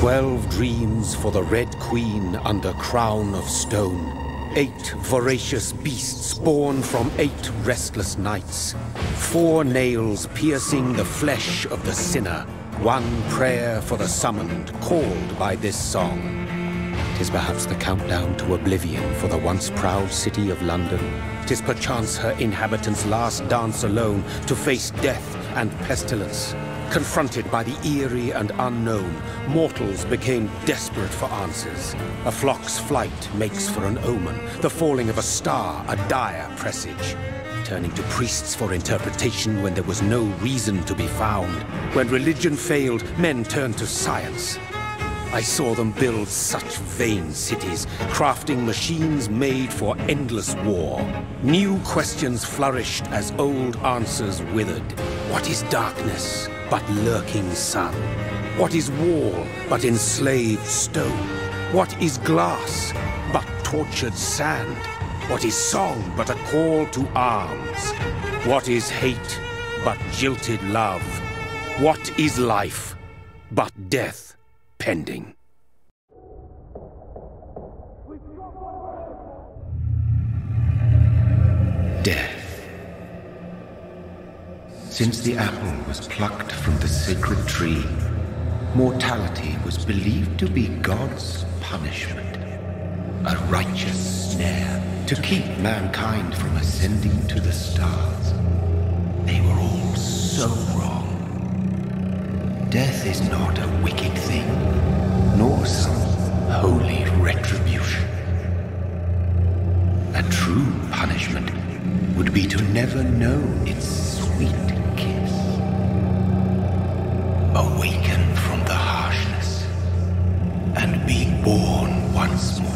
12 dreams for the Red Queen under crown of stone. 8 voracious beasts born from 8 restless nights. 4 nails piercing the flesh of the sinner. 1 prayer for the summoned, called by this song. 'Tis perhaps the countdown to oblivion for the once proud city of London. 'Tis perchance her inhabitants' last dance alone to face death and pestilence. Confronted by the eerie and unknown, mortals became desperate for answers. A flock's flight makes for an omen, the falling of a star a dire presage. Turning to priests for interpretation when there was no reason to be found. When religion failed, men turned to science. I saw them build such vain cities, crafting machines made for endless war. New questions flourished as old answers withered. What is darkness but lurking sun? What is wall but enslaved stone? What is glass but tortured sand? What is song but a call to arms? What is hate but jilted love? What is life but death pending? Death. Since the apple was plucked from the sacred tree, mortality was believed to be God's punishment, a righteous snare to keep mankind from ascending to the stars. They were all so wrong. Death is not a wicked thing, nor some holy retribution. A true punishment would be to never know its sweet kiss. Awaken from the harshness and be born once more.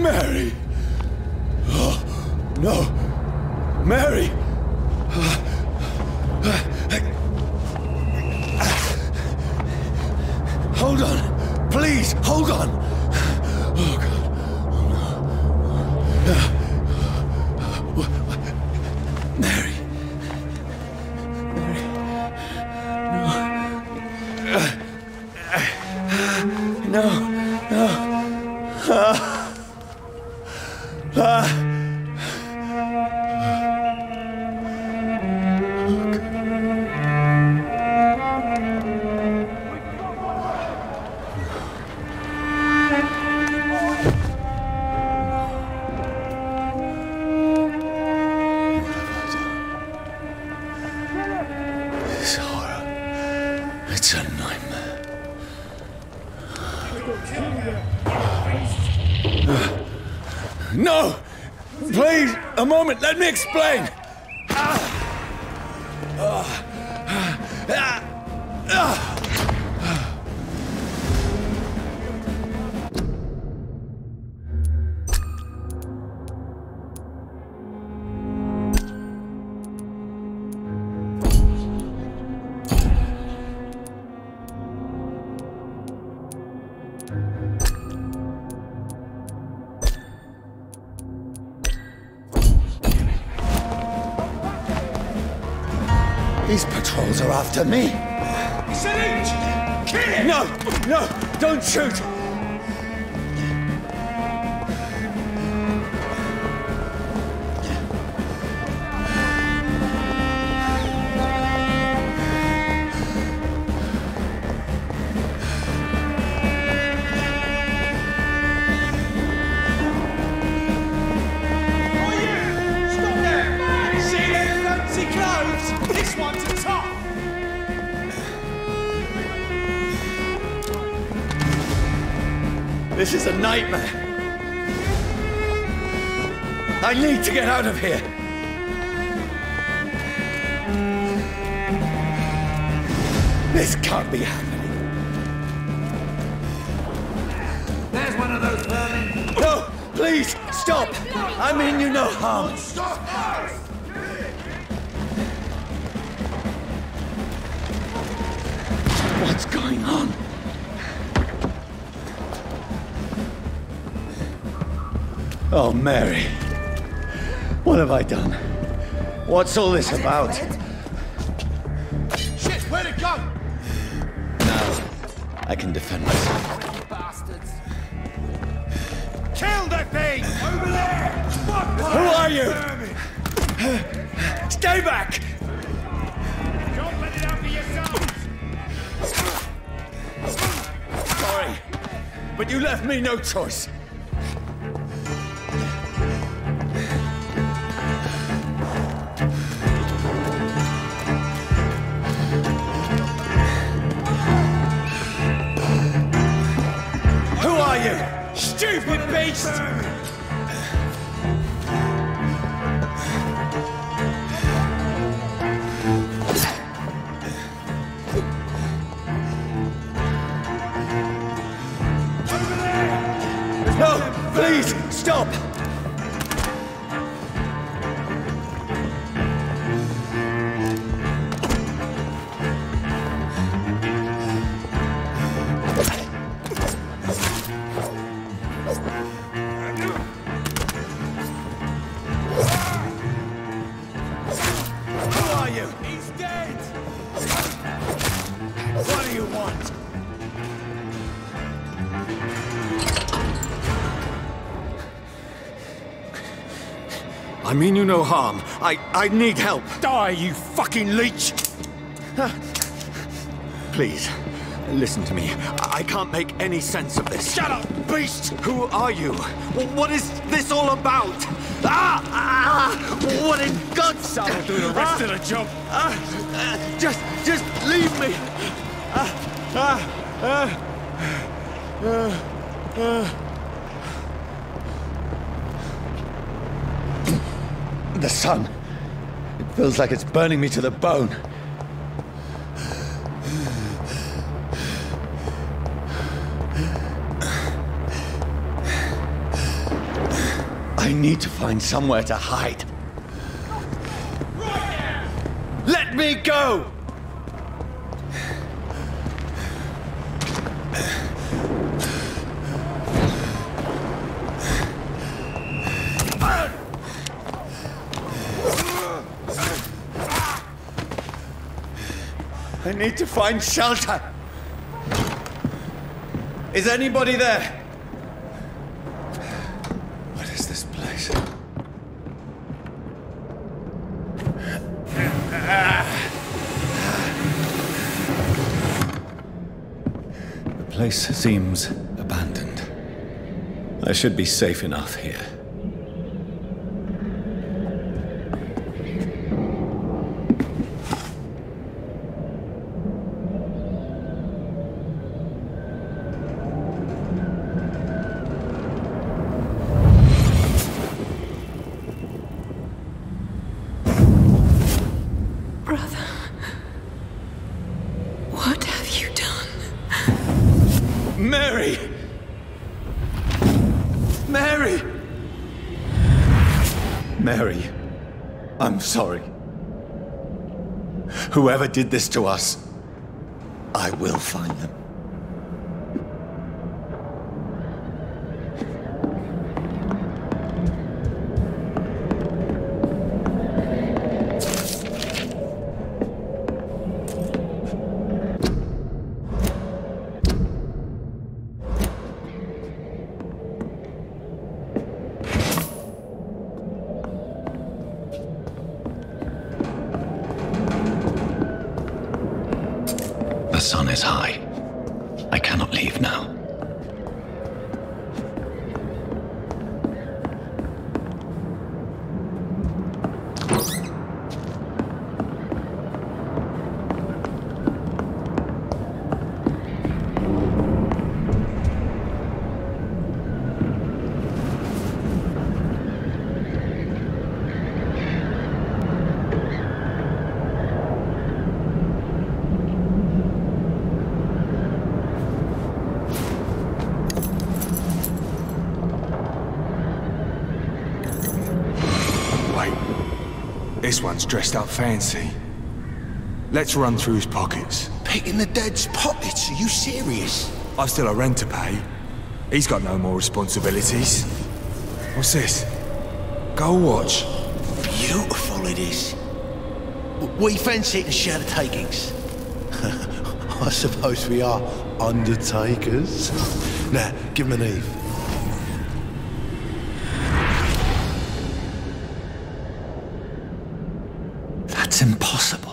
Mary! Oh, no! Mary! Hold on! Please, hold on! Oh, God. Oh, no. Mary. Mary. No. No. This horror. It's a nightmare. No! Please, a moment, let me explain! These patrols are after me. It's an inch! Kill him! No! No! Don't shoot! This one's a top! This is a nightmare. I need to get out of here. This can't be happening. There's one of those vermin. No, please, stop. I mean you no harm. Stop! What's going on? Oh, Mary. What have I done? What's all this about? Shit, where'd it go? Now, I can defend myself. Bastards. Kill that thing! Over there! Who are you? Stay back! Don't let it out for yourselves! Sorry, but you left me no choice. Who are you? Stupid beast! No, please, stop! Who are you? He's dead! What do you want? I mean you no harm. I need help. Die, you fucking leech! Please, listen to me. I can't make any sense of this. Shut up, beast! Who are you? What is this all about? What in God's name? I'll do the rest of the job. Just leave me. The sun. It feels like it's burning me to the bone. I need to find somewhere to hide. Let me go! I need to find shelter. Is anybody there? What is this place? The place seems abandoned. I should be safe enough here. Mary! Mary! Mary, I'm sorry. Whoever did this to us, I will find them. The sun is high. I cannot leave now. This one's dressed up fancy. Let's run through his pockets. Picking the dead's pockets? Are you serious? I've still a rent to pay. He's got no more responsibilities. What's this? Gold watch. Beautiful it is. We fancy it and share the takings. I suppose we are undertakers. Now, give him an Eve. That's impossible.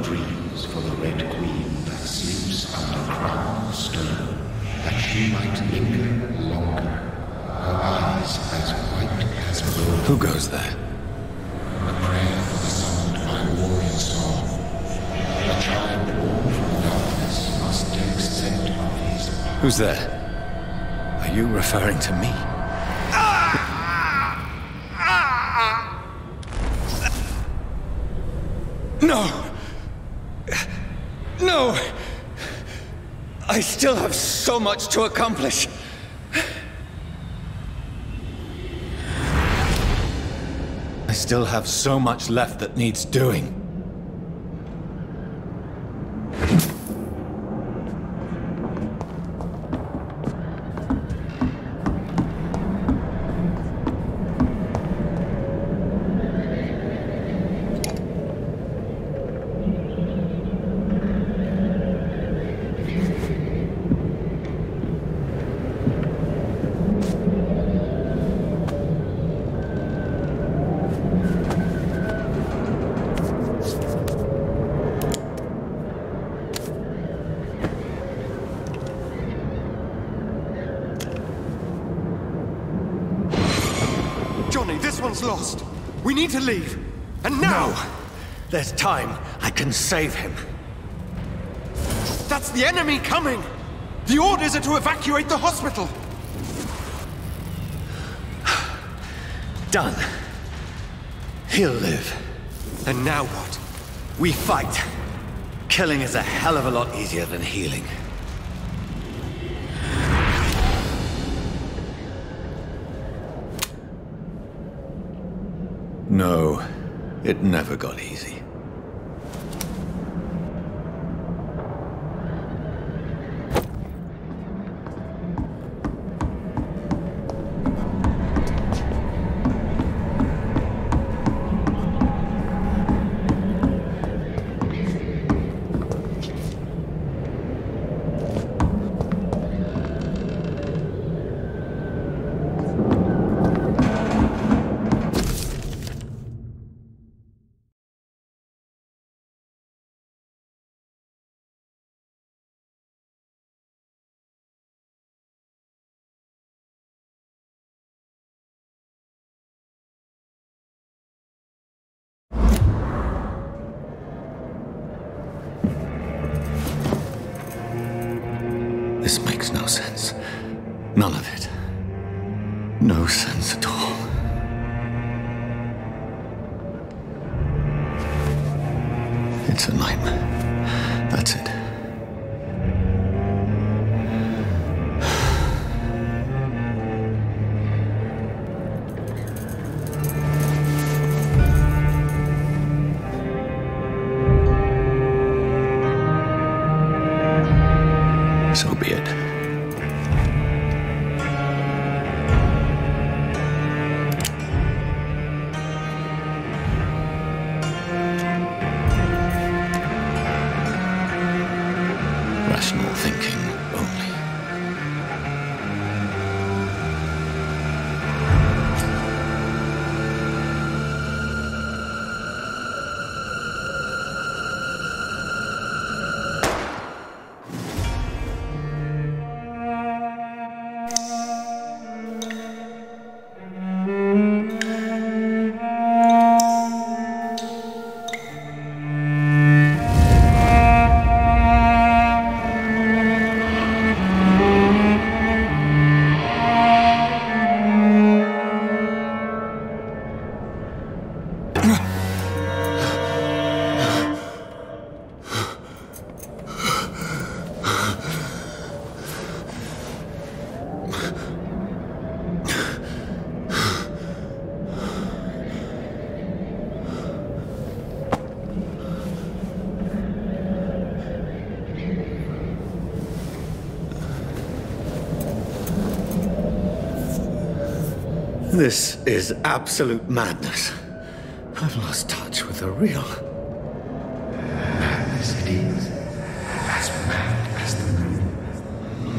Dreams for the Red Queen that sleeps under crown of stone, that she might linger longer, her eyes as white as gold. Who goes there? A prayer for the sound of my warrior song. A child born from darkness must take scent of his power. Who's there? Are you referring to me? No! No! I still have so much to accomplish. I still have so much left that needs doing. Surely this one's lost. We need to leave. And now! No! There's time. I can save him. That's the enemy coming! The orders are to evacuate the hospital! Done. He'll live. And now what? We fight. Killing is a hell of a lot easier than healing. No, it never got easy. This makes no sense. None of it. No sense at all. It's a nightmare. That's it. So be it. Rational thinking only. This is absolute madness. I've lost touch with the real. Madness it is, as mad as the moon,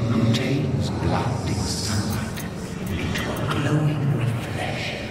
who changes blinding sunlight into a glowing reflection.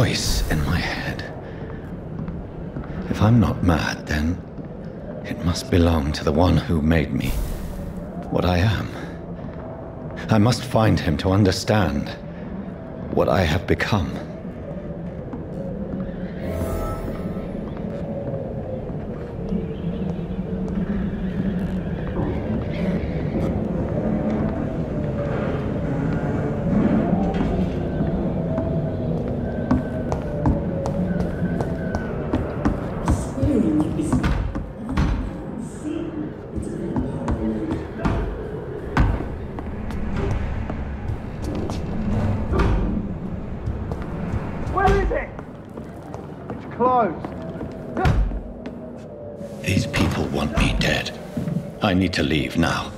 voice in my head. If I'm not mad, then it must belong to the one who made me what I am. I must find him to understand what I have become. These people want me dead. I need to leave now.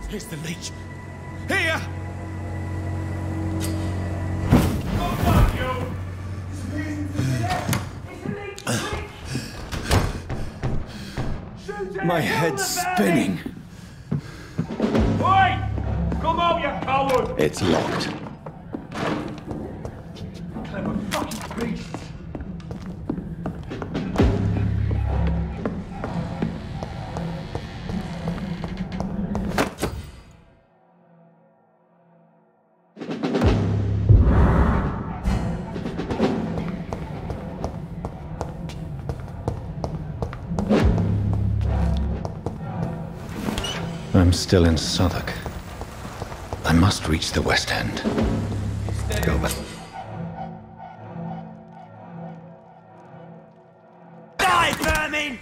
Here's the leech. Here! My head's spinning. Oi! Come out, you coward! It's locked. Clever fucking beast! I'm still in Southwark. I must reach the West End. Go back. Die, vermin!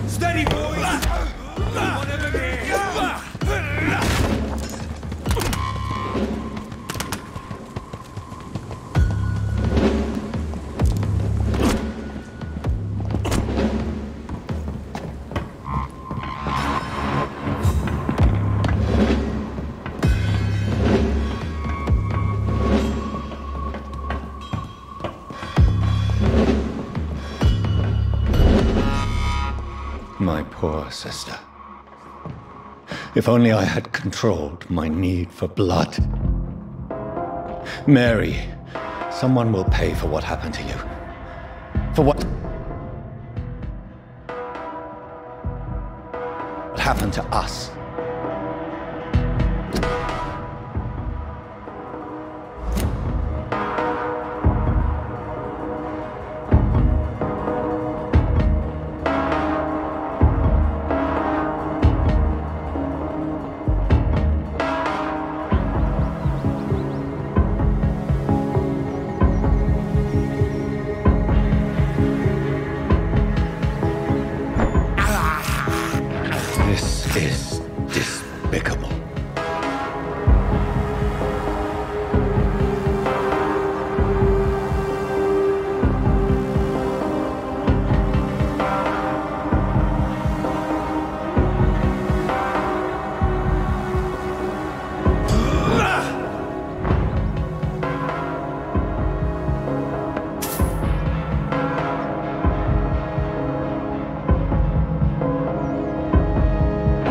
Steady, boys! One of them here! My poor sister. If only I had controlled my need for blood. Mary, someone will pay for what happened to you. For what happened to us. This is despicable.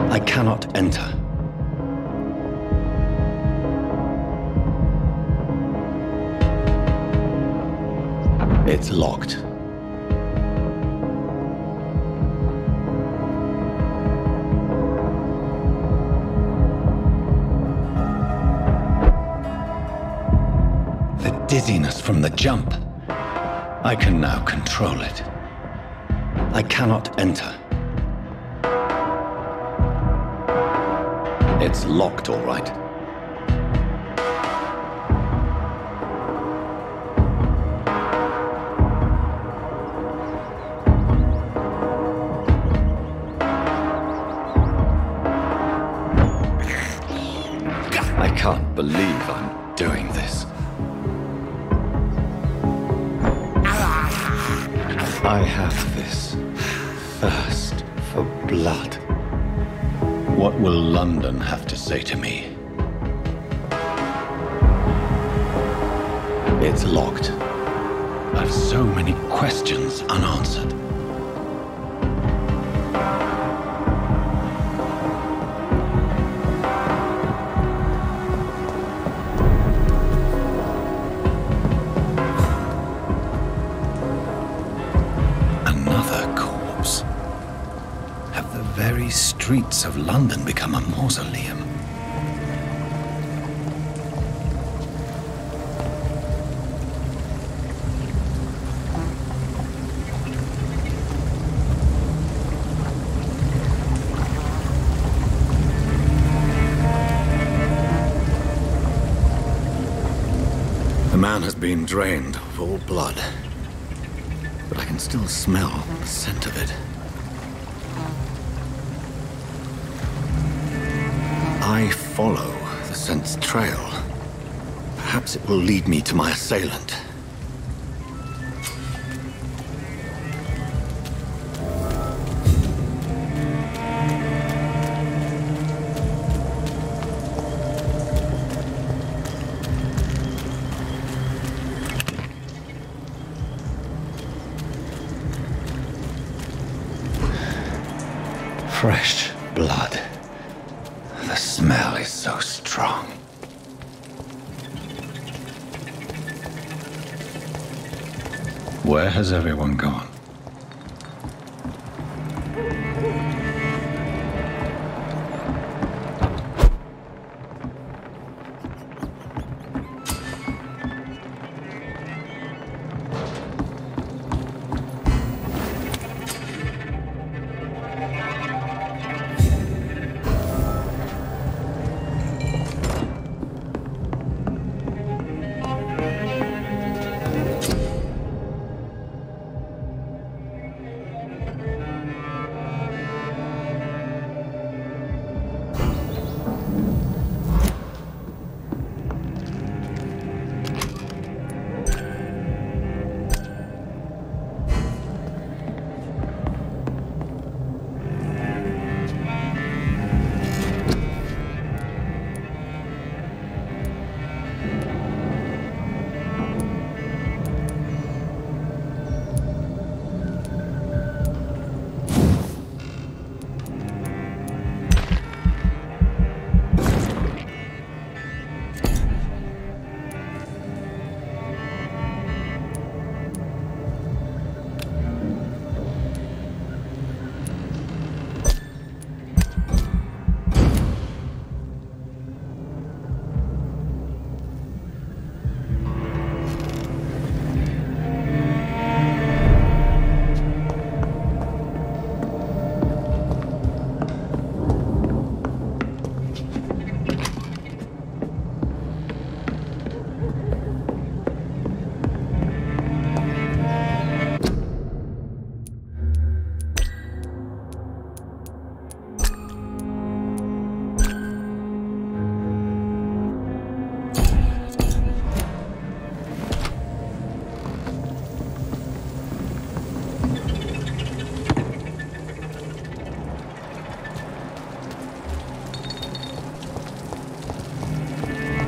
I cannot enter. It's locked. The dizziness from the jump. I can now control it. I cannot enter. It's locked, all right. I can't believe I'm doing this. I have this thirst for blood. What will London have to say to me? It's locked. I've so many questions unanswered. Another corpse. Have the very streets of London become a mausoleum? The man has been drained of all blood, but I can still smell the scent of it. I follow the scent's trail. Perhaps it will lead me to my assailant. Fresh blood. The smell is so strong. Where has everyone gone?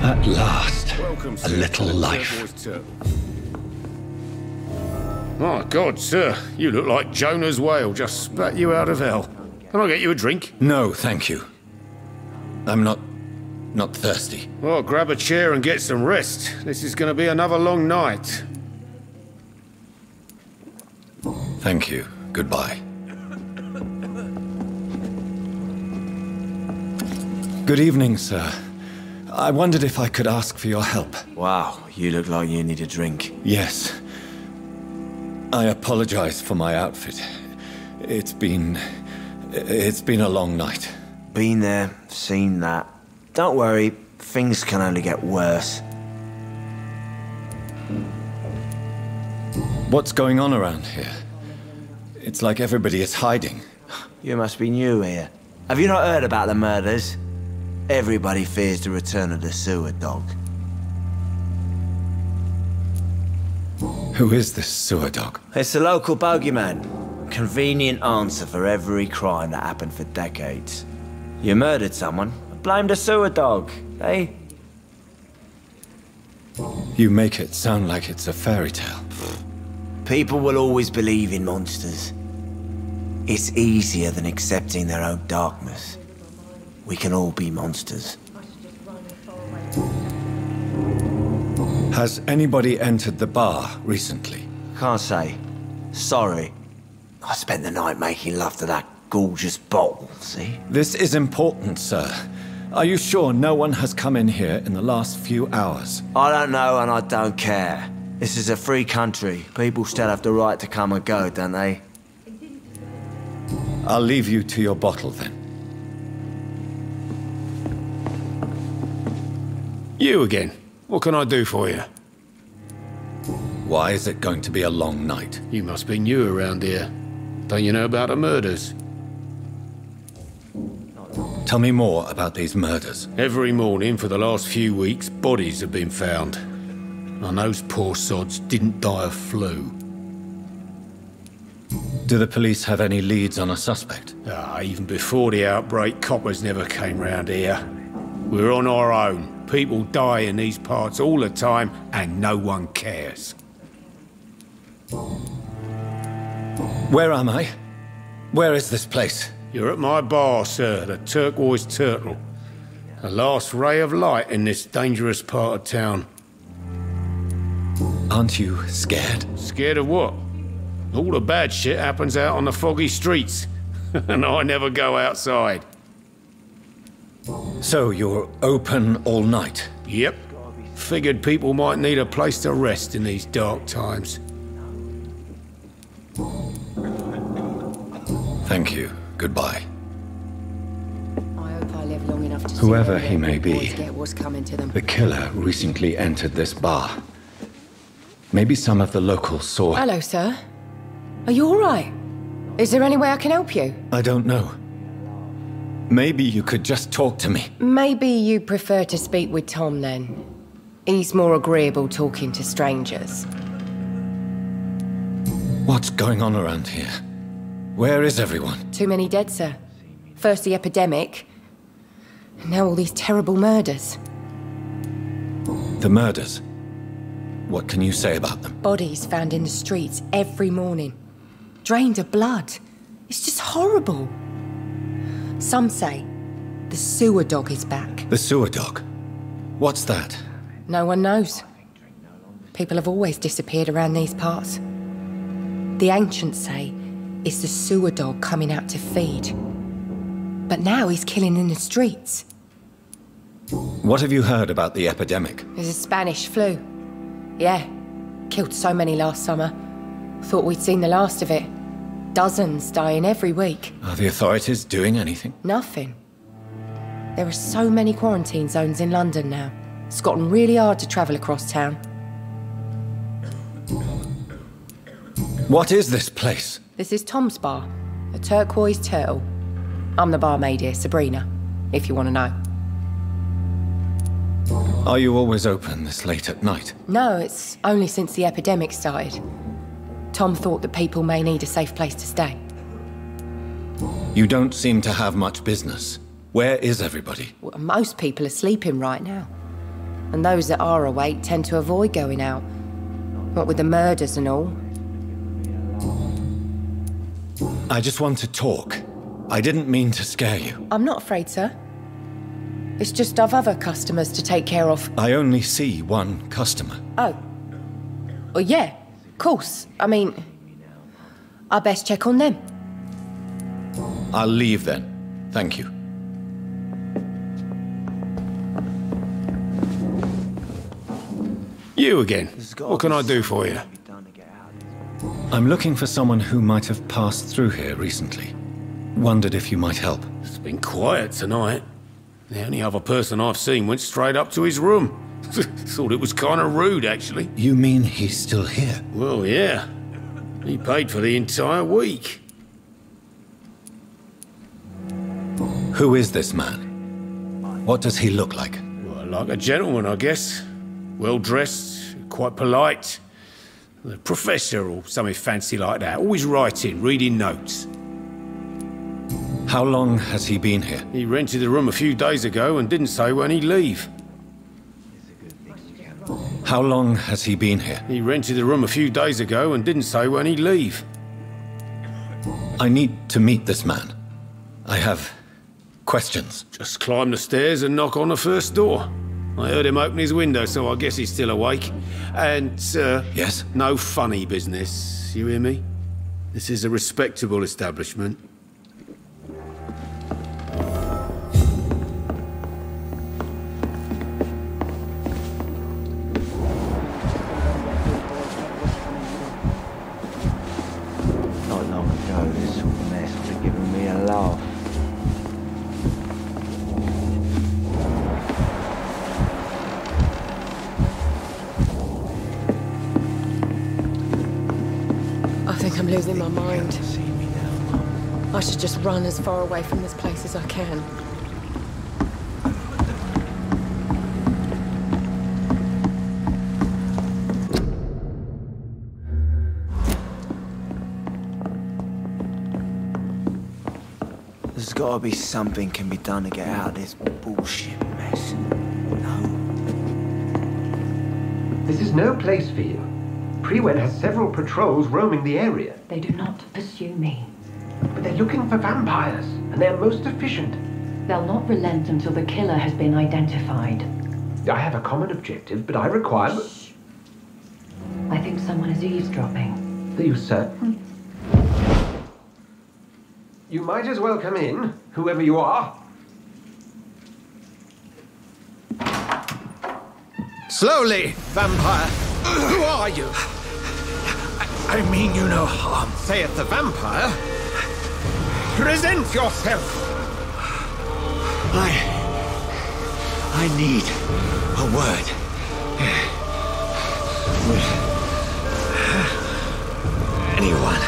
At last, a little life. My God, sir, you look like Jonah's whale just spat you out of hell. Can I get you a drink? No, thank you. I'm not thirsty. Well, grab a chair and get some rest. This is going to be another long night. Thank you. Goodbye. Good evening, sir. I wondered if I could ask for your help. Wow, you look like you need a drink. Yes. I apologize for my outfit. It's been a long night. Been there, seen that. Don't worry, things can only get worse. What's going on around here? It's like everybody is hiding. You must be new here. Have you not heard about the murders? Everybody fears the return of the sewer dog. Who is this sewer dog? It's the local bogeyman. Convenient answer for every crime that happened for decades. You murdered someone, blame the sewer dog, eh? You make it sound like it's a fairy tale. People will always believe in monsters. It's easier than accepting their own darkness. We can all be monsters. Has anybody entered the bar recently? Can't say. Sorry. I spent the night making love to that gorgeous bottle, see? This is important, sir. Are you sure no one has come in here in the last few hours? I don't know and I don't care. This is a free country. People still have the right to come and go, don't they? I'll leave you to your bottle then. You again. What can I do for you? Why is it going to be a long night? You must be new around here. Don't you know about the murders? Tell me more about these murders. Every morning for the last few weeks, bodies have been found. And those poor sods didn't die of flu. Do the police have any leads on a suspect? Even before the outbreak, coppers never came round here. We're on our own. People die in these parts all the time, and no one cares. Where am I? Where is this place? You're at my bar, sir, the Turquoise Turtle. The last ray of light in this dangerous part of town. Aren't you scared? Scared of what? All the bad shit happens out on the foggy streets. And I never go outside. So you're open all night? Yep. Figured people might need a place to rest in these dark times. Thank you. Goodbye. I hope I live long enough to Whoever see he may be, get what's coming to them. the killer recently entered this bar. Maybe some of the locals saw... Hello, sir. Are you all right? Is there any way I can help you? I don't know. Maybe you could just talk to me. Maybe you prefer to speak with Tom, then. He's more agreeable talking to strangers. What's going on around here? Where is everyone? Too many dead, sir. First the epidemic, and now all these terrible murders. The murders? What can you say about them? Bodies found in the streets every morning. Drained of blood. It's just horrible. Some say the sewer dog is back. The sewer dog? What's that? No one knows. People have always disappeared around these parts. The ancients say it's the sewer dog coming out to feed. But now he's killing in the streets. What have you heard about the epidemic? There's a Spanish flu. Yeah, killed so many last summer. Thought we'd seen the last of it. Dozens dying every week. Are the authorities doing anything? Nothing. There are so many quarantine zones in London now. It's gotten really hard to travel across town. What is this place? This is Tom's bar, a Turquoise Turtle. I'm the barmaid here, Sabrina, if you want to know. Are you always open this late at night? No, it's only since the epidemic started. Tom thought that people may need a safe place to stay. You don't seem to have much business. Where is everybody? Well, most people are sleeping right now. And those that are awake tend to avoid going out. What with the murders and all. I just want to talk. I didn't mean to scare you. I'm not afraid, sir. It's just I've other customers to take care of. I only see one customer. Oh. Well, yeah, of course. I mean, I best check on them. I'll leave then. Thank you. You again. What can I do for you? I'm looking for someone who might have passed through here recently. Wondered if you might help. It's been quiet tonight. The only other person I've seen went straight up to his room. Thought it was kind of rude, actually. You mean he's still here? Well, yeah. He paid for the entire week. Who is this man? What does he look like? Well, like a gentleman, I guess. Well-dressed, quite polite. The professor or something fancy like that. Always writing, reading notes. How long has he been here? He rented the room a few days ago and didn't say when he'd leave. How long has he been here? He rented the room a few days ago and didn't say when he'd leave. I need to meet this man. I have questions. Just climb the stairs and knock on the first door. I heard him open his window, so I guess he's still awake. And, Yes? no funny business, you hear me? This is a respectable establishment. Not long ago, this sort of mess would have given me a laugh. I think I'm losing my mind. I should just run as far away from this place as I can. There's gotta be something can be done to get out of this bullshit mess. No? This is no place for you. Prewen has several patrols roaming the area. They do not pursue me. But they're looking for vampires, and they're most efficient. They'll not relent until the killer has been identified. I have a common objective, but I require... Shh. I think someone is eavesdropping. Are you certain? You might as well come in, whoever you are. Slowly, vampire. Who are you? I mean you no harm. Saith the vampire. Present yourself. I need a word. With anyone.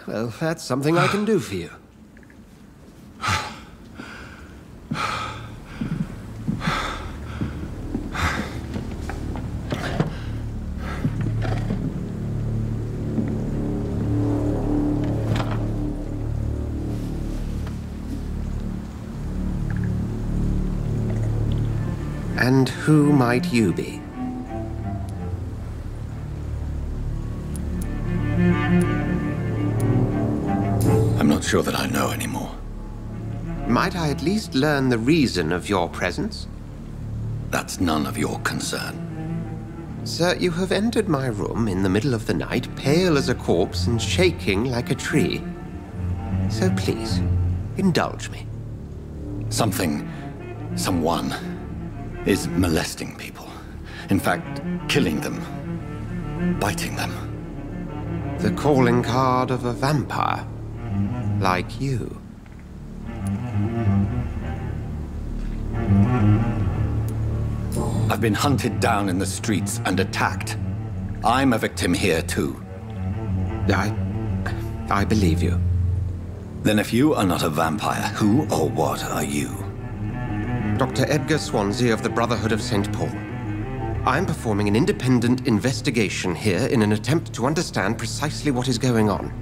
Well, that's something I can do for you. And who might you be? I'm not sure that I know anymore. Might I at least learn the reason of your presence? That's none of your concern. Sir, you have entered my room in the middle of the night, pale as a corpse and shaking like a tree. So please, indulge me. Someone is molesting people. In fact, killing them. Biting them. The calling card of a vampire. Like you. I've been hunted down in the streets and attacked. I'm a victim here, too. I believe you. Then if you are not a vampire, who or what are you? Dr. Edgar Swansea of the Brotherhood of St. Paul. I'm performing an independent investigation here in an attempt to understand precisely what is going on.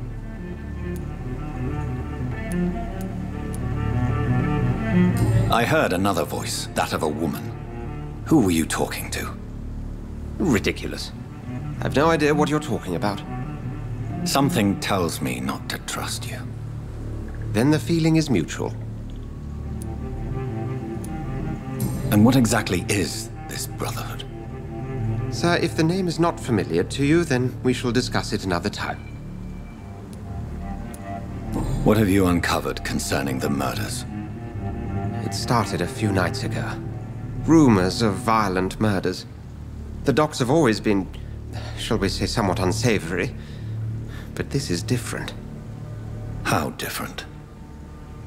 I heard another voice, that of a woman. Who were you talking to? Ridiculous. I've no idea what you're talking about. Something tells me not to trust you. Then the feeling is mutual. And what exactly is this Brotherhood? Sir, if the name is not familiar to you, then we shall discuss it another time. What have you uncovered concerning the murders? It started a few nights ago. Rumors of violent murders. The docks have always been, shall we say, somewhat unsavory. But this is different. How different?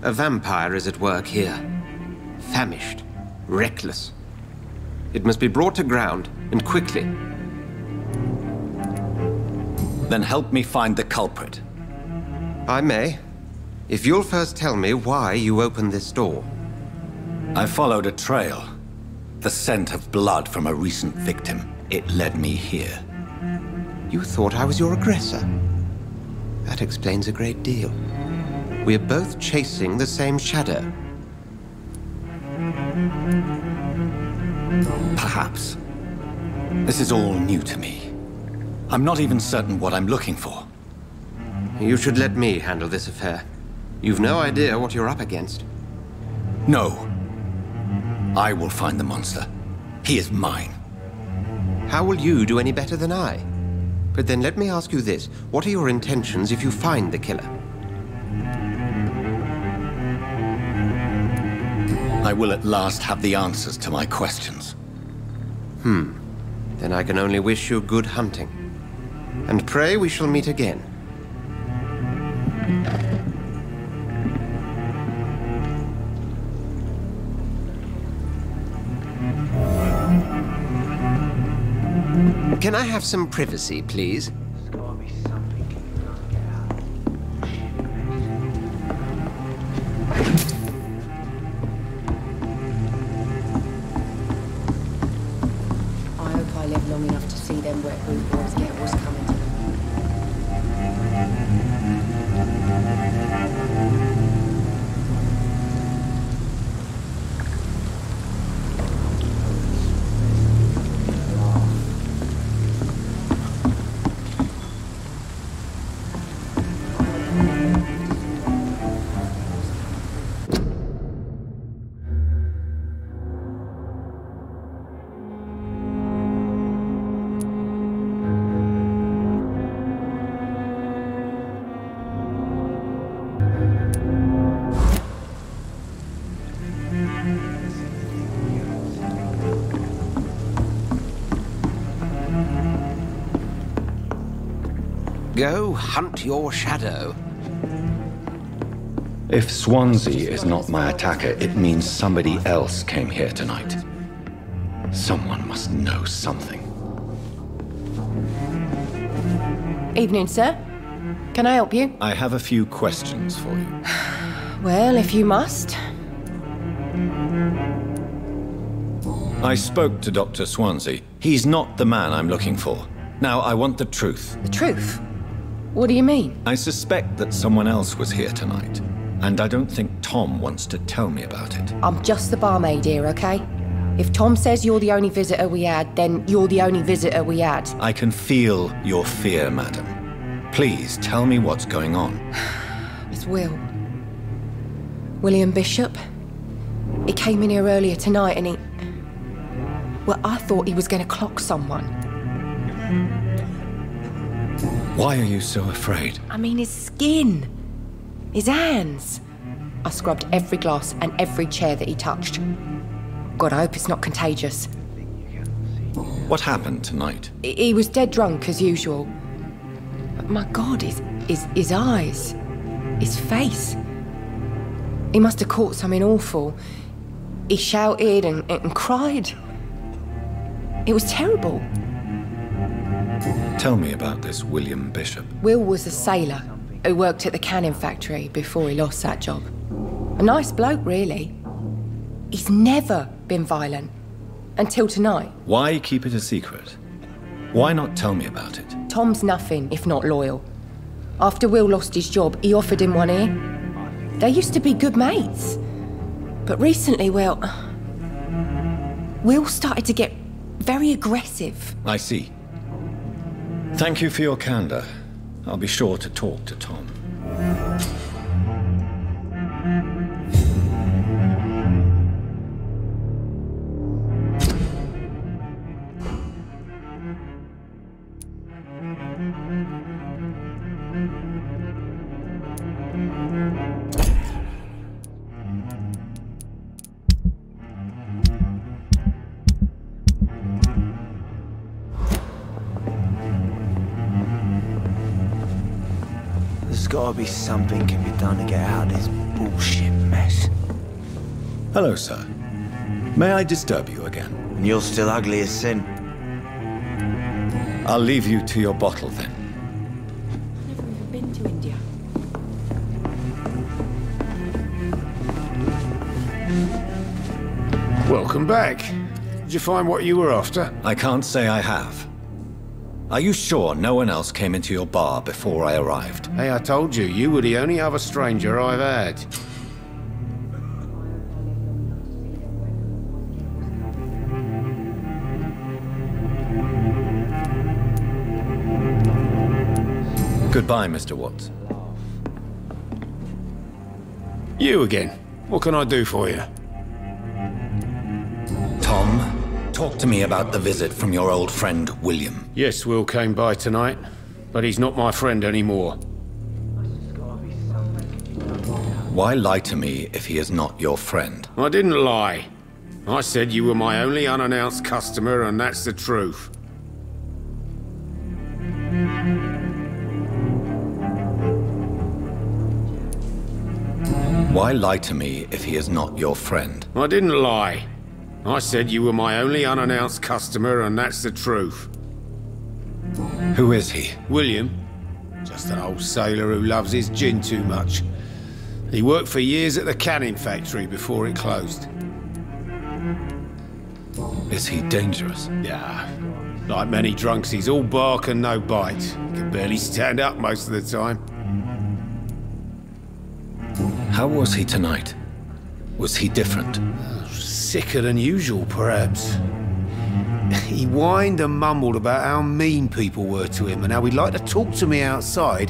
A vampire is at work here. Famished. Reckless. It must be brought to ground, and quickly. Then help me find the culprit. I may. If you'll first tell me why you opened this door. I followed a trail. The scent of blood from a recent victim. It led me here. You thought I was your aggressor. That explains a great deal. We're both chasing the same shadow. Perhaps. This is all new to me. I'm not even certain what I'm looking for. You should let me handle this affair. You've no idea what you're up against. No. I will find the monster. He is mine. How will you do any better than I? But then let me ask you this. What are your intentions if you find the killer? I will at last have the answers to my questions. Then I can only wish you good hunting. And pray we shall meet again. Can I have some privacy, please? I hope I live long enough to see them wet boot boys get what's coming to them. Go hunt your shadow. If Swansea is not my attacker, it means somebody else came here tonight. Someone must know something. Evening, sir. Can I help you? I have a few questions for you. Well, if you must. I spoke to Dr. Swansea. He's not the man I'm looking for. Now, I want the truth. The truth? What do you mean? I suspect that someone else was here tonight, and I don't think Tom wants to tell me about it. I'm just the barmaid here, okay? If Tom says you're the only visitor we had, then you're the only visitor we had. I can feel your fear, madam. Please, tell me what's going on. It's Will. William Bishop. He came in here earlier tonight and he... Well, I thought he was going to clock someone. Why are you so afraid? I mean, his skin. His hands. I scrubbed every glass and every chair that he touched. God, I hope it's not contagious. What happened tonight? He was dead drunk, as usual. But my God, his eyes. His face. He must have caught something awful. He shouted and cried. It was terrible. Tell me about this William Bishop. Will was a sailor who worked at the canning factory before he lost that job. A nice bloke, really. He's never been violent. Until tonight. Why keep it a secret? Why not tell me about it? Tom's nothing if not loyal. After Will lost his job, he offered him one ear. They used to be good mates. But recently, well... Will started to get very aggressive. I see. Thank you for your candor. I'll be sure to talk to Tom. There's gotta be something can be done to get out of this bullshit mess. Hello, sir. May I disturb you again? And you're still ugly as sin. I'll leave you to your bottle then. I've never even been to India. Welcome back. Did you find what you were after? I can't say I have. Are you sure no one else came into your bar before I arrived? Hey, I told you, you were the only other stranger I've had. Goodbye, Mr. Watts. You again. What can I do for you? Tom, talk to me about the visit from your old friend, William. Yes, Will came by tonight, but he's not my friend anymore. Why lie to me if he is not your friend? I didn't lie. I said you were my only unannounced customer, and that's the truth. Why lie to me if he is not your friend? I didn't lie. I said you were my only unannounced customer, and that's the truth. Who is he? William. Just an old sailor who loves his gin too much. He worked for years at the canning factory before it closed. Is he dangerous? Yeah. Like many drunks, he's all bark and no bite. He can barely stand up most of the time. How was he tonight? Was he different? Sicker than usual, perhaps. He whined and mumbled about how mean people were to him and how he'd like to talk to me outside,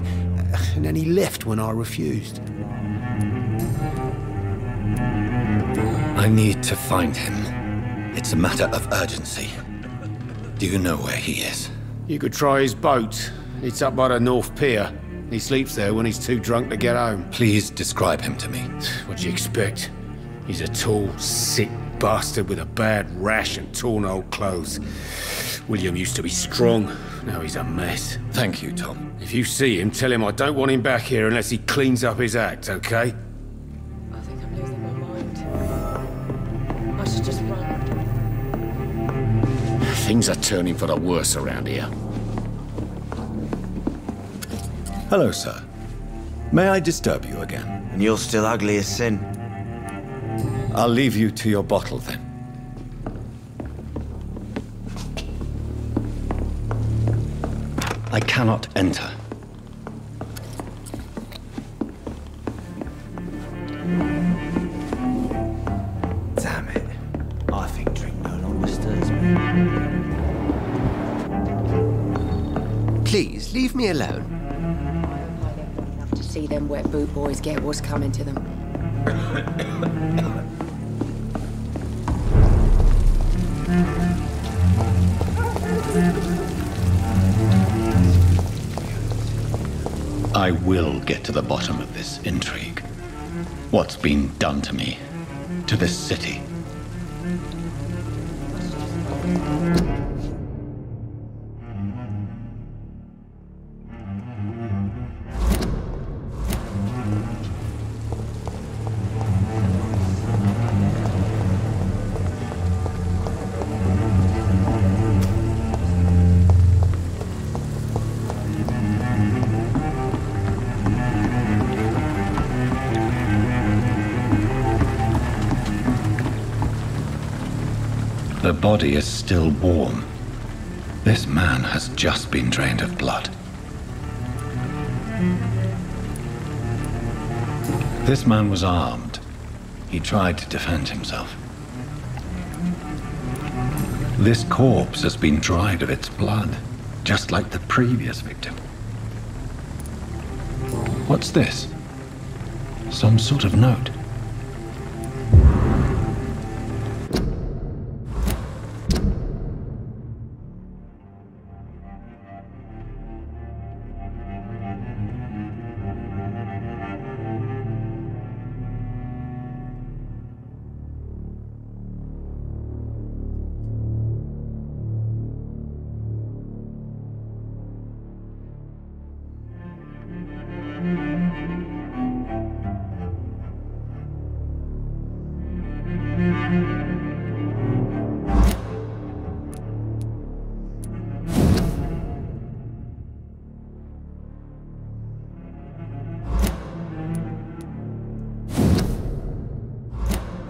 and then he left when I refused. I need to find him. It's a matter of urgency. Do you know where he is? You could try his boat. It's up by the North Pier. He sleeps there when he's too drunk to get home. Please describe him to me. What do you expect? He's a tall, sick bastard with a bad rash and torn old clothes. William used to be strong. Now he's a mess. Thank you, Tom. If you see him, tell him I don't want him back here unless he cleans up his act, okay? I think I'm losing my mind. I should just run. Things are turning for the worse around here. Hello, sir. May I disturb you again? And you're still ugly as sin. I'll leave you to your bottle, then. I cannot enter. Damn it. I think drink no longer stirs me. Please, leave me alone. Enough to see them wet boot boys get what's coming to them. I will get to the bottom of this intrigue. What's been done to me, to this city. The body is still warm. This man has just been drained of blood. This man was armed. He tried to defend himself. This corpse has been dried of its blood, just like the previous victim. What's this? Some sort of note.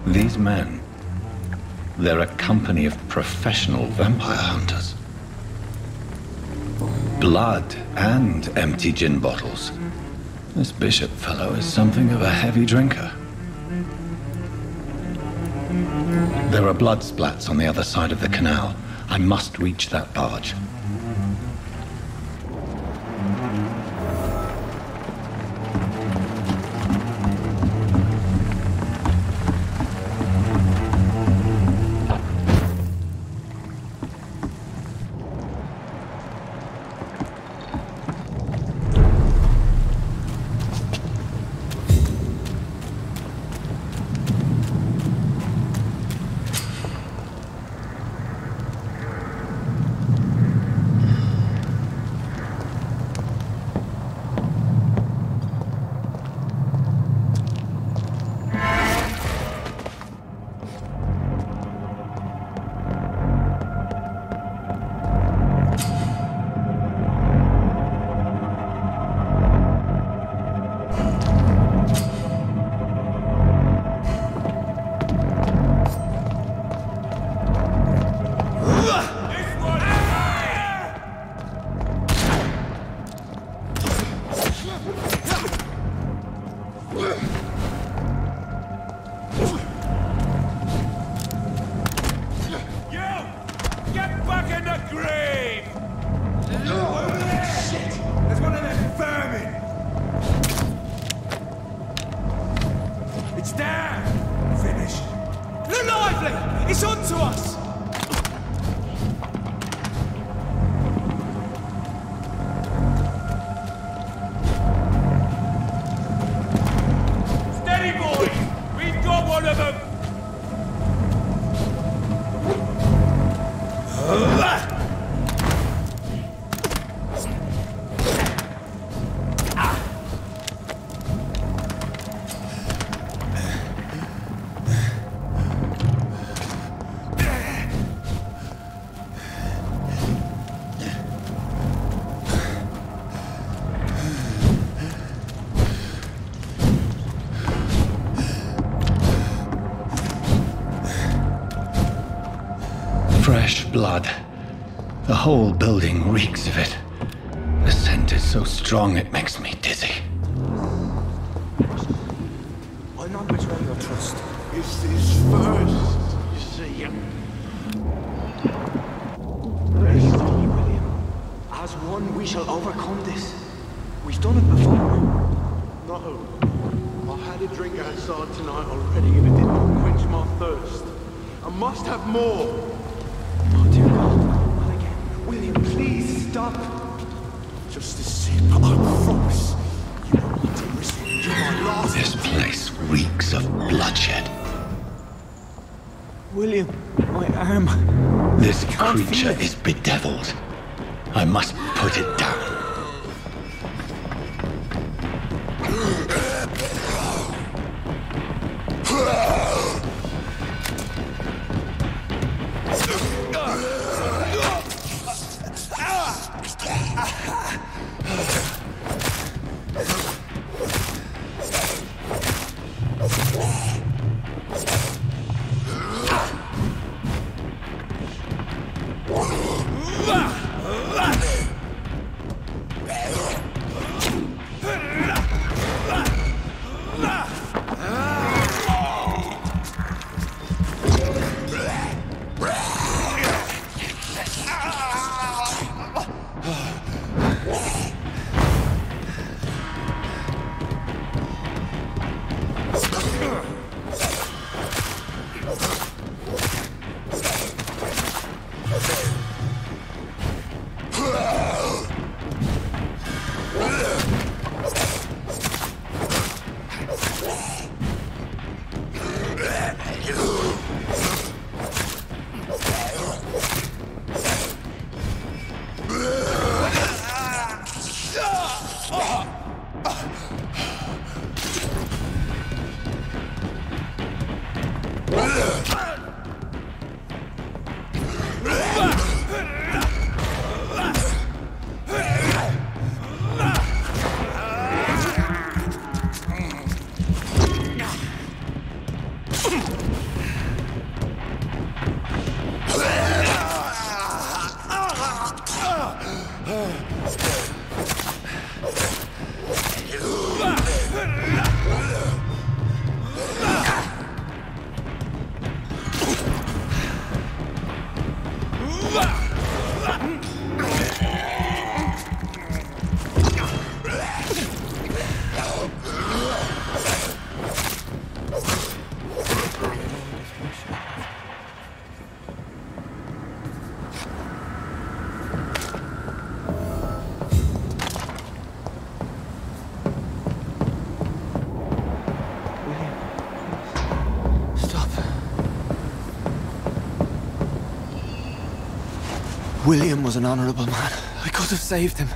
These men, They're a company of professional vampire hunters. Blood and empty gin bottles. This Bishop fellow is something of a heavy drinker. There are blood splats on the other side of the canal. I must reach that barge. Fresh blood. The whole building reeks of it. The scent is so strong it makes me dizzy. I'll not betray your trust. It's this first, you see. Believe me, William. As one, we shall overcome this. We've done it before. No. I had a drink outside tonight already and it did not quench my thirst. I must have more. Oh, dear God. Not again. William, please stop. Just a sip, I promise. You won't need to risk it. You're my last. This place reeks of bloodshed. William, my arm. This creature is bedeviled. I must put it down. William was an honorable man. I could have saved him.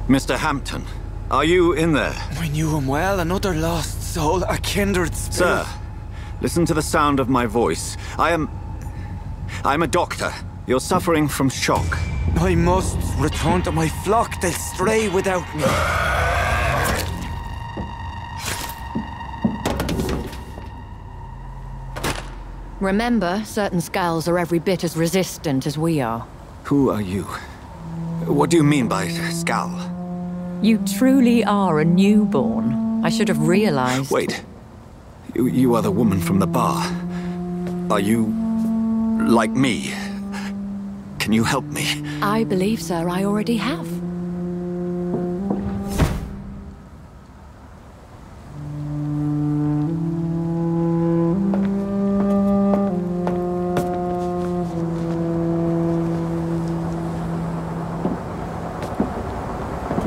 Mr. Hampton, are you in there? I knew him well, another lost soul, a kindred spirit. Sir, listen to the sound of my voice. I'm a doctor. You're suffering from shock. I must return to my flock. They'll stray without me. Remember, certain skulls are every bit as resistant as we are. Who are you? What do you mean by skull? You truly are a newborn. I should have realized. Wait. You are the woman from the bar. Are you like me? Can you help me? I believe, sir, I already have.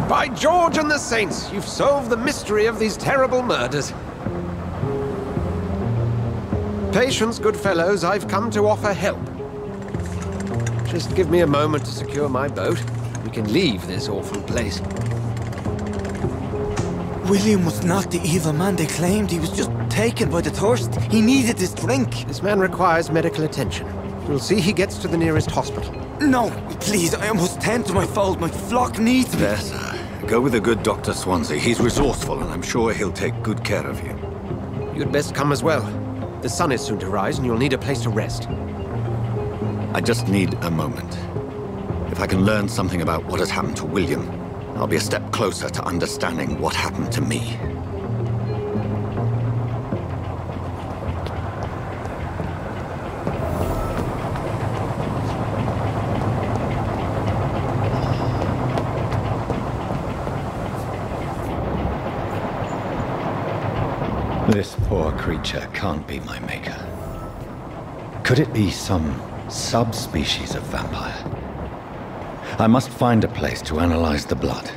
By George and the Saints, you've solved the mystery of these terrible murders. Patience, good fellows, I've come to offer help. Just give me a moment to secure my boat. We can leave this awful place. William was not the evil man they claimed. He was just taken by the thirst. He needed this drink. This man requires medical attention. You'll see he gets to the nearest hospital. No, please, I must tend to my fold. My flock needs me. There, sir. Go with the good Dr. Swansea. He's resourceful, and I'm sure he'll take good care of you. You'd best come as well. The sun is soon to rise, and you'll need a place to rest. I just need a moment. If I can learn something about what has happened to William, I'll be a step closer to understanding what happened to me. This poor creature can't be my maker. Could it be some subspecies of vampire? I must find a place to analyze the blood.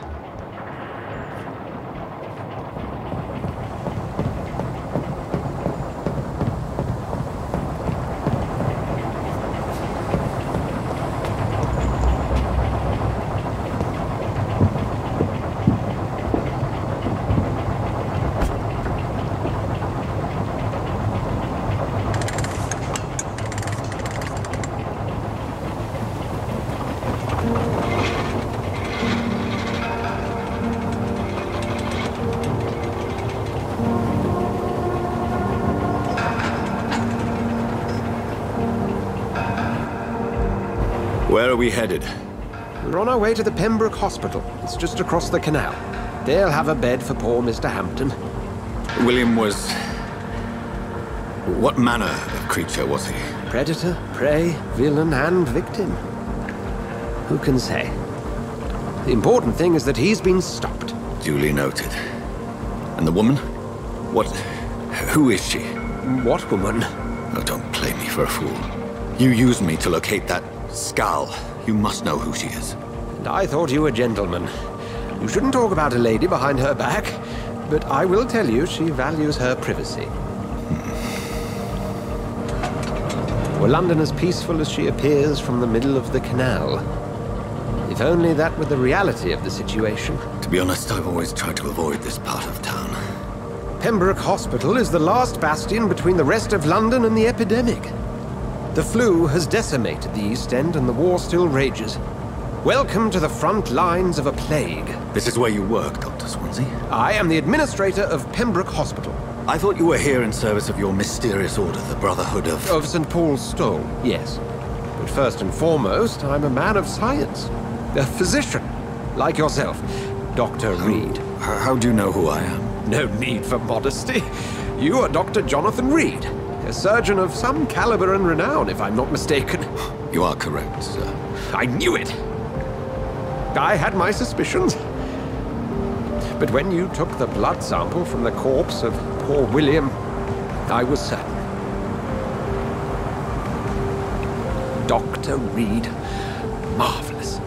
Where are we headed? We're on our way to the Pembroke Hospital. It's just across the canal. They'll have a bed for poor Mr. Hampton. William was... What manner of creature was he? Predator, prey, villain, and victim. Who can say? The important thing is that he's been stopped. Duly noted. And the woman? What... Who is she? What woman? Oh, don't play me for a fool. You used me to locate that skull. You must know who she is. And I thought you a gentleman. You shouldn't talk about a lady behind her back, but I will tell you she values her privacy. Were London as peaceful as she appears from the middle of the canal? If only that were the reality of the situation. To be honest, I've always tried to avoid this part of town. Pembroke Hospital is the last bastion between the rest of London and the epidemic. The flu has decimated the East End and the war still rages. Welcome to the front lines of a plague. This is where you work, Dr. Swansea? I am the administrator of Pembroke Hospital. I thought you were here in service of your mysterious order, the Brotherhood of... Of St. Paul's Stone, yes. But first and foremost, I'm a man of science. A physician. like yourself, Dr. Reed. How do you know who I am? No need for modesty. You are Dr. Jonathan Reed, a surgeon of some caliber and renown, if I'm not mistaken. You are correct, sir. I knew it! I had my suspicions. But when you took the blood sample from the corpse of poor William, I was certain. Dr. Reed. Marvelous.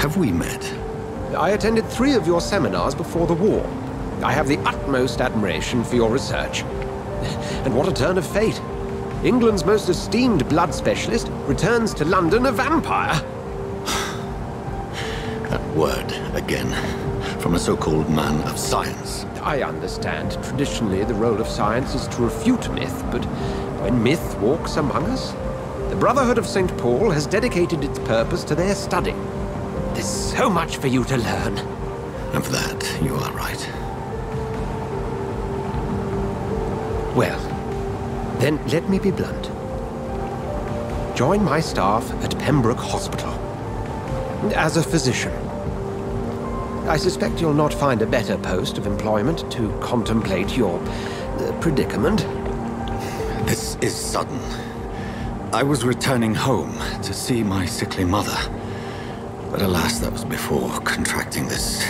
Have we met? I attended 3 of your seminars before the war. I have the utmost admiration for your research. And what a turn of fate. England's most esteemed blood specialist returns to London a vampire. That word, again, from a so-called man of science. I understand. Traditionally, the role of science is to refute myth, but when myth walks among us, the Brotherhood of St. Paul has dedicated its purpose to their study. There's so much for you to learn. And for that, you are right. Well, then let me be blunt. Join my staff at Pembroke Hospital. As a physician. I suspect you'll not find a better post of employment to contemplate your predicament. This is sudden. I was returning home to see my sickly mother. But alas, that was before contracting this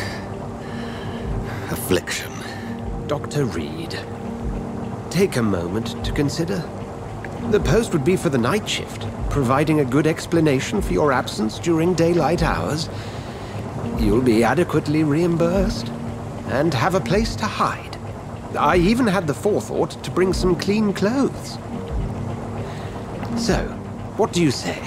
affliction. Dr. Reed, take a moment to consider. The post would be for the night shift, providing a good explanation for your absence during daylight hours. You'll be adequately reimbursed, and have a place to hide. I even had the forethought to bring some clean clothes. So, what do you say?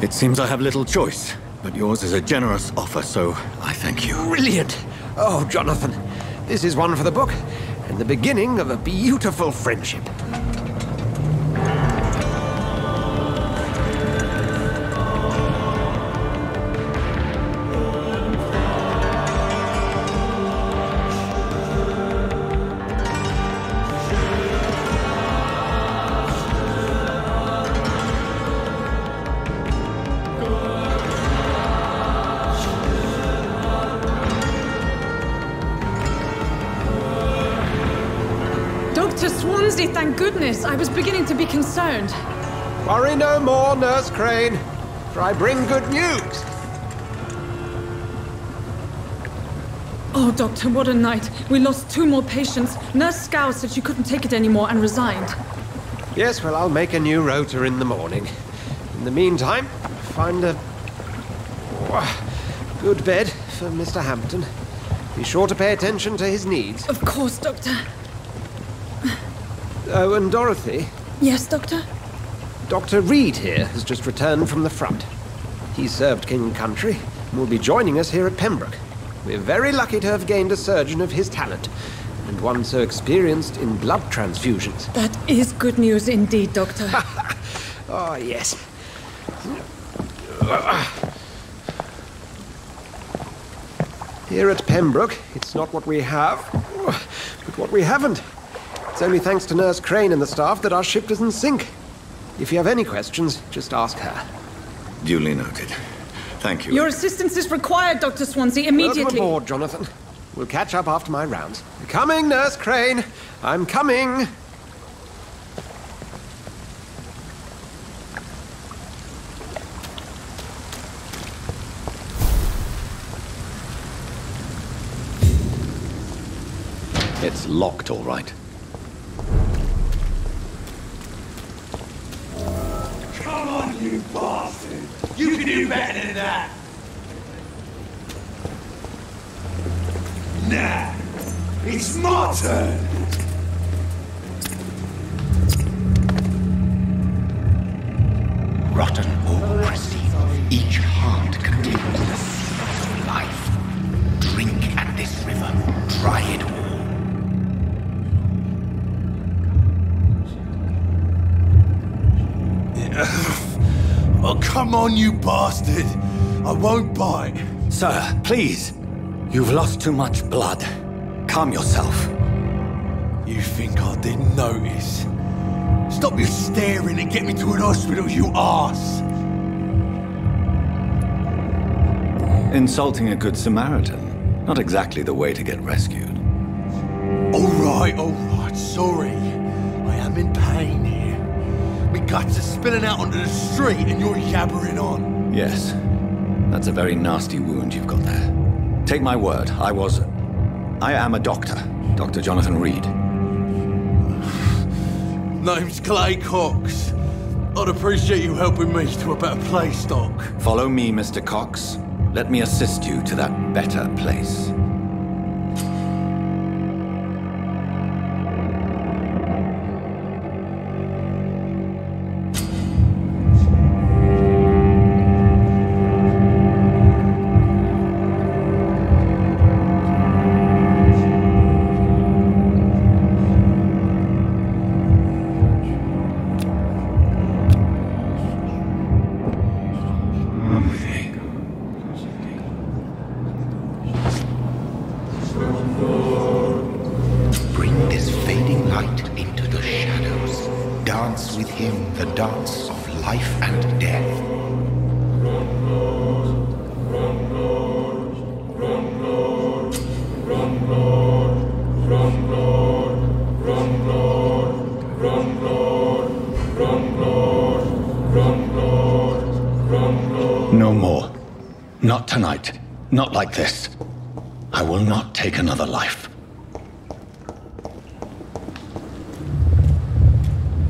It seems I have little choice, but yours is a generous offer, so I thank you. Brilliant! Oh, Jonathan, this is one for the book, and the beginning of a beautiful friendship. Dr. Swansea, thank goodness. I was beginning to be concerned. Worry no more, Nurse Crane, for I bring good news. Oh, Doctor, what a night. We lost 2 more patients. Nurse Scow said she couldn't take it anymore and resigned. Yes, well, I'll make a new rota in the morning. In the meantime, find a good bed for Mr. Hampton. Be sure to pay attention to his needs. Of course, Doctor. Oh, and Dorothy? Yes, Doctor? Dr. Reed here has just returned from the front. He served King and Country and will be joining us here at Pembroke. We're very lucky to have gained a surgeon of his talent, and one so experienced in blood transfusions. That is good news indeed, Doctor. Oh, yes. Here at Pembroke, it's not what we have, but what we haven't. It's only thanks to Nurse Crane and the staff that our ship doesn't sink. If you have any questions, just ask her. Duly noted. Thank you. Your assistance is required, Dr. Swansea, immediately. Welcome aboard, Jonathan. We'll catch up after my rounds. Coming, Nurse Crane. I'm coming. It's locked, all right. Come on, you bastard! You can do better than that! Nah, it's my turn! Rotten or pristine, each heart contains the seed of life. Drink at this river, try it all. Oh, come on, you bastard! I won't bite. Sir, please. You've lost too much blood. Calm yourself. You think I didn't notice? Stop your staring and get me to an hospital, you arse! Insulting a good Samaritan. Not exactly the way to get rescued. Alright, sorry. I am in pain here. Me guts are spilling out onto the street and you're yabbering on. Yes. That's a very nasty wound you've got there. Take my word, I am a doctor. Dr. Jonathan Reed. Name's Clay Cox. I'd appreciate you helping me to a better place, Doc. Follow me, Mr. Cox. Let me assist you to that better place. No more. Not tonight. Not like this. I will not take another life.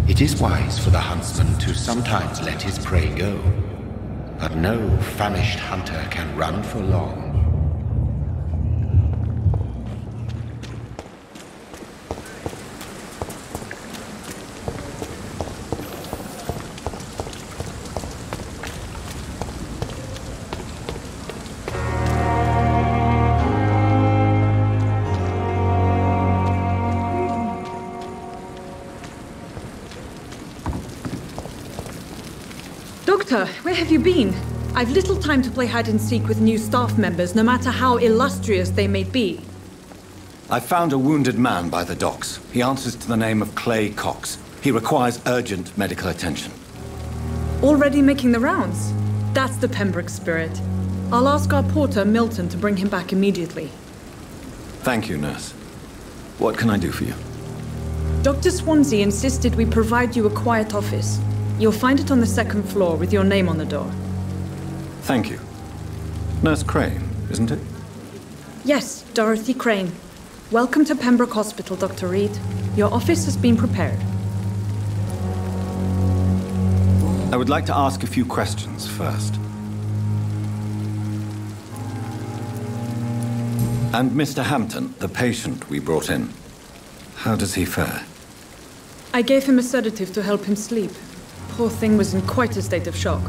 It is wise for the huntsman to sometimes let his prey go, but no famished hunter can run for long. Doctor, where have you been? I've little time to play hide and seek with new staff members, no matter how illustrious they may be. I found a wounded man by the docks. He answers to the name of Clay Cox. He requires urgent medical attention. Already making the rounds? That's the Pembroke spirit. I'll ask our porter, Milton, to bring him back immediately. Thank you, nurse. What can I do for you? Dr. Swansea insisted we provide you a quiet office. You'll find it on the second floor with your name on the door. Thank you. Nurse Crane, isn't it? Yes, Dorothy Crane. Welcome to Pembroke Hospital, Dr. Reed. Your office has been prepared. I would like to ask a few questions first. And Mr. Hampton, the patient we brought in, how does he fare? I gave him a sedative to help him sleep. Poor thing was in quite a state of shock.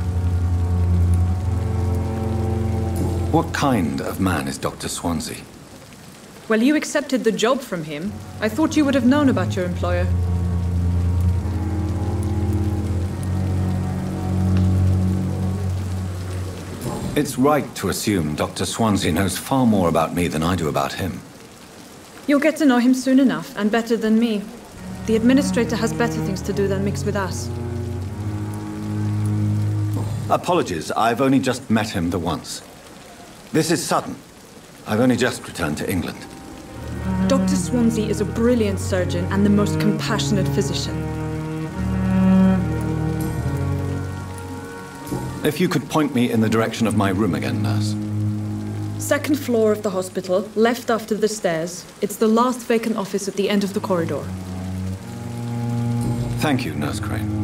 What kind of man is Dr. Swansea? Well, you accepted the job from him. I thought you would have known about your employer. It's right to assume Dr. Swansea knows far more about me than I do about him. You'll get to know him soon enough, and better than me. The administrator has better things to do than mix with us. Apologies, I've only just met him the once. This is sudden. I've only just returned to England. Dr. Swansea is a brilliant surgeon and the most compassionate physician. If you could point me in the direction of my room again, nurse. Second floor of the hospital, left after the stairs. It's the last vacant office at the end of the corridor. Thank you, Nurse Crane.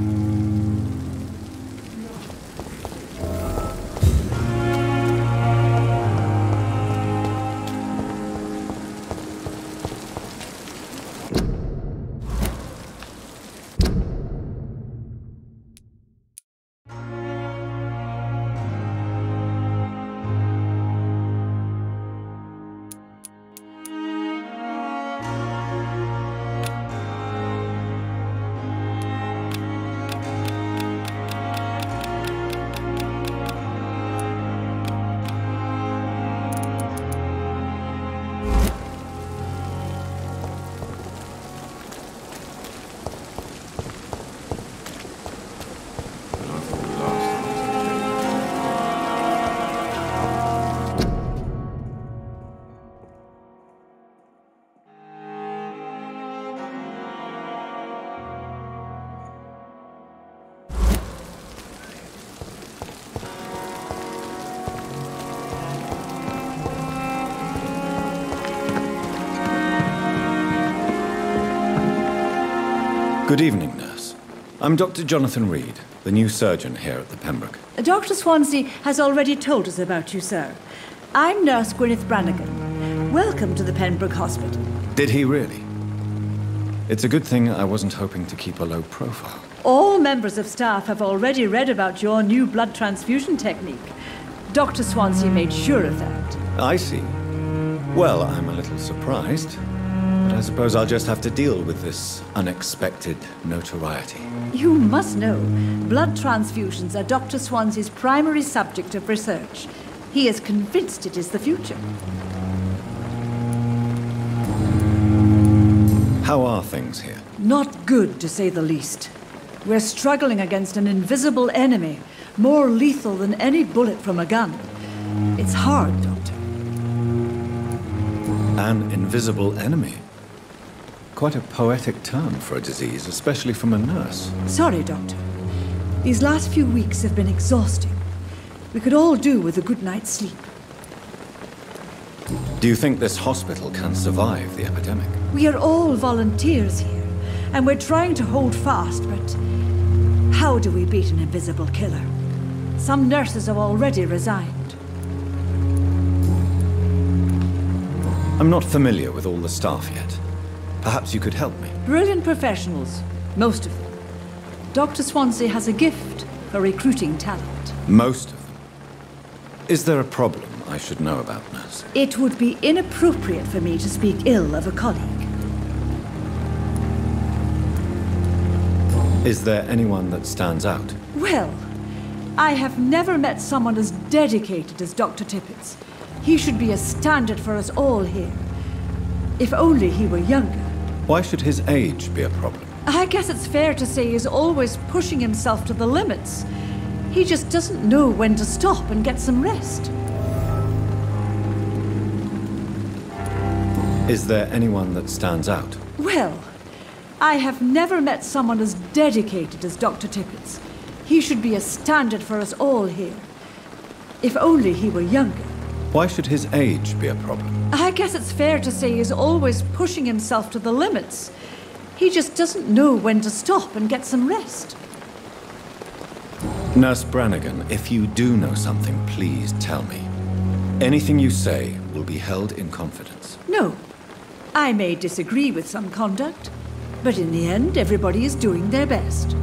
Good evening, nurse. I'm Dr. Jonathan Reed, the new surgeon here at the Pembroke. Dr. Swansea has already told us about you, sir. I'm Nurse Gwyneth Brannigan. Welcome to the Pembroke Hospital. Did he really? It's a good thing I wasn't hoping to keep a low profile. All members of staff have already read about your new blood transfusion technique. Dr. Swansea made sure of that. I see. Well, I'm a little surprised, but I suppose I'll just have to deal with this unexpected notoriety. You must know, blood transfusions are Dr. Swansea's primary subject of research. He is convinced it is the future. How are things here? Not good, to say the least. We're struggling against an invisible enemy, more lethal than any bullet from a gun. It's hard, Doctor. An invisible enemy? Quite a poetic term for a disease, especially from a nurse. Sorry, Doctor. These last few weeks have been exhausting. We could all do with a good night's sleep. Do you think this hospital can survive the epidemic? We are all volunteers here, and we're trying to hold fast, but how do we beat an invisible killer? Some nurses have already resigned. I'm not familiar with all the staff yet. Perhaps you could help me. Brilliant professionals, most of them. Dr. Swansea has a gift for recruiting talent. Most of them? Is there a problem I should know about, nurse? It would be inappropriate for me to speak ill of a colleague. Is there anyone that stands out? Well, I have never met someone as dedicated as Dr. Tippett's. He should be a standard for us all here. If only he were younger. Why should his age be a problem? I guess it's fair to say he's always pushing himself to the limits. He just doesn't know when to stop and get some rest. Is there anyone that stands out? Well, I have never met someone as dedicated as Dr. Tippett's. He should be a standard for us all here. If only he were younger. Why should his age be a problem? I guess it's fair to say he's always pushing himself to the limits. He just doesn't know when to stop and get some rest. Nurse Brannigan, if you do know something, please tell me. Anything you say will be held in confidence. No. I may disagree with some conduct, but in the end, everybody is doing their best.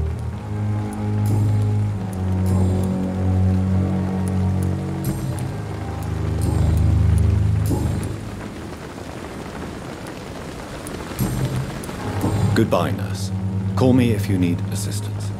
Goodbye, nurse. Call me if you need assistance.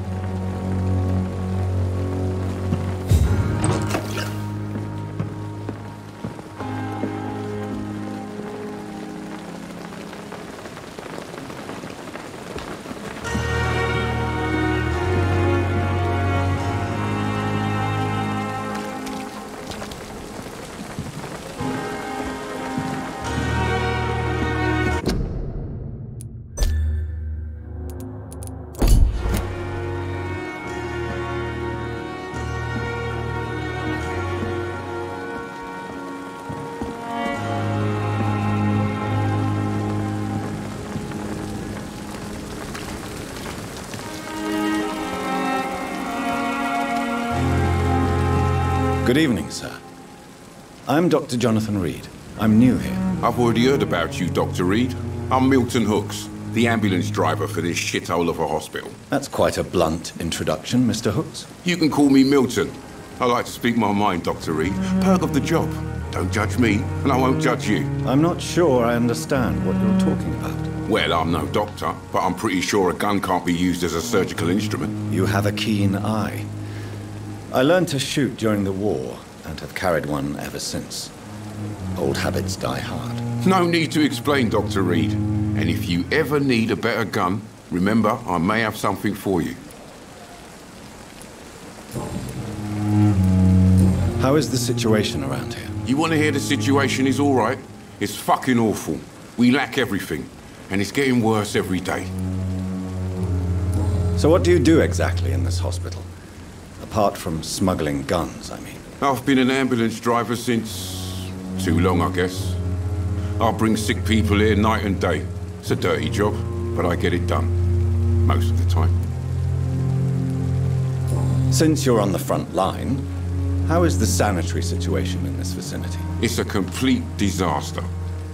Good evening, sir. I'm Dr. Jonathan Reed. I'm new here. I've already heard about you, Dr. Reed. I'm Milton Hooks, the ambulance driver for this shithole of a hospital. That's quite a blunt introduction, Mr. Hooks. You can call me Milton. I like to speak my mind, Dr. Reed. Perk of the job. Don't judge me, and I won't judge you. I'm not sure I understand what you're talking about. Well, I'm no doctor, but I'm pretty sure a gun can't be used as a surgical instrument. You have a keen eye. I learned to shoot during the war, and have carried one ever since. Old habits die hard. No need to explain, Dr. Reed. And if you ever need a better gun, remember, I may have something for you. How is the situation around here? You want to hear the situation is all right? It's fucking awful. We lack everything, and it's getting worse every day. So what do you do exactly in this hospital? Apart from smuggling guns, I mean. I've been an ambulance driver since... too long, I guess. I bring sick people here night and day. It's a dirty job, but I get it done. most of the time. Since you're on the front line, how is the sanitary situation in this vicinity? It's a complete disaster.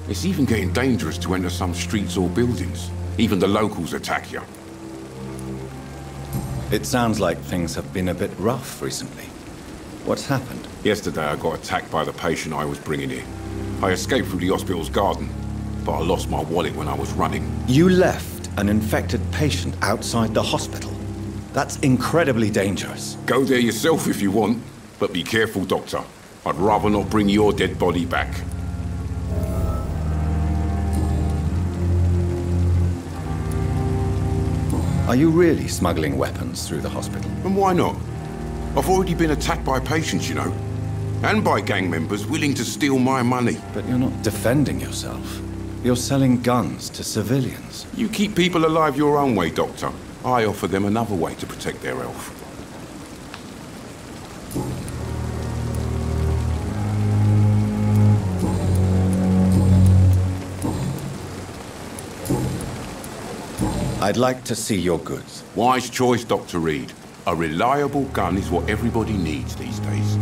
It's even getting dangerous to enter some streets or buildings. Even the locals attack you. It sounds like things have been a bit rough recently. What's happened? Yesterday I got attacked by the patient I was bringing here. I escaped through the hospital's garden, but I lost my wallet when I was running. You left an infected patient outside the hospital? That's incredibly dangerous. Go there yourself if you want, but be careful, Doctor. I'd rather not bring your dead body back. Are you really smuggling weapons through the hospital? And why not? I've already been attacked by patients, you know. And by gang members willing to steal my money. But you're not defending yourself. You're selling guns to civilians. You keep people alive your own way, Doctor. I offer them another way to protect their health. I'd like to see your goods. Wise choice, Dr. Reed. A reliable gun is what everybody needs these days.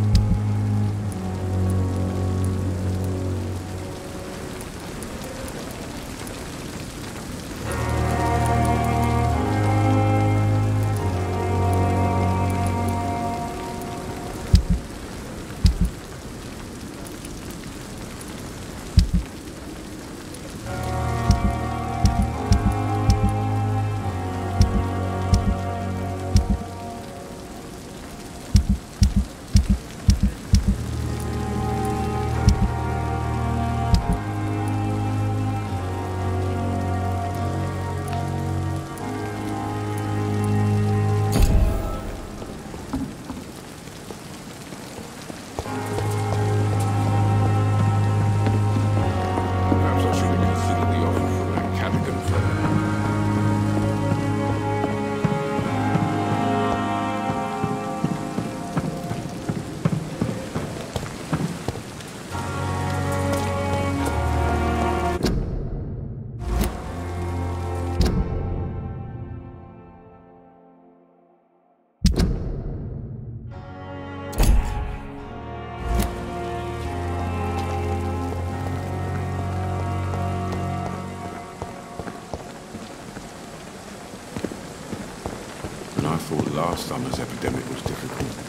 I thought last summer's epidemic was difficult.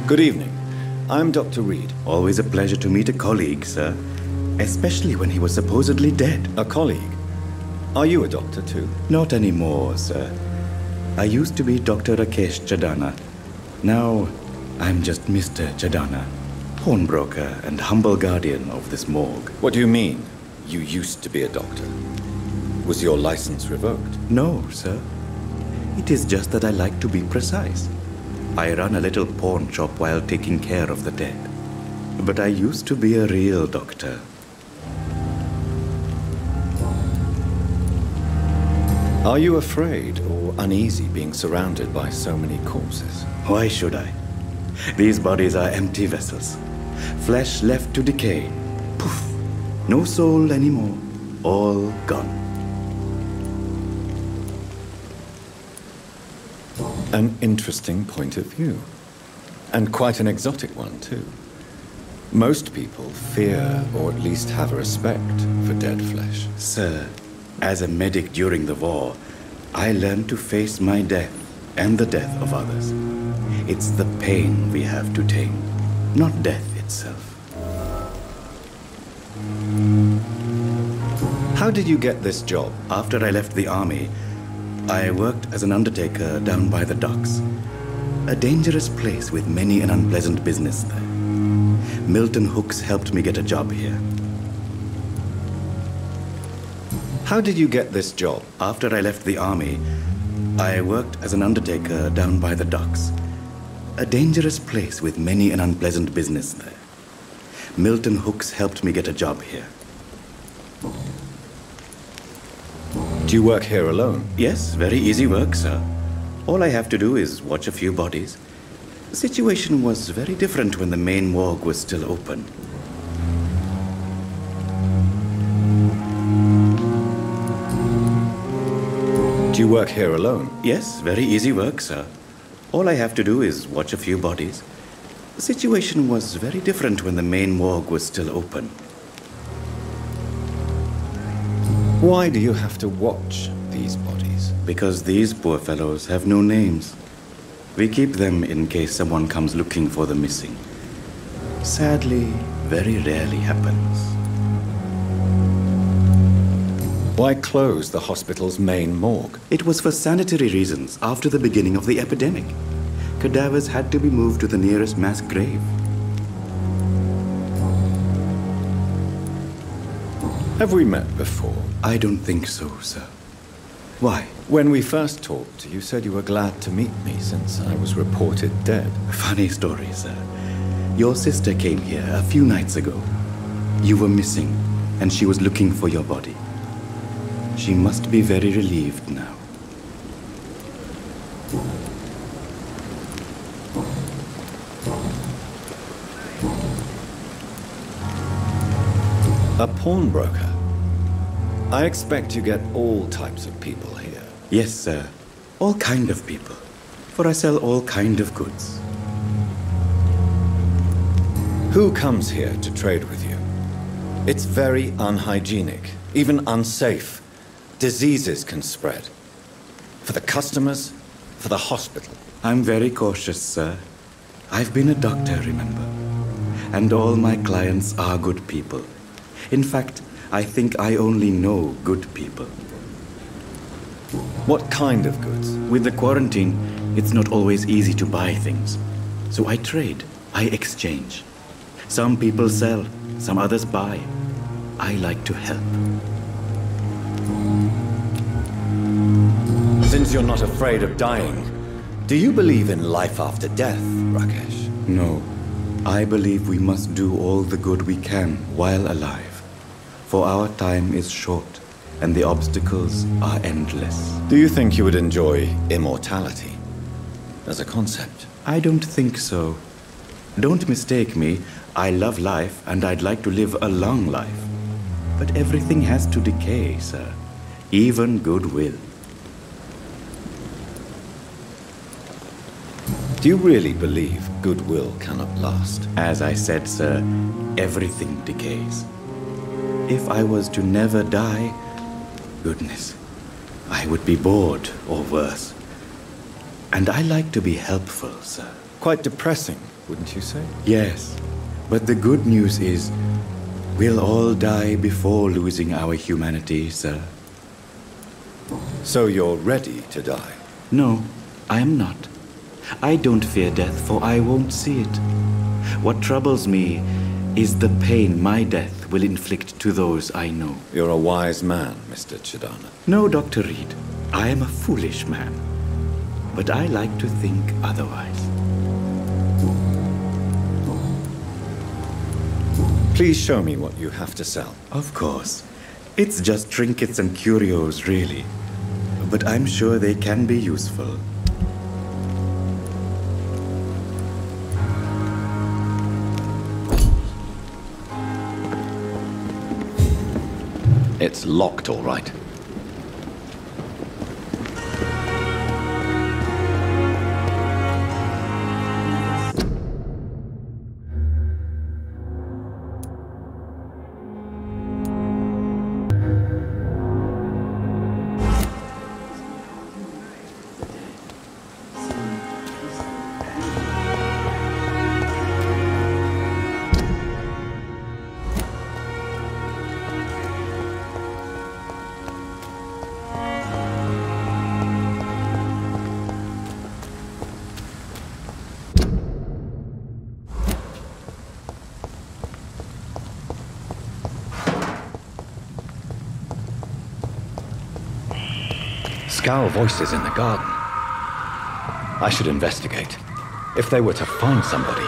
Good evening. I'm Dr. Reed. Always a pleasure to meet a colleague, sir. Especially when he was supposedly dead. A colleague? Are you a doctor too? Not anymore, sir. I used to be Dr. Rakesh Chadana. Now, I'm just Mr. Chadana, pawnbroker and humble guardian of this morgue. What do you mean, you used to be a doctor? Was your license revoked? No, sir. It is just that I like to be precise. I run a little pawn shop while taking care of the dead. But I used to be a real doctor. Are you afraid or uneasy being surrounded by so many corpses? Why should I? These bodies are empty vessels. Flesh left to decay. Poof! No soul anymore. All gone. An interesting point of view. And quite an exotic one, too. Most people fear, or at least have a respect, for dead flesh. Sir, as a medic during the war, I learned to face my death and the death of others. It's the pain we have to tame, not death itself. How did you get this job? After I left the army, I worked as an undertaker down by the docks. A dangerous place with many an unpleasant business there. Milton Hooks helped me get a job here. How did you get this job? After I left the army, I worked as an undertaker down by the docks. A dangerous place with many an unpleasant business there. Milton Hooks helped me get a job here. Do you work here alone? Yes, very easy work, sir. All I have to do is watch a few bodies. The situation was very different when the main morgue was still open. Do you work here alone? Yes, very easy work, sir. All I have to do is watch a few bodies. The situation was very different when the main morgue was still open. Why do you have to watch these bodies? Because these poor fellows have no names. We keep them in case someone comes looking for the missing. Sadly, very rarely happens. Why close the hospital's main morgue? It was for sanitary reasons after the beginning of the epidemic. Cadavers had to be moved to the nearest mass grave. Have we met before? I don't think so, sir. Why? When we first talked, you said you were glad to meet me since I was reported dead. Funny story, sir. Your sister came here a few nights ago. You were missing, and she was looking for your body. She must be very relieved now. A pawnbroker? I expect you get all types of people here. Yes, sir. All kind of people. For I sell all kind of goods. Who comes here to trade with you? It's very unhygienic, even unsafe. Diseases can spread. For the customers, for the hospital. I'm very cautious, sir. I've been a doctor, remember? And all my clients are good people. In fact, I think I only know good people. What kind of goods? With the quarantine, it's not always easy to buy things. So I trade, I exchange. Some people sell, some others buy. I like to help. Since you're not afraid of dying, do you believe in life after death, Rakesh? No. I believe we must do all the good we can while alive. For our time is short, and the obstacles are endless. Do you think you would enjoy immortality as a concept? I don't think so. Don't mistake me. I love life, and I'd like to live a long life. But everything has to decay, sir. Even goodwill. Do you really believe goodwill cannot last? As I said, sir, everything decays. If I was to never die, goodness, I would be bored or worse. And I like to be helpful, sir. Quite depressing, wouldn't you say? Yes, but the good news is we'll all die before losing our humanity, sir. So you're ready to die? No, I am not. I don't fear death, for I won't see it. What troubles me is the pain my death will inflict to those I know. You're a wise man, Mr. Chidana. No, Dr. Reed. I am a foolish man. But I like to think otherwise. Please show me what you have to sell. Of course. It's just trinkets and curios, really. But I'm sure they can be useful. It's locked, all right. Scowl voices in the garden. I should investigate. If they were to find somebody...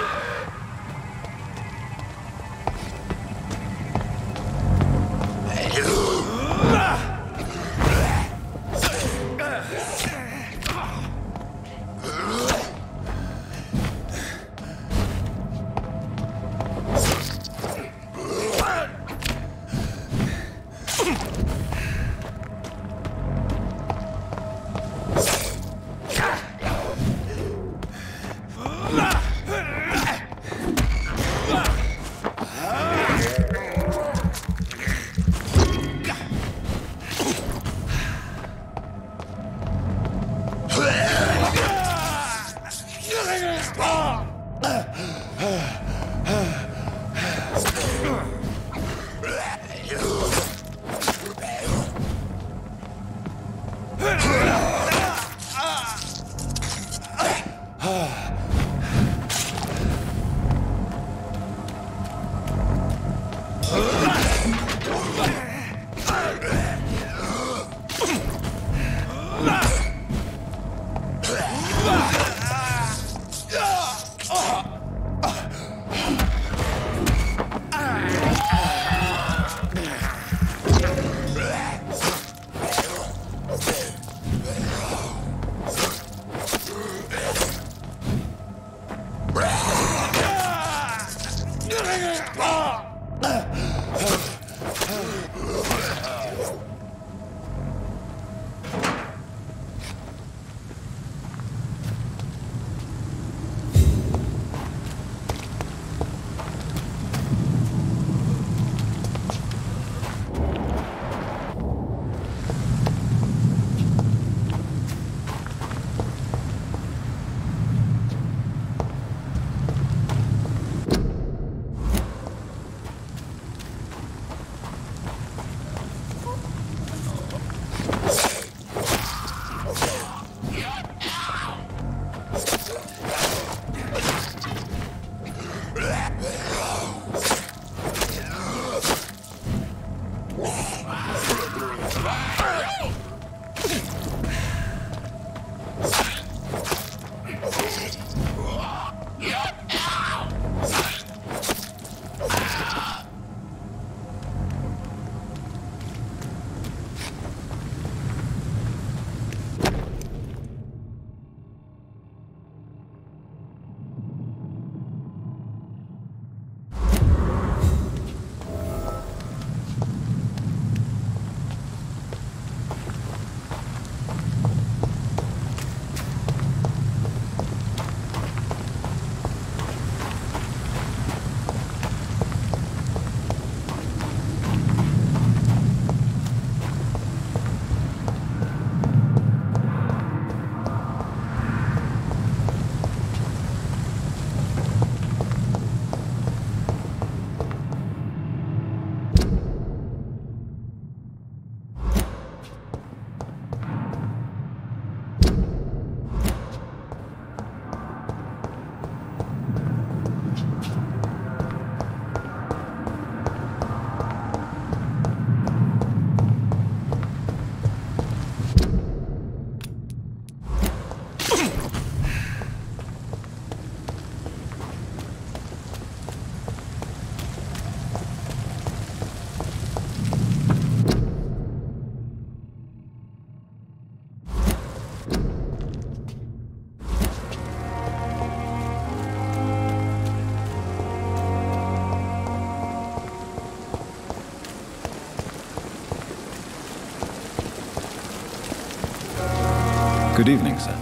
Good evening, sir.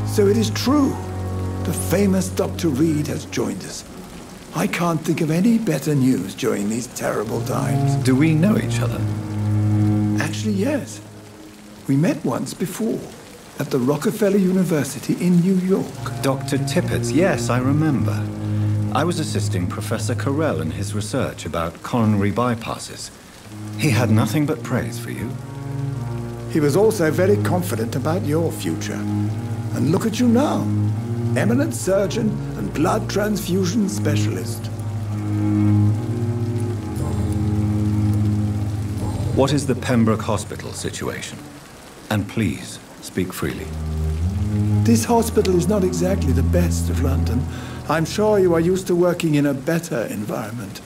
So it is true. The famous Dr. Reed has joined us. I can't think of any better news during these terrible times. Do we know each other? Actually, yes. We met once before, at the Rockefeller University in New York. Dr. Tippett, yes, I remember. I was assisting Professor Carell in his research about coronary bypasses. He had nothing but praise for you. He was also very confident about your future. And look at you now. Eminent surgeon and blood transfusion specialist. What is the Pembroke Hospital situation? And please, speak freely. This hospital is not exactly the best of London. I'm sure you are used to working in a better environment.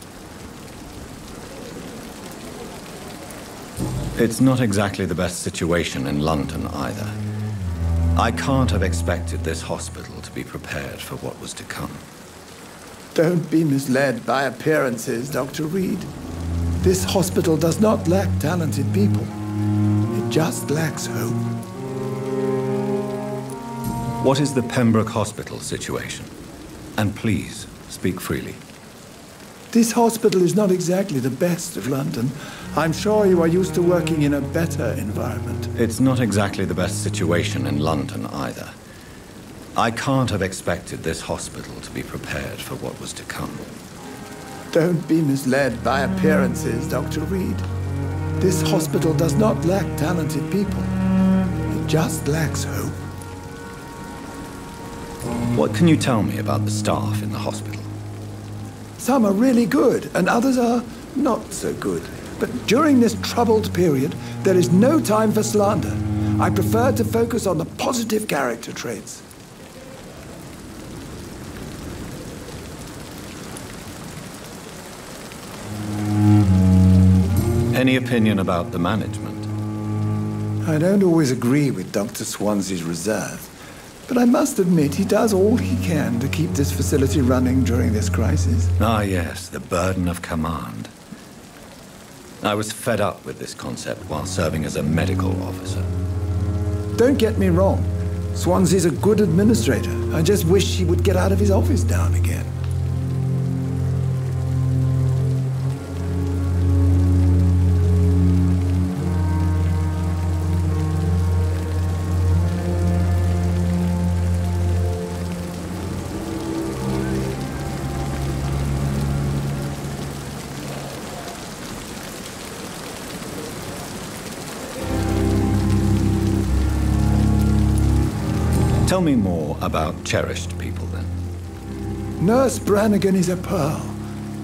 It's not exactly the best situation in London either. I can't have expected this hospital to be prepared for what was to come. Don't be misled by appearances, Dr. Reed. This hospital does not lack talented people. It just lacks hope. What is the Pembroke Hospital situation? And please, speak freely. This hospital is not exactly the best of London. I'm sure you are used to working in a better environment. It's not exactly the best situation in London either. I can't have expected this hospital to be prepared for what was to come. Don't be misled by appearances, Dr. Reed. This hospital does not lack talented people. It just lacks hope. What can you tell me about the staff in the hospital? Some are really good, and others are not so good. But during this troubled period, there is no time for slander. I prefer to focus on the positive character traits. Any opinion about the management? I don't always agree with Dr. Swansea's reserve, but I must admit he does all he can to keep this facility running during this crisis. Ah, yes, the burden of command. I was fed up with this concept while serving as a medical officer. Don't get me wrong. Swansea's a good administrator. I just wish he would get out of his office now and again. Tell me more about cherished people, then. Nurse Brannigan is a pearl.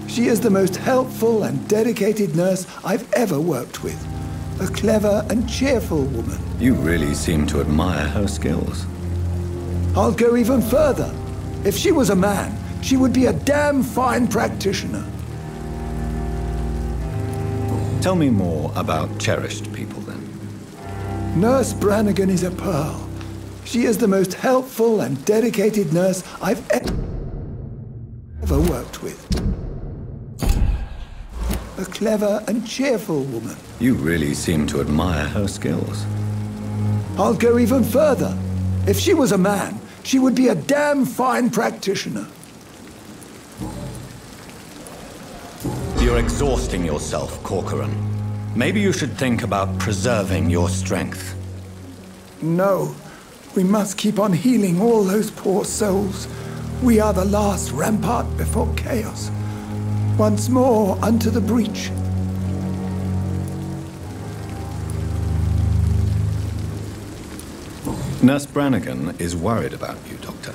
She is the most helpful and dedicated nurse I've ever worked with. A clever and cheerful woman. You really seem to admire her skills. I'll go even further. If she was a man, she would be a damn fine practitioner. Tell me more about cherished people, then. Nurse Brannigan is a pearl. She is the most helpful and dedicated nurse I've ever worked with. A clever and cheerful woman. You really seem to admire her skills. I'll go even further. If she was a man, she would be a damn fine practitioner. You're exhausting yourself, Corcoran. Maybe you should think about preserving your strength. No. We must keep on healing all those poor souls. We are the last rampart before chaos. Once more unto the breach. Nurse Brannigan is worried about you, Doctor.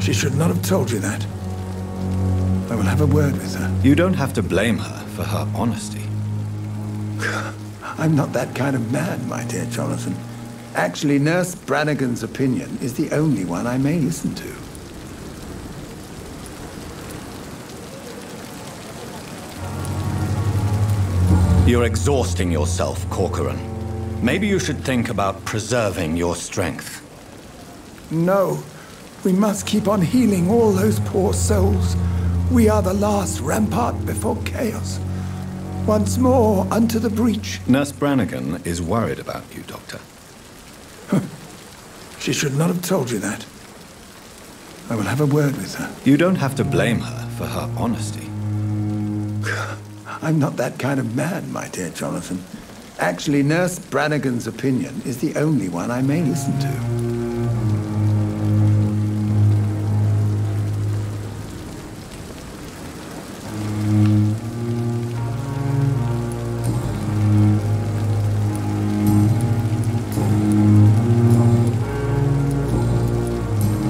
She should not have told you that. I will have a word with her. You don't have to blame her for her honesty. I'm not that kind of man, my dear Jonathan. Actually, Nurse Brannigan's opinion is the only one I may listen to. You're exhausting yourself, Corcoran. Maybe you should think about preserving your strength. No. We must keep on healing all those poor souls. We are the last rampart before chaos. Once more unto the breach. Nurse Brannigan is worried about you, Doctor. She should not have told you that. I will have a word with her. You don't have to blame her for her honesty. I'm not that kind of man, my dear Jonathan. Actually, Nurse Brannigan's opinion is the only one I may listen to.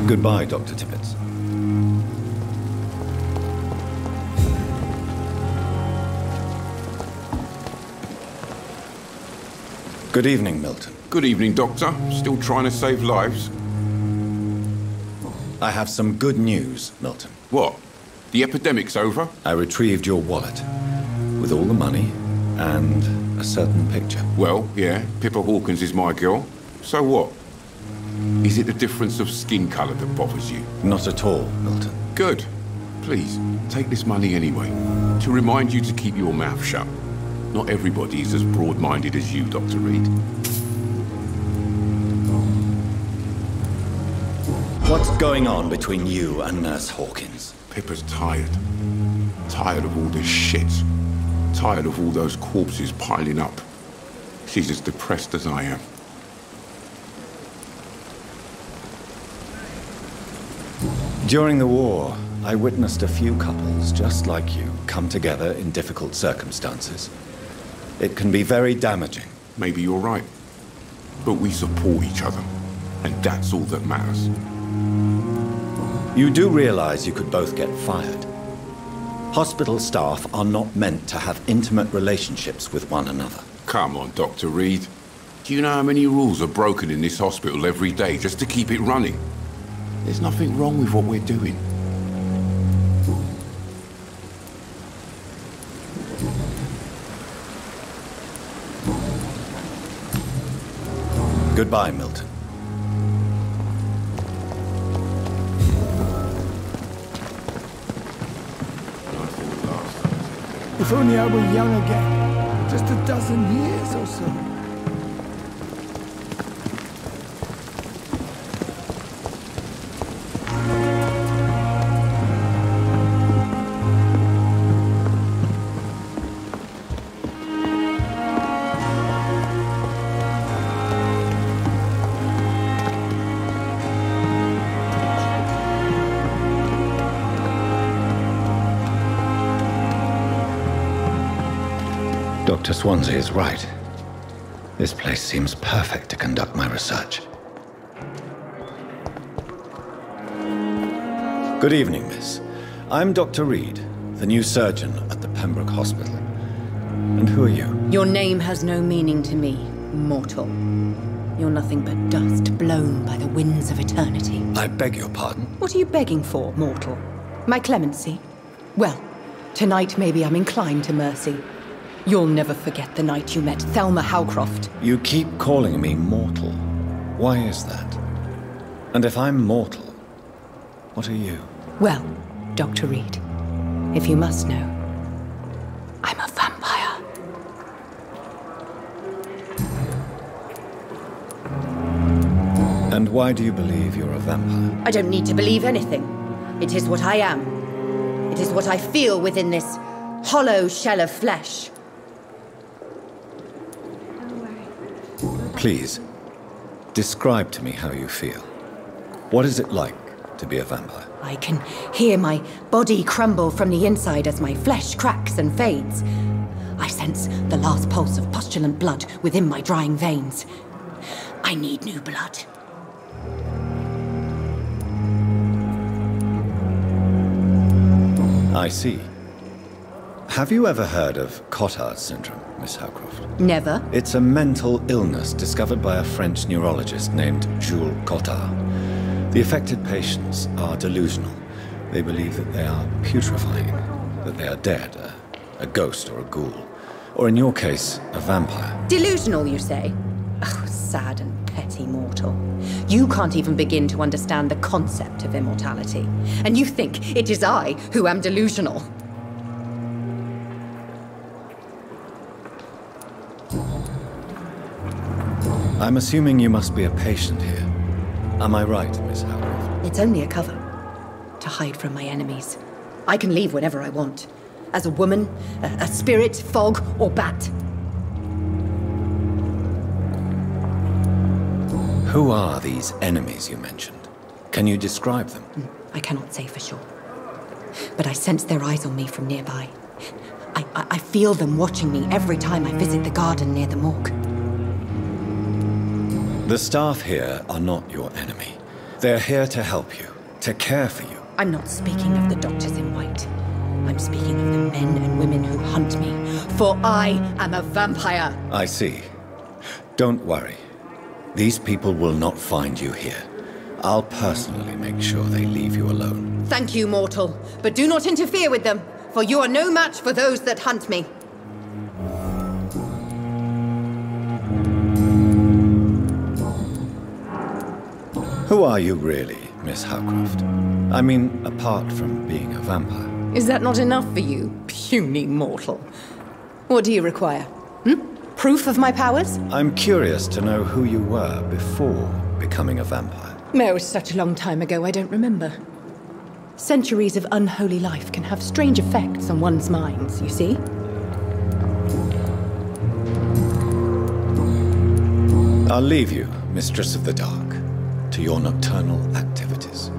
Goodbye, Dr. Tippett. Good evening, Milton. Good evening, Doctor. Still trying to save lives? I have some good news, Milton. What? The epidemic's over? I retrieved your wallet with all the money and a certain picture. Well, yeah, Pippa Hawkins is my girl. So what? Is it the difference of skin colour that bothers you? Not at all, Milton. Good. Please, take this money anyway, to remind you to keep your mouth shut. Not everybody is as broad-minded as you, Dr. Reed. What's going on between you and Nurse Hawkins? Pippa's tired. Tired of all this shit. Tired of all those corpses piling up. She's as depressed as I am. During the war, I witnessed a few couples just like you come together in difficult circumstances. It can be very damaging. Maybe you're right. But we support each other. And that's all that matters. You do realize you could both get fired. Hospital staff are not meant to have intimate relationships with one another. Come on, Dr. Reed. Do you know how many rules are broken in this hospital every day just to keep it running? There's nothing wrong with what we're doing. Goodbye, Milton. If only I were young again. Just a dozen years or so. Dr. Swansea is right. This place seems perfect to conduct my research. Good evening, miss. I'm Dr. Reed, the new surgeon at the Pembroke Hospital. And who are you? Your name has no meaning to me, mortal. You're nothing but dust blown by the winds of eternity. I beg your pardon? What are you begging for, mortal? My clemency? Well, tonight maybe I'm inclined to mercy. You'll never forget the night you met Thelma Howcroft. You keep calling me mortal. Why is that? And if I'm mortal, what are you? Well, Dr. Reed, if you must know, I'm a vampire. And why do you believe you're a vampire? I don't need to believe anything. It is what I am. It is what I feel within this hollow shell of flesh. Please, describe to me how you feel. What is it like to be a vampire? I can hear my body crumble from the inside as my flesh cracks and fades. I sense the last pulse of postulant blood within my drying veins. I need new blood. I see. Have you ever heard of Cotard syndrome, Miss Howcroft? Never. It's a mental illness discovered by a French neurologist named Jules Cotard. The affected patients are delusional. They believe that they are putrefying, that they are dead, a ghost or a ghoul, or in your case, a vampire. Delusional, you say? Oh, sad and petty mortal. You can't even begin to understand the concept of immortality. And you think it is I who am delusional. I'm assuming you must be a patient here. Am I right, Miss Howcroft? It's only a cover. To hide from my enemies. I can leave whenever I want. As a woman, a spirit, fog, or bat. Who are these enemies you mentioned? Can you describe them? I cannot say for sure. But I sense their eyes on me from nearby. I feel them watching me every time I visit the garden near the morgue. The staff here are not your enemy. They're here to help you, to care for you. I'm not speaking of the doctors in white. I'm speaking of the men and women who hunt me. For I am a vampire. I see. Don't worry. These people will not find you here. I'll personally make sure they leave you alone. Thank you, mortal, but do not interfere with them, for you are no match for those that hunt me. Who are you really, Miss Howcroft? I mean, apart from being a vampire. Is that not enough for you, puny mortal? What do you require? Proof of my powers? I'm curious to know who you were before becoming a vampire. Oh, it was such a long time ago, I don't remember. Centuries of unholy life can have strange effects on one's minds, you see? I'll leave you, Mistress of the Dark, to your nocturnal activities.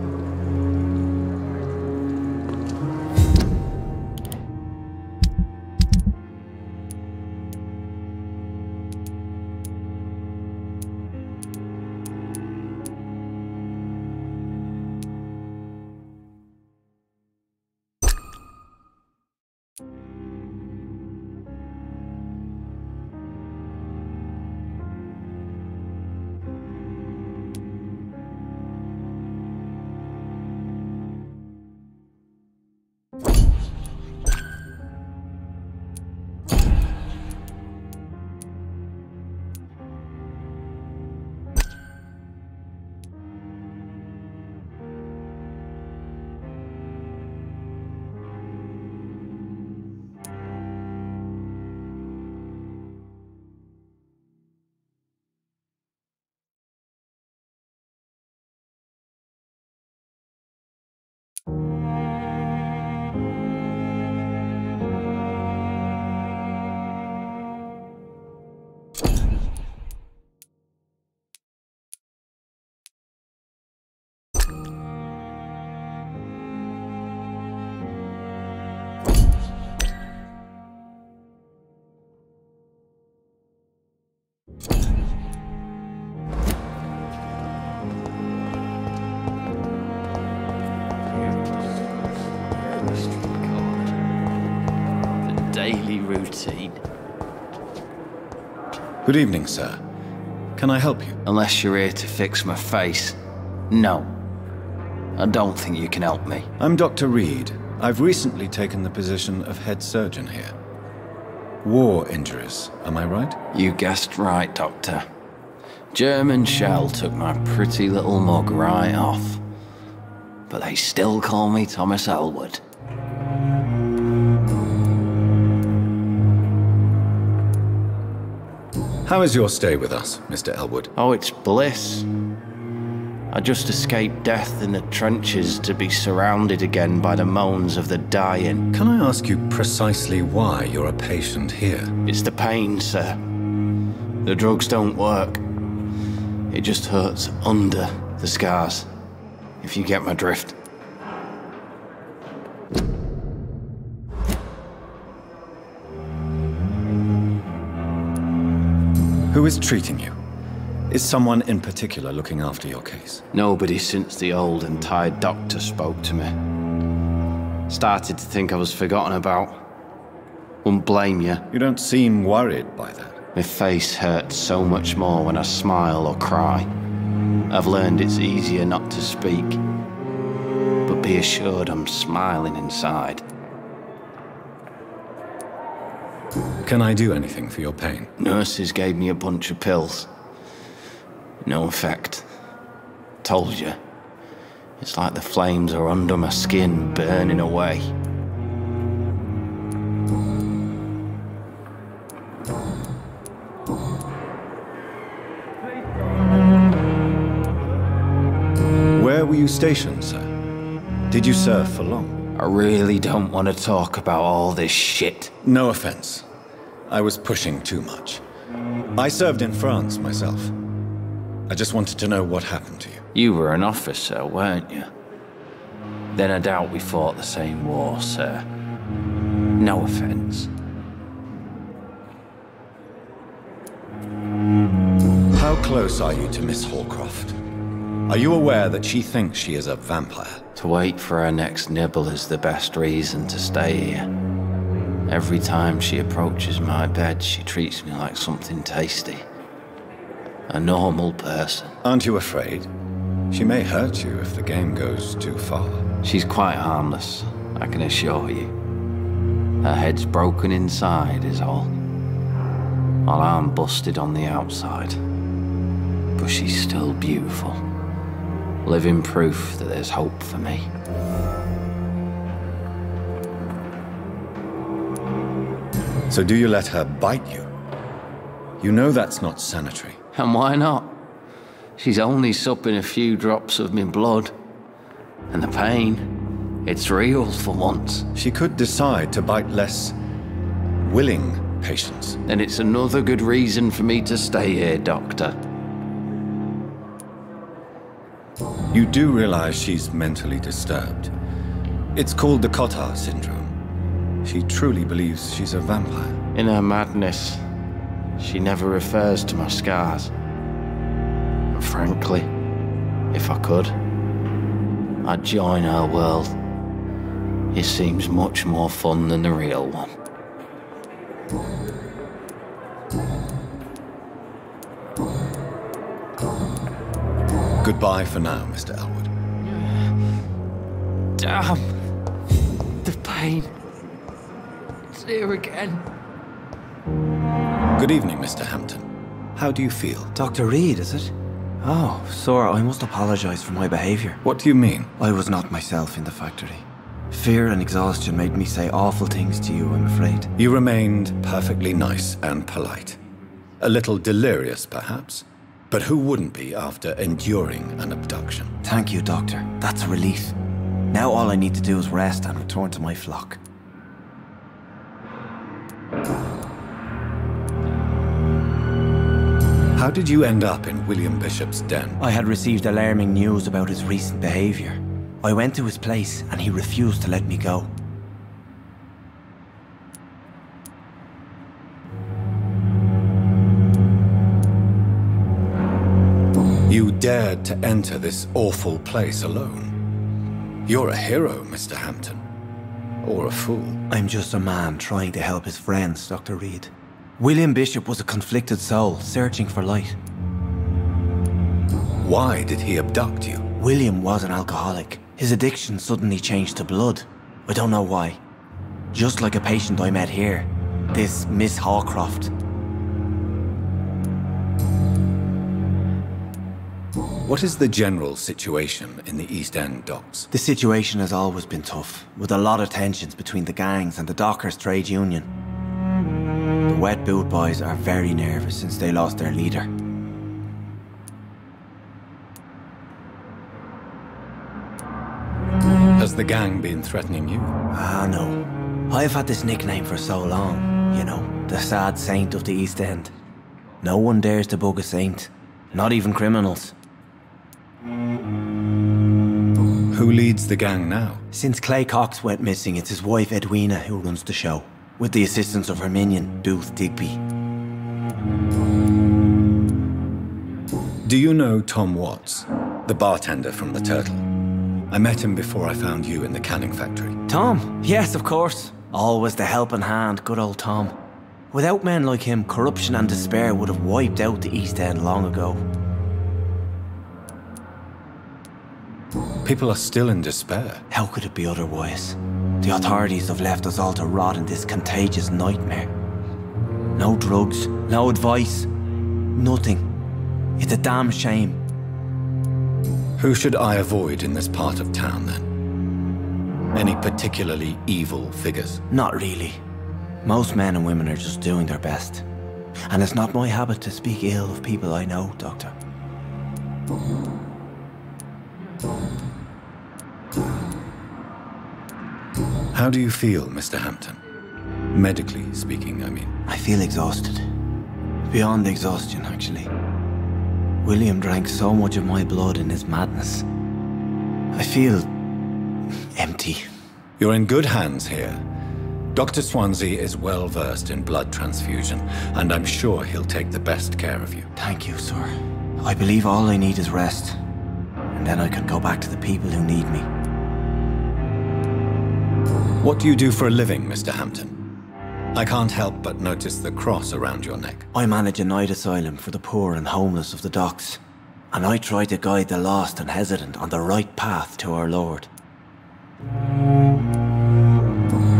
Daily routine. Good evening, sir. Can I help you? Unless you're here to fix my face. No. I don't think you can help me. I'm Dr. Reed. I've recently taken the position of head surgeon here. War injuries, am I right? You guessed right, Doctor. German shell took my pretty little mug right off. But they still call me Thomas Elwood. How is your stay with us, Mr. Elwood? Oh, it's bliss. I just escaped death in the trenches to be surrounded again by the moans of the dying. Can I ask you precisely why you're a patient here? It's the pain, sir. The drugs don't work. It just hurts under the scars, if you get my drift. Who is treating you? Is someone in particular looking after your case? Nobody since the old and tired doctor spoke to me. Started to think I was forgotten about. Wouldn't blame you. You don't seem worried by that. My face hurts so much more when I smile or cry. I've learned it's easier not to speak. But be assured I'm smiling inside. Can I do anything for your pain? Nurses gave me a bunch of pills. No effect. Told you. It's like the flames are under my skin, burning away. Where were you stationed, sir? Did you serve for long? I really don't want to talk about all this shit. No offense. I was pushing too much. I served in France myself. I just wanted to know what happened to you. You were an officer, weren't you? Then I doubt we fought the same war, sir. No offense. How close are you to Miss Hallcroft? Are you aware that she thinks she is a vampire? To wait for her next nibble is the best reason to stay here. Every time she approaches my bed, she treats me like something tasty. A normal person. Aren't you afraid? She may hurt you if the game goes too far. She's quite harmless, I can assure you. Her head's broken inside is all. While I'm busted on the outside. But she's still beautiful. Living proof that there's hope for me. So do you let her bite you? You know that's not sanitary. And why not? She's only supping a few drops of me blood. And the pain, it's real for once. She could decide to bite less willing patients. Then it's another good reason for me to stay here, Doctor. You do realize she's mentally disturbed. It's called the Cotard syndrome. She truly believes she's a vampire. In her madness, she never refers to my scars. And frankly, if I could, I'd join her world. It seems much more fun than the real one. Goodbye for now, Mr. Elwood. Damn! The pain. It's here again. Good evening, Mr. Hampton. How do you feel? Dr. Reed, is it? Oh, sir, I must apologize for my behavior. What do you mean? I was not myself in the factory. Fear and exhaustion made me say awful things to you, I'm afraid. You remained perfectly nice and polite. A little delirious, perhaps. But who wouldn't be after enduring an abduction? Thank you, Doctor. That's a relief. Now all I need to do is rest and return to my flock. How did you end up in William Bishop's den? I had received alarming news about his recent behavior. I went to his place and he refused to let me go. You dared to enter this awful place alone. You're a hero, Mr. Hampton. Or a fool. I'm just a man trying to help his friends, Dr. Reed. William Bishop was a conflicted soul, searching for light. Why did he abduct you? William was an alcoholic. His addiction suddenly changed to blood. I don't know why. Just like a patient I met here. This Miss Hawcroft. What is the general situation in the East End docks? The situation has always been tough, with a lot of tensions between the gangs and the dockers' trade union. The Wet Boot Boys are very nervous since they lost their leader. Has the gang been threatening you? Ah, no. I've had this nickname for so long, you know, the sad saint of the East End. No one dares to bug a saint, not even criminals. Who leads the gang now? Since Clay Cox went missing, it's his wife Edwina who runs the show, with the assistance of her minion, Booth Digby. Do you know Tom Watts, the bartender from the Turtle? I met him before I found you in the canning factory. Tom? Yes, of course. Always the helping hand, good old Tom. Without men like him, corruption and despair would have wiped out the East End long ago. People are still in despair. How could it be otherwise? The authorities have left us all to rot in this contagious nightmare. No drugs, no advice, nothing. It's a damn shame. Who should I avoid in this part of town, then? Any particularly evil figures? Not really. Most men and women are just doing their best. And it's not my habit to speak ill of people I know, Doctor. How do you feel, Mr. Hampton? Medically speaking, I mean. I feel exhausted. Beyond exhaustion, actually. William drank so much of my blood in his madness. I feel empty. You're in good hands here. Dr. Swansea is well versed in blood transfusion, and I'm sure he'll take the best care of you. Thank you, sir. I believe all I need is rest, and then I can go back to the people who need me. What do you do for a living, Mr. Hampton? I can't help but notice the cross around your neck. I manage a night asylum for the poor and homeless of the docks, and I try to guide the lost and hesitant on the right path to our Lord.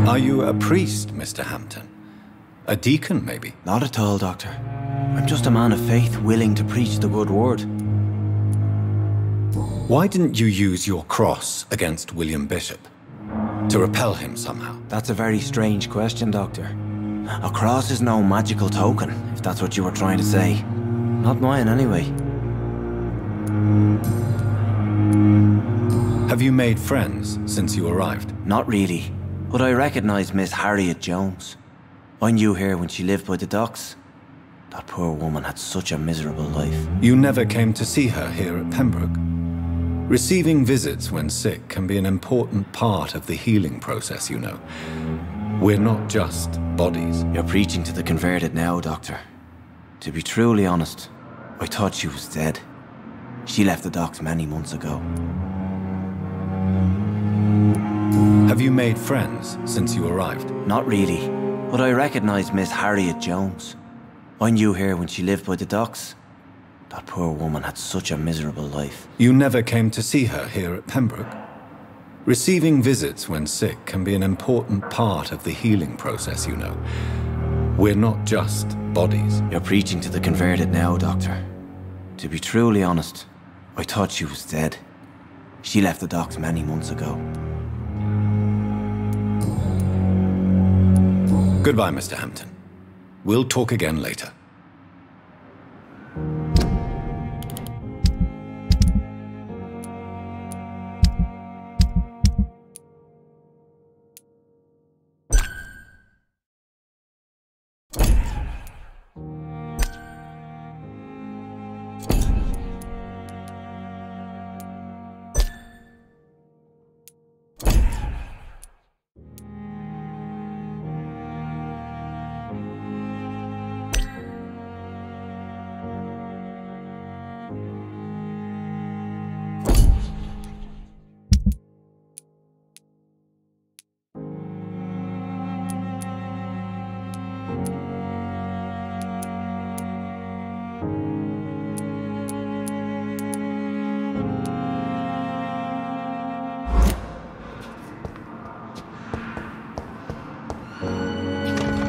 Are you a priest, Mr. Hampton? A deacon, maybe? Not at all, Doctor. I'm just a man of faith willing to preach the good word. Why didn't you use your cross against William Bishop? To repel him somehow? That's a very strange question, Doctor. A cross is no magical token, if that's what you were trying to say. Not mine, anyway. Have you made friends since you arrived? Not really, but I recognize Miss Harriet Jones. I knew her when she lived by the docks. That poor woman had such a miserable life. You never came to see her here at Pembroke? Receiving visits when sick can be an important part of the healing process, you know. We're not just bodies. You're preaching to the converted now, Doctor. To be truly honest, I thought she was dead. She left the docks many months ago. Have you made friends since you arrived? Not really, but I recognize Miss Harriet Jones. I knew her when she lived by the docks. That poor woman had such a miserable life. You never came to see her here at Pembroke? Receiving visits when sick can be an important part of the healing process, you know. We're not just bodies. You're preaching to the converted now, Doctor. To be truly honest, I thought she was dead. She left the docks many months ago. Goodbye, Mr. Hampton. We'll talk again later.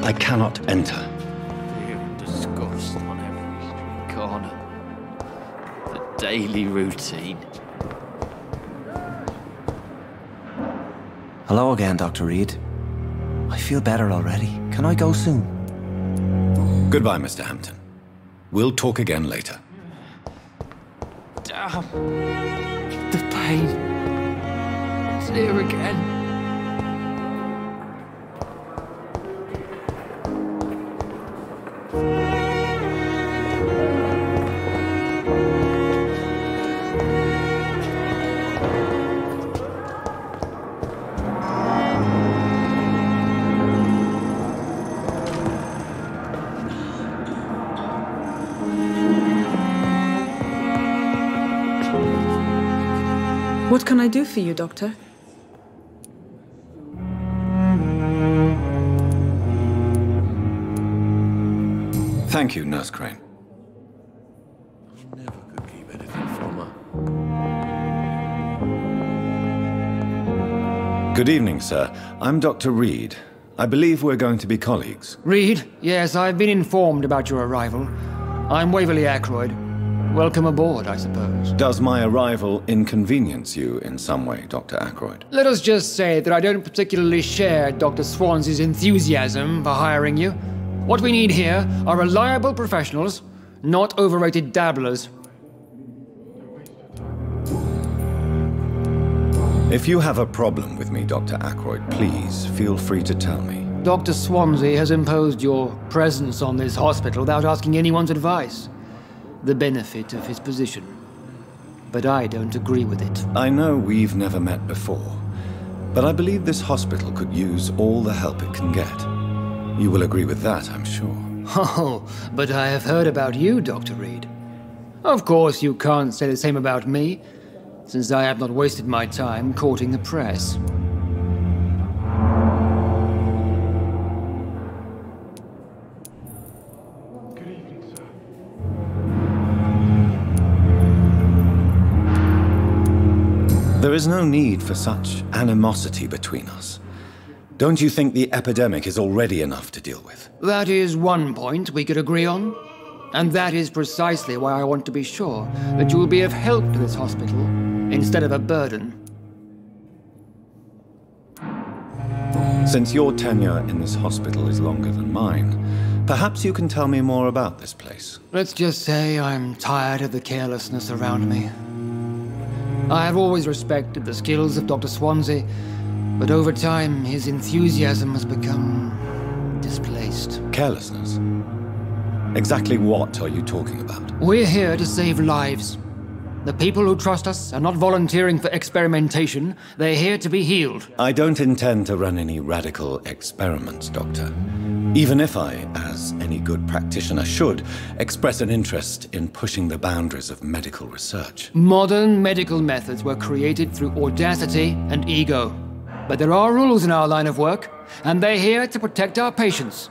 I cannot enter. Fear and disgust on every street corner. The daily routine. Hello again, Dr. Reed. I feel better already. Can I go soon? Goodbye, Mr. Hampton. We'll talk again later. Damn. The pain. It's here again. What can I do for you, Doctor? Thank you, Nurse Crane. I never could keep anything from her. Good evening, sir. I'm Dr. Reed. I believe we're going to be colleagues. Reed? Yes, I've been informed about your arrival. I'm Waverly Ackroyd. Welcome aboard, I suppose. Does my arrival inconvenience you in some way, Dr. Ackroyd? Let us just say that I don't particularly share Dr. Swansea's enthusiasm for hiring you. What we need here are reliable professionals, not overrated dabblers. If you have a problem with me, Dr. Ackroyd, please feel free to tell me. Dr. Swansea has imposed your presence on this hospital without asking anyone's advice. The benefit of his position. But I don't agree with it. I know we've never met before, but I believe this hospital could use all the help it can get. You will agree with that, I'm sure. Oh, but I have heard about you, Dr. Reed. Of course you can't say the same about me, since I have not wasted my time courting the press. There is no need for such animosity between us. Don't you think the epidemic is already enough to deal with? That is one point we could agree on. And that is precisely why I want to be sure that you will be of help to this hospital instead of a burden. Since your tenure in this hospital is longer than mine, perhaps you can tell me more about this place. Let's just say I'm tired of the carelessness around me. I have always respected the skills of Dr. Swansea, but over time his enthusiasm has become displaced. Carelessness? Exactly what are you talking about? We're here to save lives. The people who trust us are not volunteering for experimentation. They're here to be healed. I don't intend to run any radical experiments, Doctor. Even if I, as any good practitioner should, express an interest in pushing the boundaries of medical research. Modern medical methods were created through audacity and ego. But there are rules in our line of work, and they're here to protect our patients.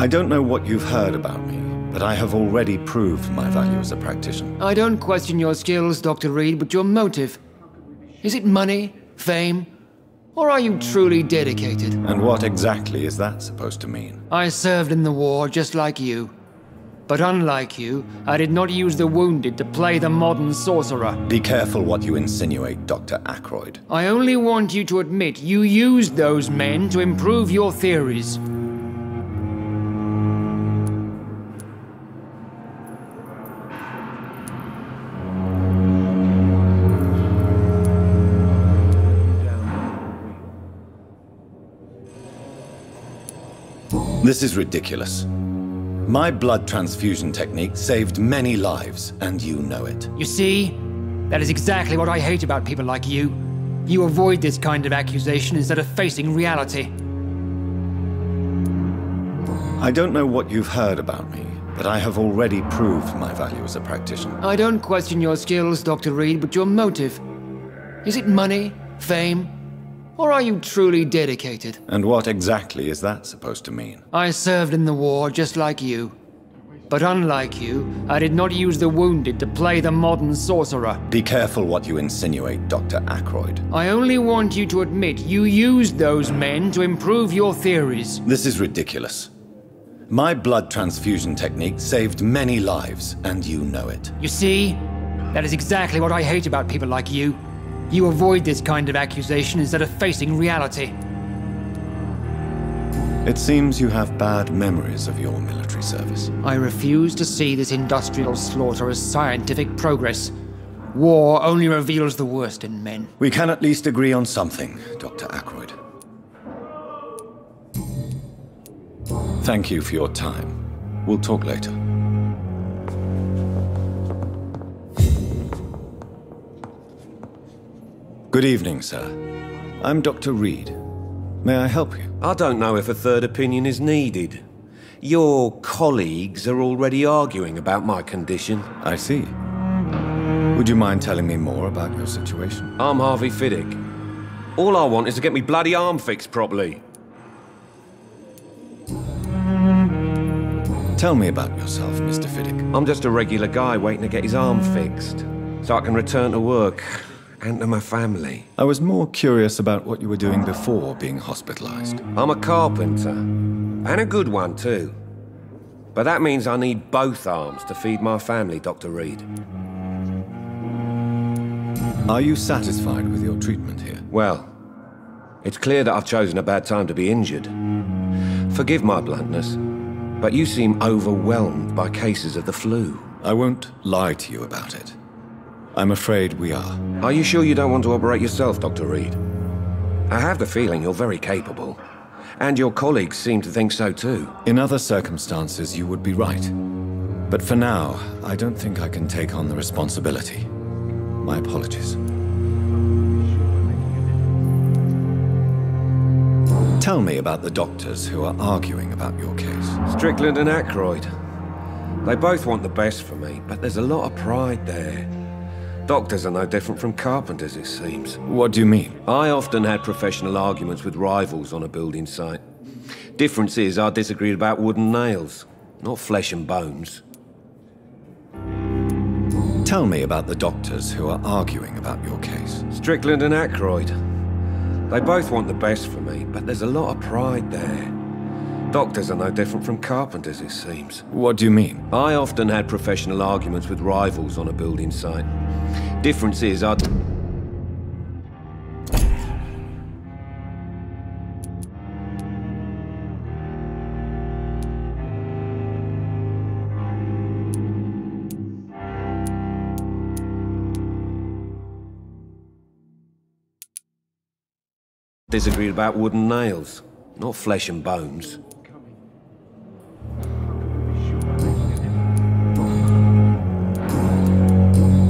I don't know what you've heard about me, but I have already proved my value as a practitioner. I don't question your skills, Dr. Reed, but your motive. Is it money, fame, or are you truly dedicated? And what exactly is that supposed to mean? I served in the war just like you. But unlike you, I did not use the wounded to play the modern sorcerer. Be careful what you insinuate, Dr. Ackroyd. I only want you to admit you used those men to improve your theories. This is ridiculous. My blood transfusion technique saved many lives, and you know it. You see? That is exactly what I hate about people like you. You avoid this kind of accusation instead of facing reality. I don't know what you've heard about me, but I have already proved my value as a practitioner. I don't question your skills, Dr. Reed, but your motive. Is it money, fame, or are you truly dedicated? And what exactly is that supposed to mean? I served in the war just like you. But unlike you, I did not use the wounded to play the modern sorcerer. Be careful what you insinuate, Dr. Ackroyd. I only want you to admit you used those men to improve your theories. This is ridiculous. My blood transfusion technique saved many lives, and you know it. You see? That is exactly what I hate about people like you. You avoid this kind of accusation instead of facing reality. It seems you have bad memories of your military service. I refuse to see this industrial slaughter as scientific progress. War only reveals the worst in men. We can at least agree on something, Dr. Ackroyd. Thank you for your time. We'll talk later. Good evening, sir. I'm Dr. Reed. May I help you? I don't know if a third opinion is needed. Your colleagues are already arguing about my condition. I see. Would you mind telling me more about your situation? I'm Harvey Fiddick. All I want is to get me bloody arm fixed properly. Tell me about yourself, Mr. Fiddick. I'm just a regular guy waiting to get his arm fixed, so I can return to work. And to my family. I was more curious about what you were doing before being hospitalized. I'm a carpenter. And a good one, too. But that means I need both arms to feed my family, Dr. Reed. Are you satisfied with your treatment here? Well, it's clear that I've chosen a bad time to be injured. Forgive my bluntness, but you seem overwhelmed by cases of the flu. I won't lie to you about it. I'm afraid we are. Are you sure you don't want to operate yourself, Dr. Reed? I have the feeling you're very capable. And your colleagues seem to think so too. In other circumstances, you would be right. But for now, I don't think I can take on the responsibility. My apologies. Tell me about the doctors who are arguing about your case. Strickland and Ackroyd. They both want the best for me, but there's a lot of pride there. Doctors are no different from carpenters, it seems. What do you mean? I often had professional arguments with rivals on a building site. Difference is, I disagreed about wooden nails, not flesh and bones. Tell me about the doctors who are arguing about your case. Strickland and Ackroyd. They both want the best for me, but there's a lot of pride there. Doctors are no different from carpenters, it seems. What do you mean? I often had professional arguments with rivals on a building site. Difference is, I... disagreed about wooden nails, not flesh and bones.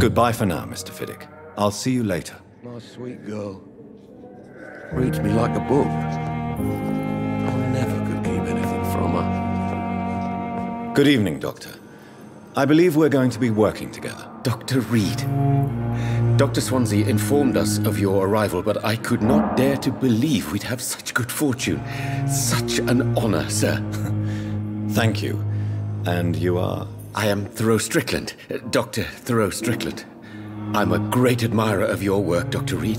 Goodbye for now, Mr. Fiddick. I'll see you later. My sweet girl. Reads me like a book. I never could keep anything from her. Good evening, Doctor. I believe we're going to be working together. Dr. Reed. Dr. Swansea informed us of your arrival, but I could not dare to believe we'd have such good fortune. Such an honor, sir. Thank you. And you are? I am Thoreau Strickland, Dr. Thoreau Strickland. I'm a great admirer of your work, Dr. Reed.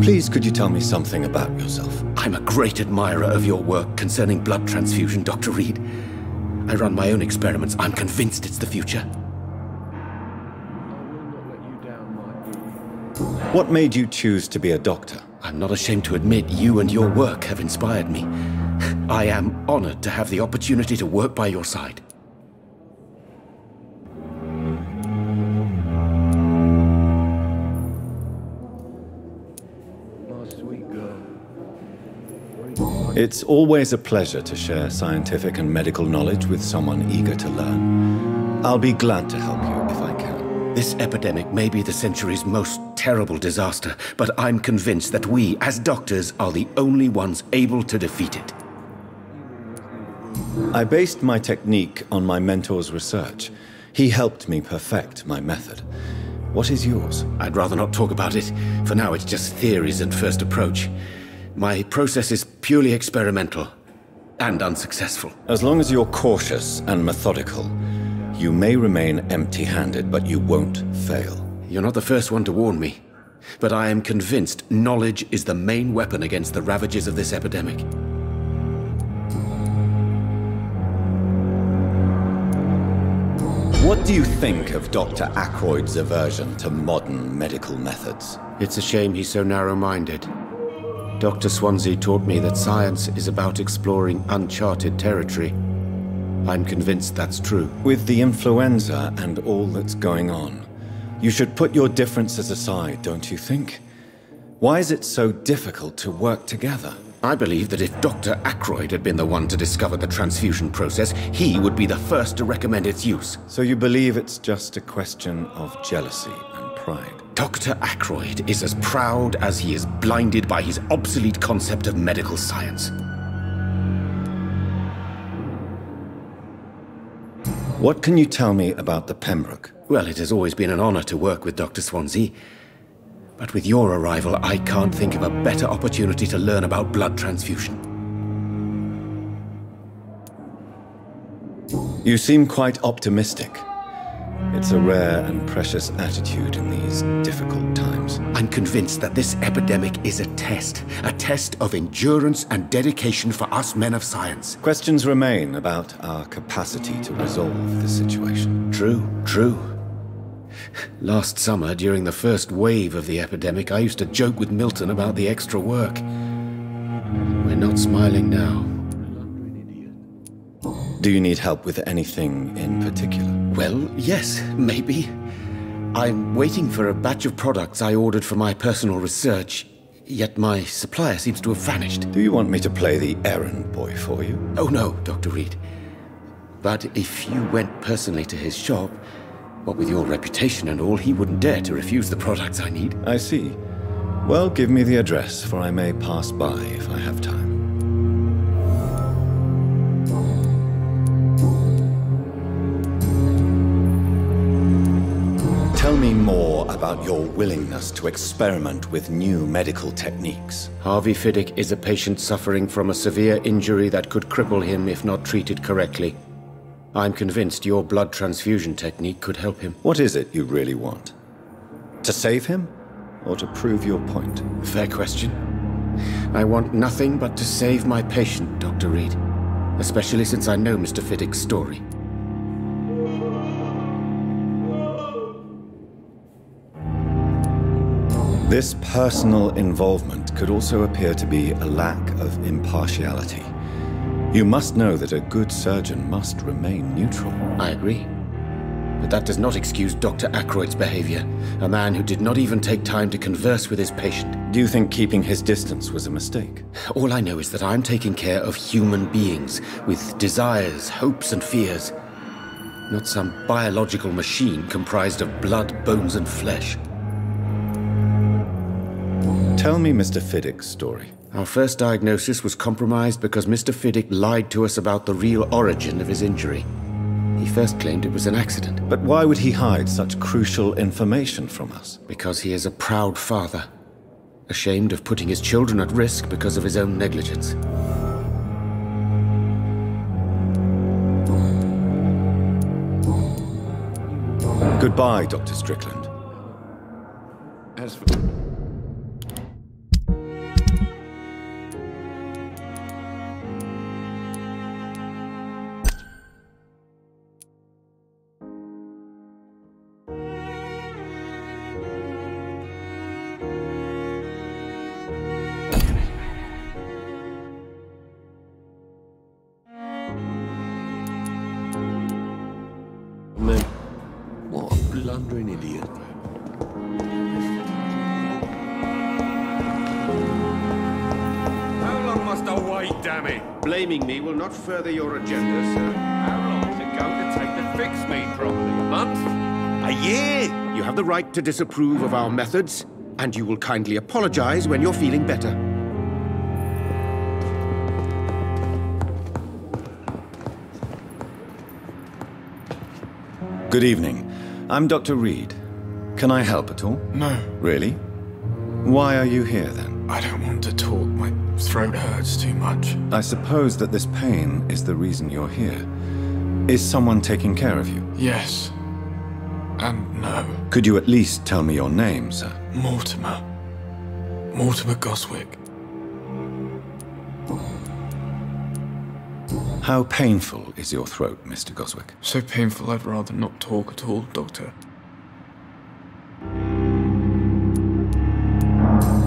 Please, could you tell me something about yourself? I'm a great admirer of your work concerning blood transfusion, Dr. Reed. I run my own experiments. I'm convinced it's the future. What made you choose to be a doctor? I'm not ashamed to admit you and your work have inspired me. I am honored to have the opportunity to work by your side. It's always a pleasure to share scientific and medical knowledge with someone eager to learn. I'll be glad to help you if I can. This epidemic may be the century's most terrible disaster, but I'm convinced that we, as doctors, are the only ones able to defeat it. I based my technique on my mentor's research. He helped me perfect my method. What is yours? I'd rather not talk about it. For now, it's just theories and first approach. My process is purely experimental and unsuccessful. As long as you're cautious and methodical, you may remain empty-handed, but you won't fail. You're not the first one to warn me, but I am convinced knowledge is the main weapon against the ravages of this epidemic. What do you think of Dr. Ackroyd's aversion to modern medical methods? It's a shame he's so narrow-minded. Dr. Swansea taught me that science is about exploring uncharted territory. I'm convinced that's true. With the influenza and all that's going on, you should put your differences aside, don't you think? Why is it so difficult to work together? I believe that if Dr. Ackroyd had been the one to discover the transfusion process, he would be the first to recommend its use. So you believe it's just a question of jealousy and pride? Dr. Ackroyd is as proud as he is blinded by his obsolete concept of medical science. What can you tell me about the Pembroke? Well, it has always been an honor to work with Dr. Swansea. But with your arrival, I can't think of a better opportunity to learn about blood transfusion. You seem quite optimistic. It's a rare and precious attitude in these difficult times. I'm convinced that this epidemic is a test of endurance and dedication for us men of science. Questions remain about our capacity to resolve the situation. True. Last summer, during the first wave of the epidemic, I used to joke with Milton about the extra work. We're not smiling now. Do you need help with anything in particular? Well, yes, maybe. I'm waiting for a batch of products I ordered for my personal research. yet my supplier seems to have vanished. Do you want me to play the errand boy for you? Oh no, Dr. Reed. But if you went personally to his shop, what with your reputation and all, he wouldn't dare to refuse the products I need. I see. Well, give me the address, for I may pass by if I have time. Tell me more about your willingness to experiment with new medical techniques. Harvey Fiddick is a patient suffering from a severe injury that could cripple him if not treated correctly. I'm convinced your blood transfusion technique could help him. What is it you really want? To save him? Or to prove your point? Fair question. I want nothing but to save my patient, Dr. Reed. Especially since I know Mr. Fiddick's story. This personal involvement could also appear to be a lack of impartiality. You must know that a good surgeon must remain neutral. I agree. But that does not excuse Dr. Ackroyd's behavior, a man who did not even take time to converse with his patient. Do you think keeping his distance was a mistake? All I know is that I'm taking care of human beings with desires, hopes, and fears. Not some biological machine comprised of blood, bones, and flesh. Tell me Mr. Fiddick's story. Our first diagnosis was compromised because Mr. Fiddick lied to us about the real origin of his injury. He first claimed it was an accident. But why would he hide such crucial information from us? Because he is a proud father, ashamed of putting his children at risk because of his own negligence. Goodbye, Dr. Strickland. As for... What a blundering idiot. How long must I wait, damn it? Blaming me will not further your agenda, sir. How long is it going to take to fix me properly? A month? A year! You have the right to disapprove of our methods, and you will kindly apologize when you're feeling better. Good evening. I'm Dr. Reed. Can I help at all? No. Really? Why are you here, then? I don't want to talk. My throat hurts too much. I suppose that this pain is the reason you're here. Is someone taking care of you? Yes. And no. Could you at least tell me your name, sir? Mortimer. Mortimer Goswick. How painful is your throat, Mr. Goswick? So painful I'd rather not talk at all, Doctor.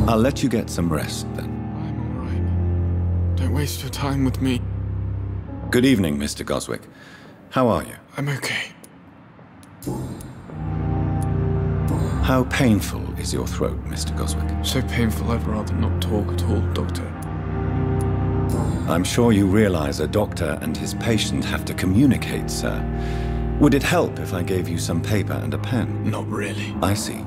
I'll let you get some rest, then. I'm all right. Don't waste your time with me. Good evening, Mr. Goswick. How are you? I'm okay. How painful is your throat, Mr. Goswick? So painful I'd rather not talk at all, Doctor. I'm sure you realize a doctor and his patient have to communicate, sir. Would it help if I gave you some paper and a pen? Not really. I see.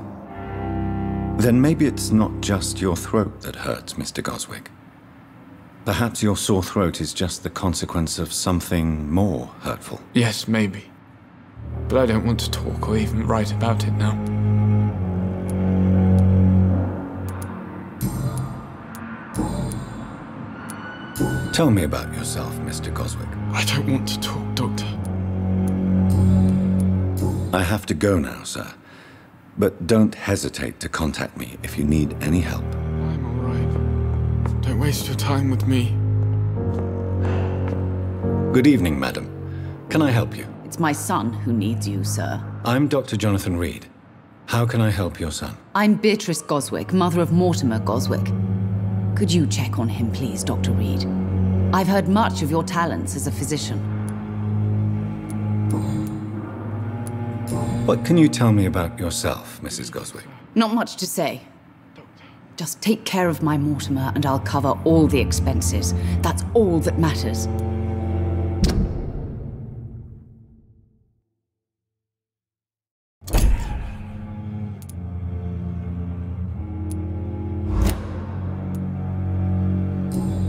Then maybe it's not just your throat that hurts, Mr. Goswick. Perhaps your sore throat is just the consequence of something more hurtful. Yes, maybe. But I don't want to talk or even write about it now. Tell me about yourself, Mr. Goswick. I don't want to talk, Doctor. I have to go now, sir. But don't hesitate to contact me if you need any help. I'm all right. Don't waste your time with me. Good evening, madam. Can I help you? It's my son who needs you, sir. I'm Dr. Jonathan Reed. How can I help your son? I'm Beatrice Goswick, mother of Mortimer Goswick. Could you check on him, please, Dr. Reed? I've heard much of your talents as a physician. What can you tell me about yourself, Mrs. Goswick? Not much to say. Just take care of my Mortimer and I'll cover all the expenses. That's all that matters.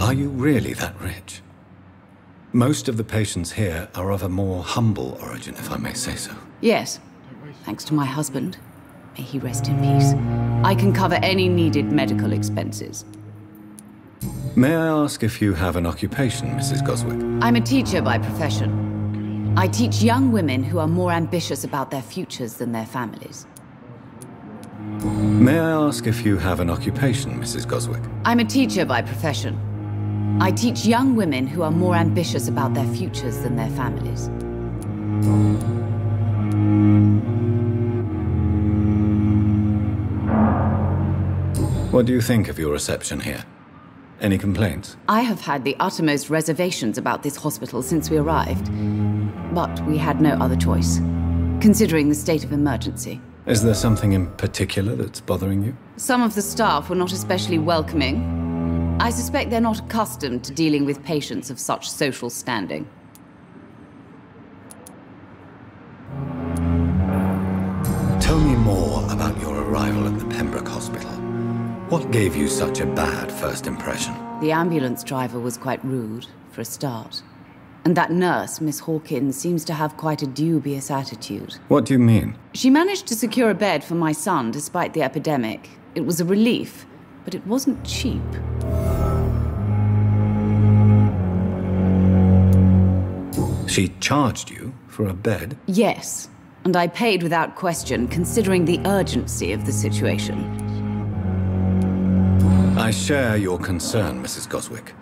Are you really that rich? Most of the patients here are of a more humble origin, if I may say so. Yes, thanks to my husband. May he rest in peace. I can cover any needed medical expenses. May I ask if you have an occupation, Mrs. Goswick? I'm a teacher by profession. I teach young women who are more ambitious about their futures than their families. May I ask if you have an occupation, Mrs. Goswick? I'm a teacher by profession. I teach young women who are more ambitious about their futures than their families. What do you think of your reception here? Any complaints? I have had the uttermost reservations about this hospital since we arrived. But we had no other choice, considering the state of emergency. Is there something in particular that's bothering you? Some of the staff were not especially welcoming. I suspect they're not accustomed to dealing with patients of such social standing. Tell me more about your arrival at the Pembroke Hospital. What gave you such a bad first impression? The ambulance driver was quite rude, for a start. And that nurse, Miss Hawkins, seems to have quite a dubious attitude. What do you mean? She managed to secure a bed for my son despite the epidemic. It was a relief, but it wasn't cheap. She charged you for a bed? Yes, and I paid without question, considering the urgency of the situation. I share your concern, Mrs. Goswick.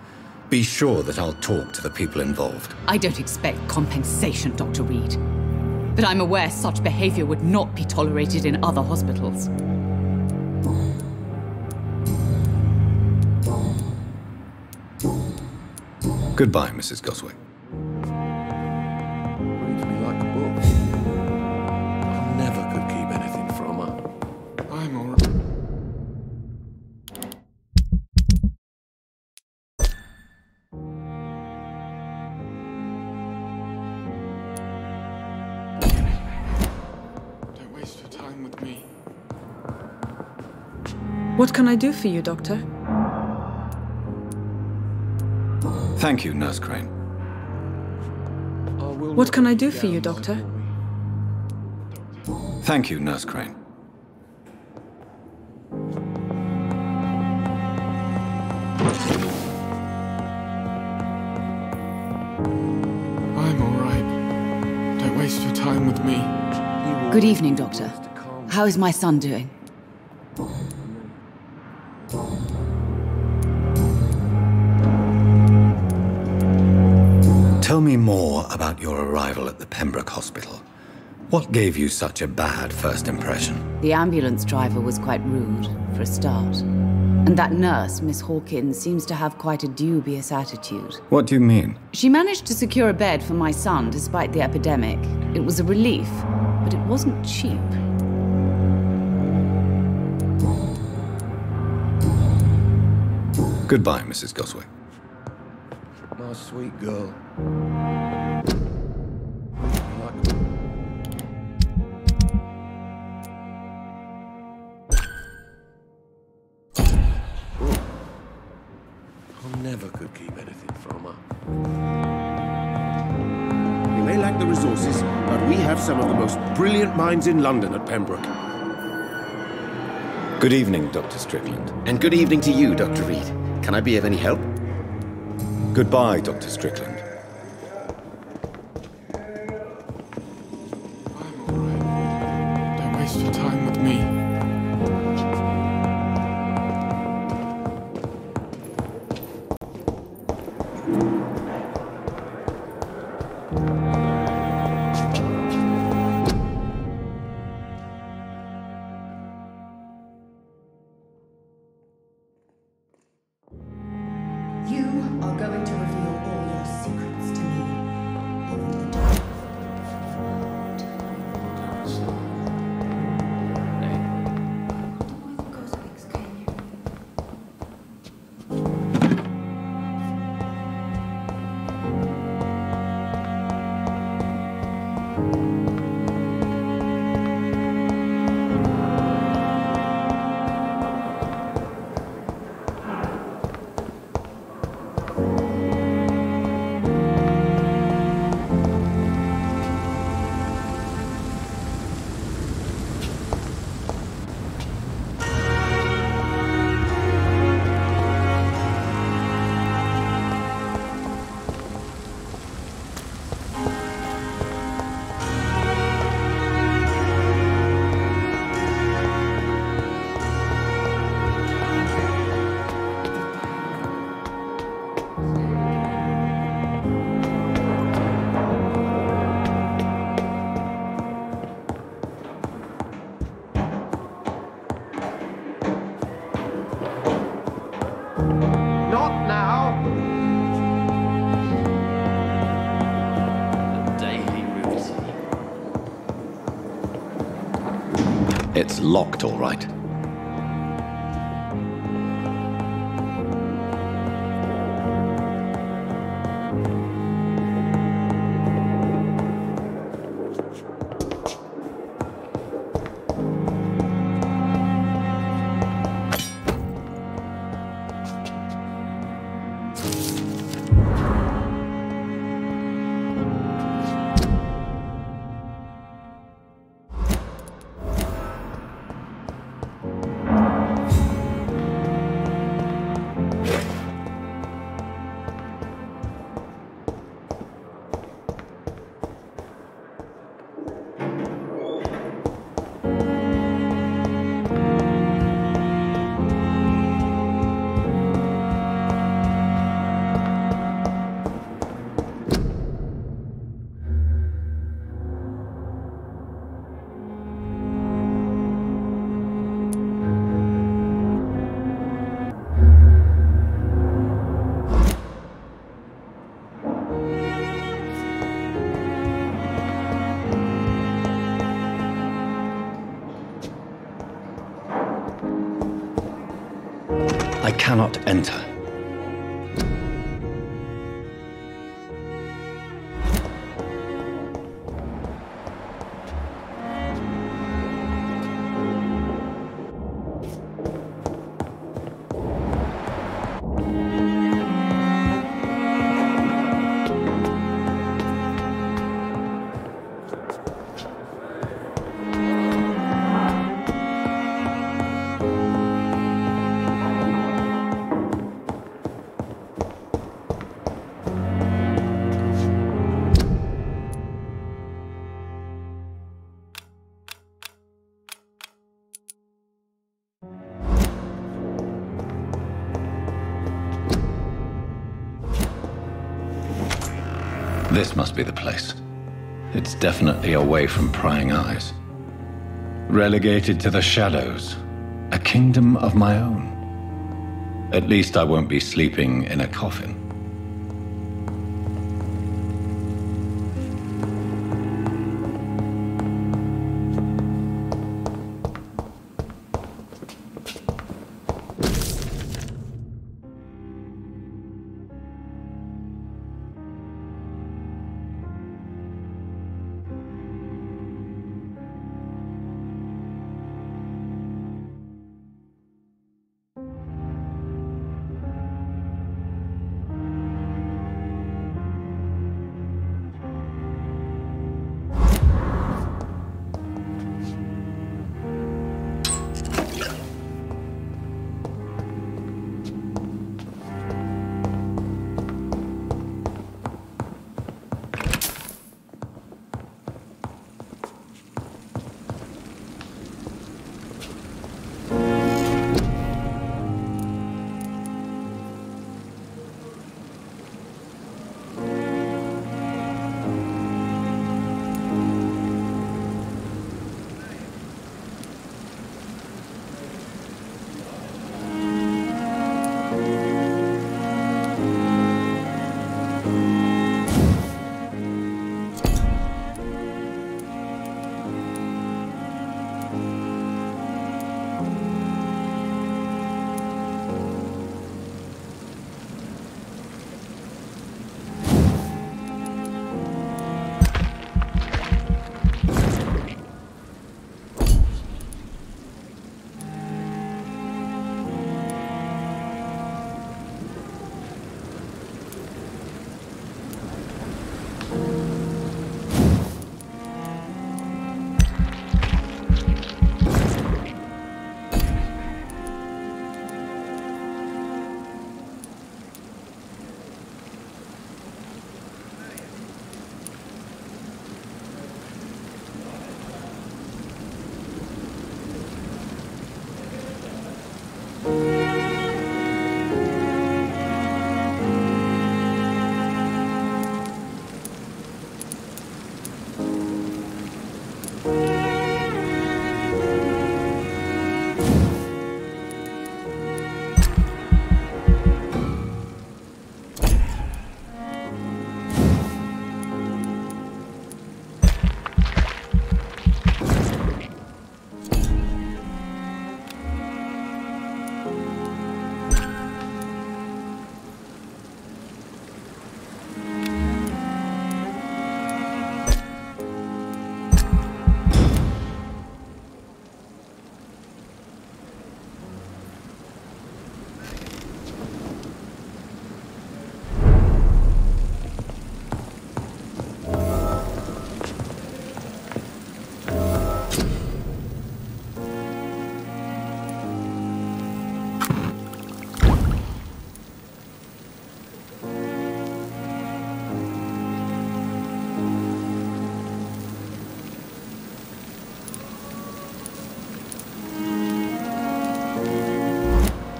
Be sure that I'll talk to the people involved. I don't expect compensation, Dr. Reed. But I'm aware such behavior would not be tolerated in other hospitals. Goodbye, Mrs. Goswick. Reads me like a book. I never could keep anything from her. I'm all right. Don't waste your time with me. What can I do for you, Doctor? Thank you, Nurse Crane. What can I do for you, Doctor? Thank you, Nurse Crane. I'm all right. Don't waste your time with me. Good evening, Doctor. How is my son doing? Tell me more about your arrival at the Pembroke Hospital. What gave you such a bad first impression? The ambulance driver was quite rude, for a start. And that nurse, Miss Hawkins, seems to have quite a dubious attitude. What do you mean? She managed to secure a bed for my son despite the epidemic. It was a relief, but it wasn't cheap. Goodbye, Mrs. Goswick. My sweet girl. I never could keep anything from her. We may lack the resources, but we have some of the most brilliant minds in London at Pembroke. Good evening, Dr. Strickland. And good evening to you, Dr. Reed. Can I be of any help? Goodbye, Dr. Strickland. I'm all right. Don't waste your time with me. You are going to reveal all your secrets to me. Even the dark. It's locked, all right. I cannot enter. This must be the place. It's definitely away from prying eyes. Relegated to the shadows. A kingdom of my own. At least I won't be sleeping in a coffin.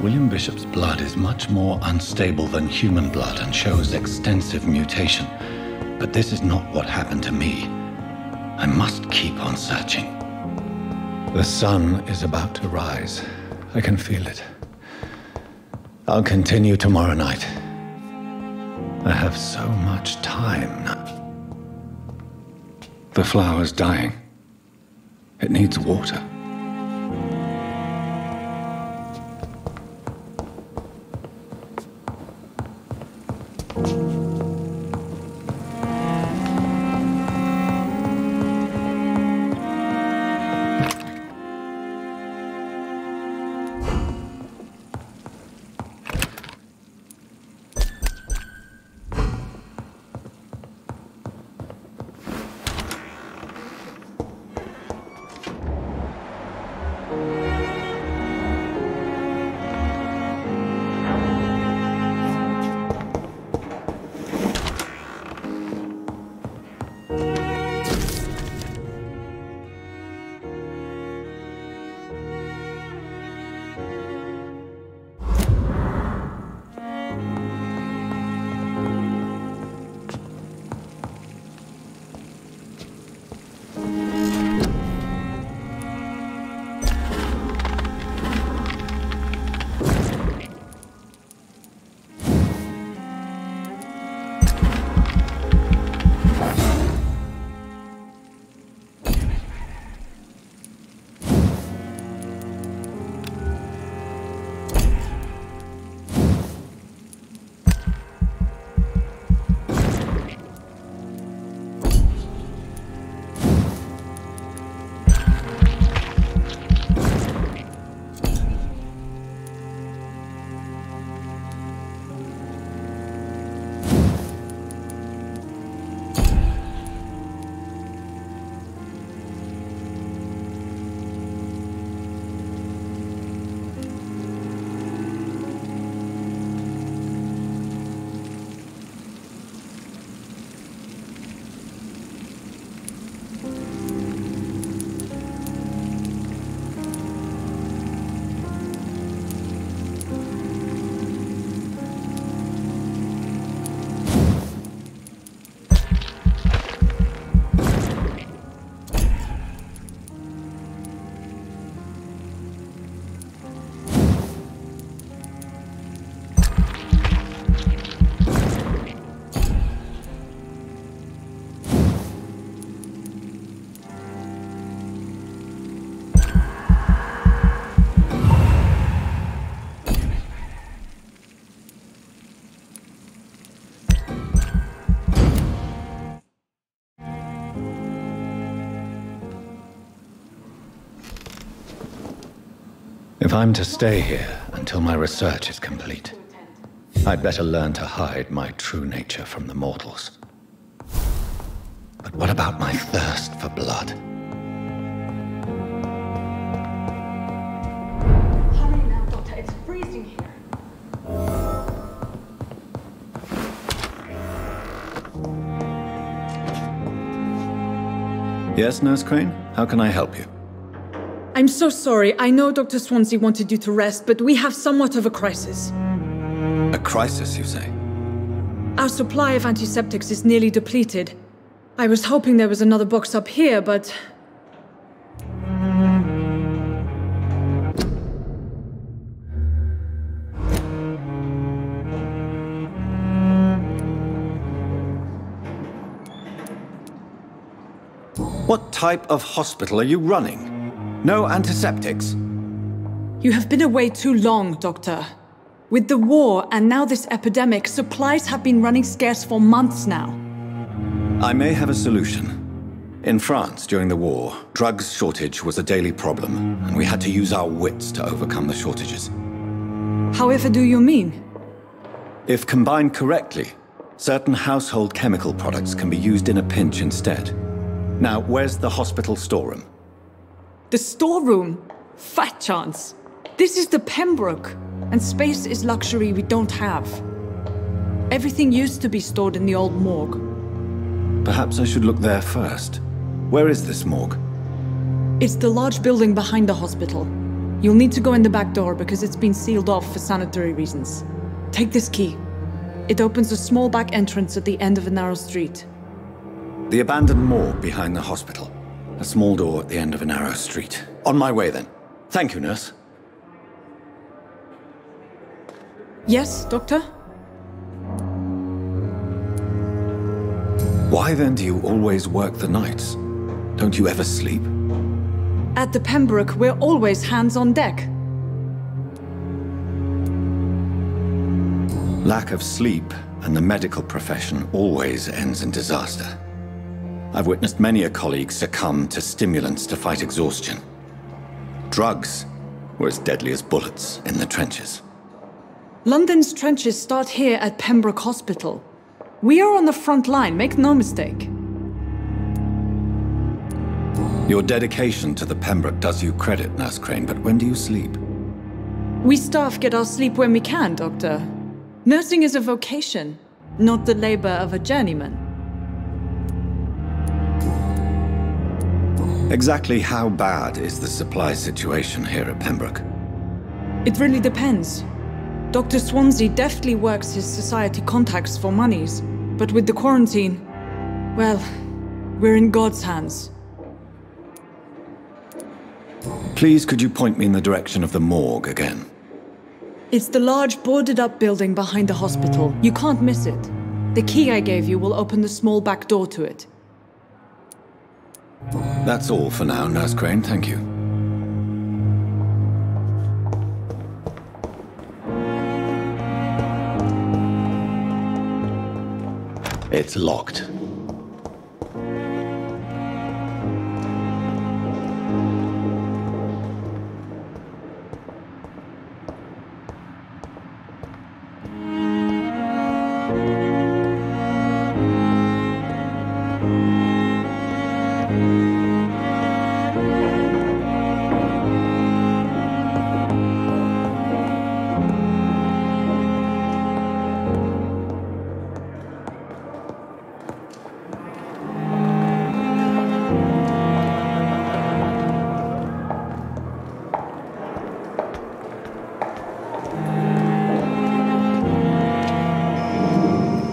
William Bishop's blood is much more unstable than human blood and shows extensive mutation. But this is not what happened to me. I must keep on searching. The sun is about to rise. I can feel it. I'll continue tomorrow night. I have so much time now. The flower's dying. It needs water. If I'm to stay here until my research is complete, I'd better learn to hide my true nature from the mortals. But what about my thirst for blood? Hurry now, Doctor. It's freezing here. Yes, Nurse Crane? How can I help you? I'm so sorry. I know Dr. Swansea wanted you to rest, but we have somewhat of a crisis. A crisis, you say? Our supply of antiseptics is nearly depleted. I was hoping there was another box up here, but... What type of hospital are you running? No antiseptics? You have been away too long, Doctor. With the war and now this epidemic, supplies have been running scarce for months now. I may have a solution. In France, during the war, drugs shortage was a daily problem, and we had to use our wits to overcome the shortages. However do you mean? If combined correctly, certain household chemical products can be used in a pinch instead. Now, where's the hospital storeroom? The storeroom? Fat chance. This is the Pembroke, and space is luxury we don't have. Everything used to be stored in the old morgue. Perhaps I should look there first. Where is this morgue? It's the large building behind the hospital. You'll need to go in the back door because it's been sealed off for sanitary reasons. Take this key. It opens a small back entrance at the end of a narrow street. The abandoned morgue behind the hospital. A small door at the end of a narrow street. On my way then. Thank you, nurse. Yes, Doctor? Why then do you always work the nights? Don't you ever sleep? At the Pembroke, we're always hands on deck. Lack of sleep and the medical profession always ends in disaster. I've witnessed many a colleague succumb to stimulants to fight exhaustion. Drugs were as deadly as bullets in the trenches. London's trenches start here at Pembroke Hospital. We are on the front line, make no mistake. Your dedication to the Pembroke does you credit, Nurse Crane, but when do you sleep? We staff get our sleep when we can, Doctor. Nursing is a vocation, not the labor of a journeyman. Exactly how bad is the supply situation here at Pembroke? It really depends. Dr. Swansea deftly works his society contacts for monies, but with the quarantine, well, we're in God's hands. Please, could you point me in the direction of the morgue again? It's the large boarded-up building behind the hospital. You can't miss it. The key I gave you will open the small back door to it. That's all for now, Nurse Crane, thank you. It's locked.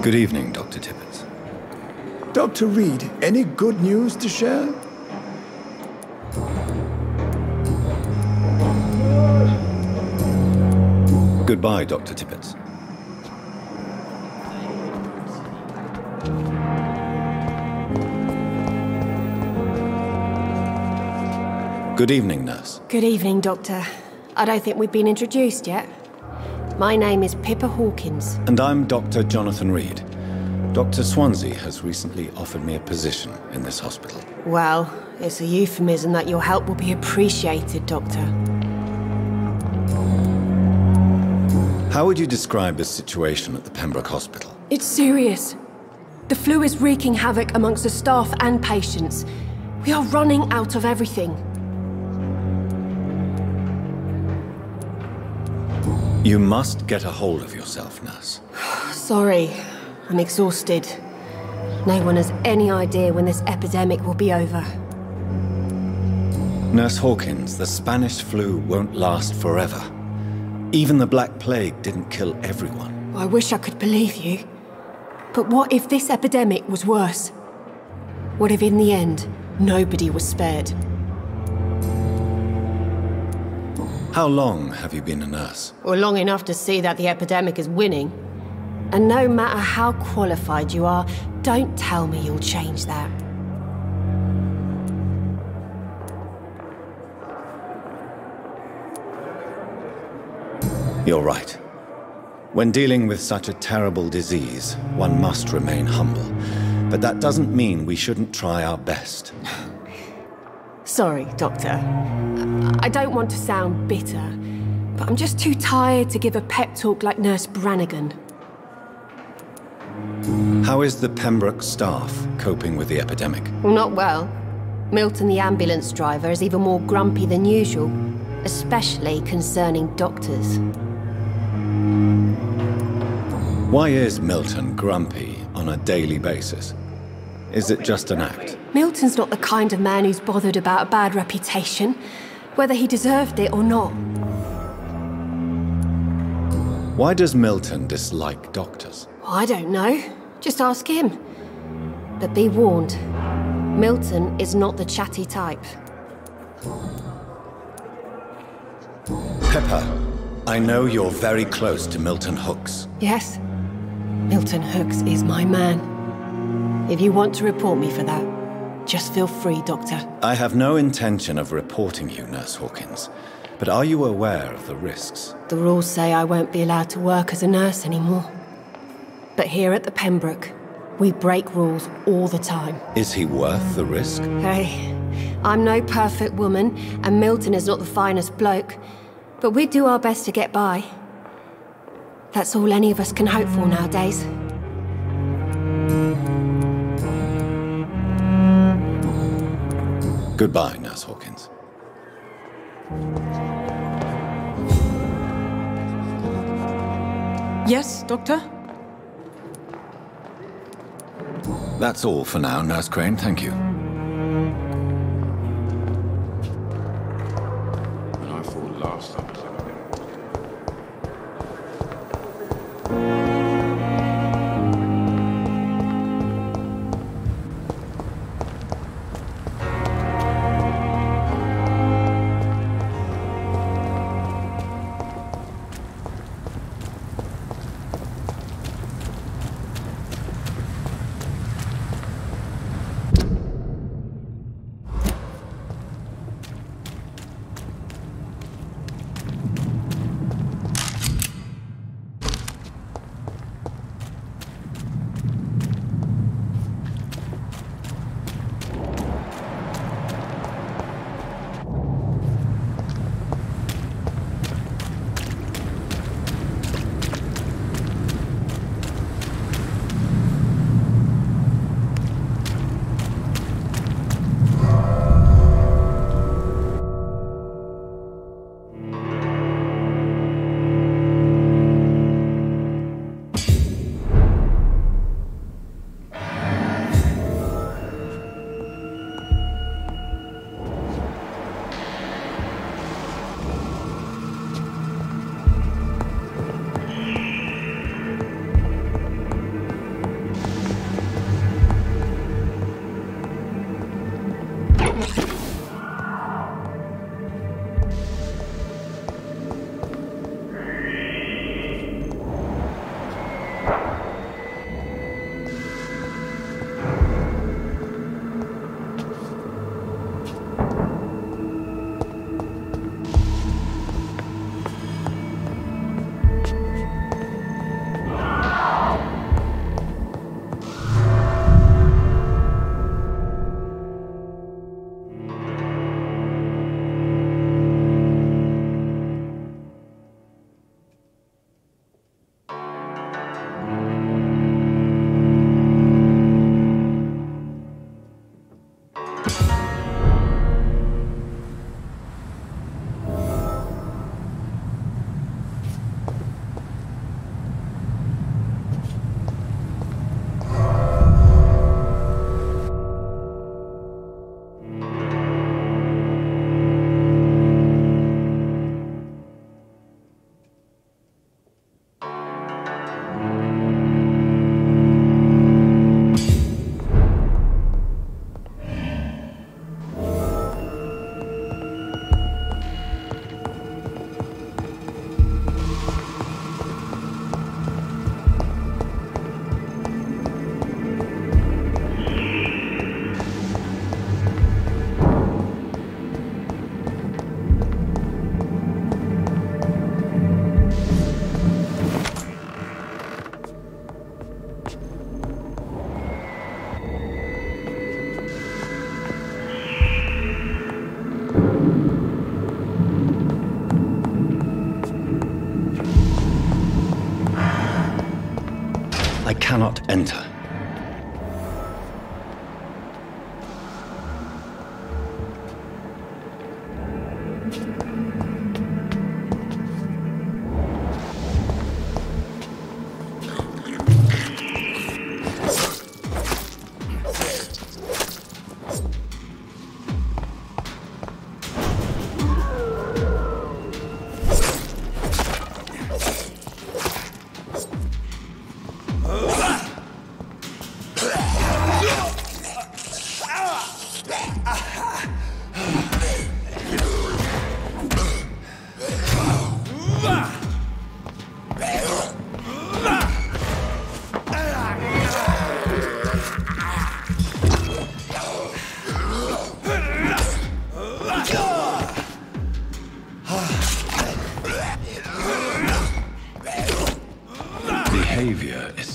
Good evening, Dr. Tippett. Dr. Reed, any good news to share? Goodbye, Dr. Tippett. Good evening, nurse. Good evening, Doctor. I don't think we've been introduced yet. My name is Pippa Hawkins. And I'm Dr. Jonathan Reed. Dr. Swansea has recently offered me a position in this hospital. Well, it's a euphemism that your help will be appreciated, Doctor. How would you describe the situation at the Pembroke Hospital? It's serious. The flu is wreaking havoc amongst the staff and patients. We are running out of everything. You must get a hold of yourself, nurse. Sorry, I'm exhausted. No one has any idea when this epidemic will be over. Nurse Hawkins, the Spanish flu won't last forever. Even the Black Plague didn't kill everyone. I wish I could believe you. But what if this epidemic was worse? What if in the end, nobody was spared? How long have you been a nurse? Well, long enough to see that the epidemic is winning. And no matter how qualified you are, don't tell me you'll change that. You're right. When dealing with such a terrible disease, one must remain humble. But that doesn't mean we shouldn't try our best. Sorry, Doctor. I don't want to sound bitter, but I'm just too tired to give a pep talk like Nurse Brannigan. How is the Pembroke staff coping with the epidemic? Well, not well. Milton, the ambulance driver, is even more grumpy than usual, especially concerning doctors. Why is Milton grumpy on a daily basis? Is it just an act? Milton's not the kind of man who's bothered about a bad reputation. whether he deserved it or not. Why does Milton dislike doctors? I don't know. Just ask him. But be warned, Milton is not the chatty type. Pippa, I know you're very close to Milton Hooks. Yes, Milton Hooks is my man. If you want to report me for that, just feel free, Doctor. I have no intention of reporting you, Nurse Hawkins. But are you aware of the risks? The rules say I won't be allowed to work as a nurse anymore. But here at the Pembroke, we break rules all the time. Is he worth the risk? Hey, I'm no perfect woman, and Milton is not the finest bloke. But we do our best to get by. That's all any of us can hope for nowadays. Goodbye, Nurse Hawkins. Yes, Doctor? That's all for now, Nurse Crane. Thank you. And I thought last time. I cannot enter.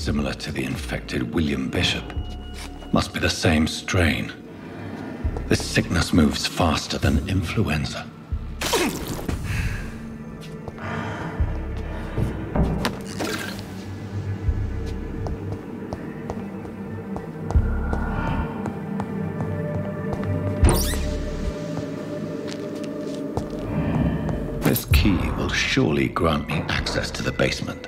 similar to the infected William Bishop. Must be the same strain. This sickness moves faster than influenza. This key will surely grant me access to the basement.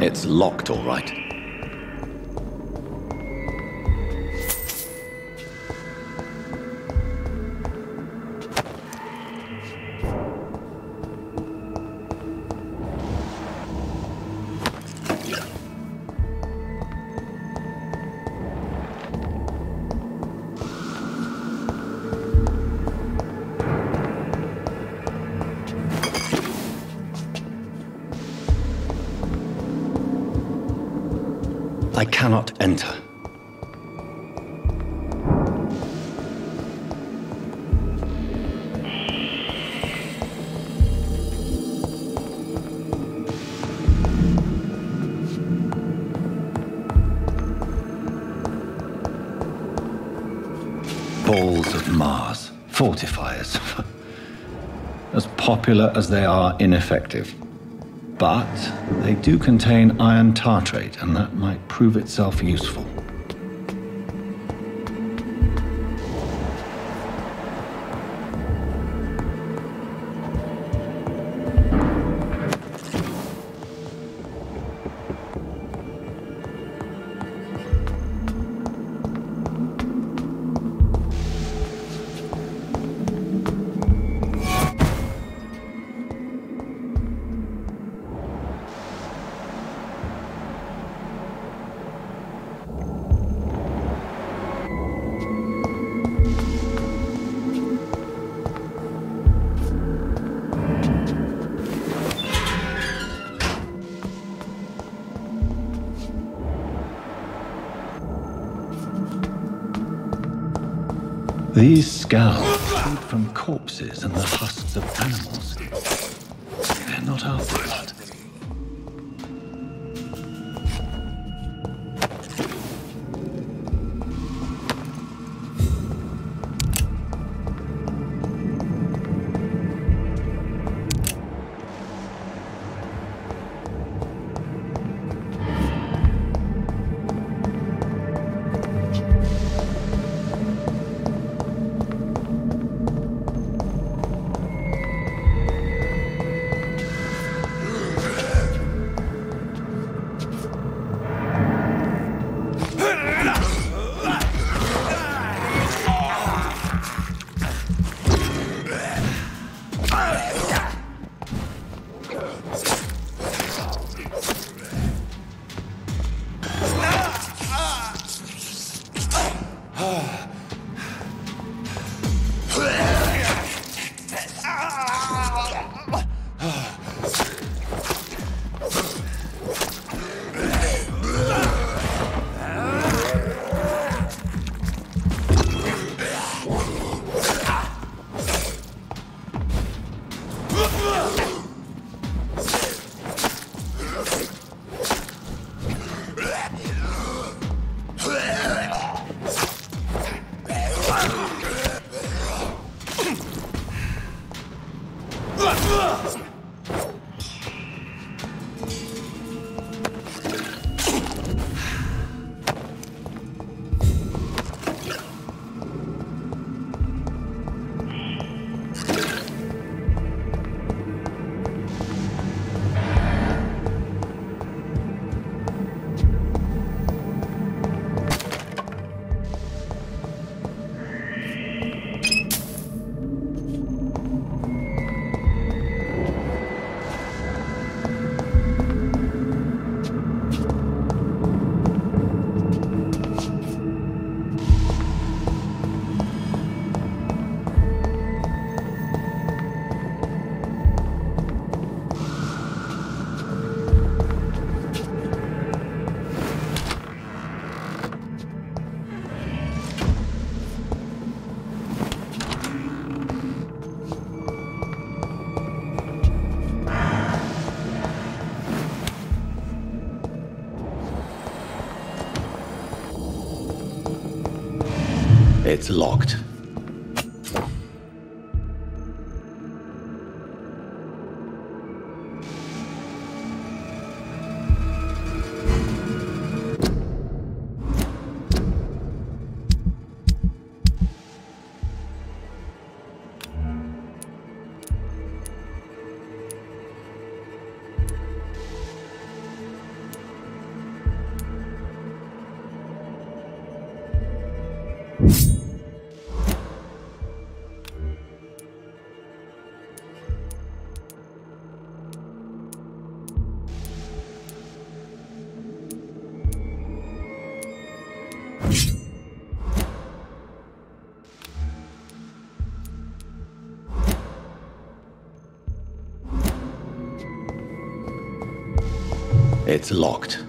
It's locked, all right. I cannot enter. Balls of Mars, fortifiers. As popular as they are ineffective. But they do contain iron tartrate, and that might prove itself useful. These scowls shoot from corpses and the husks of animals. They're not after blood. It's locked. It's locked.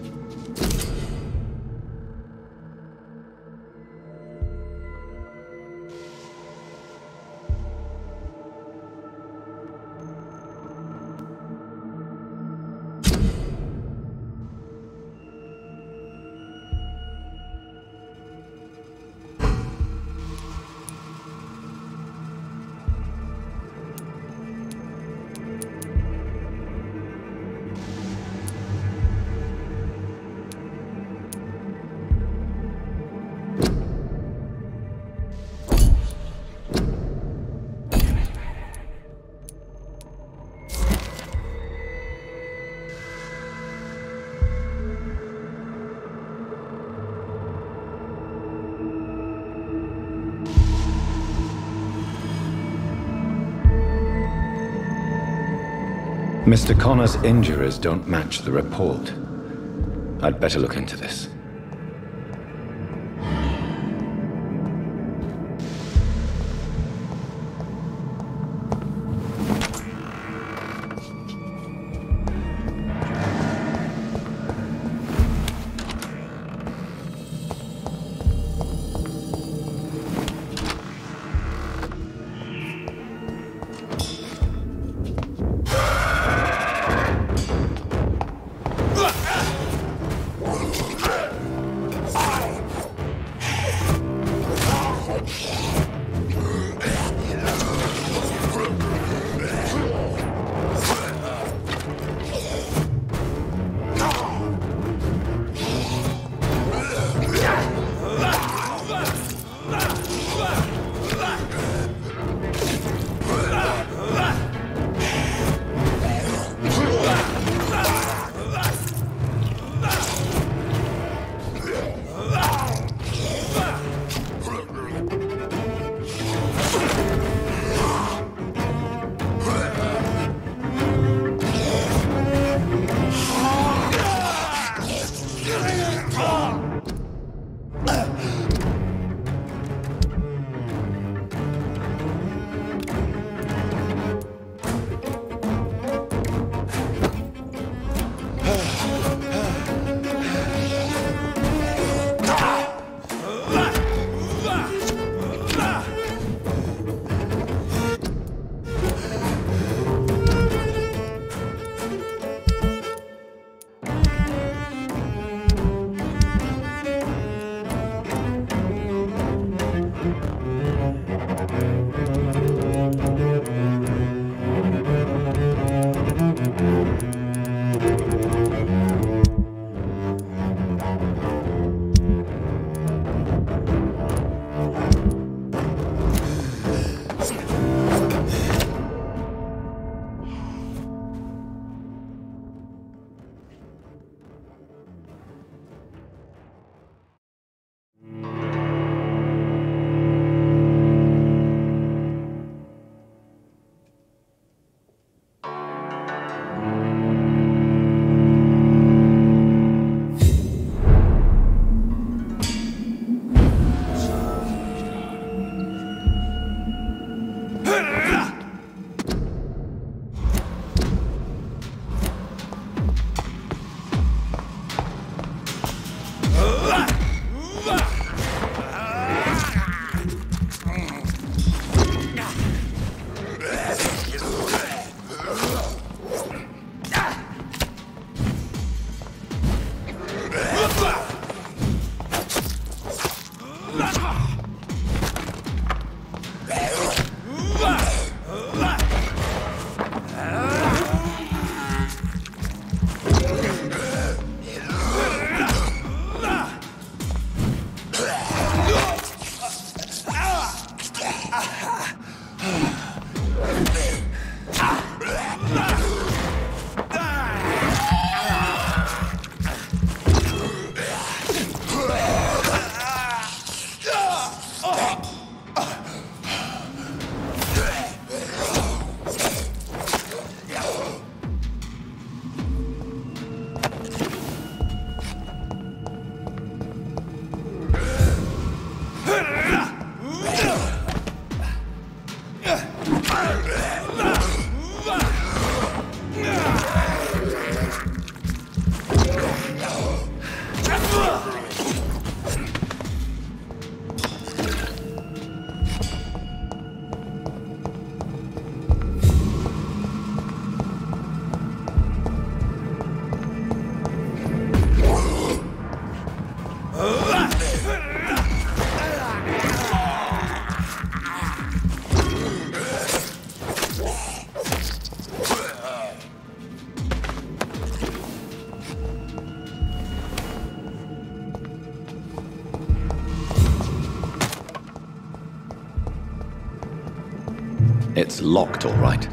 Mr. Connor's injuries don't match the report. I'd better look into this. It's locked, all right.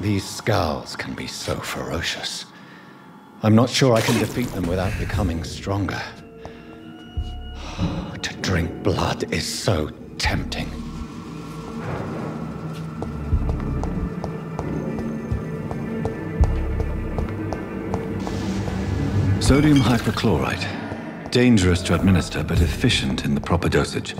These scowls can be so ferocious. I'm not sure I can defeat them without becoming stronger. To drink blood is so tempting. Sodium hypochlorite. Dangerous to administer, but efficient in the proper dosage.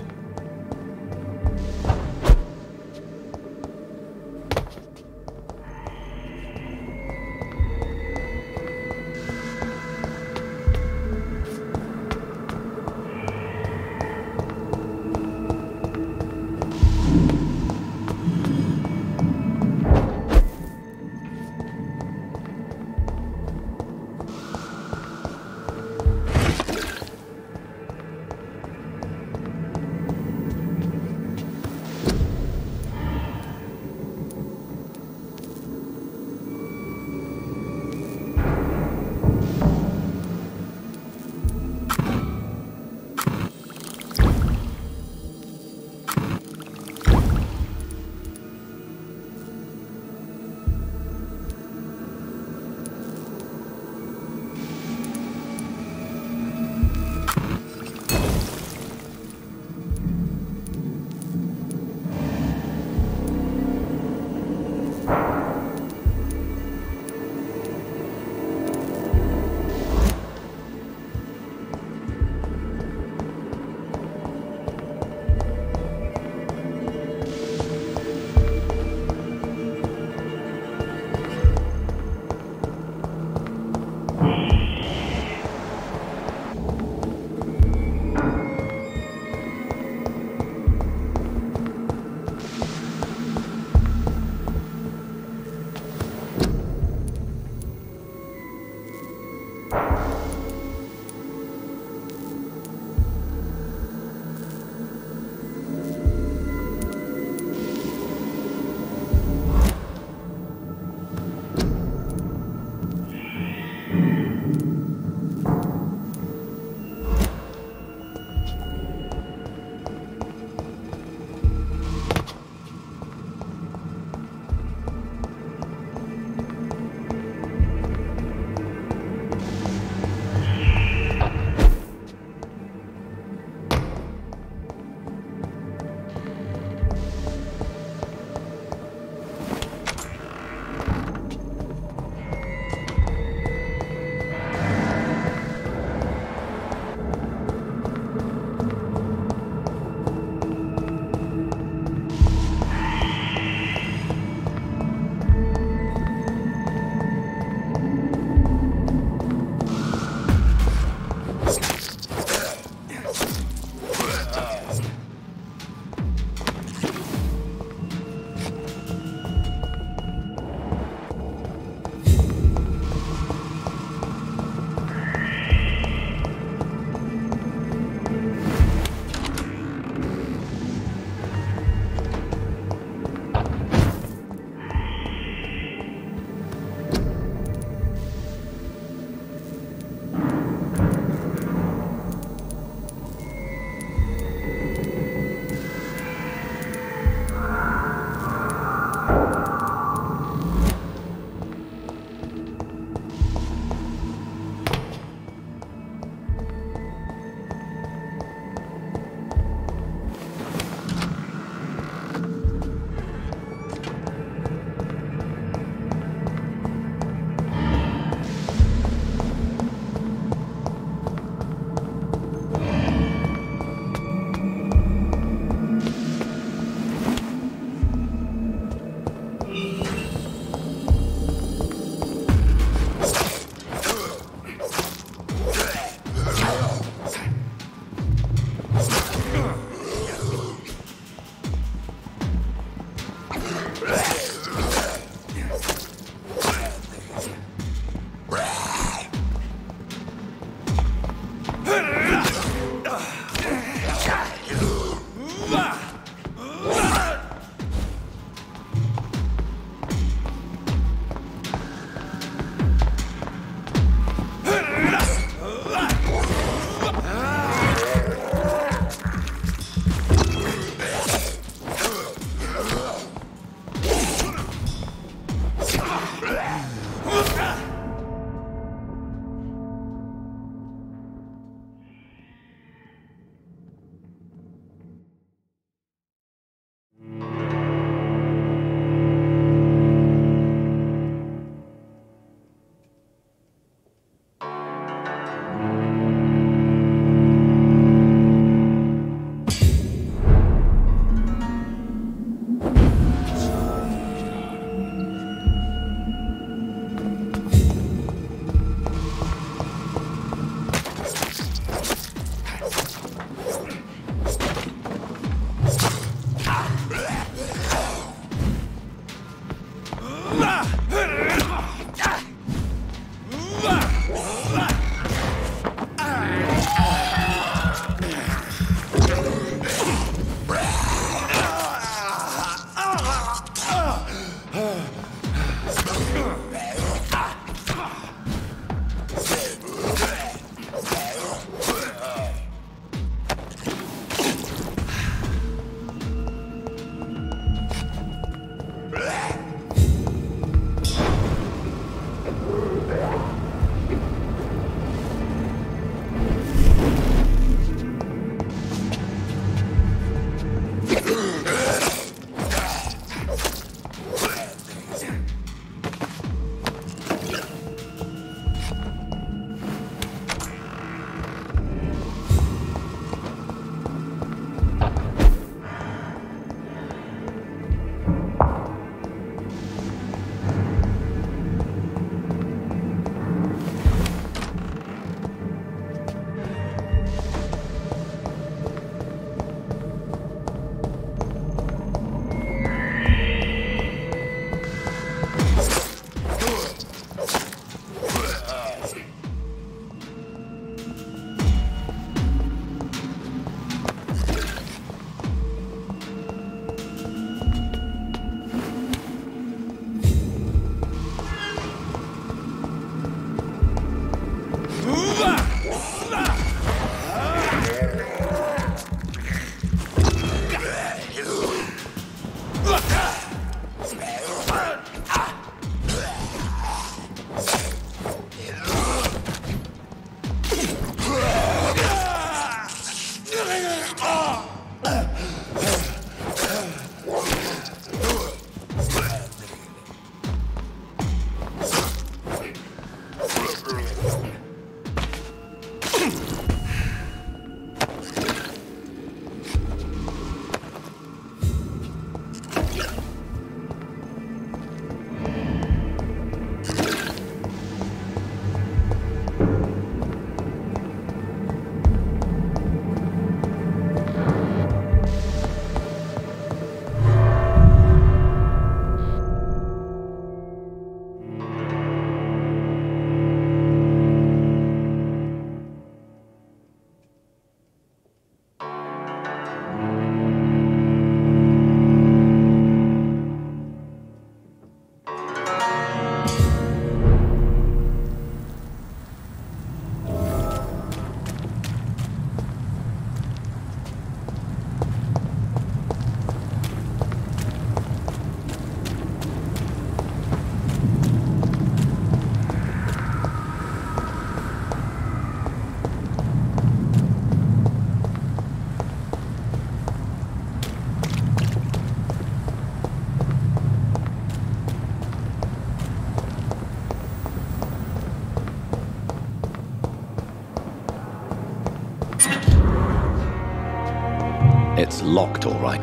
It's locked, all right.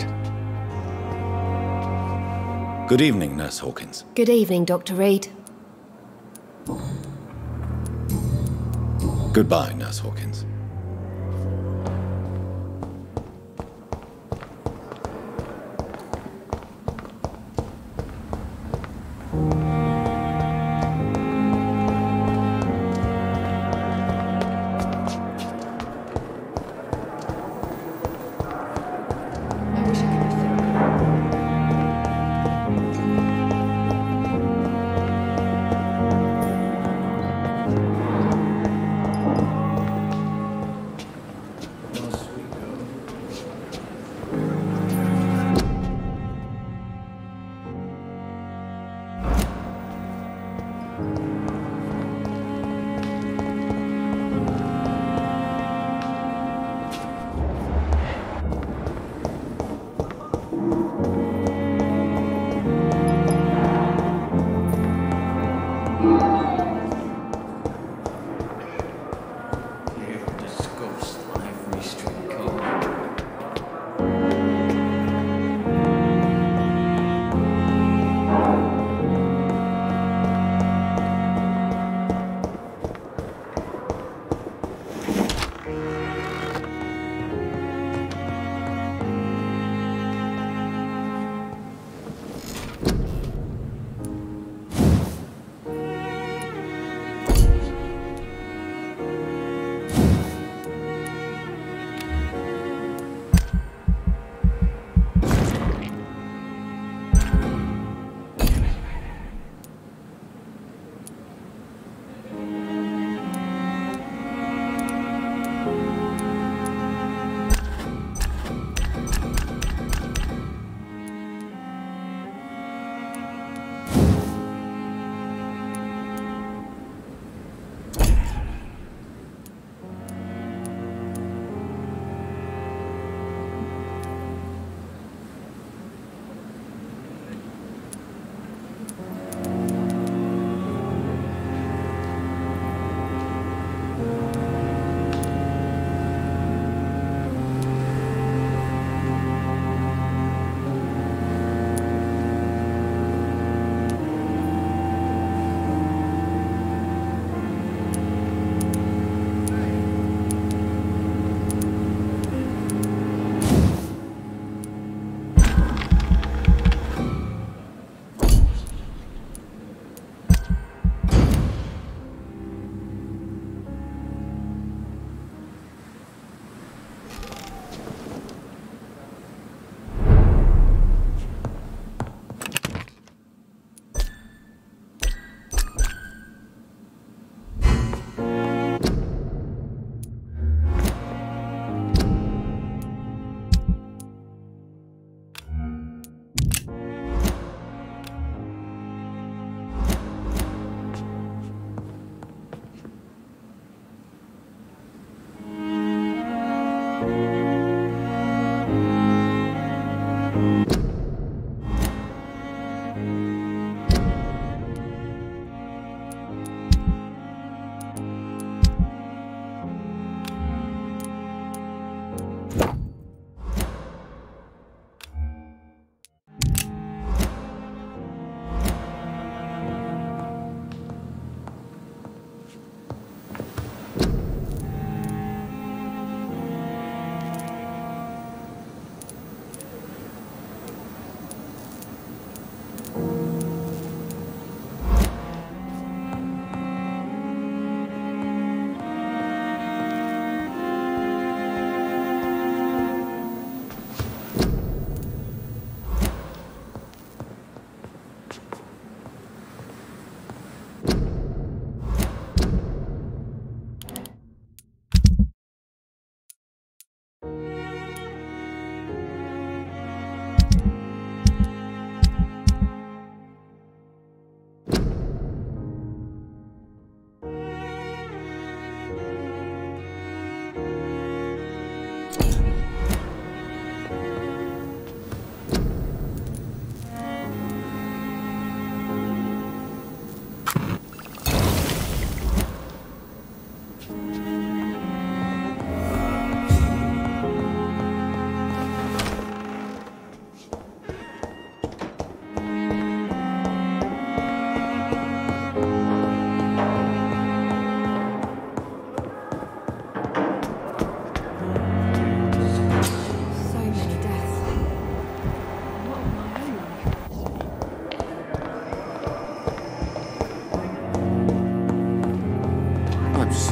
Good evening, Nurse Hawkins. Good evening, Dr. Reed. Goodbye, Nurse Hawkins.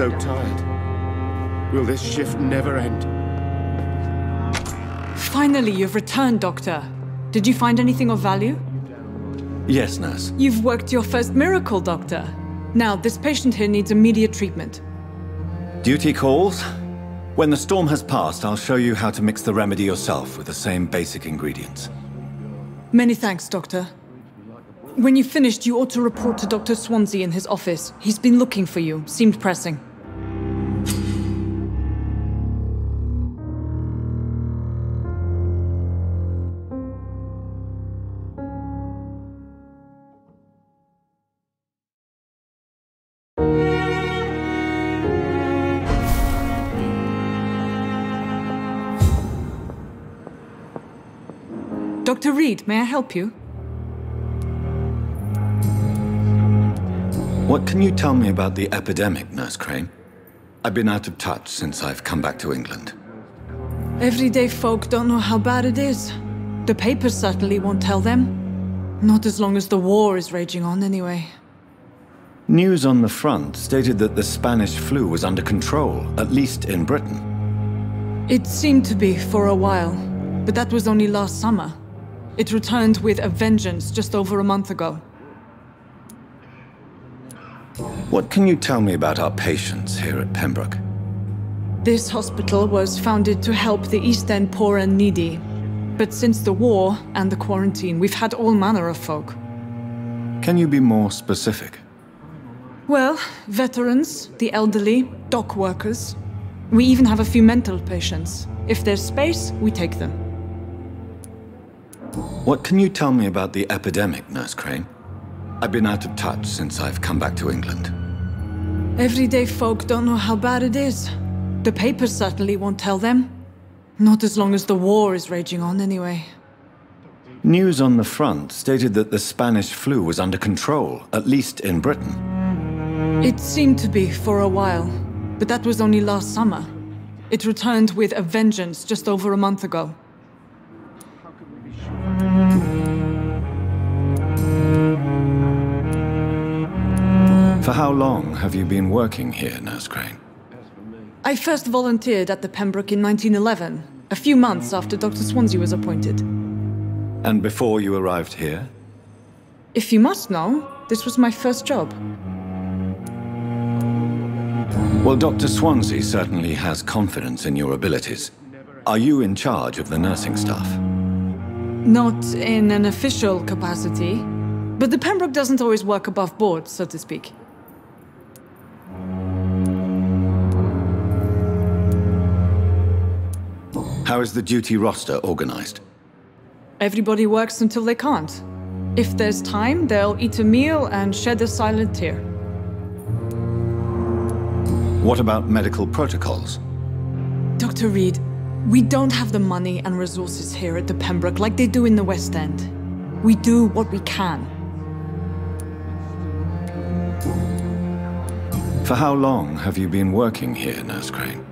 so tired. Will this shift never end? Finally, you've returned, Doctor. Did you find anything of value? Yes, nurse. You've worked your first miracle, Doctor. Now, this patient here needs immediate treatment. Duty calls. When the storm has passed, I'll show you how to mix the remedy yourself with the same basic ingredients. Many thanks, Doctor. When you finished, you ought to report to Dr. Swansea in his office. He's been looking for you. Seemed pressing. Dr. Reed, may I help you? What can you tell me about the epidemic, Nurse Crane? I've been out of touch since I've come back to England. Everyday folk don't know how bad it is. The papers certainly won't tell them. Not as long as the war is raging on, anyway. News on the front stated that the Spanish flu was under control, at least in Britain. It seemed to be for a while, but that was only last summer. It returned with a vengeance just over a month ago. What can you tell me about our patients here at Pembroke? This hospital was founded to help the East End poor and needy. But since the war and the quarantine, we've had all manner of folk. Can you be more specific? Well, veterans, the elderly, dock workers. We even have a few mental patients. If there's space, we take them. What can you tell me about the epidemic, Nurse Crane? I've been out of touch since I've come back to England. Everyday folk don't know how bad it is. The papers certainly won't tell them. Not as long as the war is raging on, anyway. News on the front stated that the Spanish flu was under control, at least in Britain. It seemed to be for a while, but that was only last summer. It returned with a vengeance just over a month ago. For how long have you been working here, Nurse Crane? I first volunteered at the Pembroke in 1911, a few months after Dr. Swansea was appointed. And before you arrived here? If you must know, this was my first job. Well, Dr. Swansea certainly has confidence in your abilities. Are you in charge of the nursing staff? Not in an official capacity, but the Pembroke doesn't always work above board, so to speak. How is the duty roster organized? Everybody works until they can't. If there's time, they'll eat a meal and shed a silent tear. What about medical protocols? Dr. Reed, we don't have the money and resources here at the Pembroke like they do in the West End. We do what we can. For how long have you been working here, Nurse Crane?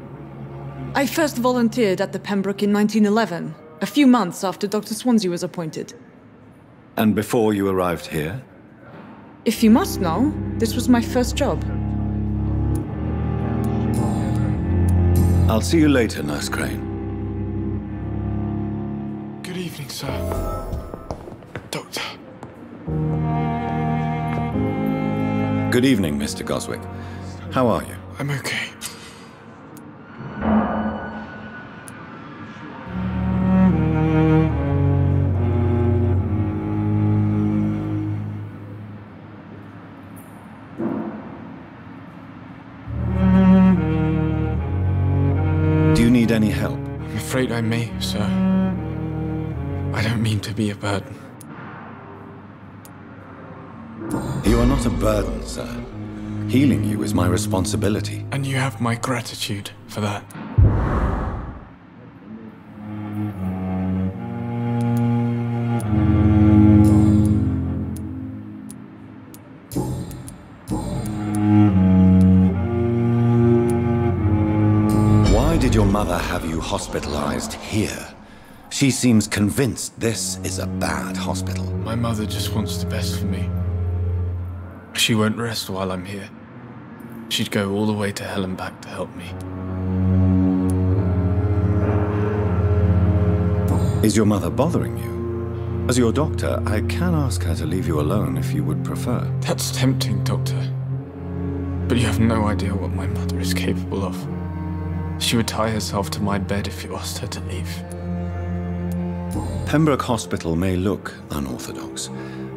I first volunteered at the Pembroke in 1911, a few months after Dr. Swansea was appointed. And before you arrived here? If you must know, this was my first job. I'll see you later, Nurse Crane. Good evening, sir. Doctor. Good evening, Mr. Goswick. How are you? I'm okay. Do you need any help? I'm afraid I may, sir. I don't mean to be a burden. You are not a burden, sir. Healing you is my responsibility. And you have my gratitude for that. Why did your mother have you hospitalized here? She seems convinced this is a bad hospital. My mother just wants the best for me. She won't rest while I'm here. She'd go all the way to hell and back to help me. Is your mother bothering you? As your doctor, I can ask her to leave you alone if you would prefer. That's tempting, Doctor. But you have no idea what my mother is capable of. She would tie herself to my bed if you asked her to leave. Pembroke Hospital may look unorthodox,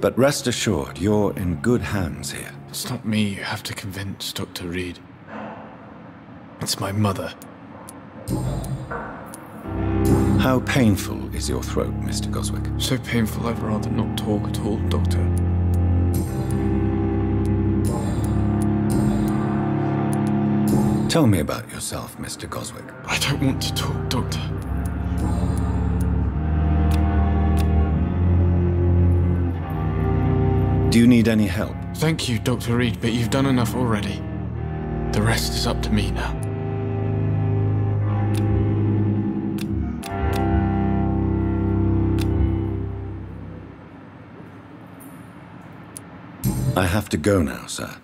But rest assured, you're in good hands here. It's not me you have to convince, Dr. Reed. It's my mother. How painful is your throat, Mr. Goswick? So painful I'd rather not talk at all, Doctor. Tell me about yourself, Mr. Goswick. I don't want to talk, Doctor. Do you need any help? Thank you, Dr. Reed, but you've done enough already. The rest is up to me now. I have to go now, sir.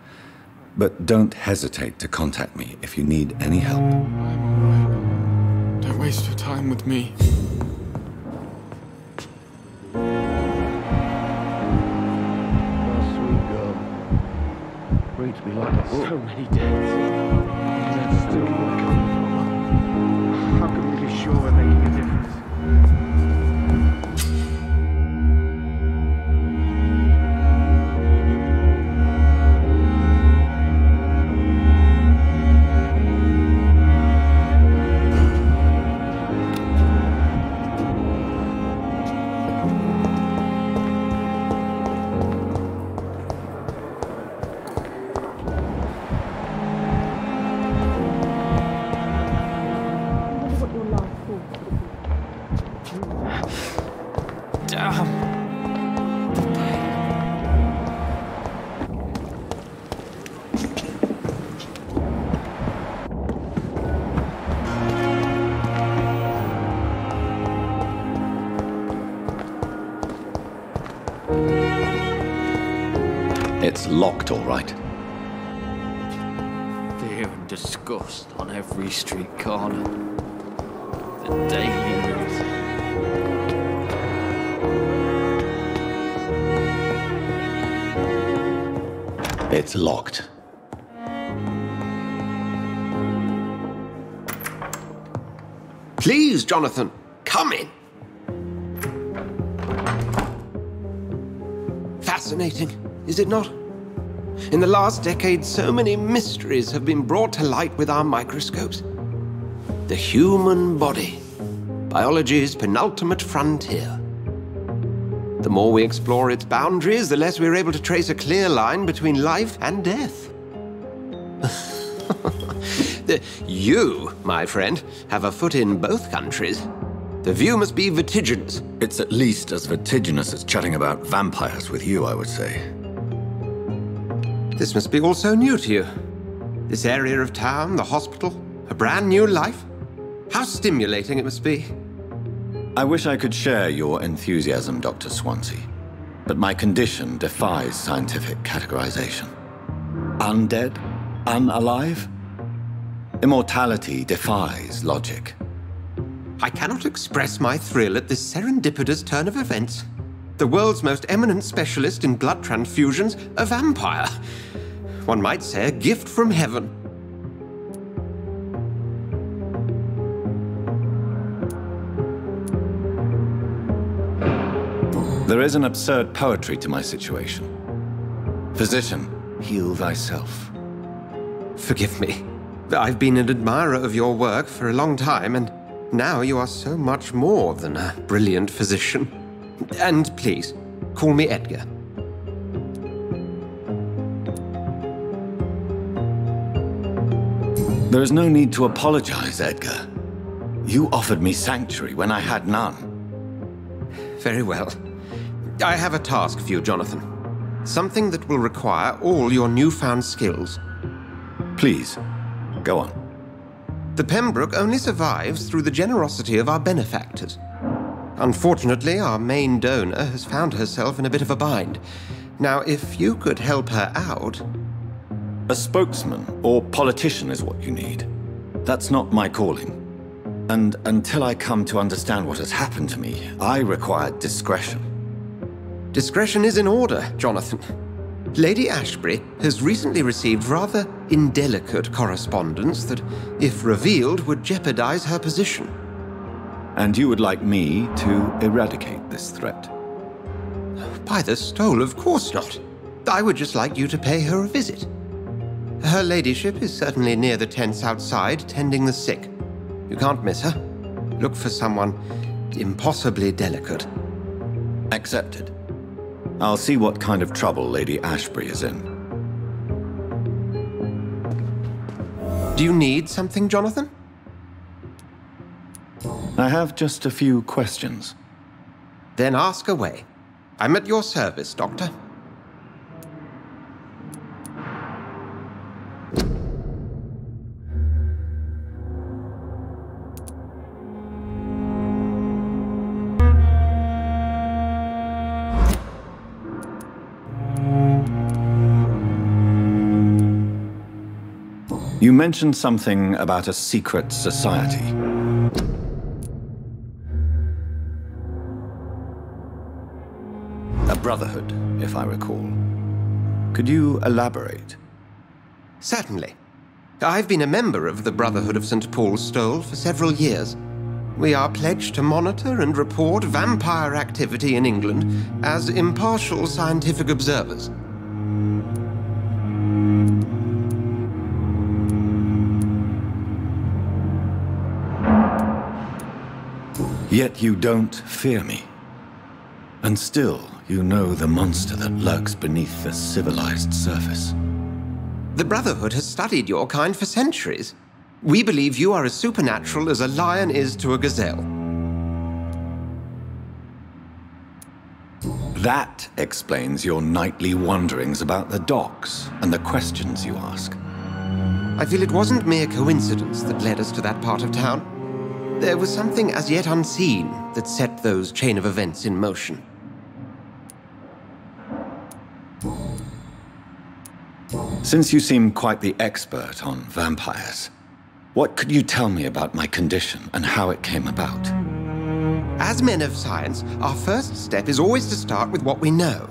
But don't hesitate to contact me if you need any help. I'm alright. Don't waste your time with me. Reads me like there's so many deaths. That's still where we're coming from. How can we be sure we're making a difference? It's locked, all right. Fear and disgust on every street corner. The daily news. It's locked. Please, Jonathan, come in. Fascinating, is it not? In the last decade, so many mysteries have been brought to light with our microscopes. The human body, biology's penultimate frontier. The more we explore its boundaries, the less we're able to trace a clear line between life and death. You, my friend, have a foot in both countries. The view must be vertiginous. It's at least as vertiginous as chatting about vampires with you, I would say. This must be all so new to you. This area of town, the hospital, a brand new life. How stimulating it must be. I wish I could share your enthusiasm, Dr. Swansea, but my condition defies scientific categorization. Undead? Unalive? Immortality defies logic. I cannot express my thrill at this serendipitous turn of events. The world's most eminent specialist in blood transfusions, a vampire. One might say a gift from heaven. There is an absurd poetry to my situation. Physician, heal thyself. Forgive me. I've been an admirer of your work for a long time, and now you are so much more than a brilliant physician. And please, call me Edgar. There is no need to apologize, Edgar. You offered me sanctuary when I had none. Very well. I have a task for you, Jonathan. Something that will require all your newfound skills. Please, go on. The Pembroke only survives through the generosity of our benefactors. Unfortunately, our main donor has found herself in a bit of a bind. Now, if you could help her out... A spokesman or politician is what you need. That's not my calling. And until I come to understand what has happened to me, I require discretion. Discretion is in order, Jonathan. Lady Ashbury has recently received rather indelicate correspondence that, if revealed, would jeopardize her position. And you would like me to eradicate this threat? By the stole, of course not. I would just like you to pay her a visit. Her ladyship is certainly near the tents outside, tending the sick. You can't miss her. Look for someone impossibly delicate. Accepted. I'll see what kind of trouble Lady Ashbury is in. Do you need something, Jonathan? I have just a few questions. Then ask away. I'm at your service, Doctor. You mentioned something about a secret society. A brotherhood, if I recall. Could you elaborate? Certainly. I've been a member of the Brotherhood of St. Paul's Stole for several years. We are pledged to monitor and report vampire activity in England as impartial scientific observers. Yet you don't fear me. And still, you know the monster that lurks beneath the civilized surface. The Brotherhood has studied your kind for centuries. We believe you are as supernatural as a lion is to a gazelle. That explains your nightly wanderings about the docks and the questions you ask. I feel it wasn't mere coincidence that led us to that part of town. There was something as yet unseen that set those chain of events in motion. Since you seem quite the expert on vampires, what could you tell me about my condition and how it came about? As men of science, our first step is always to start with what we know.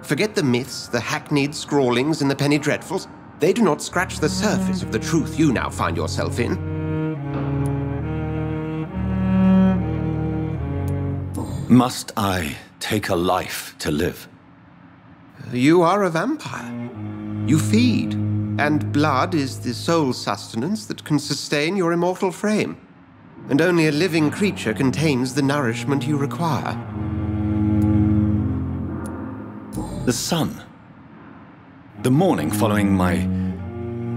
Forget the myths, the hackneyed scrawlings, and the penny dreadfuls. They do not scratch the surface of the truth you now find yourself in. Must I take a life to live? You are a vampire. You feed, and blood is the sole sustenance that can sustain your immortal frame. And only a living creature contains the nourishment you require. The sun. The morning following my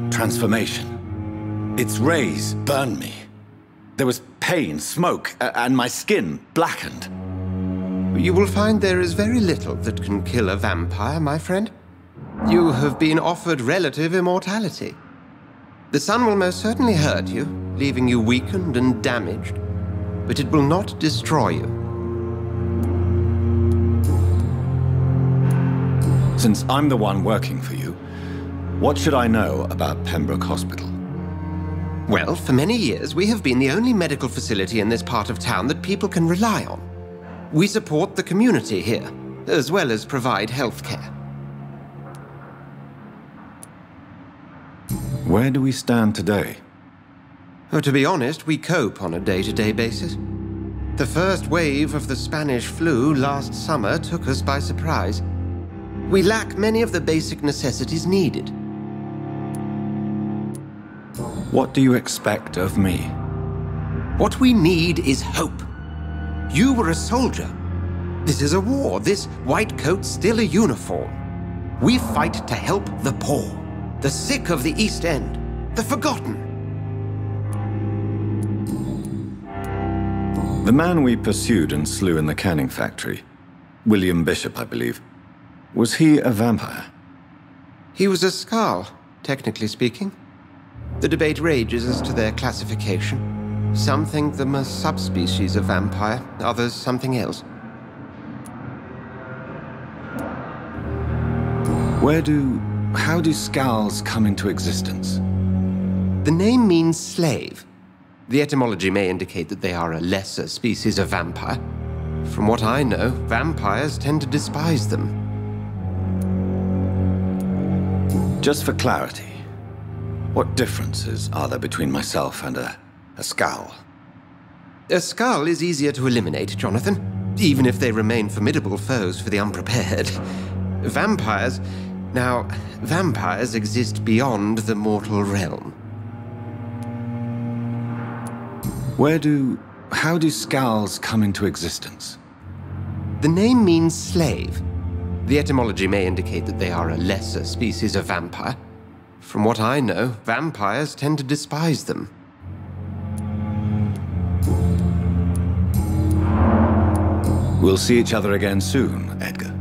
transformation. Its rays burned me. There was pain, smoke, and my skin blackened. You will find there is very little that can kill a vampire, my friend. You have been offered relative immortality. The sun will most certainly hurt you, leaving you weakened and damaged, but it will not destroy you. Since I'm the one working for you, what should I know about Pembroke Hospital? Well, for many years, we have been the only medical facility in this part of town that people can rely on. We support the community here, as well as provide health care. Where do we stand today? Oh, to be honest, we cope on a day-to-day basis. The first wave of the Spanish flu last summer took us by surprise. We lack many of the basic necessities needed. What do you expect of me? What we need is hope. You were a soldier. This is a war. This white coat's still a uniform. We fight to help the poor, the sick of the East End, the forgotten. The man we pursued and slew in the canning factory, William Bishop, I believe, was he a vampire? He was a Skald, technically speaking. The debate rages as to their classification. Some think them a subspecies of vampire, others something else. How do Skalds come into existence? The name means slave. The etymology may indicate that they are a lesser species of vampire. From what I know, vampires tend to despise them. Just for clarity, what differences are there between myself and a Skald? A Skald is easier to eliminate, Jonathan. even if they remain formidable foes for the unprepared. Vampires... Now, vampires exist beyond the mortal realm. How do scowls come into existence? The name means slave. The etymology may indicate that they are a lesser species of vampire. From what I know, vampires tend to despise them. We'll see each other again soon, Edgar.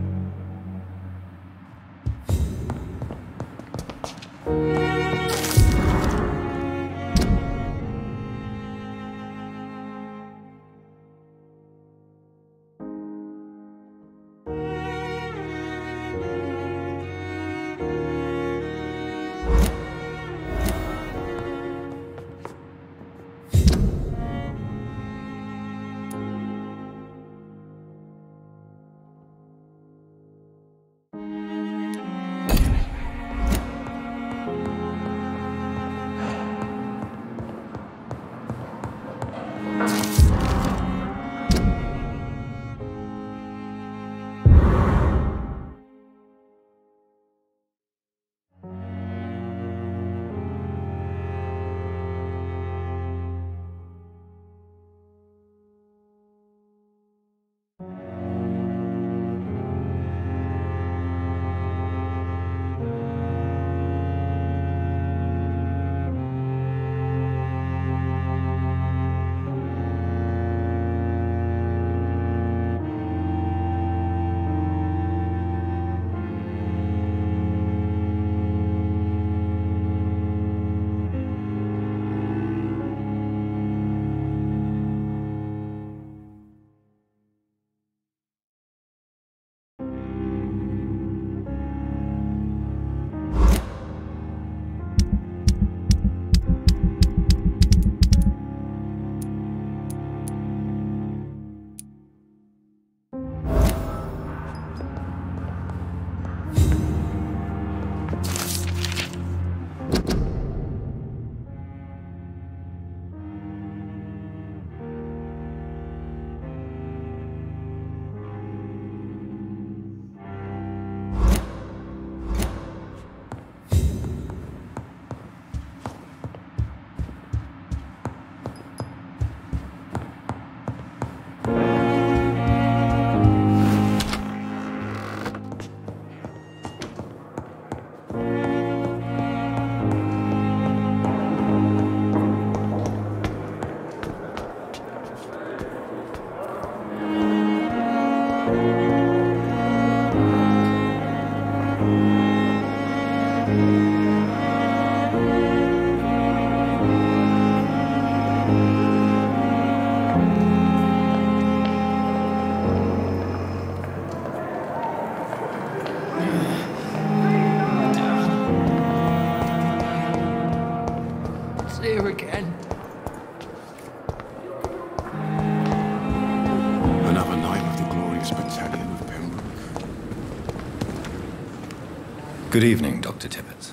Good evening, Dr. Tippett.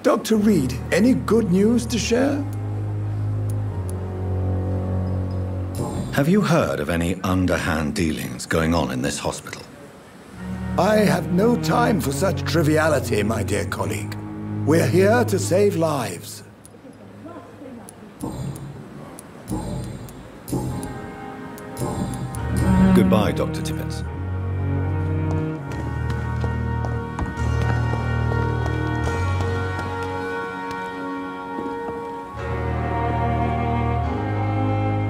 Dr. Reed, any good news to share? Have you heard of any underhand dealings going on in this hospital? I have no time for such triviality, my dear colleague. We're here to save lives. Goodbye, Dr. Tippett.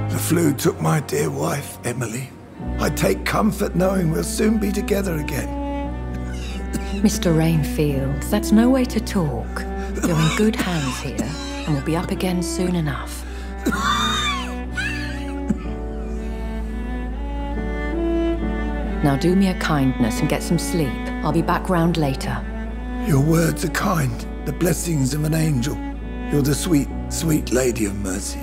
The flu took my dear wife, Emily. I take comfort knowing we'll soon be together again. Mr. Rainfield, that's no way to talk. You're in good hands here, and we'll be up again soon enough. Now do me a kindness and get some sleep. I'll be back round later. Your words are kind, the blessings of an angel. You're the sweet, sweet Lady of Mercy.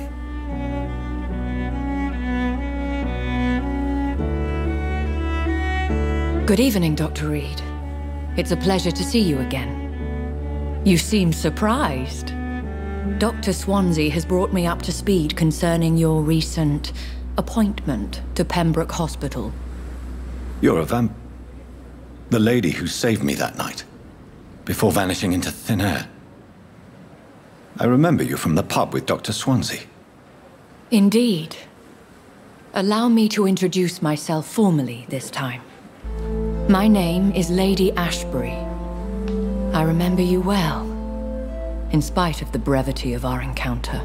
Good evening, Dr. Reed. It's a pleasure to see you again. You seem surprised. Dr. Swansea has brought me up to speed concerning your recent appointment to Pembroke Hospital. You're a the lady who saved me that night, before vanishing into thin air. I remember you from the pub with Dr. Swansea. Indeed. Allow me to introduce myself formally this time. My name is Lady Ashbury. I remember you well, in spite of the brevity of our encounter.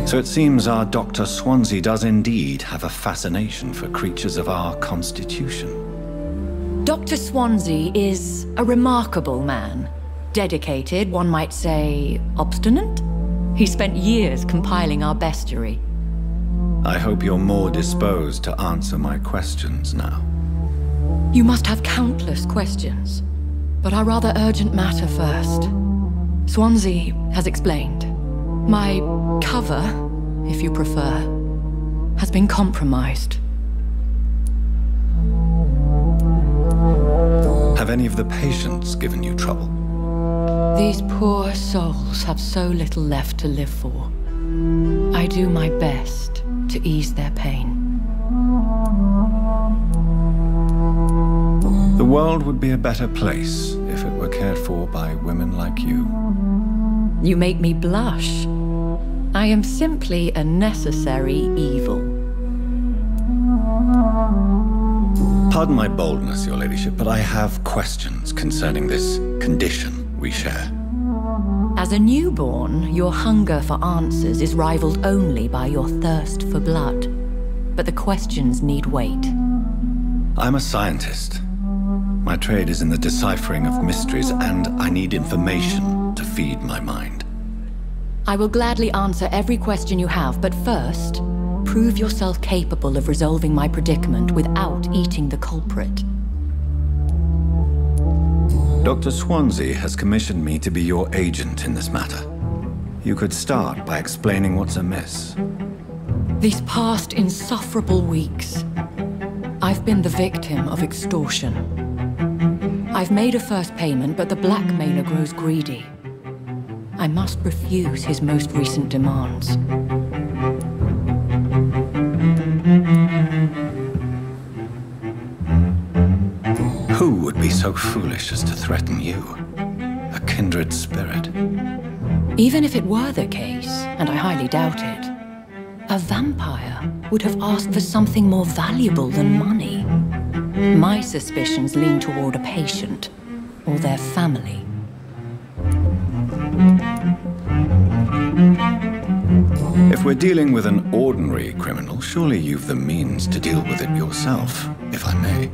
So it seems our Dr. Swansea does indeed have a fascination for creatures of our constitution. Dr. Swansea is a remarkable man. Dedicated, one might say, obstinate? He spent years compiling our bestiary. I hope you're more disposed to answer my questions now. You must have countless questions, but our rather urgent matter first. Swansea has explained. My cover, if you prefer, has been compromised. Have any of the patients given you trouble? These poor souls have so little left to live for. I do my best to ease their pain. The world would be a better place if it were cared for by women like you. You make me blush. I am simply a necessary evil. Pardon my boldness, Your Ladyship, but I have questions concerning this condition we share. As a newborn, your hunger for answers is rivaled only by your thirst for blood. But the questions need wait. I'm a scientist. My trade is in the deciphering of mysteries, and I need information to feed my mind. I will gladly answer every question you have, but first, prove yourself capable of resolving my predicament without eating the culprit. Dr. Swansea has commissioned me to be your agent in this matter. You could start by explaining what's amiss. These past insufferable weeks, I've been the victim of extortion. I've made a first payment, but the blackmailer grows greedy. I must refuse his most recent demands. Who would be so foolish as to threaten you? A kindred spirit. Even if it were the case, and I highly doubt it, a vampire would have asked for something more valuable than money. My suspicions lean toward a patient, or their family. If we're dealing with an ordinary criminal, surely you've the means to deal with it yourself, if I may.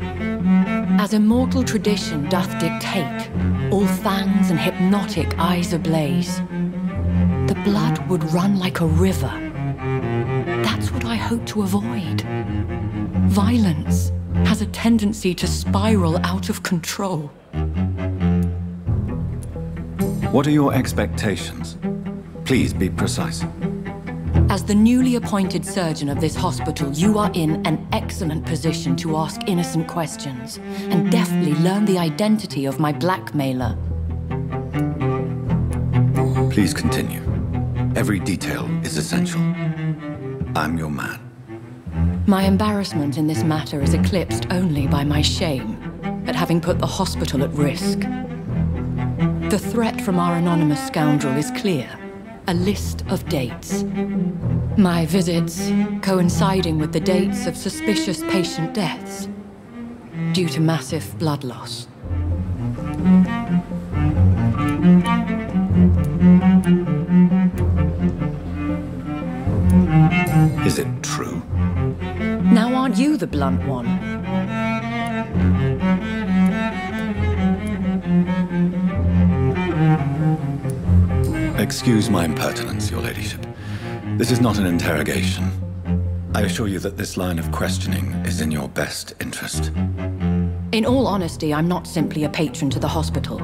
As immortal tradition doth dictate, all fangs and hypnotic eyes ablaze, the blood would run like a river. That's what I hope to avoid. Violence has a tendency to spiral out of control. What are your expectations? Please be precise. As the newly appointed surgeon of this hospital, you are in an excellent position to ask innocent questions and deftly learn the identity of my blackmailer. Please continue. Every detail is essential. I'm your man. My embarrassment in this matter is eclipsed only by my shame at having put the hospital at risk. The threat from our anonymous scoundrel is clear. A list of dates. My visits coinciding with the dates of suspicious patient deaths due to massive blood loss. Is it true? Now aren't you the blunt one? Excuse my impertinence, Your Ladyship. This is not an interrogation. I assure you that this line of questioning is in your best interest. In all honesty, I'm not simply a patron to the hospital.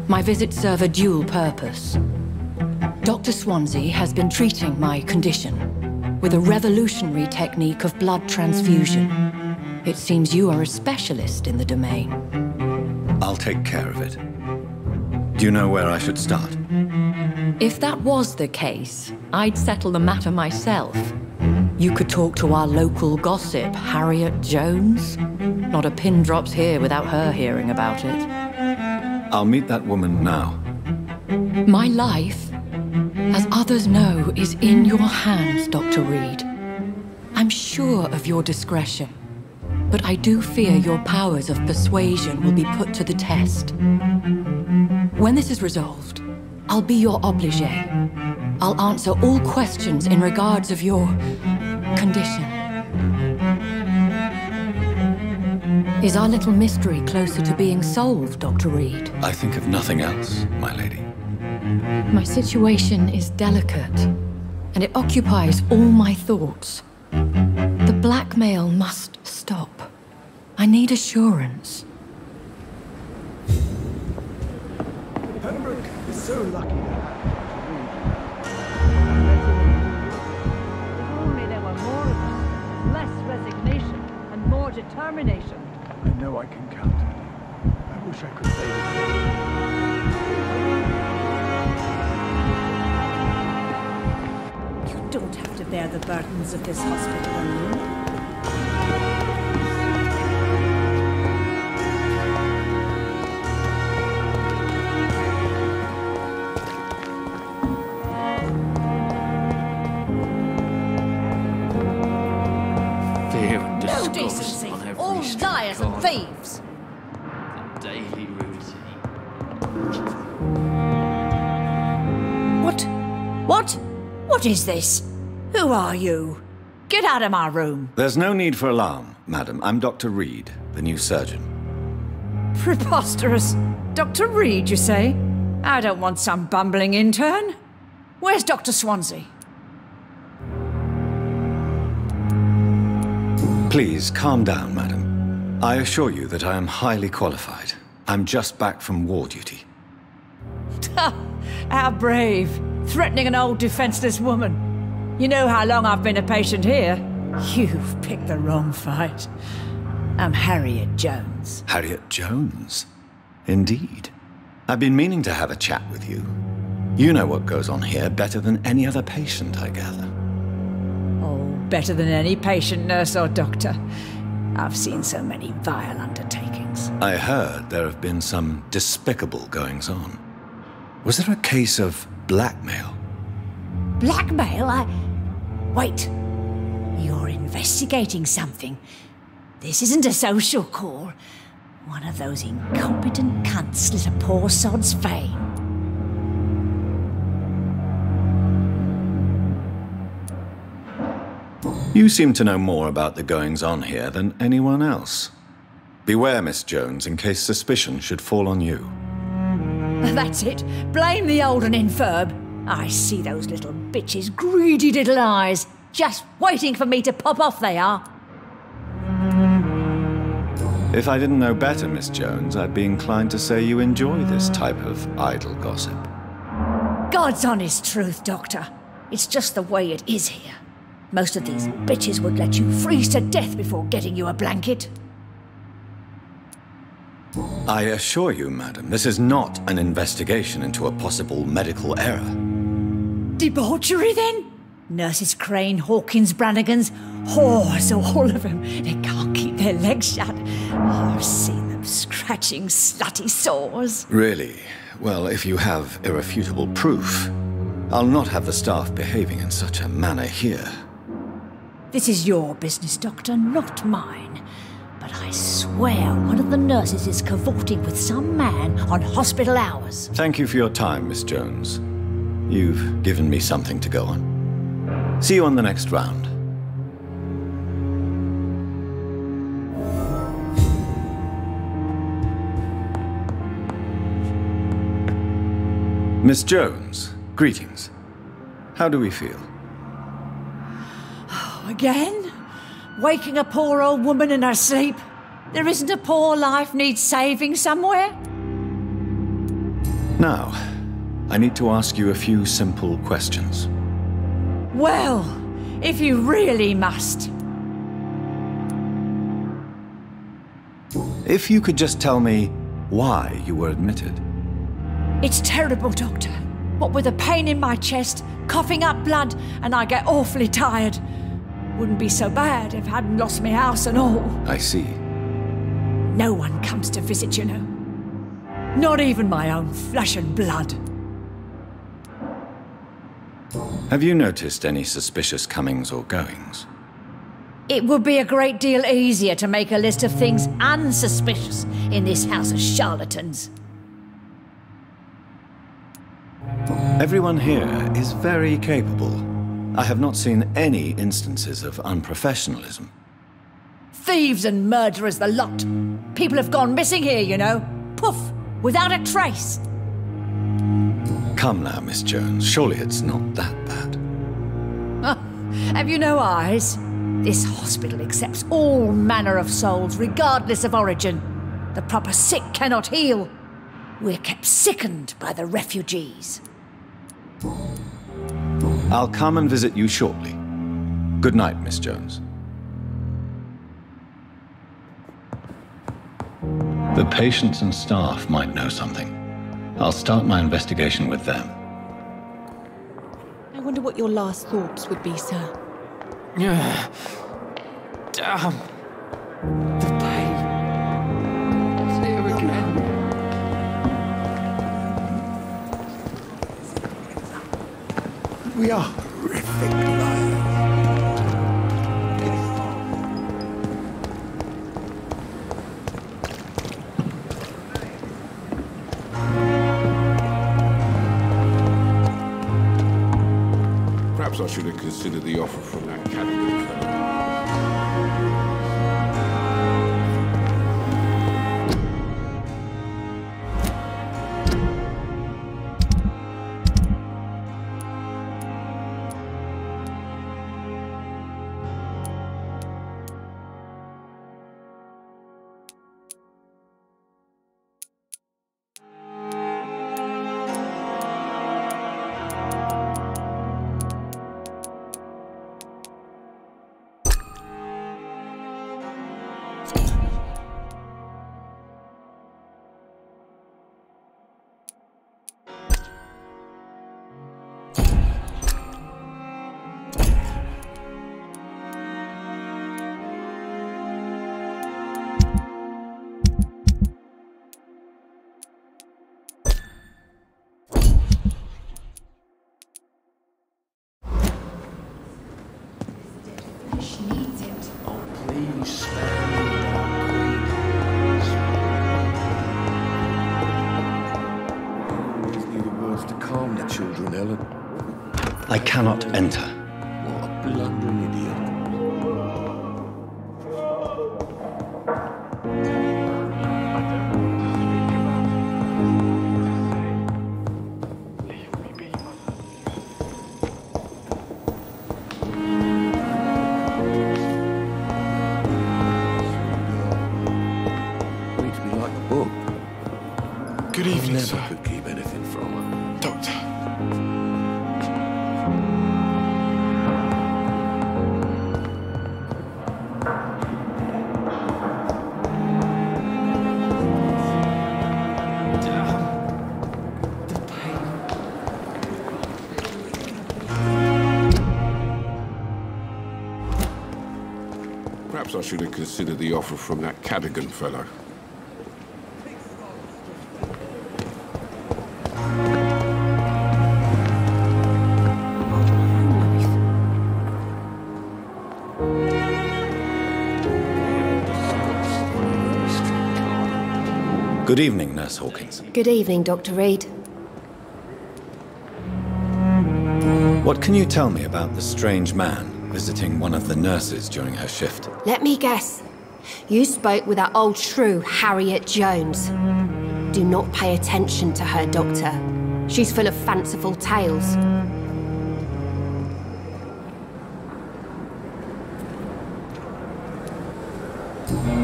My visits serve a dual purpose. Dr. Swansea has been treating my condition with a revolutionary technique of blood transfusion. It seems you are a specialist in the domain. I'll take care of it. Do you know where I should start? If that was the case, I'd settle the matter myself. You could talk to our local gossip, Harriet Jones. Not a pin drops here without her hearing about it. I'll meet that woman now. My life, as others know, is in your hands, Dr. Reed. I'm sure of your discretion, but I do fear your powers of persuasion will be put to the test. When this is resolved, I'll be your obligé. I'll answer all questions in regards of your condition. Is our little mystery closer to being solved, Dr. Reed? I think of nothing else, my lady. My situation is delicate, and it occupies all my thoughts. The blackmail must stop. I need assurance. Pembroke is so lucky to have If only there were more of us, less resignation and more determination. I know I can count on you. I wish I could say the You don't have to bear the burdens of this hospital alone. Fear and No disgust decency. on every All street liars and corner. thieves. The daily routine. What? What is this? Who are you? Get out of my room. There's no need for alarm, madam. I'm Dr. Reed, the new surgeon. Preposterous. Dr. Reed, you say? I don't want some bumbling intern. Where's Dr. Swansea? Please, calm down, madam. I assure you that I am highly qualified. I'm just back from war duty. How brave. Threatening an old defenseless woman. You know how long I've been a patient here? You've picked the wrong fight. I'm Harriet Jones. Harriet Jones? Indeed. I've been meaning to have a chat with you. You know what goes on here better than any other patient, I gather. Oh, better than any patient, nurse or doctor. I've seen so many vile undertakings. I heard there have been some despicable goings-on. Was there a case of blackmail? Blackmail? Wait. You're investigating something. This isn't a social call. One of those incompetent cunts slit a poor sod's vein. You seem to know more about the goings-on here than anyone else. Beware, Miss Jones, in case suspicion should fall on you. That's it. Blame the old and infirm. I see those little bitches' greedy little eyes. Just waiting for me to pop off, they are. If I didn't know better, Miss Jones, I'd be inclined to say you enjoy this type of idle gossip. God's honest truth, Doctor. It's just the way it is here. Most of these bitches would let you freeze to death before getting you a blanket. I assure you, madam, this is not an investigation into a possible medical error. Debauchery, then? Nurses Crane, Hawkins, Brannigans, whores, all of them. They can't keep their legs shut. Oh, I've seen them scratching slutty sores. Really? Well, if you have irrefutable proof, I'll not have the staff behaving in such a manner here. This is your business, Doctor, not mine. But I swear one of the nurses is cavorting with some man on hospital hours. Thank you for your time, Miss Jones. You've given me something to go on. See you on the next round. Miss Jones, greetings. How do we feel? Again? Waking a poor old woman in her sleep? There isn't a poor life needs saving somewhere? Now, I need to ask you a few simple questions. Well, if you really must. If you could just tell me why you were admitted. It's terrible, Doctor. What with the pain in my chest, coughing up blood, and I get awfully tired. Wouldn't be so bad if I hadn't lost my house and all. I see. No one comes to visit, you know. Not even my own flesh and blood. Have you noticed any suspicious comings or goings? It would be a great deal easier to make a list of things unsuspicious in this house of charlatans. Everyone here is very capable. I have not seen any instances of unprofessionalism. Thieves and murderers, the lot. People have gone missing here, you know. Poof, without a trace. Come now, Miss Jones. Surely it's not that bad. Have you no eyes? This hospital accepts all manner of souls, regardless of origin. The proper sick cannot heal. We're kept sickened by the refugees. I'll come and visit you shortly. Good night, Miss Jones. The patients and staff might know something. I'll start my investigation with them. I wonder what your last thoughts would be, sir. Yeah. Damn. The pain. It's here again. We are horrific liars. Perhaps I should have considered the offer from that Cadigan fellow. I cannot enter. What a blundering idiot. Reads me like a book. Good evening, Never sir. could keep anything from her. Doctor. Perhaps I should have considered the offer from that Cadigan fellow. Good evening, Nurse Hawkins. Good evening, Dr. Reed. What can you tell me about the strange man visiting one of the nurses during her shift? Let me guess. You spoke with that old shrew, Harriet Jones. Do not pay attention to her, Doctor. She's full of fanciful tales.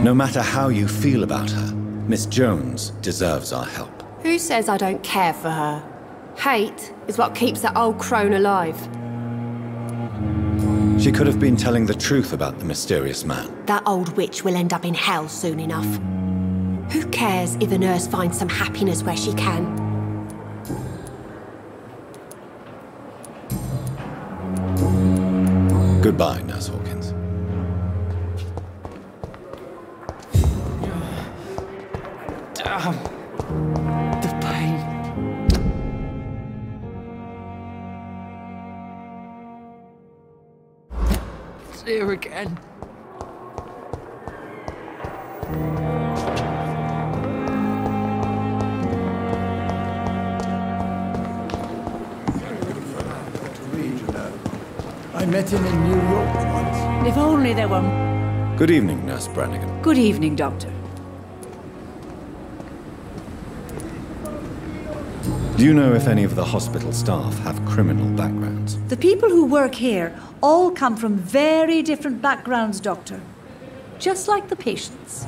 No matter how you feel about her, Miss Jones deserves our help. Who says I don't care for her? Hate is what keeps that old crone alive. She could have been telling the truth about the mysterious man. That old witch will end up in hell soon enough. Who cares if a nurse finds some happiness where she can? Goodbye, Nurse Hawkins. The pain. It's here again. I met him in New York once. If only there were... Good evening, Nurse Brannigan. Good evening, Doctor. Do you know if any of the hospital staff have criminal backgrounds? The people who work here all come from very different backgrounds, Doctor. Just like the patients.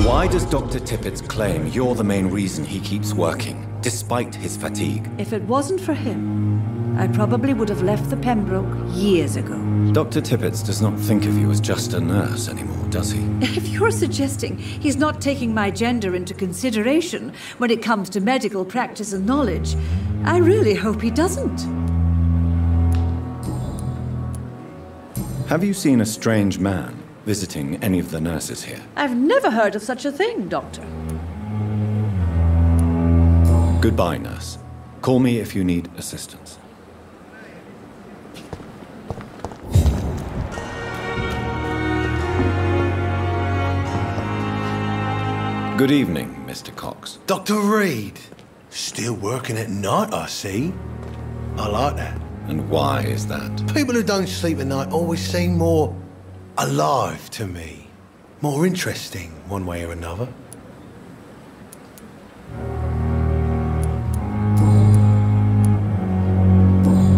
Why does Dr. Tippett's claim you're the main reason he keeps working, despite his fatigue? If it wasn't for him, I probably would have left the Pembroke years ago. Dr. Tippett does not think of you as just a nurse anymore, does he? If you're suggesting he's not taking my gender into consideration when it comes to medical practice and knowledge, I really hope he doesn't. Have you seen a strange man visiting any of the nurses here? I've never heard of such a thing, Doctor. Goodbye, nurse. Call me if you need assistance. Good evening, Mr. Cox. Dr. Reed. Still working at night, I see. I like that. And why is that? People who don't sleep at night always seem more alive to me. More interesting, one way or another.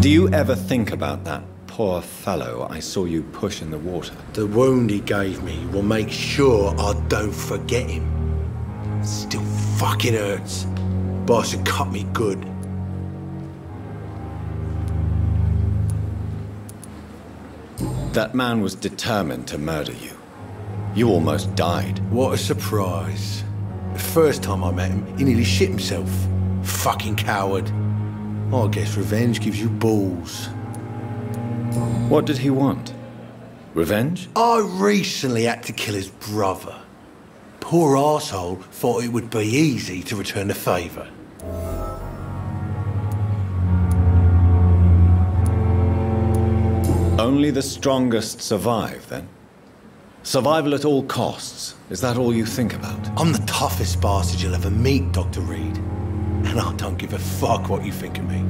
Do you ever think about that poor fellow I saw you push in the water? The wound he gave me will make sure I don't forget him. Still fucking hurts. Boss had cut me good. That man was determined to murder you. You almost died. What a surprise. The first time I met him, he nearly shit himself. Fucking coward. I guess revenge gives you balls. What did he want? Revenge? I recently had to kill his brother. Poor arsehole thought it would be easy to return the favour. Only the strongest survive, then? Survival at all costs. Is that all you think about? I'm the toughest bastard you'll ever meet, Dr. Reed. And I don't give a fuck what you think of me.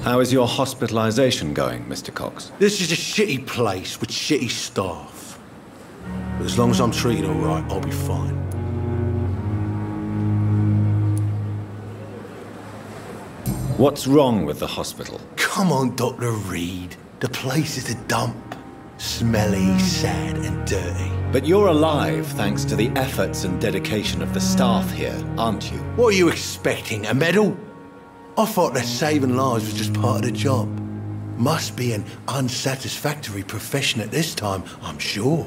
How is your hospitalization going, Mr. Cox? This is a shitty place with shitty staff. But as long as I'm treated all right, I'll be fine. What's wrong with the hospital? Come on, Dr. Reed. The place is a dump. Smelly, sad, and dirty. But you're alive thanks to the efforts and dedication of the staff here, aren't you? What are you expecting, a medal? I thought that saving lives was just part of the job. Must be an unsatisfactory profession at this time, I'm sure.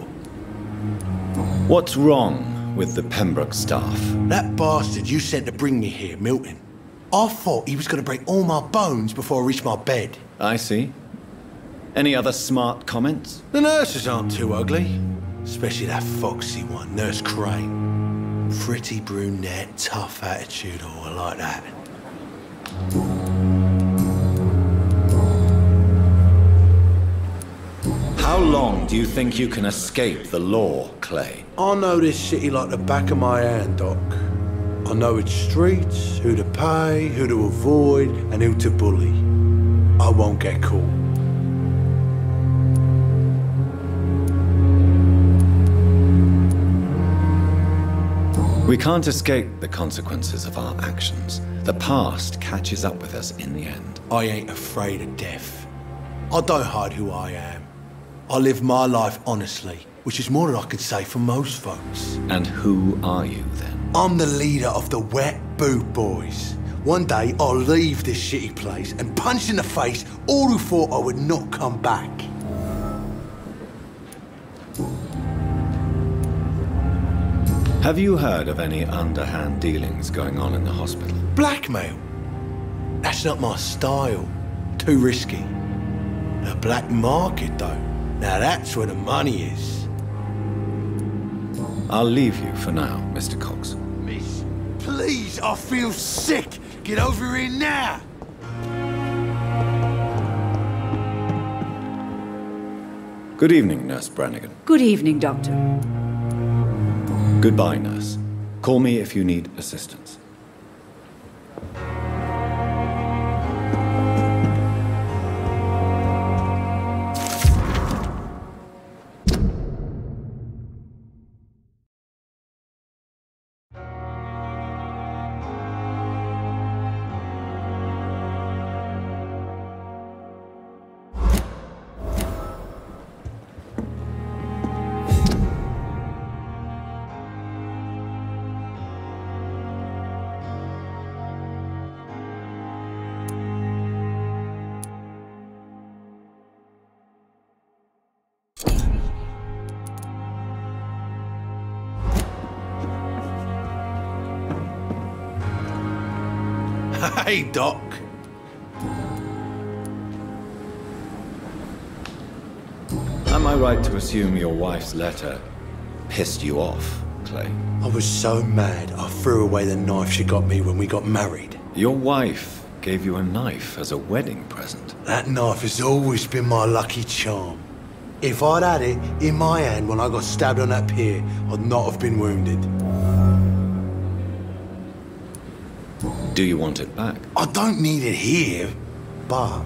What's wrong with the Pembroke staff? That bastard you sent to bring me here, Milton. I thought he was going to break all my bones before I reached my bed. I see. Any other smart comments? The nurses aren't too ugly. Especially that foxy one, Nurse Crane. Pretty brunette, tough attitude, oh, I like that. How long do you think you can escape the law, Clay? I know this city like the back of my hand, Doc. I know its streets, who to pay, who to avoid, and who to bully. I won't get caught. We can't escape the consequences of our actions. The past catches up with us in the end. I ain't afraid of death. I don't hide who I am. I live my life honestly, which is more than I can say for most folks. And who are you, then? I'm the leader of the Wet Boot Boys. One day I'll leave this shitty place and punch in the face all who thought I would not come back. Have you heard of any underhand dealings going on in the hospital? Blackmail? That's not my style. Too risky. The black market, though. Now that's where the money is. I'll leave you for now, Mr. Cox. Miss, please, I feel sick. Get over here now. Good evening, Nurse Brannigan. Good evening, Doctor. Goodbye, Nurse. Call me if you need assistance. Hey, Doc. Am I right to assume your wife's letter pissed you off, Clay? I was so mad I threw away the knife she got me when we got married. Your wife gave you a knife as a wedding present. That knife has always been my lucky charm. If I'd had it in my hand when I got stabbed on that pier, I'd not have been wounded. Do you want it back? I don't need it here, but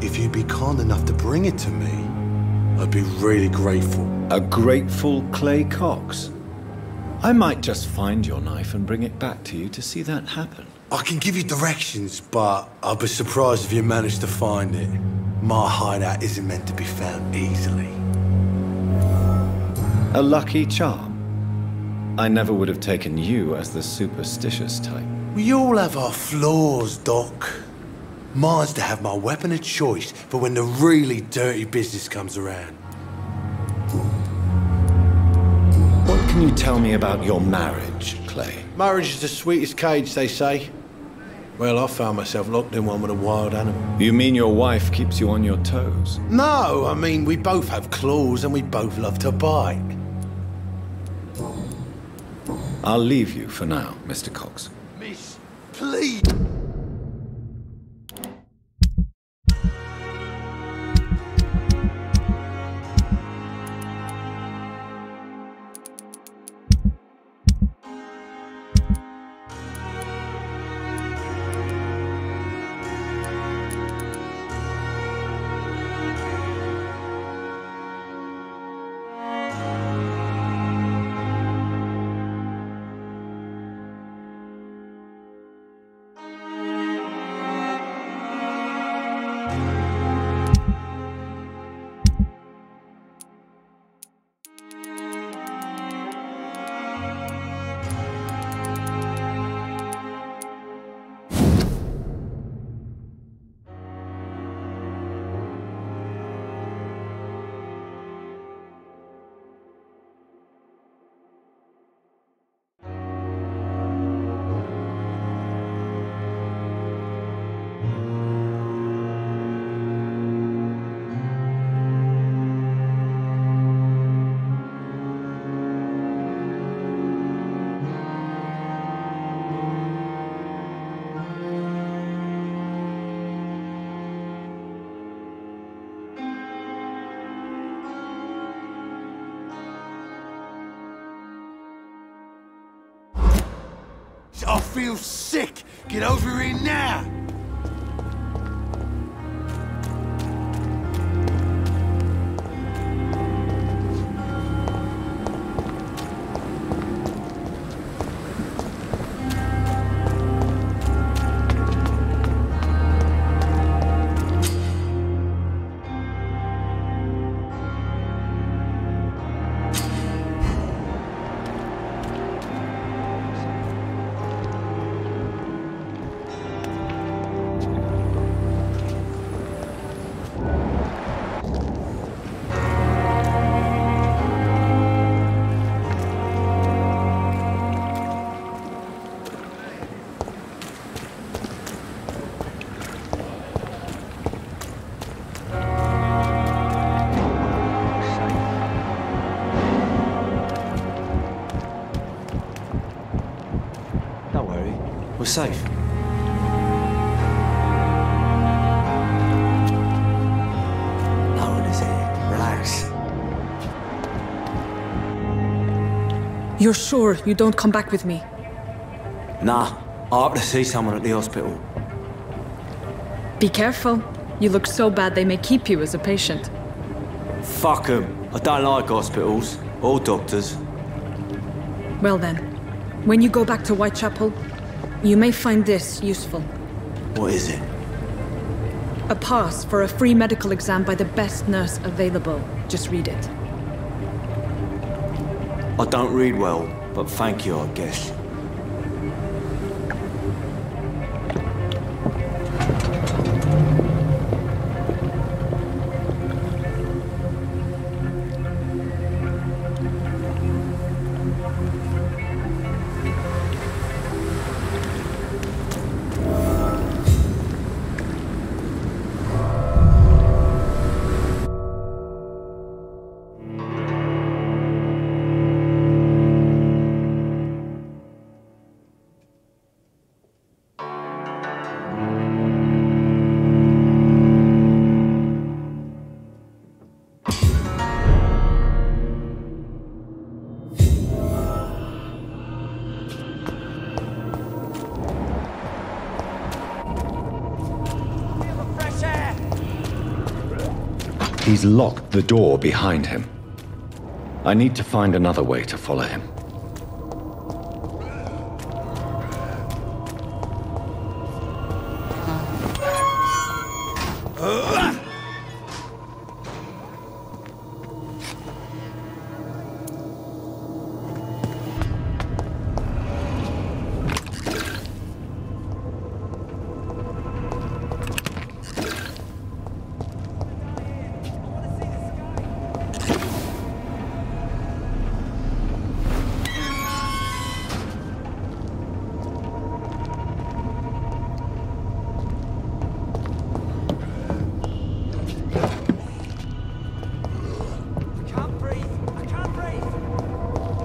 if you'd be kind enough to bring it to me, I'd be really grateful. A grateful Clay Cox? I might just find your knife and bring it back to you to see that happen. I can give you directions, but I'll be surprised if you manage to find it. My hideout isn't meant to be found easily. A lucky charm? I never would have taken you as the superstitious type. We all have our flaws, Doc. Mine's to have my weapon of choice for when the really dirty business comes around. What can you tell me about your marriage, Clay? Marriage is the sweetest cage, they say. Well, I found myself locked in one with a wild animal. You mean your wife keeps you on your toes? No, I mean, we both have claws and we both love to bite. I'll leave you for now, Mr. Cox. Miss, please. I feel sick. Get over here now. We're safe. No one is here. Relax. You're sure you don't come back with me? Nah, I have to see someone at the hospital. Be careful. You look so bad they may keep you as a patient. Fuck 'em. I don't like hospitals. Or doctors. Well then, when you go back to Whitechapel, you may find this useful. What is it? A pass for a free medical exam by the best nurse available. Just read it. I don't read well, but thank you, I guess. He's locked the door behind him. I need to find another way to follow him.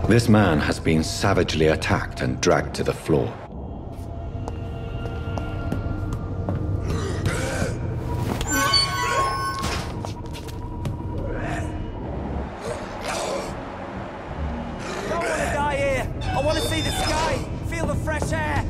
This man has been savagely attacked and dragged to the floor. I don't want to die here. I want to see the sky, feel the fresh air.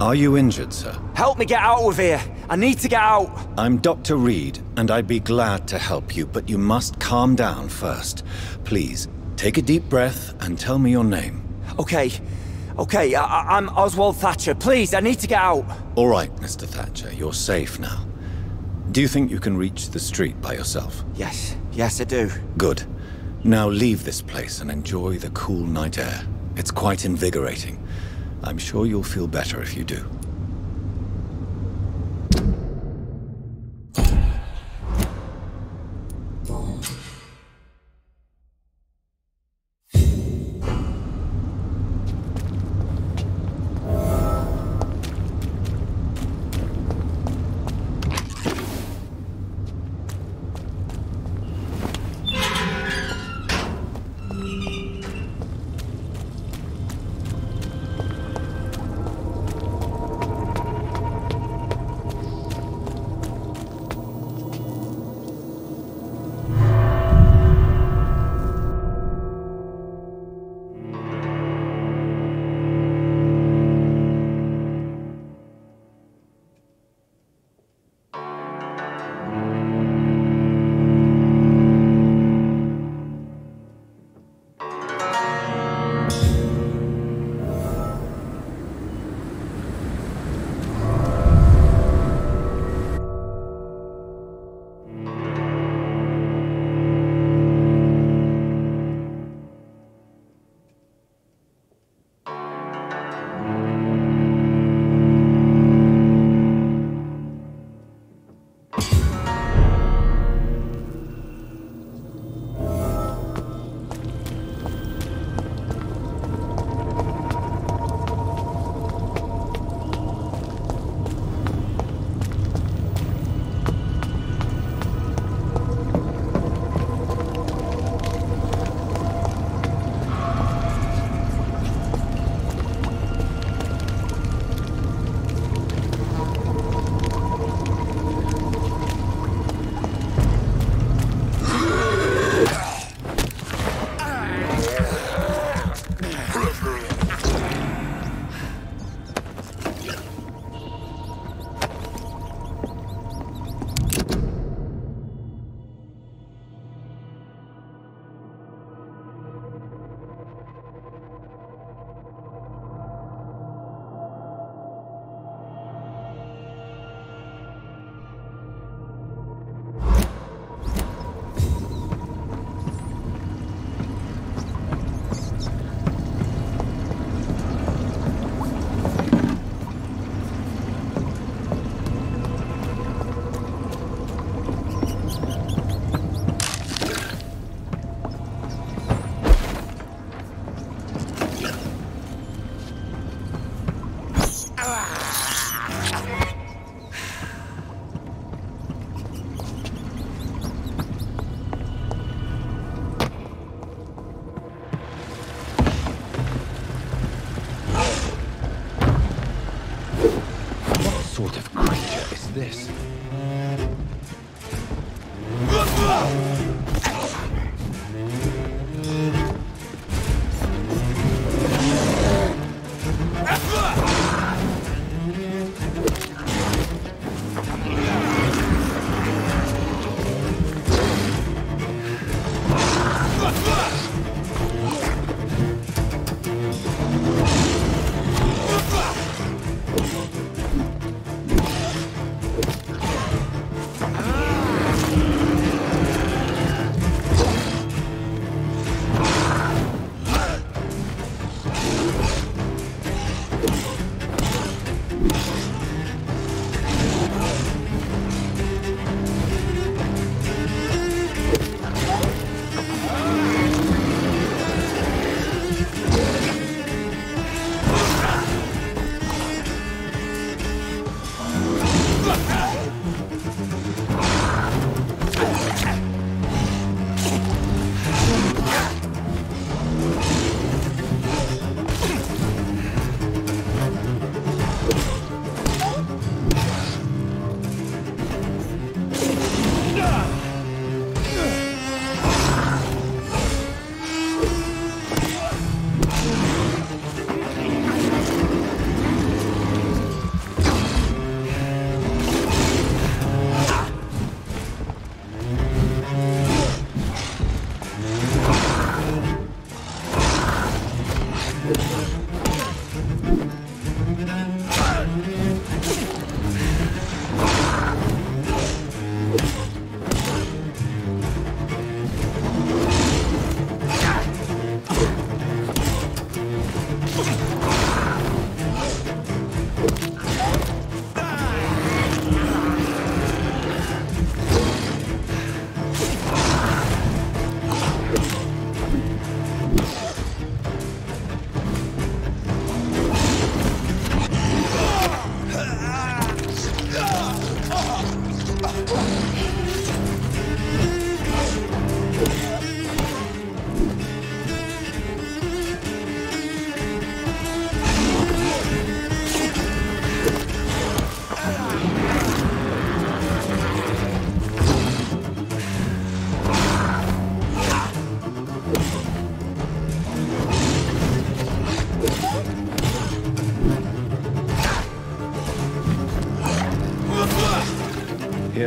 Are you injured, sir? Help me get out of here! I need to get out! I'm Dr. Reed, and I'd be glad to help you, but you must calm down first. Please, take a deep breath and tell me your name. Okay, I'm Oswald Thatcher. Please, I need to get out! All right, Mr. Thatcher, you're safe now. Do you think you can reach the street by yourself? Yes, I do. Good. Now leave this place and enjoy the cool night air. It's quite invigorating. I'm sure you'll feel better if you do.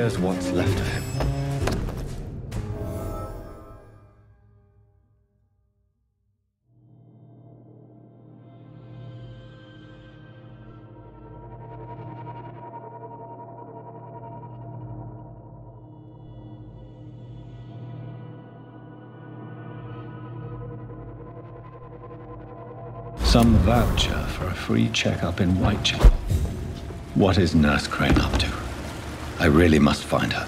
There's what's left of him. Some voucher for a free checkup in Whitechapel. What is Nurse Crane up to? I really must find her.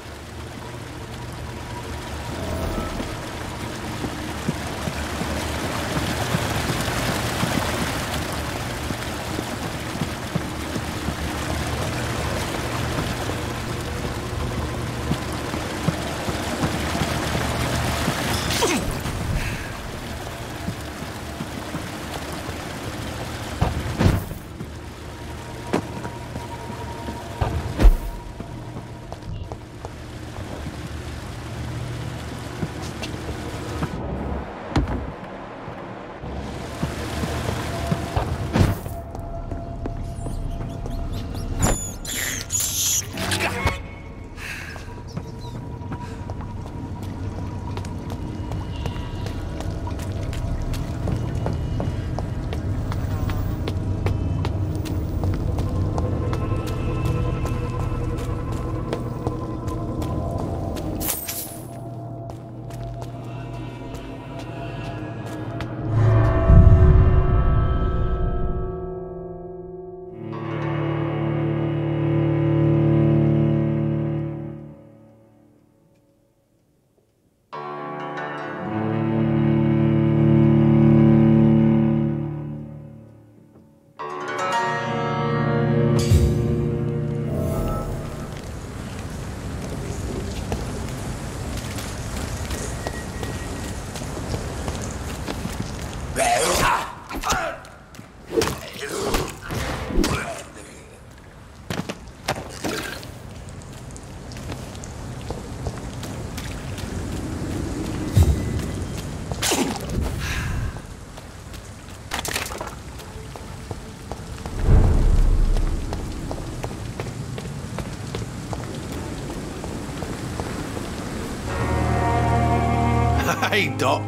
Hey, Doc.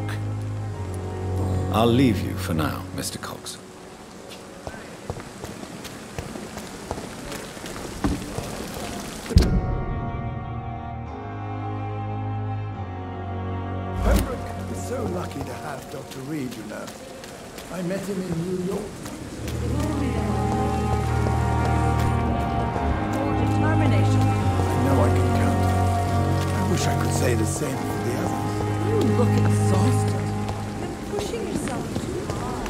I'll leave you for now, Mr. Cox. Pembroke is so lucky to have Dr. Reed, you know. I met him in New York. Determination. I know I can count on him. I wish I could say the same for the others. You look exhausted. You're pushing yourself too hard.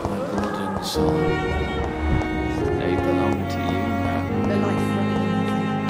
My blood and soul, they belong to you now. The life running in your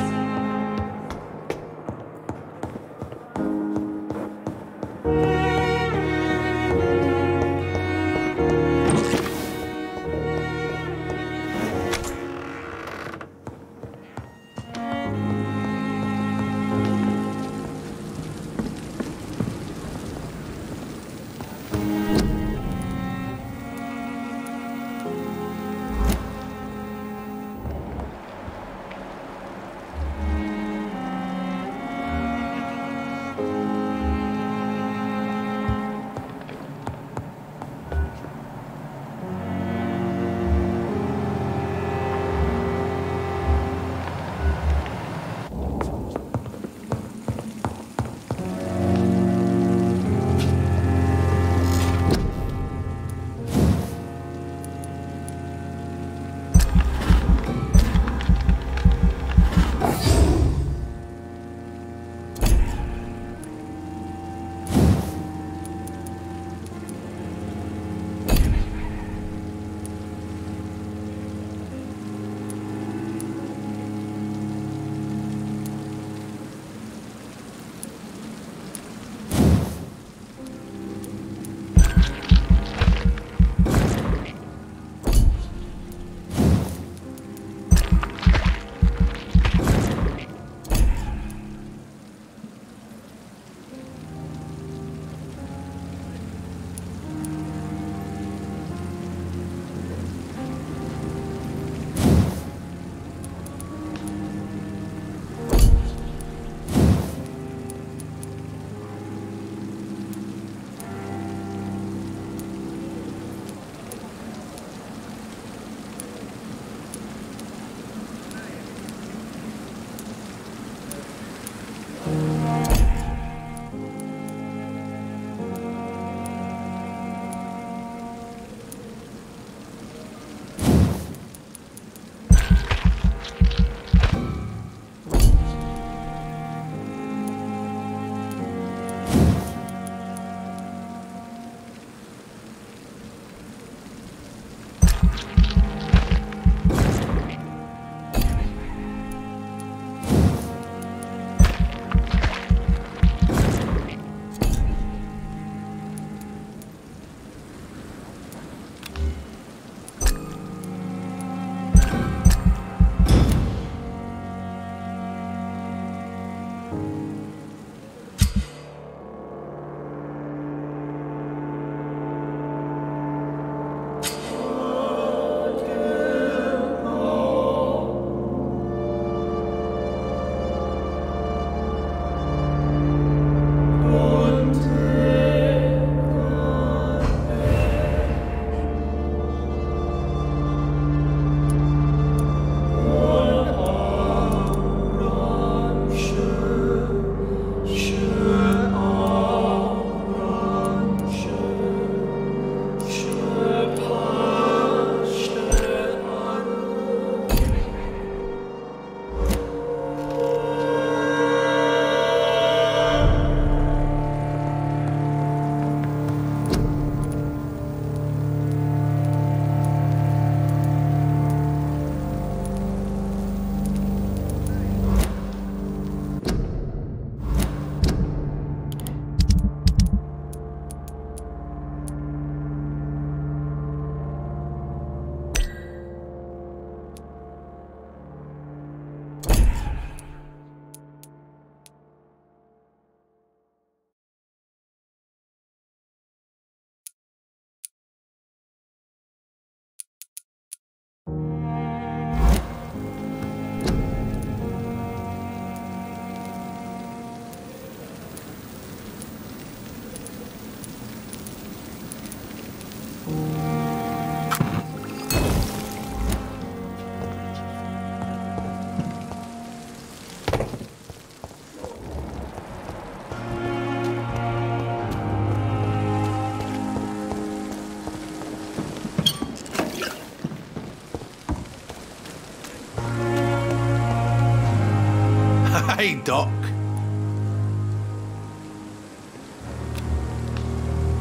Hey, Doc.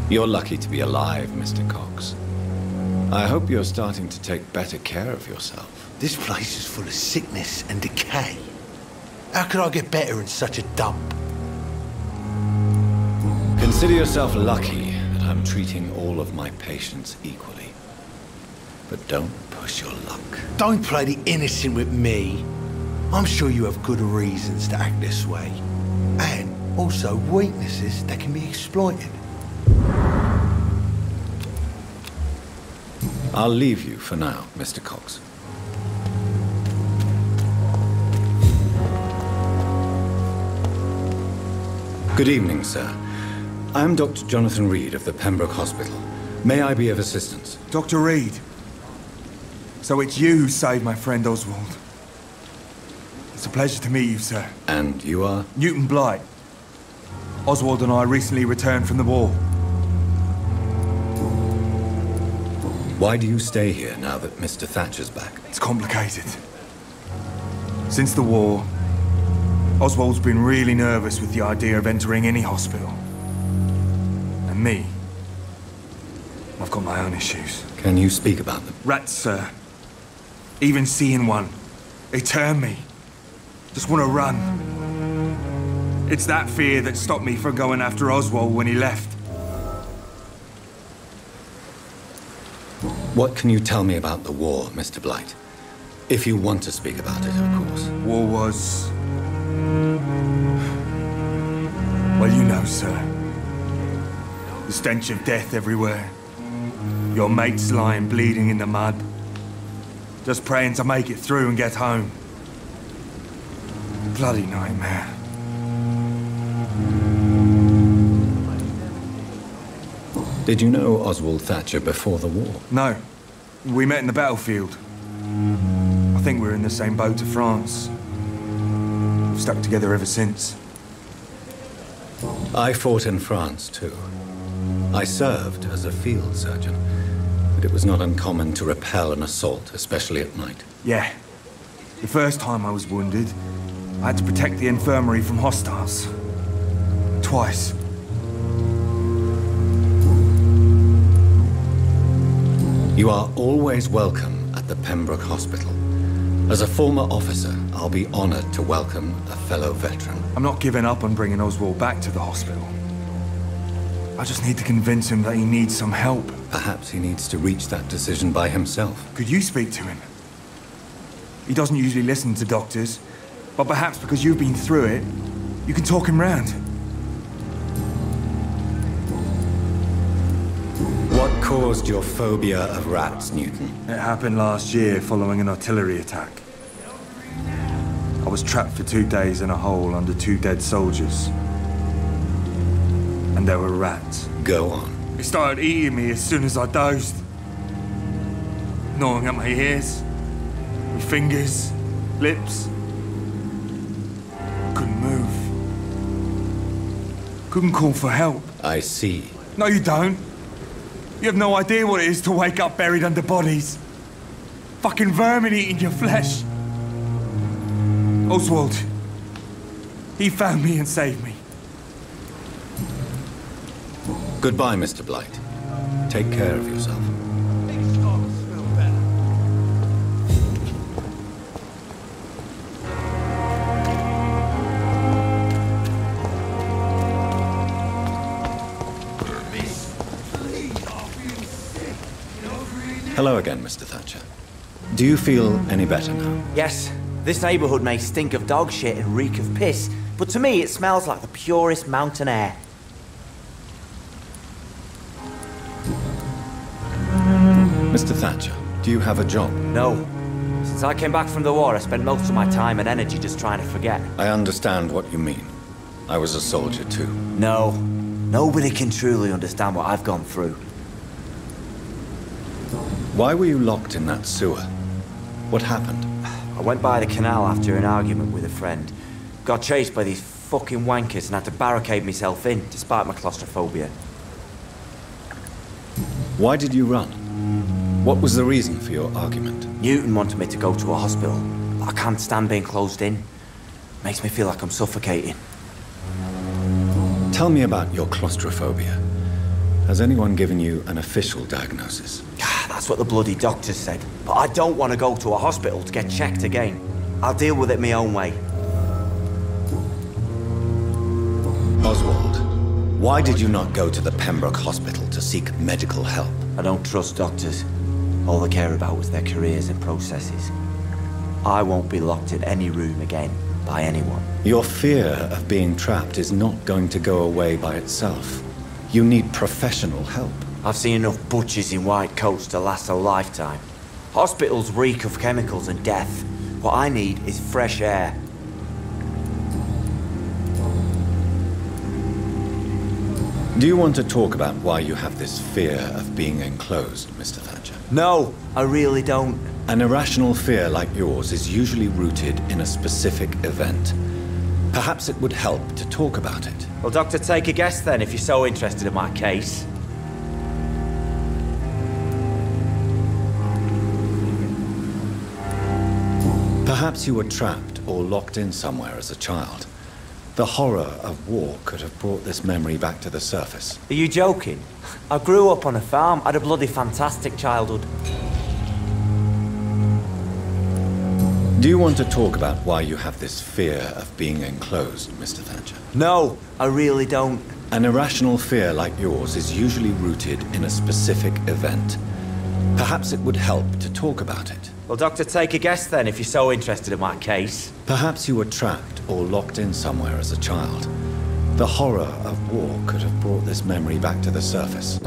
You're lucky to be alive, Mr. Cox. I hope you're starting to take better care of yourself. This place is full of sickness and decay. How could I get better in such a dump? Consider yourself lucky that I'm treating all of my patients equally. But don't push your luck. Don't play the innocent with me. I'm sure you have good reasons to act this way. And also weaknesses that can be exploited. I'll leave you for now, Mr. Cox. Good evening, sir. I'm Dr. Jonathan Reed of the Pembroke Hospital. May I be of assistance? Dr. Reed. So it's you who saved my friend Oswald. It's a pleasure to meet you, sir. And you are? Newton Blight. Oswald and I recently returned from the war. Why do you stay here now that Mr. Thatcher's back? It's complicated. Since the war, Oswald's been really nervous with the idea of entering any hospital. And me, I've got my own issues. Can you speak about them? Rats, sir. Even seeing one, they turn me. Just want to run. It's that fear that stopped me from going after Oswald when he left. What can you tell me about the war, Mr. Blight? If you want to speak about it, of course. War was... well, you know, sir. The stench of death everywhere. Your mates lying bleeding in the mud. Just praying to make it through and get home. Bloody nightmare. Did you know Oswald Thatcher before the war? No. We met in the battlefield. I think we're in the same boat to France. We've stuck together ever since. I fought in France, too. I served as a field surgeon, but it was not uncommon to repel an assault, especially at night. Yeah. The first time I was wounded, I had to protect the infirmary from hostiles. Twice. You are always welcome at the Pembroke Hospital. As a former officer, I'll be honored to welcome a fellow veteran. I'm not giving up on bringing Oswald back to the hospital. I just need to convince him that he needs some help. Perhaps he needs to reach that decision by himself. Could you speak to him? He doesn't usually listen to doctors, but perhaps because you've been through it, you can talk him round. What caused your phobia of rats, Newton? It happened last year following an artillery attack. I was trapped for 2 days in a hole under 2 dead soldiers. And there were rats. Go on. They started eating me as soon as I dozed. Gnawing at my ears, my fingers, lips. Couldn't move. Couldn't call for help. I see. No, you don't. You have no idea what it is to wake up buried under bodies. Fucking vermin eating your flesh. Oswald. He found me and saved me. Goodbye, Mr. Blight. Take care of yourself. Hello again, Mr. Thatcher. Do you feel any better now? Yes, this neighborhood may stink of dog shit and reek of piss, but to me it smells like the purest mountain air. Mr. Thatcher, do you have a job? No. Since I came back from the war, I spent most of my time and energy just trying to forget. I understand what you mean. I was a soldier too. No. Nobody can truly understand what I've gone through. Why were you locked in that sewer? What happened? I went by the canal after an argument with a friend. Got chased by these fucking wankers and had to barricade myself in, despite my claustrophobia. Why did you run? What was the reason for your argument? Newton wanted me to go to a hospital, but I can't stand being closed in. Makes me feel like I'm suffocating. Tell me about your claustrophobia. Has anyone given you an official diagnosis? That's what the bloody doctor said. But I don't want to go to a hospital to get checked again. I'll deal with it my own way. Oswald, why did you not go to the Pembroke Hospital to seek medical help? I don't trust doctors. All they care about is their careers and processes. I won't be locked in any room again by anyone. Your fear of being trapped is not going to go away by itself. You need professional help. I've seen enough butchers in white coats to last a lifetime. Hospitals reek of chemicals and death. What I need is fresh air. Do you want to talk about why you have this fear of being enclosed, Mr. Thatcher? No, I really don't. An irrational fear like yours is usually rooted in a specific event. Perhaps it would help to talk about it. Well, Doctor, take a guess then, if you're so interested in my case. Perhaps you were trapped or locked in somewhere as a child. The horror of war could have brought this memory back to the surface. Are you joking? I grew up on a farm, had a bloody fantastic childhood. Do you want to talk about why you have this fear of being enclosed, Mr. Thatcher? No, I really don't. An irrational fear like yours is usually rooted in a specific event. Perhaps it would help to talk about it. Well, Doctor, take a guess then, if you're so interested in my case. Perhaps you were trapped or locked in somewhere as a child. The horror of war could have brought this memory back to the surface.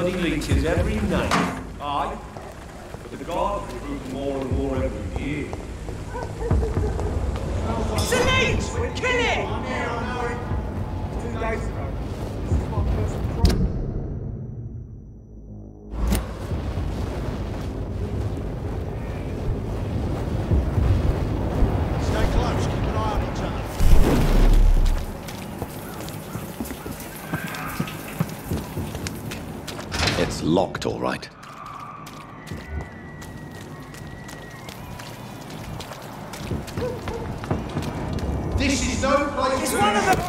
bloody leeches every night. Aye. But the guard improves more and more every year. It's a leech! Kill it! 2 days ago. Stay close, keep an eye on each other. It's locked, all right. This is no place. It's one of them!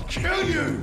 Kill you!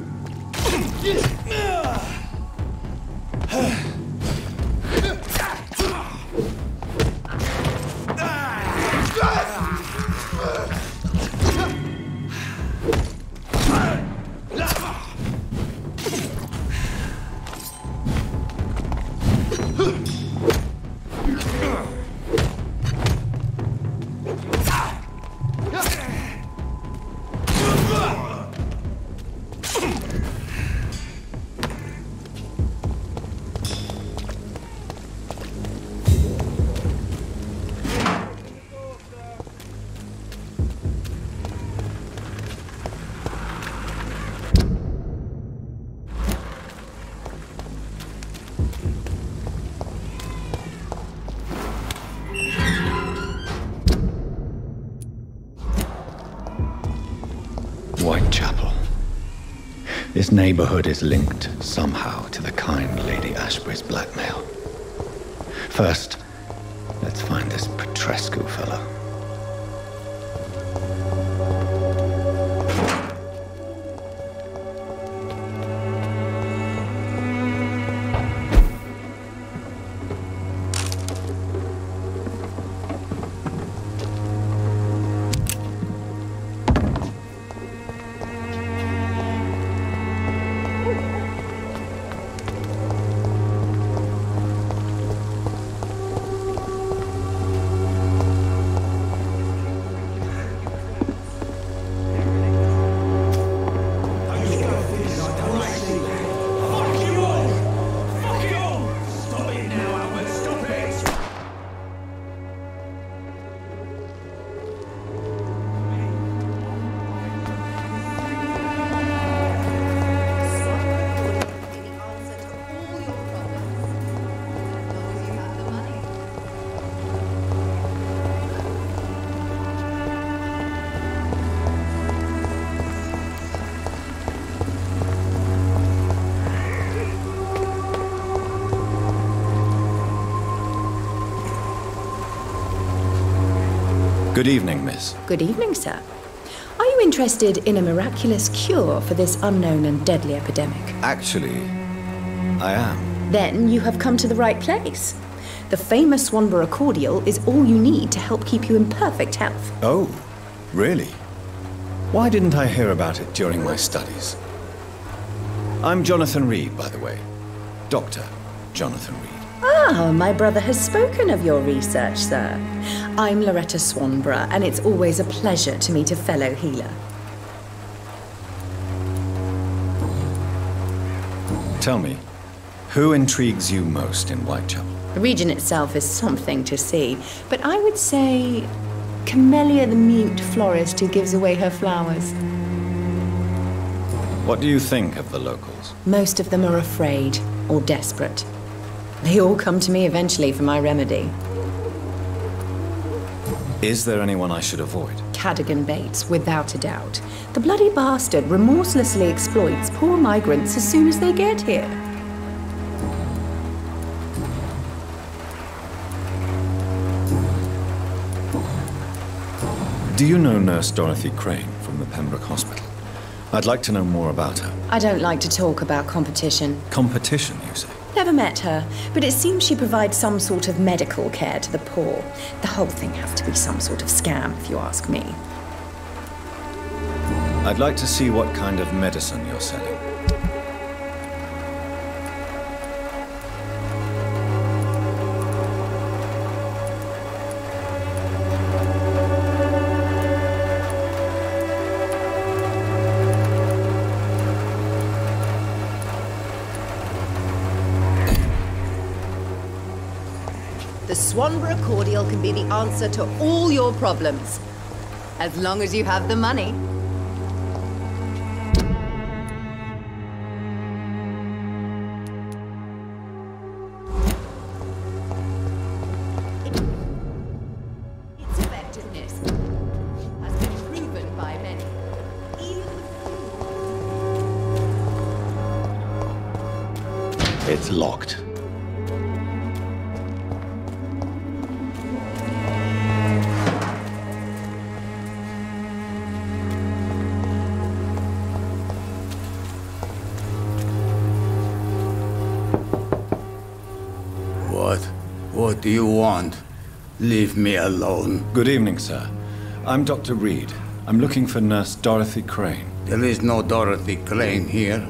Whitechapel. This neighborhood is linked somehow to the kind Lady Ashbury's blackmail. First, let's find this Petrescu fellow. Good evening, miss. Good evening, sir. Are you interested in a miraculous cure for this unknown and deadly epidemic? Actually, I am. Then you have come to the right place. The famous Swanborough cordial is all you need to help keep you in perfect health. Oh, really? Why didn't I hear about it during my studies? I'm Jonathan Reed, by the way. Dr. Jonathan Reed. Ah, my brother has spoken of your research, sir. I'm Loretta Swanborough, and it's always a pleasure to meet a fellow healer. Tell me, who intrigues you most in Whitechapel? The region itself is something to see, but I would say Camellia the mute florist who gives away her flowers. What do you think of the locals? Most of them are afraid or desperate. They all come to me eventually for my remedy. Is there anyone I should avoid? Cadogan Bates, without a doubt. The bloody bastard remorselessly exploits poor migrants as soon as they get here. Do you know Nurse Dorothy Crane from the Pembroke Hospital? I'd like to know more about her. I don't like to talk about competition. Competition, you say? Never met her, but it seems she provides some sort of medical care to the poor. The whole thing has to be some sort of scam, if you ask me. I'd like to see what kind of medicine you're selling. The Swanborough cordial can be the answer to all your problems. As long as you have the money. Its effectiveness has been proven by many. It's locked. What do you want? Leave me alone. Good evening, sir. I'm Dr. Reed. I'm looking for Nurse Dorothy Crane. There is no Dorothy Crane here.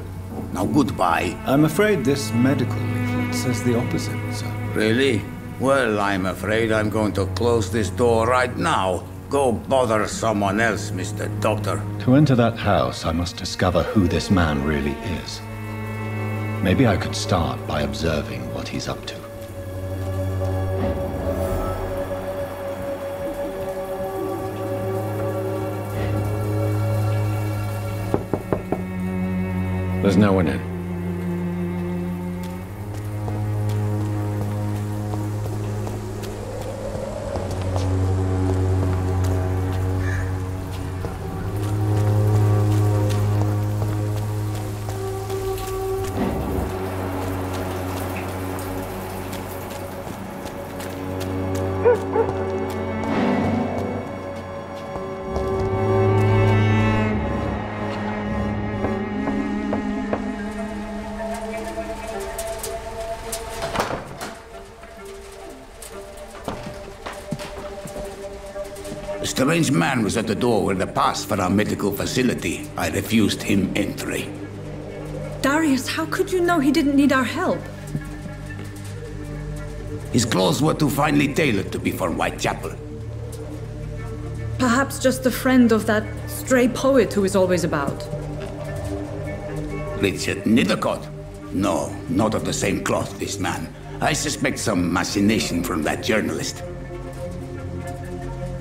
Now, goodbye. I'm afraid this medical leaflet says the opposite, sir. Really? Well, I'm afraid I'm going to close this door right now. Go bother someone else, Mr. Doctor. To enter that house, I must discover who this man really is. Maybe I could start by observing what he's up to. There's no one in. A strange man was at the door with a pass for our medical facility. I refused him entry. Darius, how could you know he didn't need our help? His clothes were too finely tailored to be for Whitechapel. Perhaps just a friend of that stray poet who is always about. Richard Nithercott? No, not of the same cloth, this man. I suspect some machination from that journalist.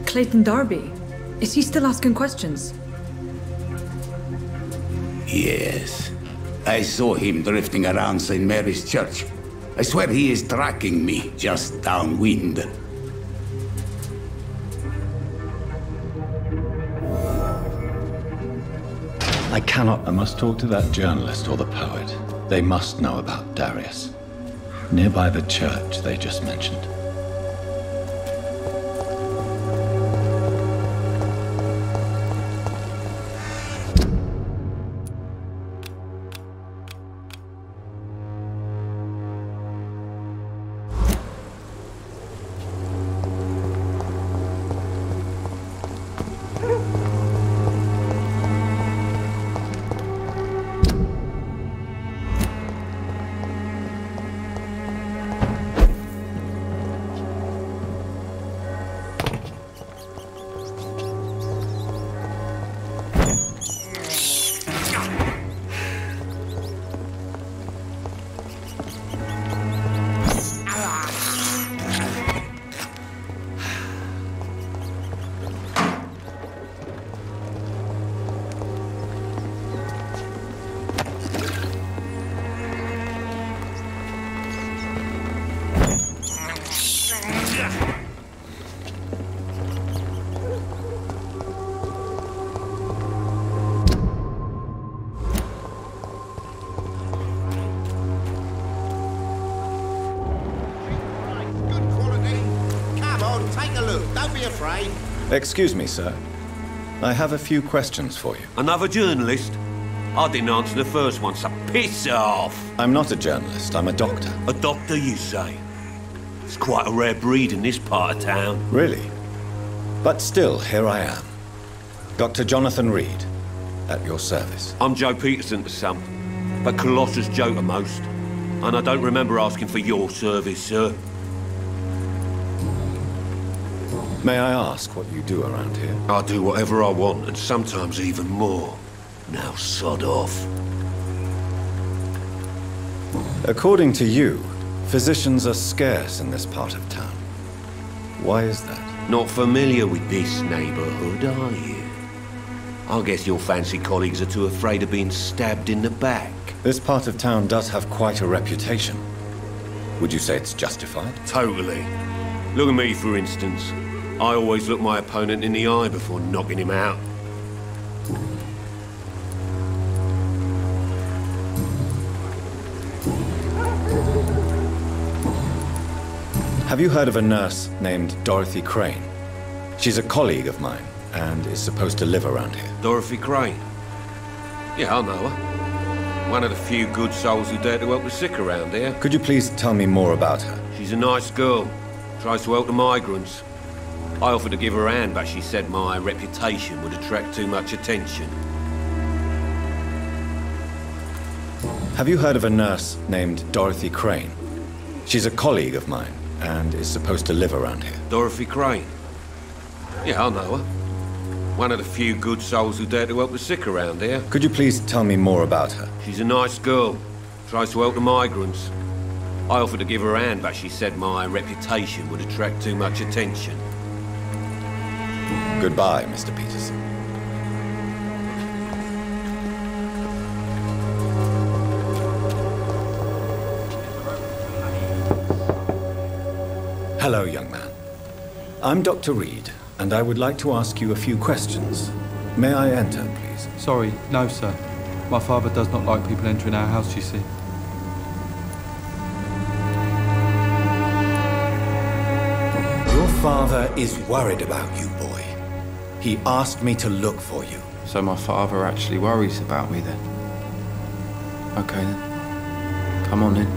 Clayton Darby. Is he still asking questions? Yes. I saw him drifting around St. Mary's Church. I swear he is tracking me just downwind. I cannot. I must talk to that journalist or the poet. They must know about Darius. Nearby the church they just mentioned. on, take a look. Don't be afraid. Excuse me, sir. I have a few questions for you. Another journalist? I didn't answer the first one, so piss off! I'm not a journalist, I'm a doctor. A doctor, you say? It's quite a rare breed in this part of town. Really? But still, here I am. Dr. Jonathan Reed, at your service. I'm Joe Peterson to some, but Colossus Joe to most. And I don't remember asking for your service, sir. May I ask what you do around here? I do whatever I want, and sometimes even more. Now sod off. According to you, physicians are scarce in this part of town. Why is that? Not familiar with this neighborhood, are you? I guess your fancy colleagues are too afraid of being stabbed in the back. This part of town does have quite a reputation. Would you say it's justified? Totally. Look at me, for instance. I always look my opponent in the eye before knocking him out. Have you heard of a nurse named Dorothy Crane? She's a colleague of mine, and is supposed to live around here. Dorothy Crane? Yeah, I know her. One of the few good souls who dare to help the sick around here. Could you please tell me more about her? She's a nice girl. Tries to help the migrants. I offered to give her a hand, but she said my reputation would attract too much attention. Have you heard of a nurse named Dorothy Crane? She's a colleague of mine, and is supposed to live around here. Dorothy Crane? Yeah, I know her. One of the few good souls who dare to help the sick around here. Could you please tell me more about her? She's a nice girl. Tries to help the migrants. I offered to give her a hand, but she said my reputation would attract too much attention. Goodbye, Mr. Peterson. Hello, young man. I'm Dr. Reed, and I would like to ask you a few questions. May I enter, please? Sorry, no, sir. My father does not like people entering our house, you see. Your father is worried about you, boy. He asked me to look for you. So my father actually worries about me then? Okay then. Come on in.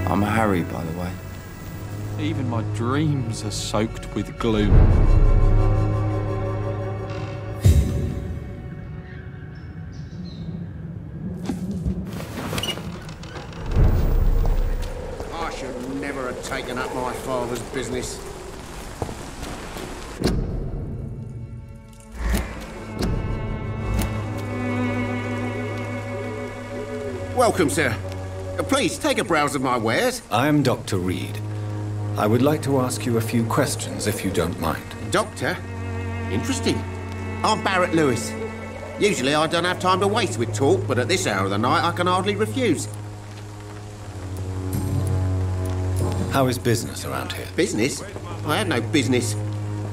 I'm Harry, by the way. Even my dreams are soaked with gloom. I should never have taken up my father's business. Welcome, sir. Please, take a browse of my wares. I am Dr. Reed. I would like to ask you a few questions, if you don't mind. Doctor? Interesting. I'm Barrett Lewis. Usually I don't have time to waste with talk, but at this hour of the night I can hardly refuse. How is business around here? Business? I have no business.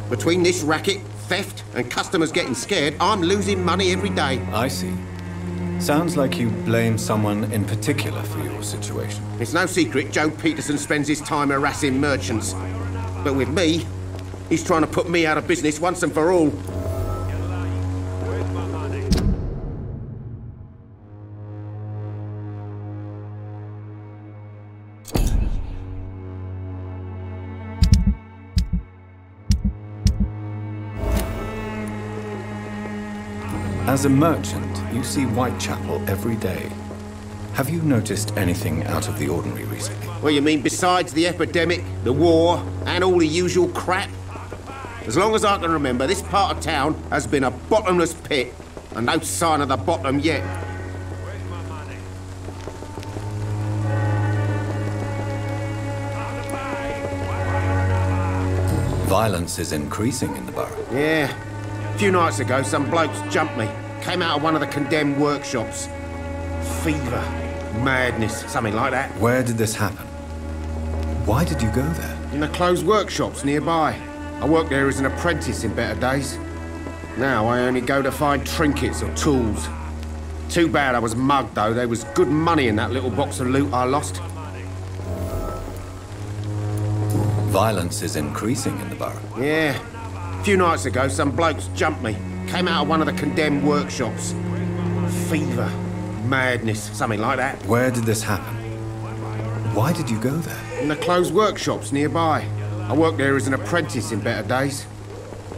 Between this racket, theft, and customers getting scared, I'm losing money every day. I see. Sounds like you blame someone in particular for your situation. It's no secret Joe Peterson spends his time harassing merchants. But with me, he's trying to put me out of business once and for all. As a merchant, you see Whitechapel every day. Have you noticed anything out of the ordinary recently? Well, you mean besides the epidemic, the war, and all the usual crap? As long as I can remember, this part of town has been a bottomless pit, and no sign of the bottom yet. Violence is increasing in the borough. Yeah. A few nights ago, some blokes jumped me. Came out of one of the condemned workshops. Fever, madness, something like that. Where did this happen? Why did you go there? In the closed workshops nearby. I worked there as an apprentice in better days. Now I only go to find trinkets or tools. Too bad I was mugged, though. There was good money in that little box of loot I lost. Violence is increasing in the borough. Yeah. A few nights ago, some blokes jumped me. Came out of one of the condemned workshops. Fever, madness, something like that. Where did this happen? Why did you go there? In the closed workshops nearby. I worked there as an apprentice in better days.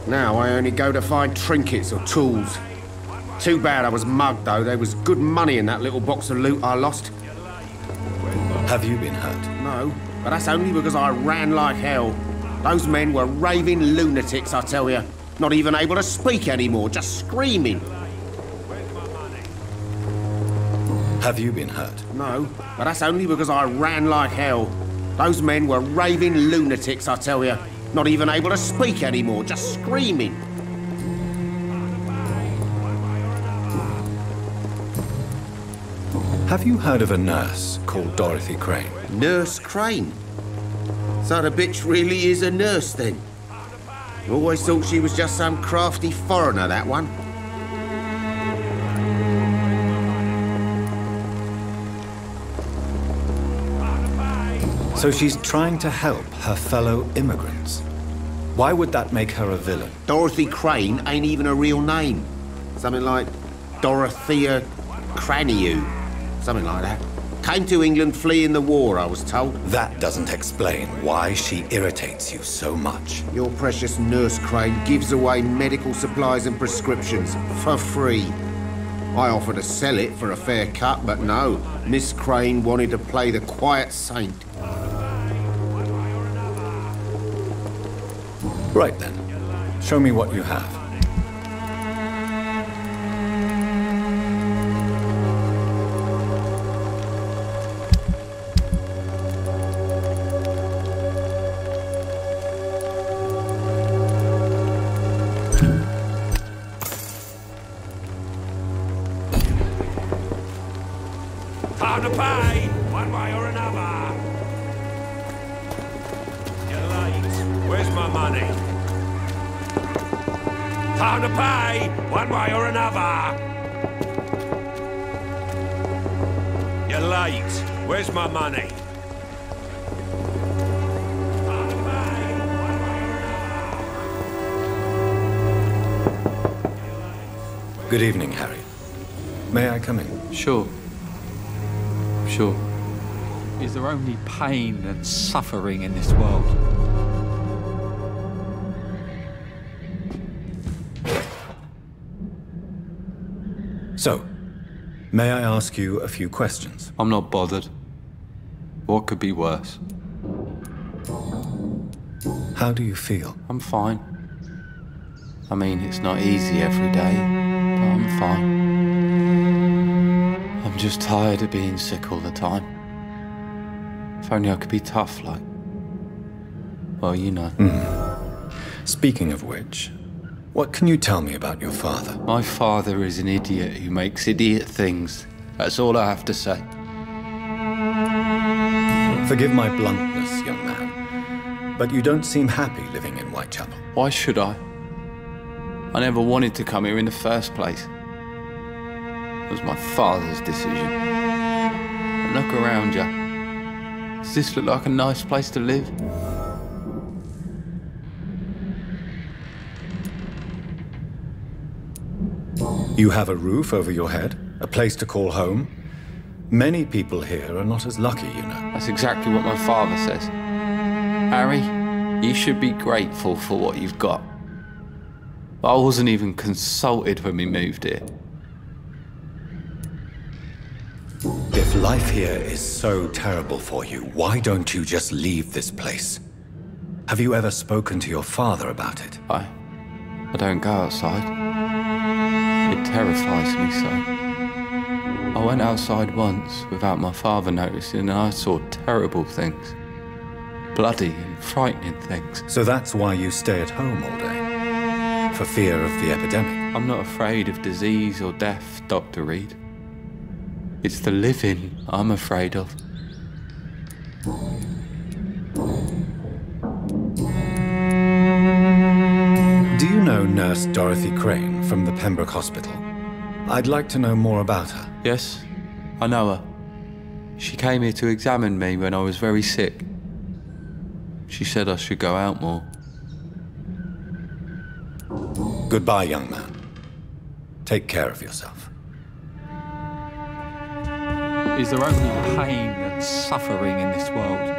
Now I only go to find trinkets or tools. Too bad I was mugged, though. There was good money in that little box of loot I lost. Have you been hurt? No, but that's only because I ran like hell. Those men were raving lunatics, I tell you. Not even able to speak anymore, just screaming. Have you been hurt? No, but that's only because I ran like hell. Those men were raving lunatics, I tell you. Not even able to speak anymore, just screaming. Have you heard of a nurse called Dorothy Crane? Nurse Crane? So the bitch really is a nurse, then? Always thought she was just some crafty foreigner, that one. So she's trying to help her fellow immigrants. Why would that make her a villain? Dorothy Crane ain't even a real name. Something like Dorothea Craniu. Something like that. Came to England fleeing the war, I was told. That doesn't explain why she irritates you so much. Your precious Nurse Crane gives away medical supplies and prescriptions for free. I offered to sell it for a fair cut, but no. Miss Crane wanted to play the quiet saint. Right then. Show me what you have. Time to pay, one way or another. You're late. Where's my money? Time to pay, one way or another. You're late. Where's my money? Time to pay, one way or another. Good evening, Harry. May I come in? Sure. Sure. Is there only pain and suffering in this world? So, may I ask you a few questions? I'm not bothered. What could be worse? How do you feel? I'm fine. I mean, it's not easy every day, but I'm fine. I'm just tired of being sick all the time. If only I could be tough, like... well, you know. Speaking of which, what can you tell me about your father? My father is an idiot who makes idiot things. That's all I have to say. Forgive my bluntness, young man, but you don't seem happy living in Whitechapel. Why should I? I never wanted to come here in the first place. It was my father's decision. And look around you. Does this look like a nice place to live? You have a roof over your head, a place to call home. Many people here are not as lucky, you know. That's exactly what my father says. Harry, you should be grateful for what you've got. I wasn't even consulted when we moved here. If life here is so terrible for you, why don't you just leave this place? Have you ever spoken to your father about it? I don't go outside. It terrifies me so. I went outside once without my father noticing and I saw terrible things. Bloody and frightening things. So that's why you stay at home all day? For fear of the epidemic? I'm not afraid of disease or death, Dr. Reed. It's the living I'm afraid of. Do you know Nurse Dorothy Crane from the Pembroke Hospital? I'd like to know more about her. Yes, I know her. She came here to examine me when I was very sick. She said I should go out more. Goodbye, young man. Take care of yourself. Is there only pain and suffering in this world?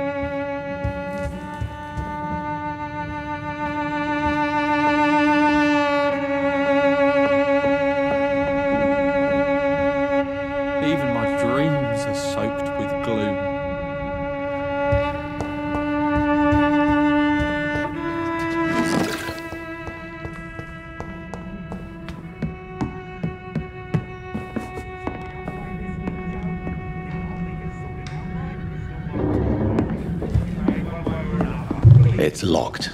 Even my dreams are soaked with gloom. It's locked.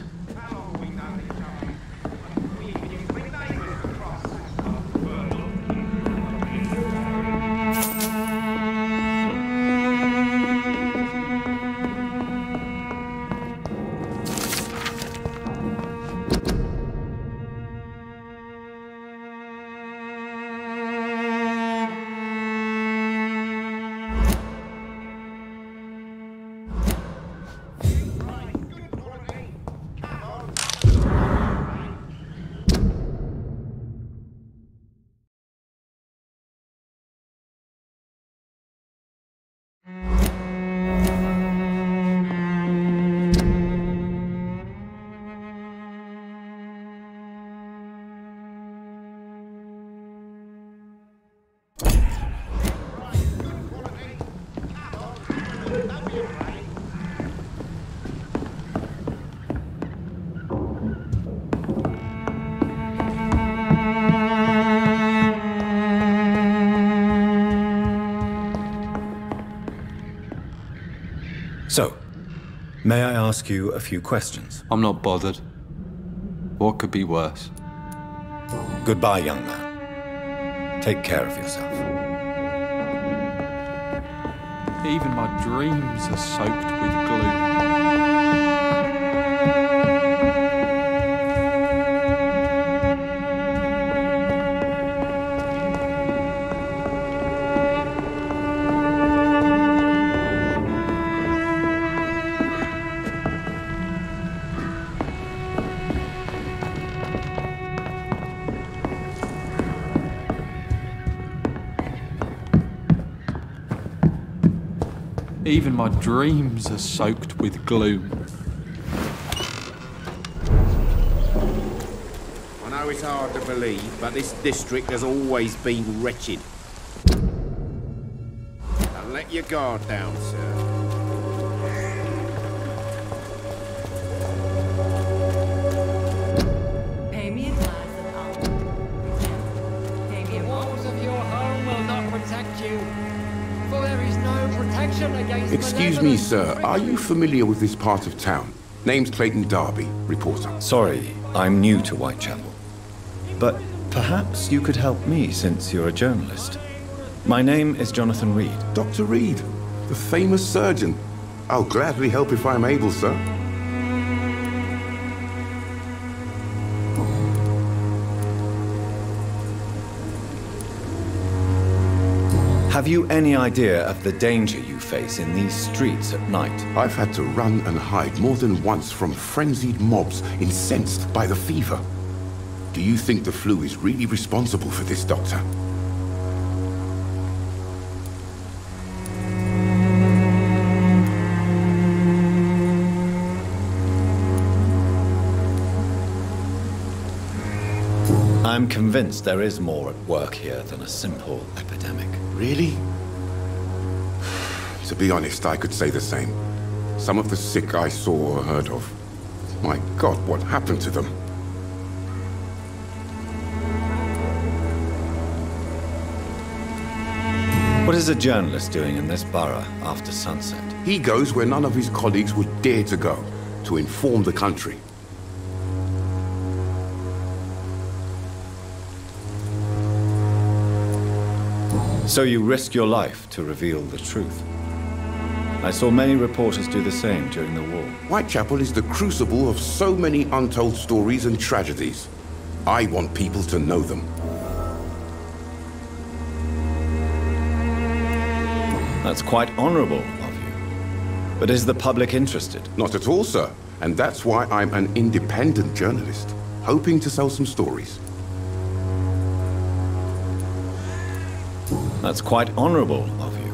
So, may I ask you a few questions? I'm not bothered. What could be worse? Goodbye, young man. Take care of yourself. Even my dreams are soaked with gloom. Even my dreams are soaked with gloom. I know it's hard to believe, but this district has always been wretched. Now let your guard down, sir. Pay me a glass of alcohol. The walls of your home will not protect you. For there is no protection against Excuse me, sir. Are you familiar with this part of town? Name's Clayton Darby, reporter. Sorry, I'm new to Whitechapel. But perhaps you could help me since you're a journalist. My name is Jonathan Reed. Dr. Reed, the famous surgeon. I'll gladly help if I'm able, sir. Have you any idea of the danger you face in these streets at night? I've had to run and hide more than once from frenzied mobs incensed by the fever. Do you think the flu is really responsible for this, Doctor? I'm convinced there is more at work here than a simple epidemic. Really? To be honest, I could say the same. Some of the sick I saw or heard of. My God, what happened to them? What is a journalist doing in this borough after sunset? He goes where none of his colleagues would dare to go, to inform the country. So you risk your life to reveal the truth. I saw many reporters do the same during the war. Whitechapel is the crucible of so many untold stories and tragedies. I want people to know them. That's quite honorable of you. But is the public interested? Not at all, sir. And that's why I'm an independent journalist, hoping to sell some stories. That's quite honorable of you.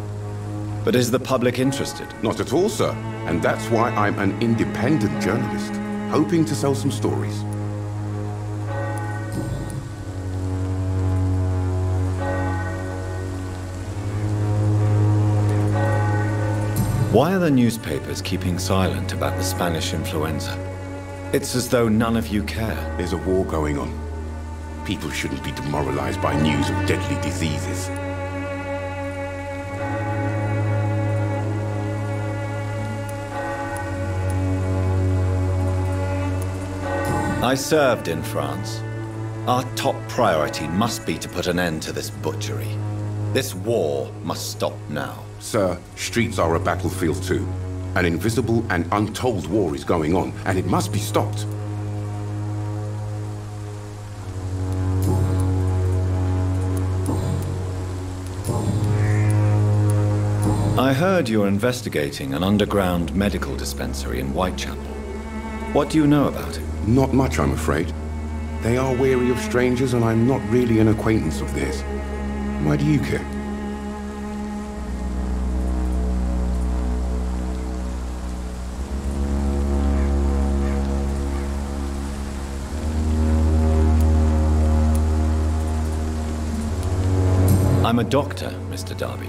But is the public interested? Not at all, sir. And that's why I'm an independent journalist, hoping to sell some stories. Why are the newspapers keeping silent about the Spanish influenza? It's as though none of you care. There's a war going on. People shouldn't be demoralized by news of deadly diseases. I served in France. Our top priority must be to put an end to this butchery. This war must stop now. Sir, streets are a battlefield too. An invisible and untold war is going on, and it must be stopped. I heard you're investigating an underground medical dispensary in Whitechapel. What do you know about it? Not much, I'm afraid. They are wary of strangers, and I'm not really an acquaintance of theirs. Why do you care? I'm a doctor, Mr. Darby.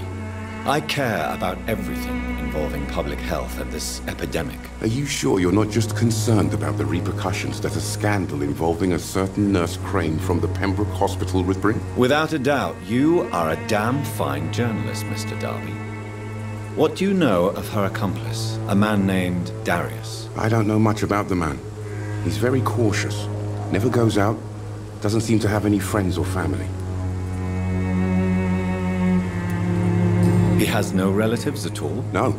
I care about everything involving public health and this epidemic. Are you sure you're not just concerned about the repercussions that a scandal involving a certain Nurse Crane from the Pembroke Hospital would bring? Without a doubt, you are a damn fine journalist, Mr. Darby. What do you know of her accomplice, a man named Darius? I don't know much about the man. He's very cautious, never goes out, doesn't seem to have any friends or family. He has no relatives at all? No,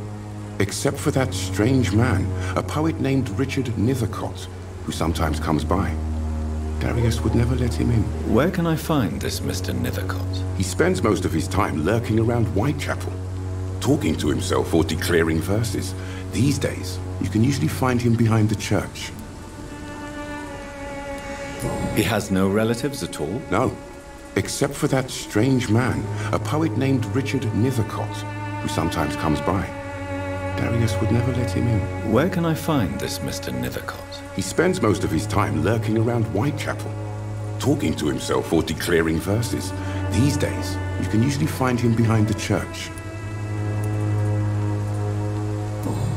except for that strange man, a poet named Richard Nethercott, who sometimes comes by. Darius would never let him in. Where can I find this Mr. Nethercott? He spends most of his time lurking around Whitechapel, talking to himself or declaring verses. These days, you can usually find him behind the church. He has no relatives at all? No. Except for that strange man, a poet named Richard Nethercott, who sometimes comes by. Darius would never let him in. Where can I find this Mr. Nethercott? He spends most of his time lurking around Whitechapel, talking to himself or declaring verses. These days, you can usually find him behind the church.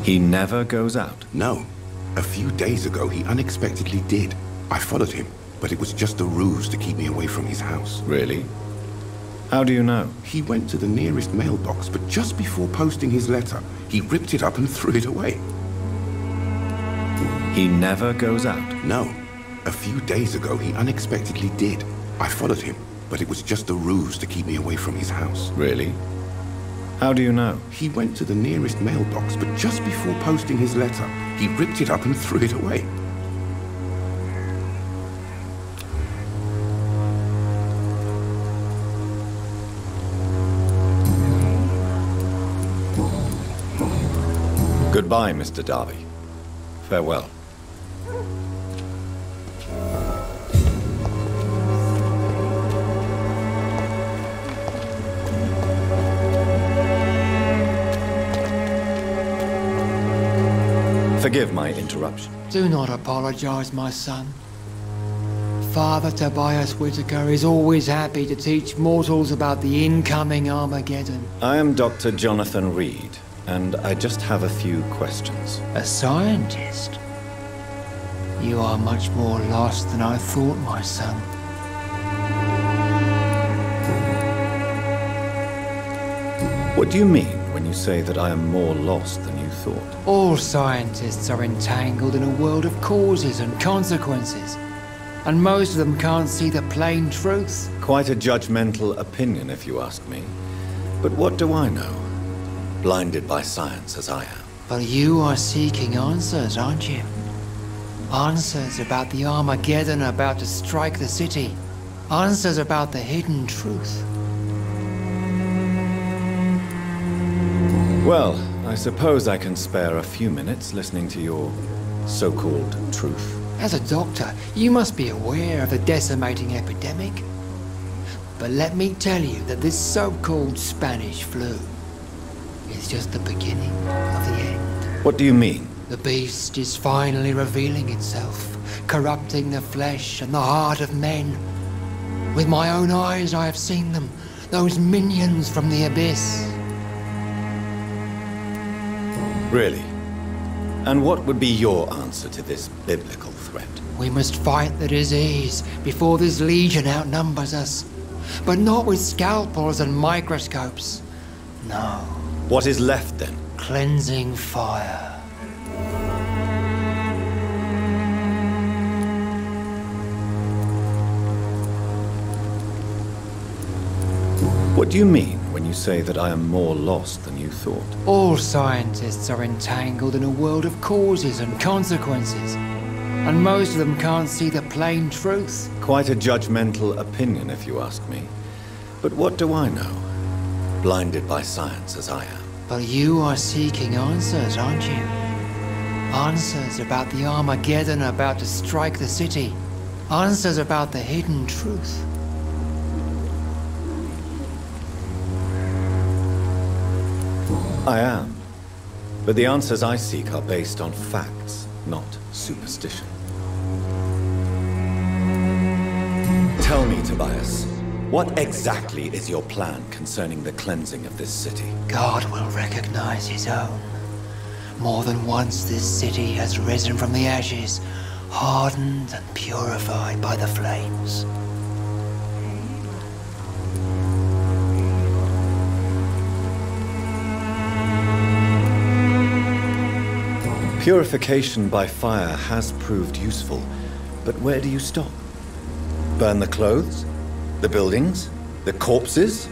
He never goes out? No. A few days ago, he unexpectedly did. I followed him. But it was just a ruse to keep me away from his house. Really? How do you know? He went to the nearest mailbox, but just before posting his letter, he ripped it up and threw it away. He never goes out? No. A few days ago, he unexpectedly did. I followed him, but it was just a ruse to keep me away from his house. Really? How do you know? He went to the nearest mailbox, but just before posting his letter, he ripped it up and threw it away. Goodbye, Mr. Darby. Farewell. Forgive my interruption. Do not apologize, my son. Father Tobias Whitaker is always happy to teach mortals about the incoming Armageddon. I am Dr. Jonathan Reed, and I just have a few questions. A scientist? You are much more lost than I thought, my son. What do you mean when you say that I am more lost than you thought? All scientists are entangled in a world of causes and consequences, and most of them can't see the plain truth. Quite a judgmental opinion, if you ask me. But what do I know? Blinded by science as I am. But you are seeking answers, aren't you? Answers about the Armageddon about to strike the city. Answers about the hidden truth. Well, I suppose I can spare a few minutes listening to your so-called truth. As a doctor, you must be aware of the decimating epidemic. But let me tell you that this so-called Spanish flu is just the beginning of the end. What do you mean? The beast is finally revealing itself, corrupting the flesh and the heart of men. With my own eyes I have seen them, those minions from the abyss. Really? And what would be your answer to this biblical threat? We must fight the disease before this legion outnumbers us. But not with scalpels and microscopes. No. What is left then? Cleansing fire. What do you mean when you say that I am more lost than you thought? All scientists are entangled in a world of causes and consequences. And most of them can't see the plain truth. Quite a judgmental opinion, if you ask me. But what do I know? Blinded by science as I am. But you are seeking answers, aren't you? Answers about the Armageddon about to strike the city. Answers about the hidden truth. I am. But the answers I seek are based on facts, not superstition. Tell me, Tobias, what exactly is your plan concerning the cleansing of this city? God will recognize his own. More than once this city has risen from the ashes, hardened and purified by the flames. Purification by fire has proved useful, but where do you stop? Burn the clothes? The buildings? The corpses?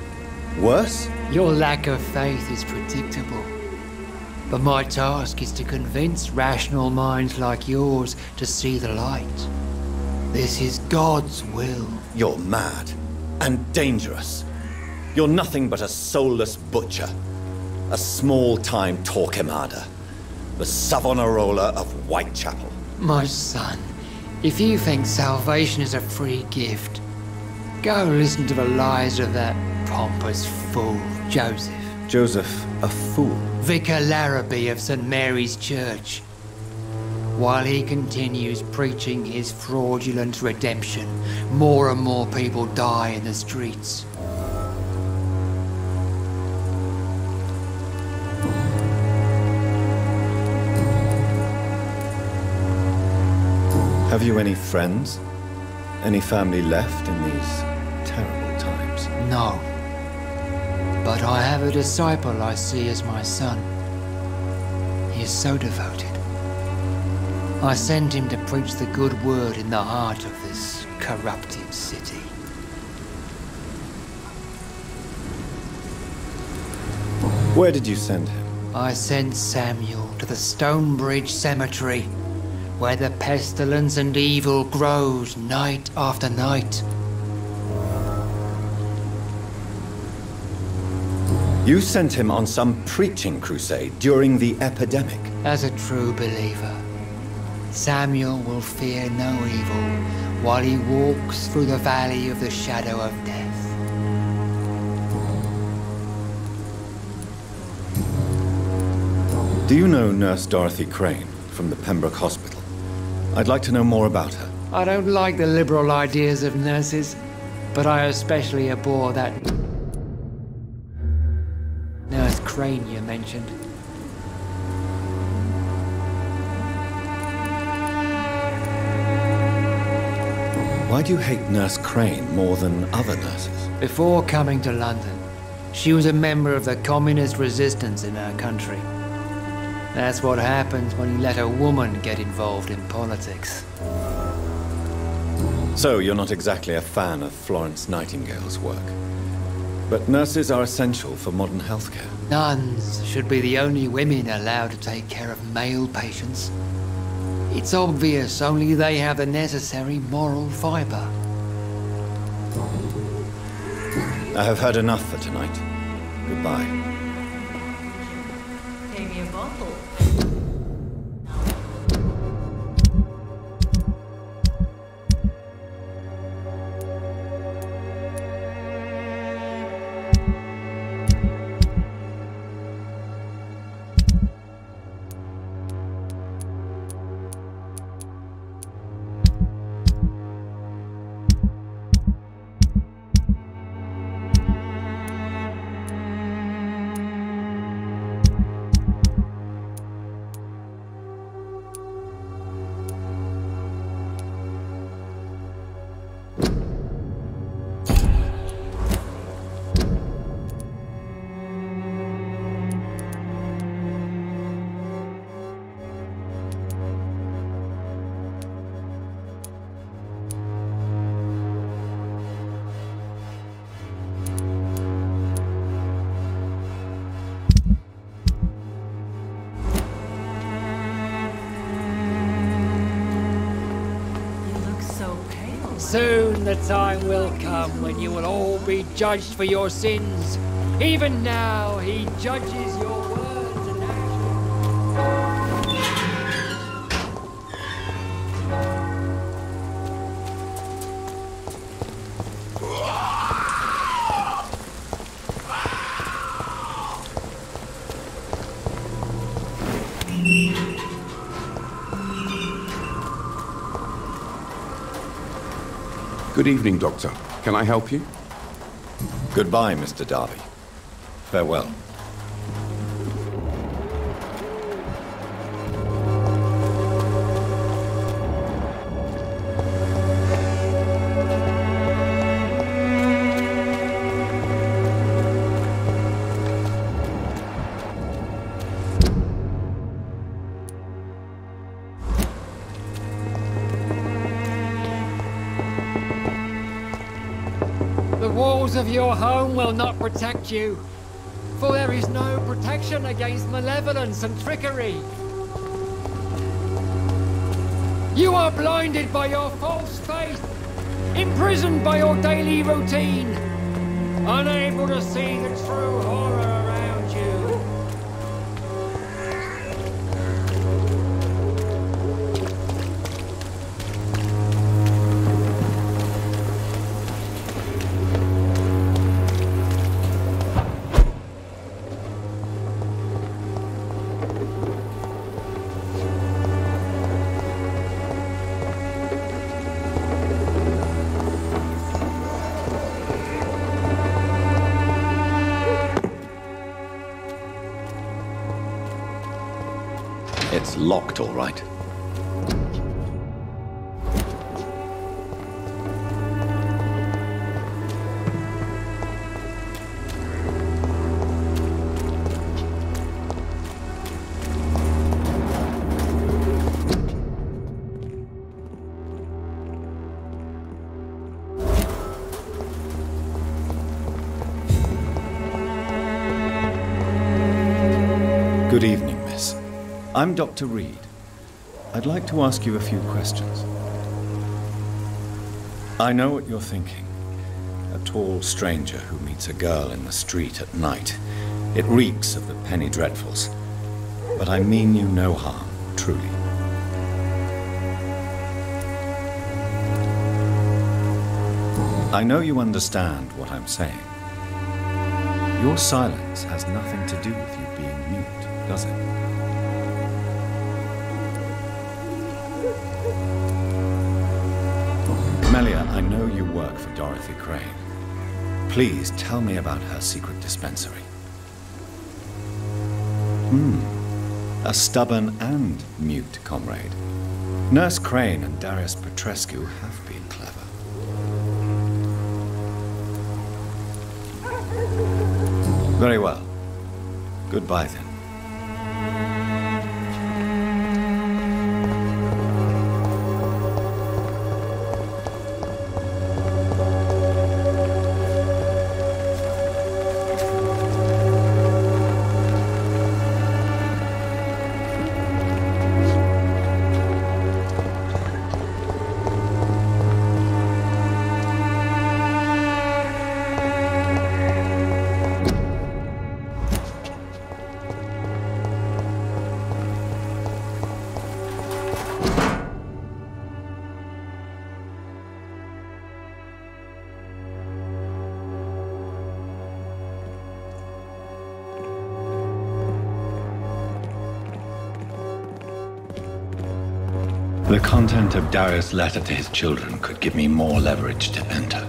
Worse? Your lack of faith is predictable. But my task is to convince rational minds like yours to see the light. This is God's will. You're mad and dangerous. You're nothing but a soulless butcher. A small-time Torquemada. The Savonarola of Whitechapel. My son, if you think salvation is a free gift, go listen to the lies of that pompous fool, Joseph. Joseph, a fool? Vicar Larrabee of St. Mary's Church. While he continues preaching his fraudulent redemption, more and more people die in the streets. Have you any friends? Any family left in these terrible times? No. But I have a disciple I see as my son. He is so devoted. I send him to preach the good word in the heart of this corrupted city. Where did you send him? I sent Samuel to the Stonebridge Cemetery, where the pestilence and evil grows night after night. You sent him on some preaching crusade during the epidemic. As a true believer, Samuel will fear no evil while he walks through the valley of the shadow of death. Do you know Nurse Dorothy Crane from the Pembroke Hospital? I'd like to know more about her. I don't like the liberal ideas of nurses, but I especially abhor that Nurse Crane you mentioned. Why do you hate Nurse Crane more than other nurses? Before coming to London, she was a member of the communist resistance in our country. That's what happens when you let a woman get involved in politics. So you're not exactly a fan of Florence Nightingale's work. But nurses are essential for modern healthcare. Nuns should be the only women allowed to take care of male patients. It's obvious only they have the necessary moral fiber. I have heard enough for tonight. Goodbye. your bottle. Soon the time will come when you will all be judged for your sins. Even now, he judges your words and Good evening, Doctor. Can I help you? Goodbye, Mr. Darby. Farewell. the walls of your home will not protect you, for there is no protection against malevolence and trickery. You are blinded by your false faith, imprisoned by your daily routine, unable to see the true horror around you. It's locked, all right. Good evening, miss. I'm Dr. Reed. I'd like to ask you a few questions. I know what you're thinking. A tall stranger who meets a girl in the street at night. It reeks of the penny dreadfuls. But I mean you no harm, truly. I know you understand what I'm saying. Your silence has nothing to do with you being mute, does it? Melia, I know you work for Dorothy Crane. Please tell me about her secret dispensary. A stubborn and mute comrade. Nurse Crane and Darius Petrescu have been clever. Very well. Goodbye then. The content of Darius' letter to his children could give me more leverage to enter.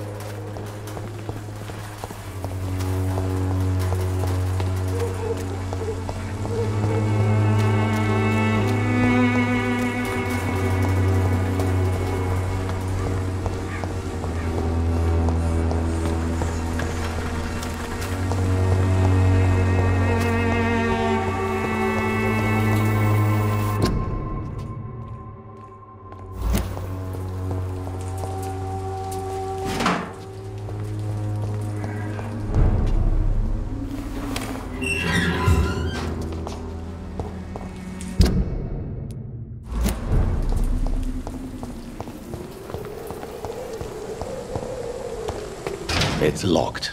It's locked.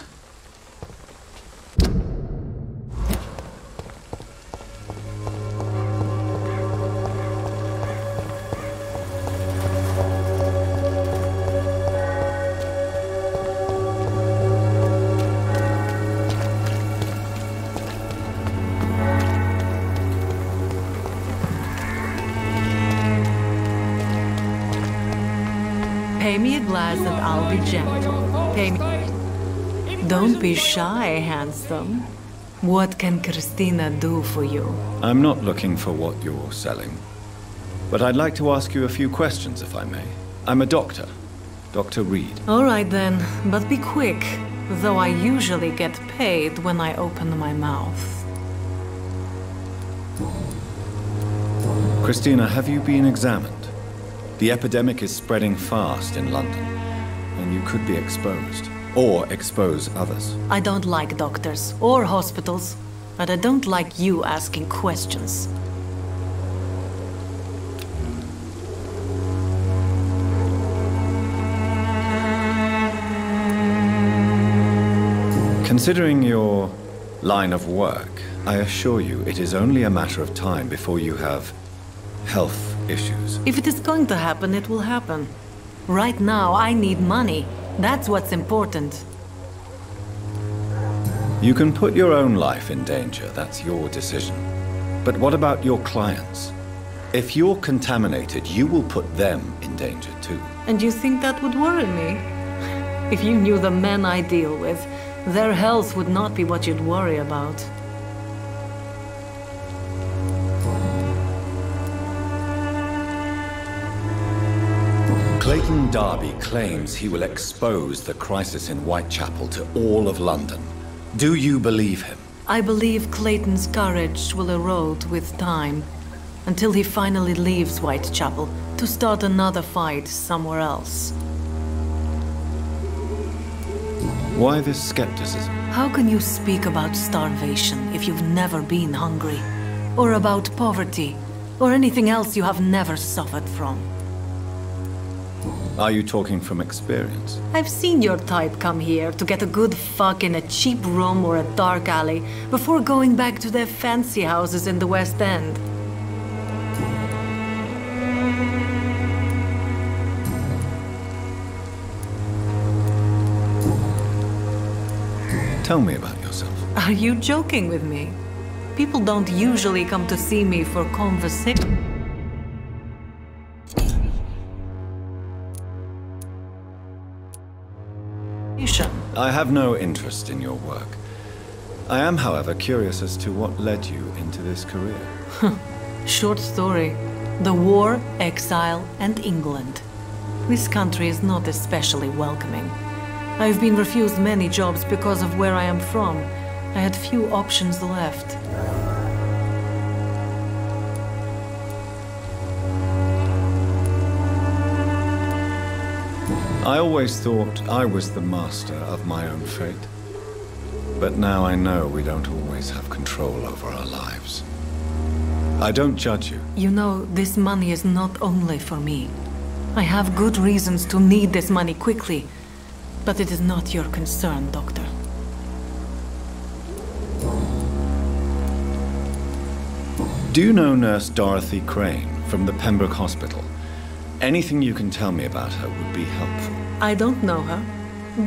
Pay me a glass and I'll be gentle. Pay me. Don't be shy, handsome. What can Christina do for you? I'm not looking for what you're selling. But I'd like to ask you a few questions, if I may. I'm a doctor. Dr. Reed. All right then, but be quick. Though I usually get paid when I open my mouth. Christina, have you been examined? The epidemic is spreading fast in London, and you could be exposed. Or expose others. I don't like doctors or hospitals, but I don't like you asking questions. Considering your line of work, I assure you it is only a matter of time before you have health issues. If it is going to happen, it will happen. Right now, I need money. That's what's important. You can put your own life in danger, that's your decision. But what about your clients? If you're contaminated, you will put them in danger too. And you think that would worry me? If you knew the men I deal with, their health would not be what you'd worry about. Clayton Darby claims he will expose the crisis in Whitechapel to all of London. Do you believe him? I believe Clayton's courage will erode with time, until he finally leaves Whitechapel to start another fight somewhere else. Why this skepticism? How can you speak about starvation if you've never been hungry? Or about poverty? Or anything else you have never suffered from? Are you talking from experience? I've seen your type come here to get a good fuck in a cheap room or a dark alley before going back to their fancy houses in the West End. Tell me about yourself. Are you joking with me? People don't usually come to see me for conversation. I have no interest in your work. I am, however, curious as to what led you into this career. Short story. The war, exile, and England. This country is not especially welcoming. I've been refused many jobs because of where I am from. I had few options left. I always thought I was the master of my own fate. But now I know we don't always have control over our lives. I don't judge you. You know, this money is not only for me. I have good reasons to need this money quickly. But it is not your concern, Doctor. Do you know Nurse Dorothy Crane from the Pembroke Hospital? Anything you can tell me about her would be helpful. I don't know her,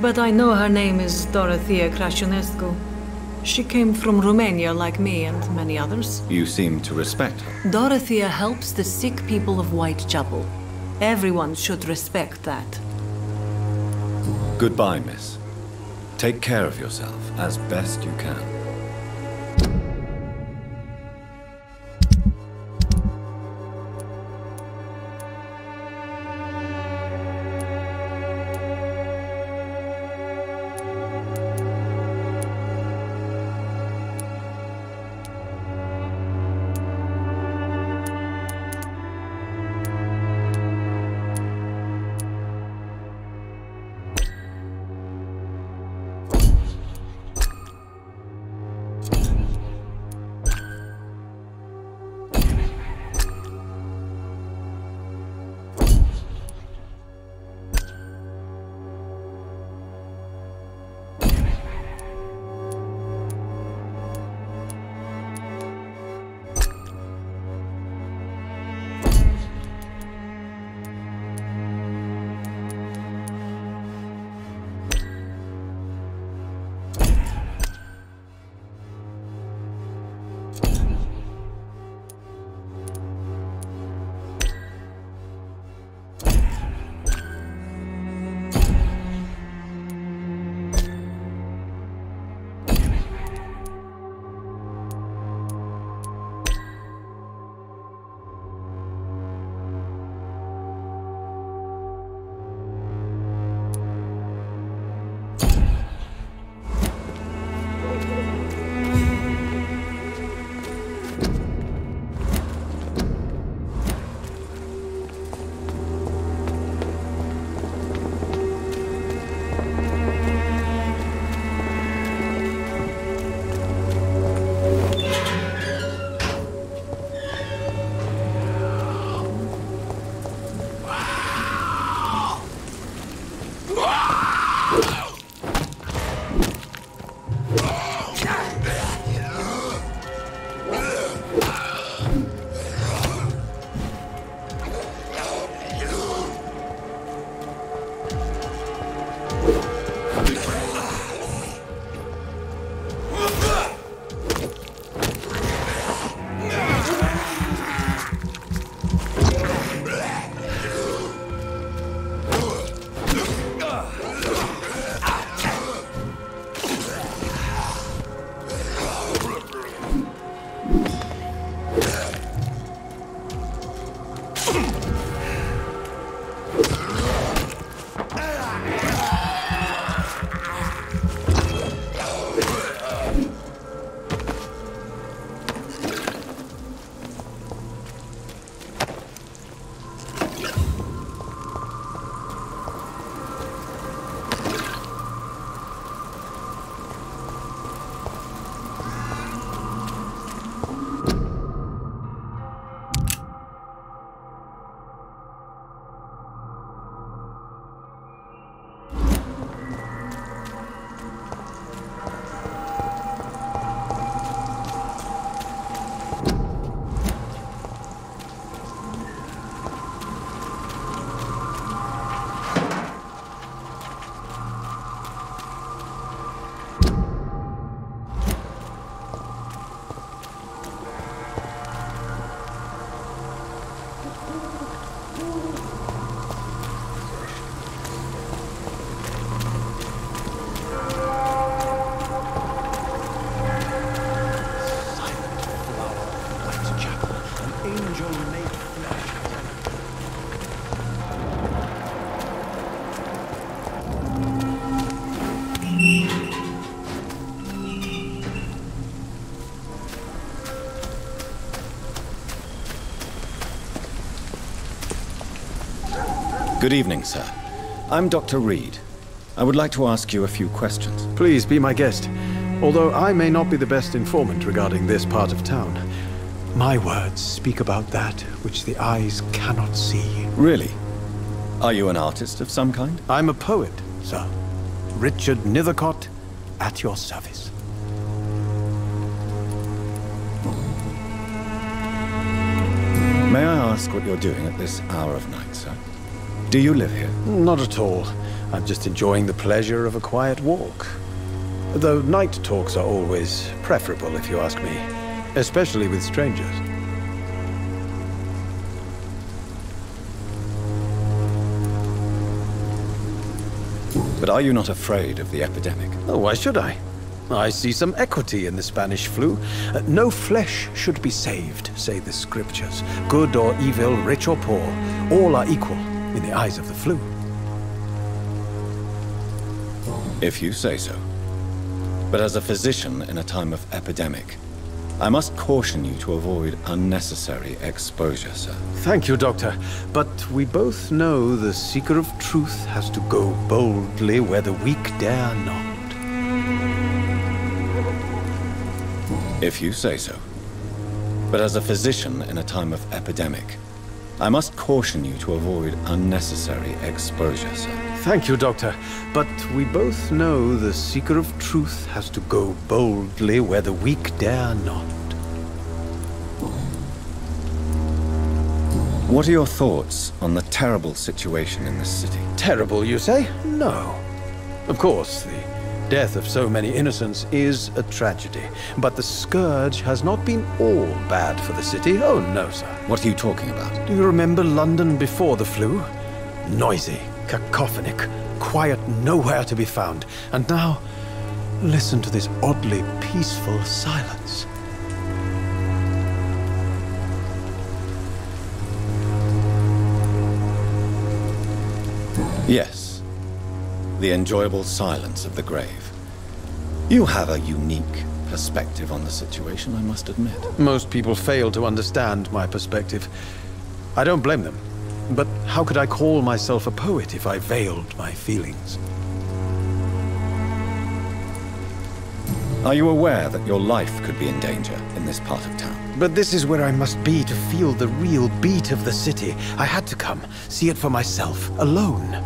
but I know her name is Dorothea Crasionescu. She came from Romania like me and many others. You seem to respect her. Dorothea helps the sick people of Whitechapel. Everyone should respect that. Goodbye, miss. Take care of yourself as best you can. Good evening, sir. I'm Dr. Reed. I would like to ask you a few questions. Please be my guest. Although I may not be the best informant regarding this part of town, my words speak about that which the eyes cannot see. Really? Are you an artist of some kind? I'm a poet, sir. Richard Nethercott, at your service. May I ask what you're doing at this hour of night, sir? Do you live here? Not at all. I'm just enjoying the pleasure of a quiet walk. Though night talks are always preferable, if you ask me. Especially with strangers. But are you not afraid of the epidemic? Oh, why should I? I see some equity in the Spanish flu. No flesh should be saved, say the scriptures. Good or evil, rich or poor, all are equal in the eyes of the flu. If you say so. But as a physician in a time of epidemic, I must caution you to avoid unnecessary exposure, sir. Thank you, Doctor. But we both know the seeker of truth has to go boldly where the weak dare not. If you say so. But as a physician in a time of epidemic, I must caution you to avoid unnecessary exposure, sir. Thank you, Doctor. But we both know the seeker of truth has to go boldly where the weak dare not. What are your thoughts on the terrible situation in this city? Terrible, you say? No. Of course, the death of so many innocents is a tragedy. But the scourge has not been all bad for the city. Oh, no, sir. What are you talking about? Do you remember London before the flu? Noisy, cacophonic, quiet nowhere to be found. And now, listen to this oddly peaceful silence. Yes. The enjoyable silence of the grave. You have a unique perspective on the situation, I must admit. Most people fail to understand my perspective. I don't blame them. But how could I call myself a poet if I veiled my feelings? Are you aware that your life could be in danger in this part of town? But this is where I must be to feel the real beat of the city. I had to come, see it for myself, alone.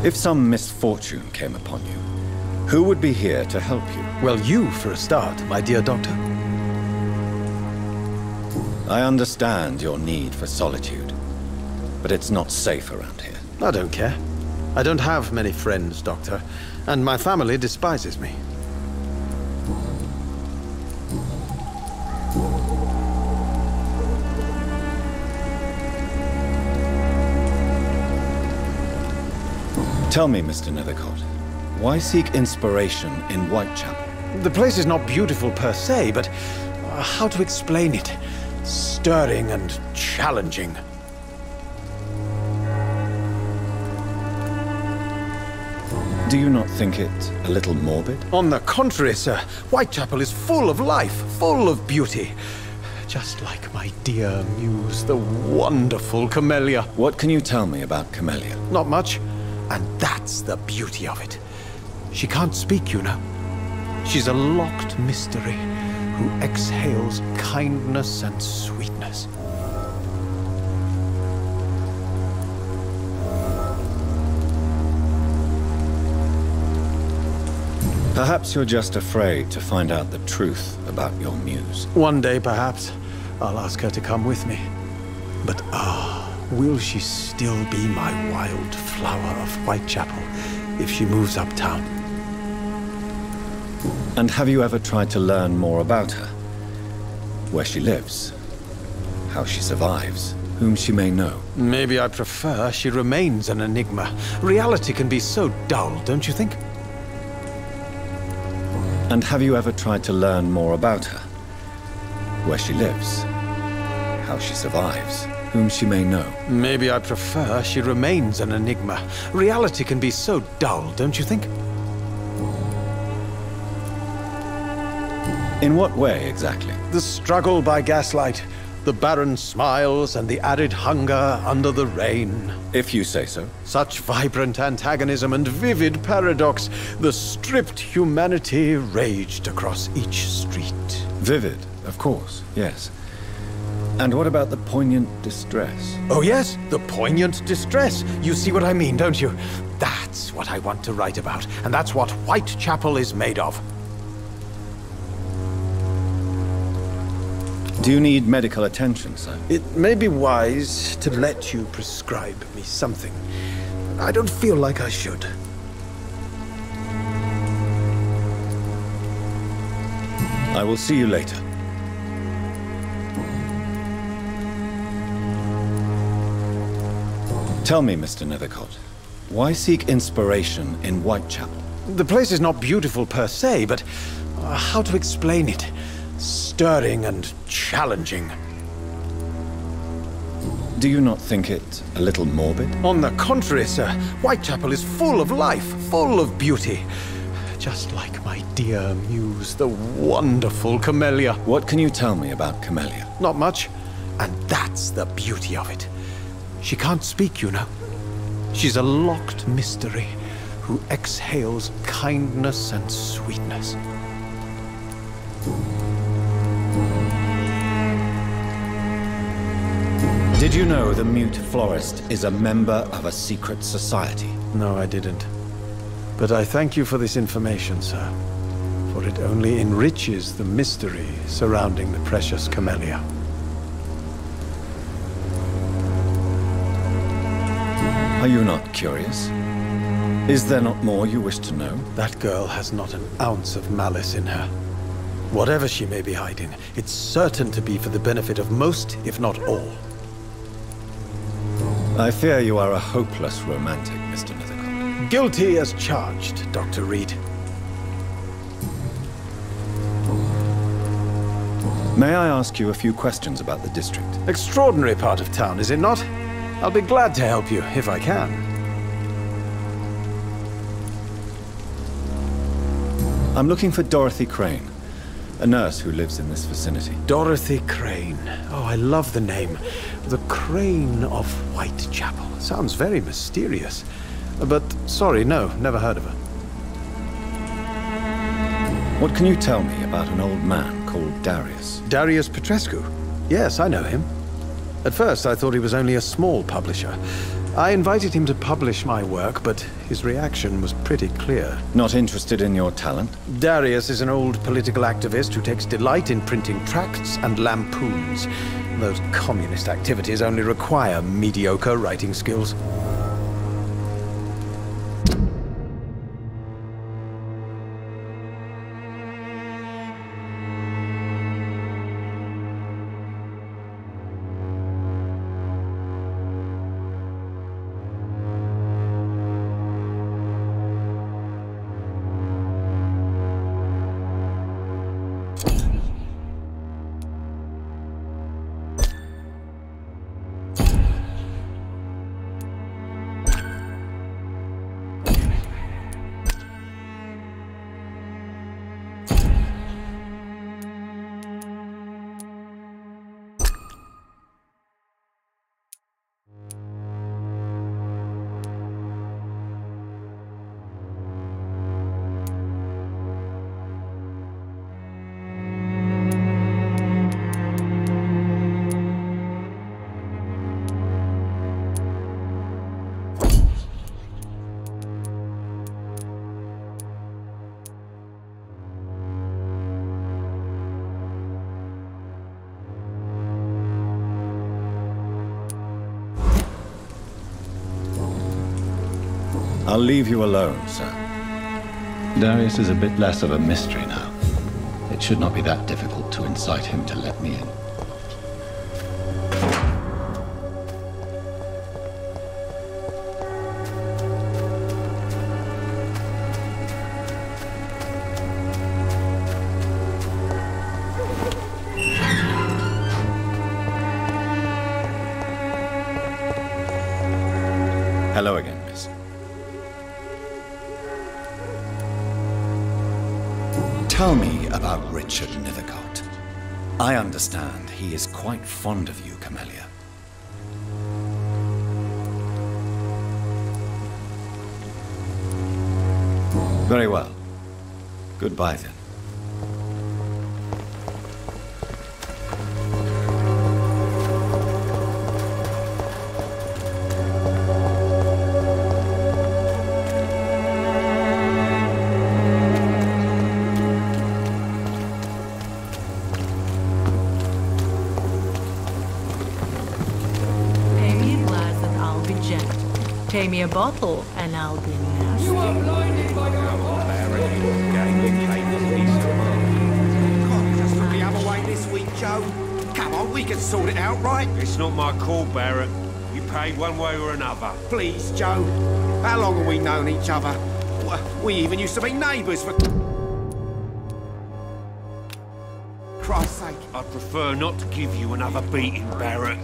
If some misfortune came upon you, who would be here to help you? Well, you for a start, my dear doctor. I understand your need for solitude, but it's not safe around here. I don't care. I don't have many friends, Doctor, and my family despises me. Tell me, Mr. Nethercott, why seek inspiration in Whitechapel? The place is not beautiful per se, but how to explain it? Stirring and challenging. Do you not think it a little morbid? On the contrary, sir. Whitechapel is full of life, full of beauty. Just like my dear muse, the wonderful Camellia. What can you tell me about Camellia? Not much. And that's the beauty of it. She can't speak, you know. She's a locked mystery who exhales kindness and sweetness. Perhaps you're just afraid to find out the truth about your muse. One day, perhaps, I'll ask her to come with me. But will she still be my wild flower of Whitechapel if she moves uptown? And have you ever tried to learn more about her? Where she lives? How she survives? Whom she may know? Maybe I prefer she remains an enigma. Reality can be so dull, don't you think? And have you ever tried to learn more about her? Where she lives? How she survives? Whom she may know? Maybe I prefer she remains an enigma. Reality can be so dull, don't you think? In what way, exactly? The struggle by gaslight, the barren smiles and the arid hunger under the rain. If you say so. Such vibrant antagonism and vivid paradox, the stripped humanity raged across each street. Vivid, of course, yes. And what about the poignant distress? Oh yes, the poignant distress. You see what I mean, don't you? That's what I want to write about, and that's what Whitechapel is made of. Do you need medical attention, sir? It may be wise to let you prescribe me something. I don't feel like I should. I will see you later. Tell me, Mr. Nethercott, why seek inspiration in Whitechapel? The place is not beautiful per se, but how to explain it? Stirring and challenging. Do you not think it a little morbid? On the contrary, sir. Whitechapel is full of life, full of beauty. Just like my dear muse, the wonderful Camellia. What can you tell me about Camellia? Not much. And that's the beauty of it. She can't speak, you know. She's a locked mystery who exhales kindness and sweetness. Did you know the mute florist is a member of a secret society? No, I didn't. But I thank you for this information, sir. For it only enriches the mystery surrounding the precious Camellia. Are you not curious? Is there not more you wish to know? That girl has not an ounce of malice in her. Whatever she may be hiding, it's certain to be for the benefit of most, if not all. I fear you are a hopeless romantic, Mr. Nethercott. Guilty as charged, Dr. Reed. May I ask you a few questions about the district? Extraordinary part of town, is it not? I'll be glad to help you, if I can. I'm looking for Dorothy Crane, a nurse who lives in this vicinity. Dorothy Crane. Oh, I love the name. The Crane of Whitechapel. Sounds very mysterious. But, sorry, no, never heard of her. What can you tell me about an old man called Darius? Darius Petrescu? Yes, I know him. At first, I thought he was only a small publisher. I invited him to publish my work, but his reaction was pretty clear. Not interested in your talent? Darius is an old political activist who takes delight in printing tracts and lampoons. Those communist activities only require mediocre writing skills. I'll leave you alone, sir. Darius is a bit less of a mystery now. It should not be that difficult to incite him to let me in. Hello again, miss. Tell me about Richard Nethercott. I understand he is quite fond of you, Camellia. Very well. Goodbye, then. Pay me a bottle and I'll be nasty. You are blinded by your Can't we just look the other way this week, Joe? Come on, we can sort it out, right? It's not my call, Barrett. You paid one way or another. Please, Joe. How long have we known each other? We even used to be neighbours for Christ's sake. I'd prefer not to give you another beating, Barrett.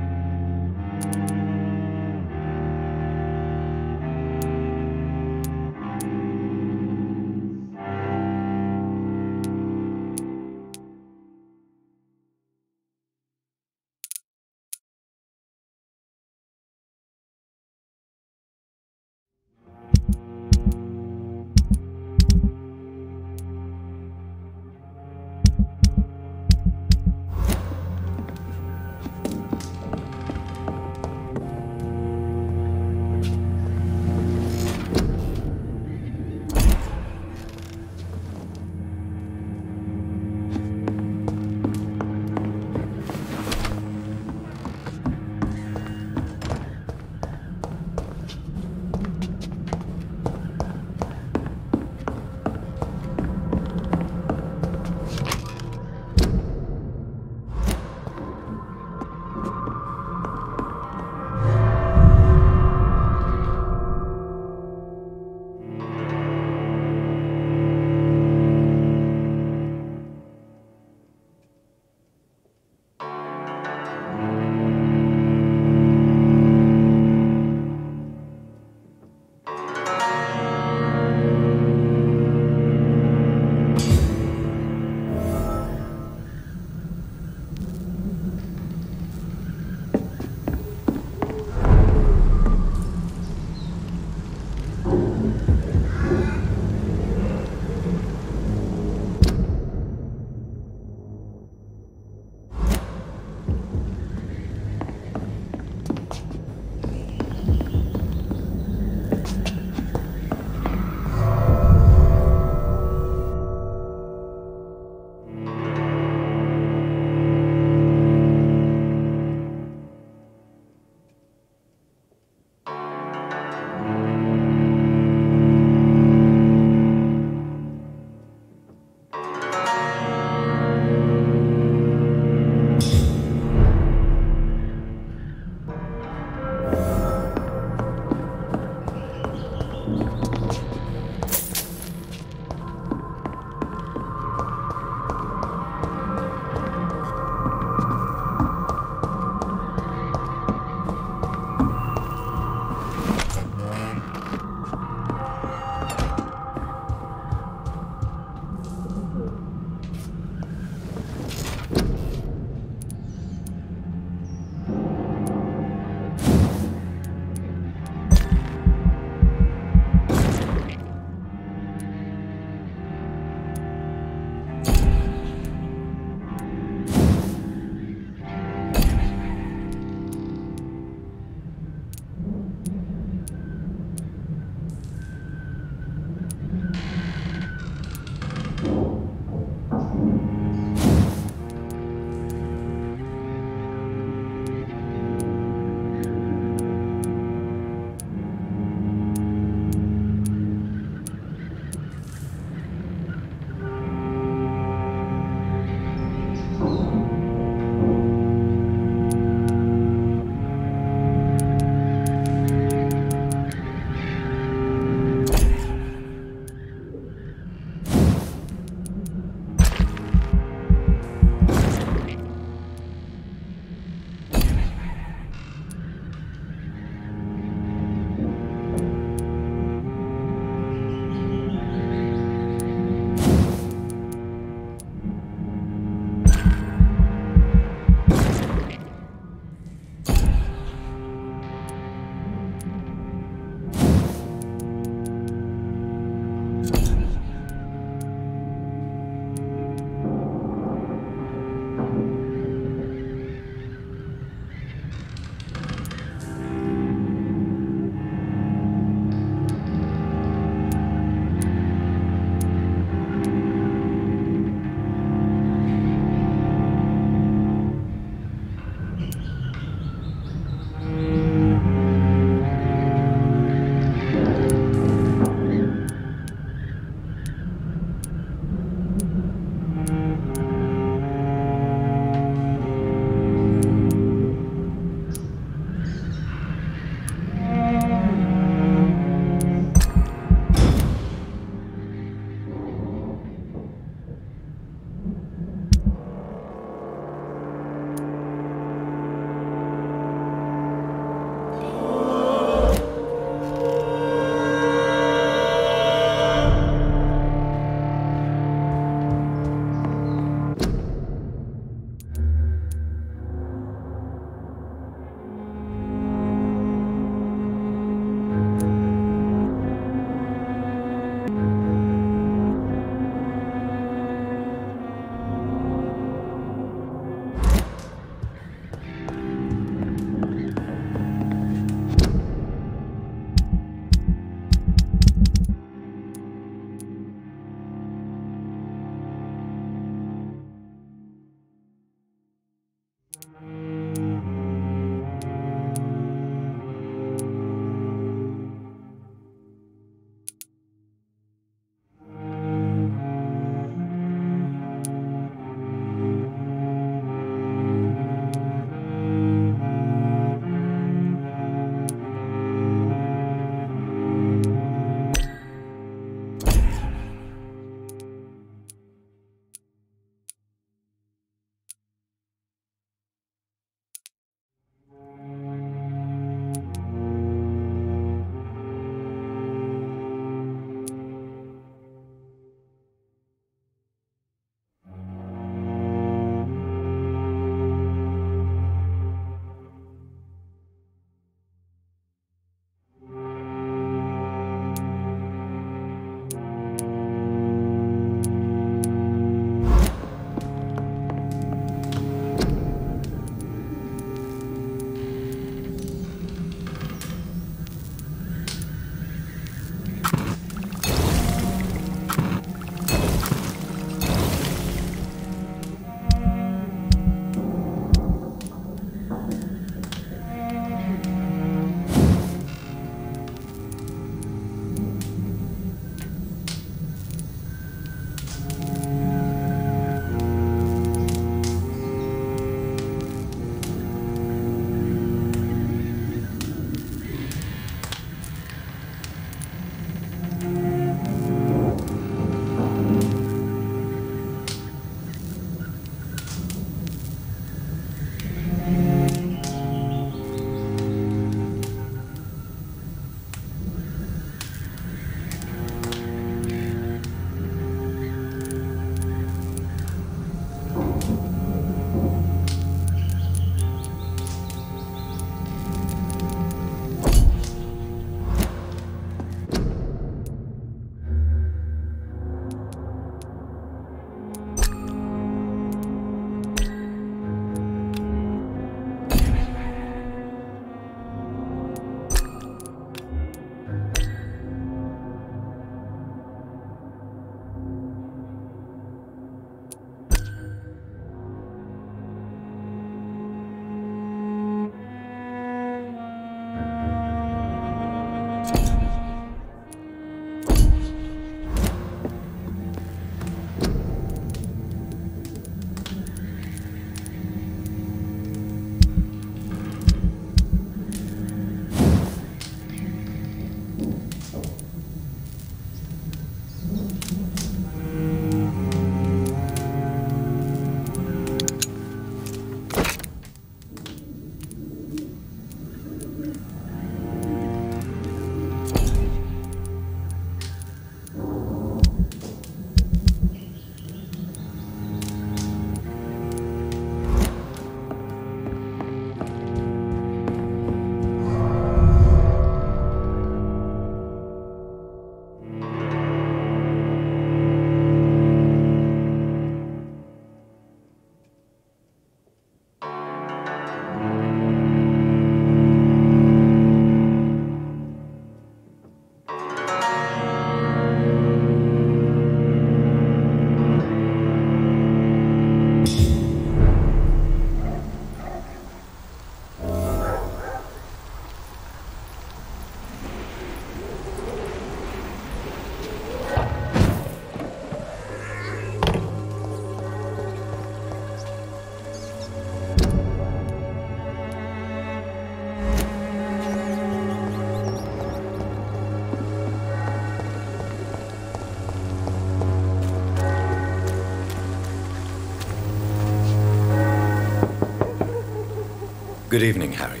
Good evening, Harry.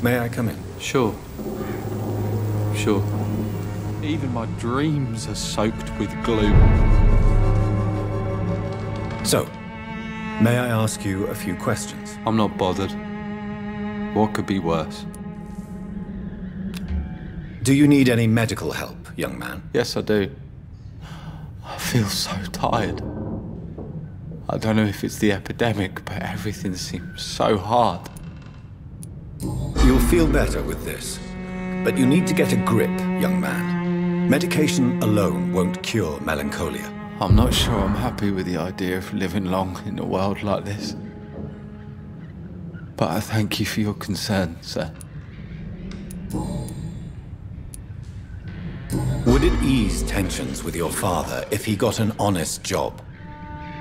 May I come in? Sure. Sure. Even my dreams are soaked with gloom. So, may I ask you a few questions? I'm not bothered. What could be worse? Do you need any medical help, young man? Yes, I do. I feel so tired. I don't know if it's the epidemic, but everything seems so hard. You'll feel better with this, but you need to get a grip, young man. Medication alone won't cure melancholia. I'm not sure I'm happy with the idea of living long in a world like this. But I thank you for your concern, sir. Would it ease tensions with your father if he got an honest job?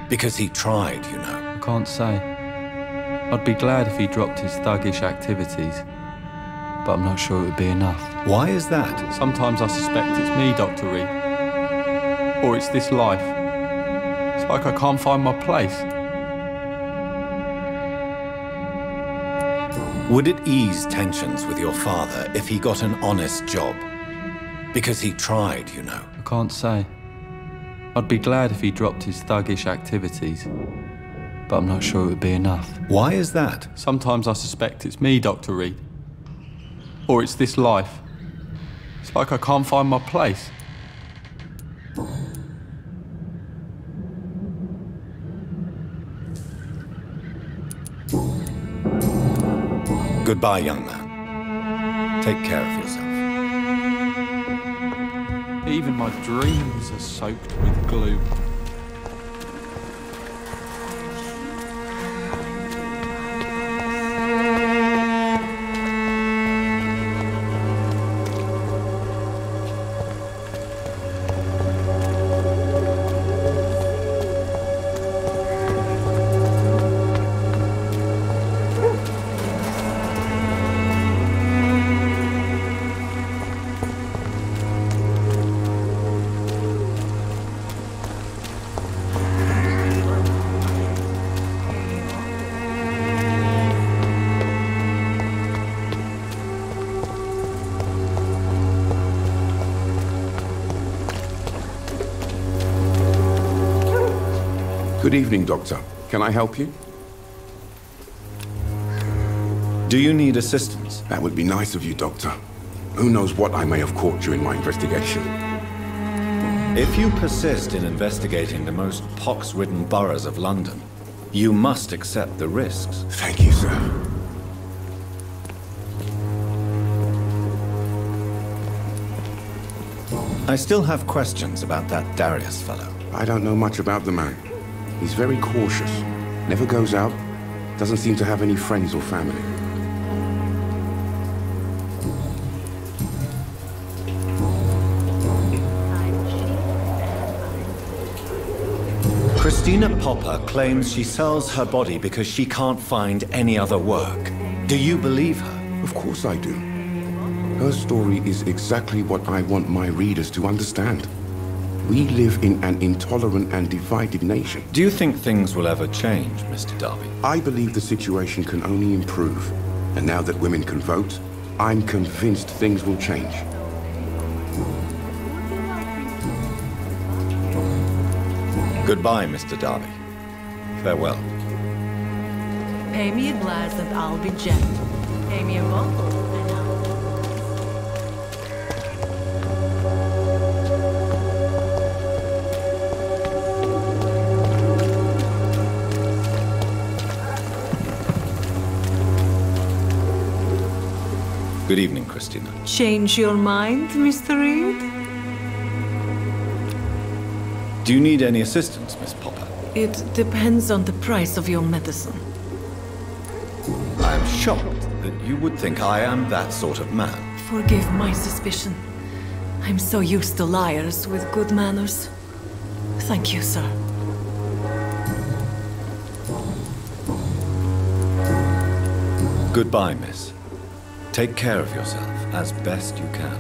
Because he tried, you know. I can't say. I'd be glad if he dropped his thuggish activities, but I'm not sure it would be enough. Why is that? Sometimes I suspect it's me, Dr. Reed. Or it's this life. It's like I can't find my place. Would it ease tensions with your father if he got an honest job? Because he tried, you know. I can't say. I'd be glad if he dropped his thuggish activities, but I'm not sure it would be enough. Why is that? Sometimes I suspect it's me, Dr. Reed. Or it's this life. It's like I can't find my place. Goodbye, young man. Take care of yourself. Even my dreams are soaked with gloom. Good evening, Doctor. Can I help you? Do you need assistance? That would be nice of you, Doctor. Who knows what I may have caught during my investigation. If you persist in investigating the most pox-ridden boroughs of London, you must accept the risks. Thank you, sir. I still have questions about that Darius fellow. I don't know much about the man. He's very cautious. Never goes out. Doesn't seem to have any friends or family. Christina Popper claims she sells her body because she can't find any other work. Do you believe her? Of course I do. Her story is exactly what I want my readers to understand. We live in an intolerant and divided nation. Do you think things will ever change, Mr. Darby? I believe the situation can only improve. And now that women can vote, I'm convinced things will change. Goodbye, Mr. Darby. Farewell. Pay me a glass and I'll be gentle. Pay me a bottle and I'll... Good evening, Christina. Change your mind, Mr. Reed? Do you need any assistance, Miss Popper? It depends on the price of your medicine. I am shocked that you would think I am that sort of man. Forgive my suspicion. I'm so used to liars with good manners. Thank you, sir. Goodbye, miss. Take care of yourself as best you can.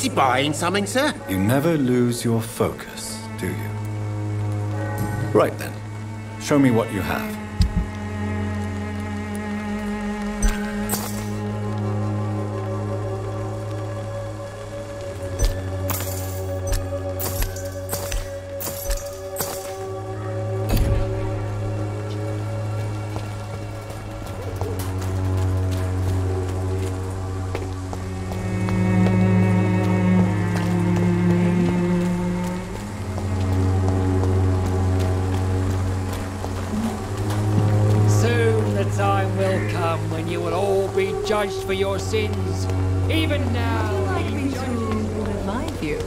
Fancy buying something, sir? You never lose your focus, do you? Right then. Show me what you have. Judged for your sins. Even now, would you like me to revive you?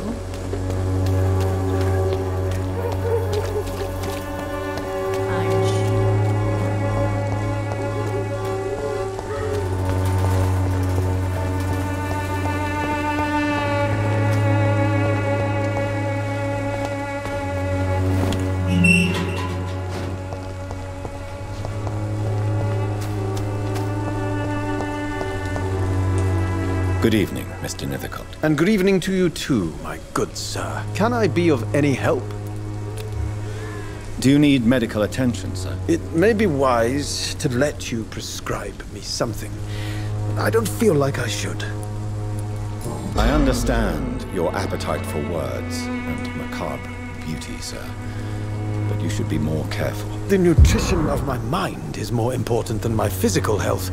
Good evening, Mr. Nethercott. And good evening to you too, my good sir. Can I be of any help? Do you need medical attention, sir? It may be wise to let you prescribe me something. I don't feel like I should. I understand your appetite for words and macabre beauty, sir. But you should be more careful. The nutrition of my mind is more important than my physical health.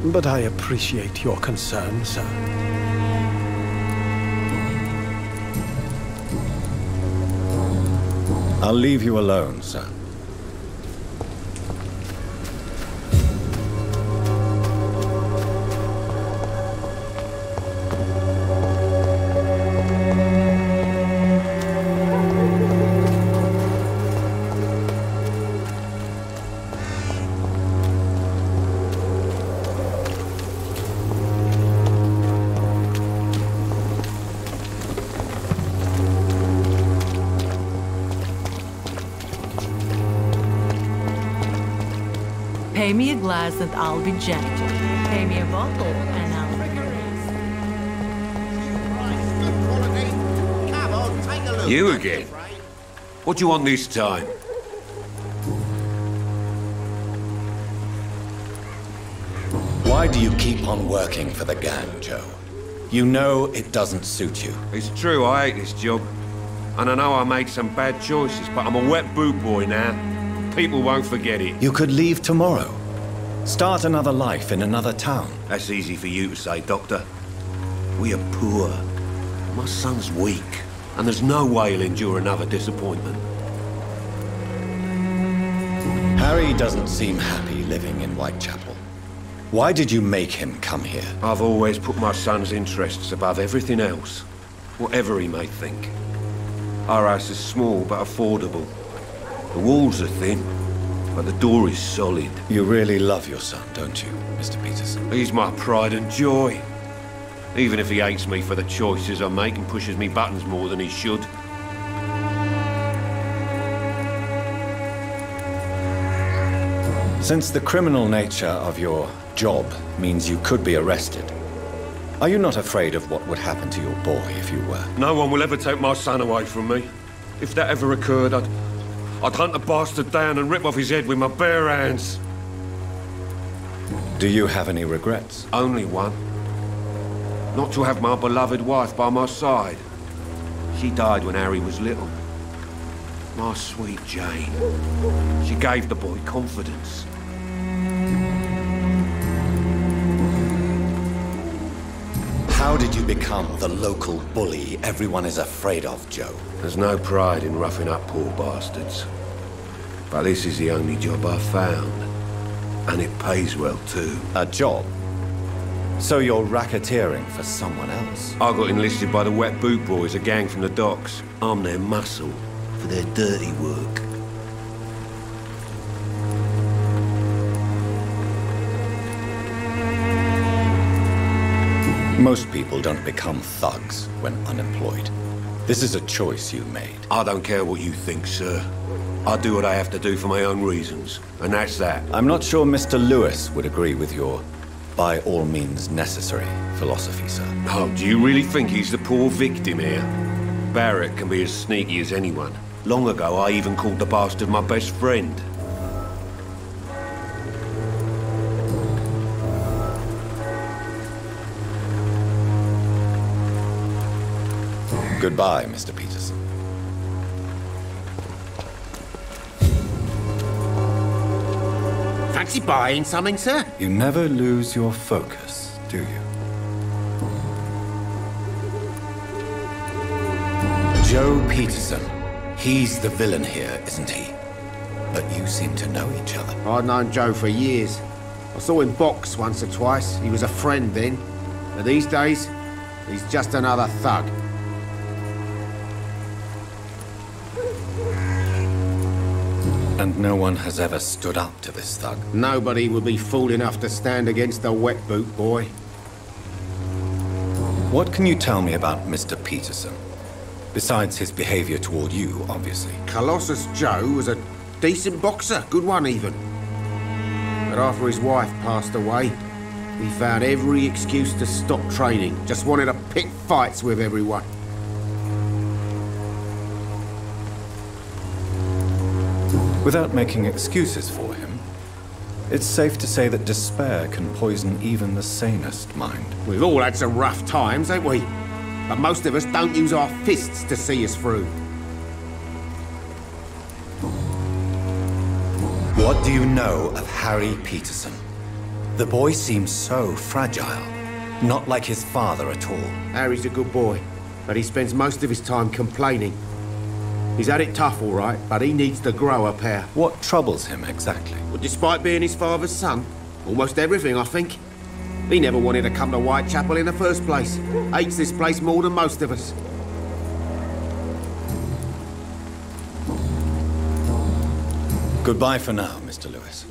But I appreciate your concern, sir. I'll leave you alone, sir. Pay me a glass and I'll be gentle. Pay me a bottle and I'll be Come on, take a look. You again? What do you want this time? Why do you keep on working for the gang, Joe? You know it doesn't suit you. It's true, I hate this job. And I know I made some bad choices, but I'm a wet boot boy now. People won't forget it. You could leave tomorrow. Start another life in another town. That's easy for you to say, Doctor. We are poor. My son's weak, and there's no way he'll endure another disappointment. Harry doesn't seem happy living in Whitechapel. Why did you make him come here? I've always put my son's interests above everything else, whatever he may think. Our house is small but affordable. The walls are thin, but the door is solid. You really love your son, don't you, Mr. Peterson? He's my pride and joy. Even if he hates me for the choices I make and pushes me buttons more than he should. Since the criminal nature of your job means you could be arrested, are you not afraid of what would happen to your boy if you were? No one will ever take my son away from me. If that ever occurred, I'd hunt the bastard down and rip off his head with my bare hands. Do you have any regrets? Only one. Not to have my beloved wife by my side. She died when Harry was little. My sweet Jane. She gave the boy confidence. How did you become the local bully everyone is afraid of, Joe? There's no pride in roughing up poor bastards. But this is the only job I've found. And it pays well, too. A job? So you're racketeering for someone else? I got enlisted by the Wet Boot Boys, a gang from the docks. I'm their muscle for their dirty work. Most people don't become thugs when unemployed. This is a choice you made. I don't care what you think, sir. I do what I have to do for my own reasons, and that's that. I'm not sure Mr. Lewis would agree with your by all means necessary philosophy, sir. Oh, do you really think he's the poor victim here? Barrett can be as sneaky as anyone. Long ago, I even called the bastard my best friend. Goodbye, Mr. Peterson. Fancy buying something, sir? You never lose your focus, do you? Joe Peterson. He's the villain here, isn't he? But you seem to know each other. I'd known Joe for years. I saw him box once or twice. He was a friend then. But these days, he's just another thug. And no one has ever stood up to this thug? Nobody would be fool enough to stand against the wet boot boy. What can you tell me about Mr. Peterson? Besides his behavior toward you, obviously. Colossus Joe was a decent boxer, good one even. But after his wife passed away, he found every excuse to stop training. Just wanted to pick fights with everyone. Without making excuses for him, it's safe to say that despair can poison even the sanest mind. We've all had some rough times, ain't we? But most of us don't use our fists to see us through. What do you know of Harry Peterson? The boy seems so fragile, not like his father at all. Harry's a good boy, but he spends most of his time complaining. He's had it tough, all right, but he needs to grow a pair. What troubles him exactly? Well, despite being his father's son, almost everything, I think. He never wanted to come to Whitechapel in the first place. Hates this place more than most of us. Goodbye for now, Mr. Lewis.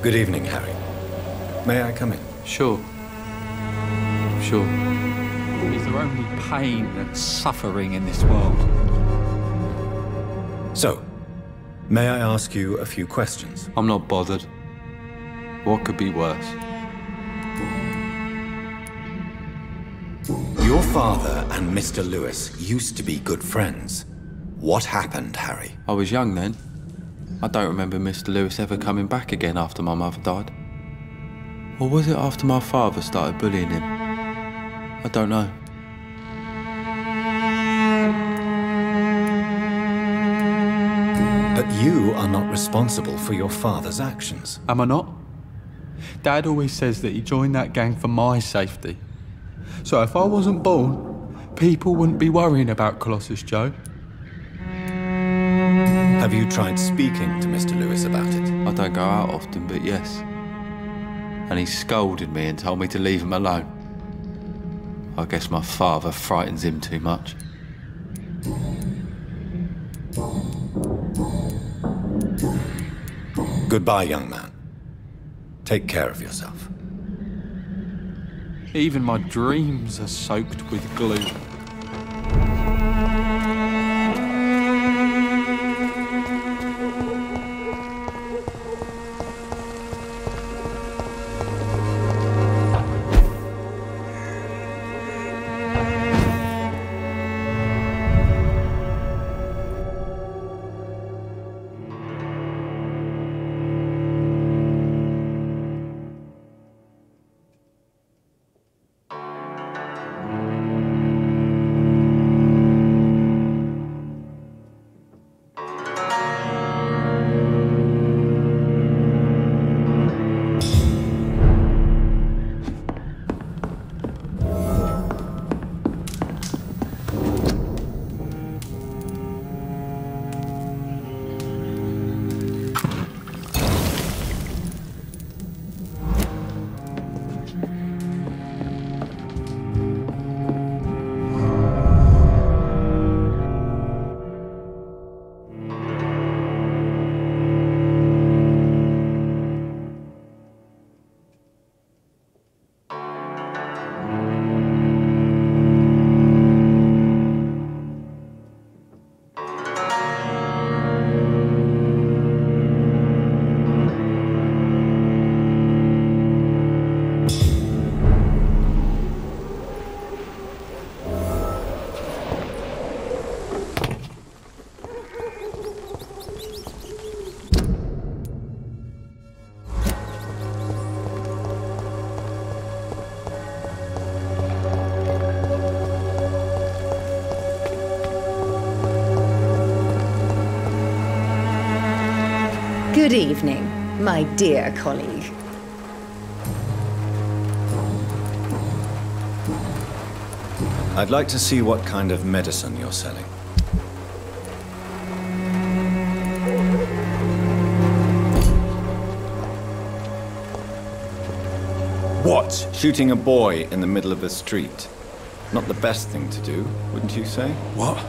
Good evening, Harry. May I come in? Sure. Sure. Is there only pain and suffering in this world? So, may I ask you a few questions? I'm not bothered. What could be worse? Your father and Mr. Lewis used to be good friends. What happened, Harry? I was young then. I don't remember Mr. Lewis ever coming back again after my mother died. Or was it after my father started bullying him? I don't know. But you are not responsible for your father's actions. Am I not? Dad always says that he joined that gang for my safety. So if I wasn't born, people wouldn't be worrying about Colossus Joe. Have you tried speaking to Mr. Lewis about it? I don't go out often, but yes. And he scolded me and told me to leave him alone. I guess my father frightens him too much. Goodbye, young man. Take care of yourself. Even my dreams are soaked with glue. Good evening, my dear colleague. I'd like to see what kind of medicine you're selling. What? Shooting a boy in the middle of the street. Not the best thing to do, wouldn't you say? What?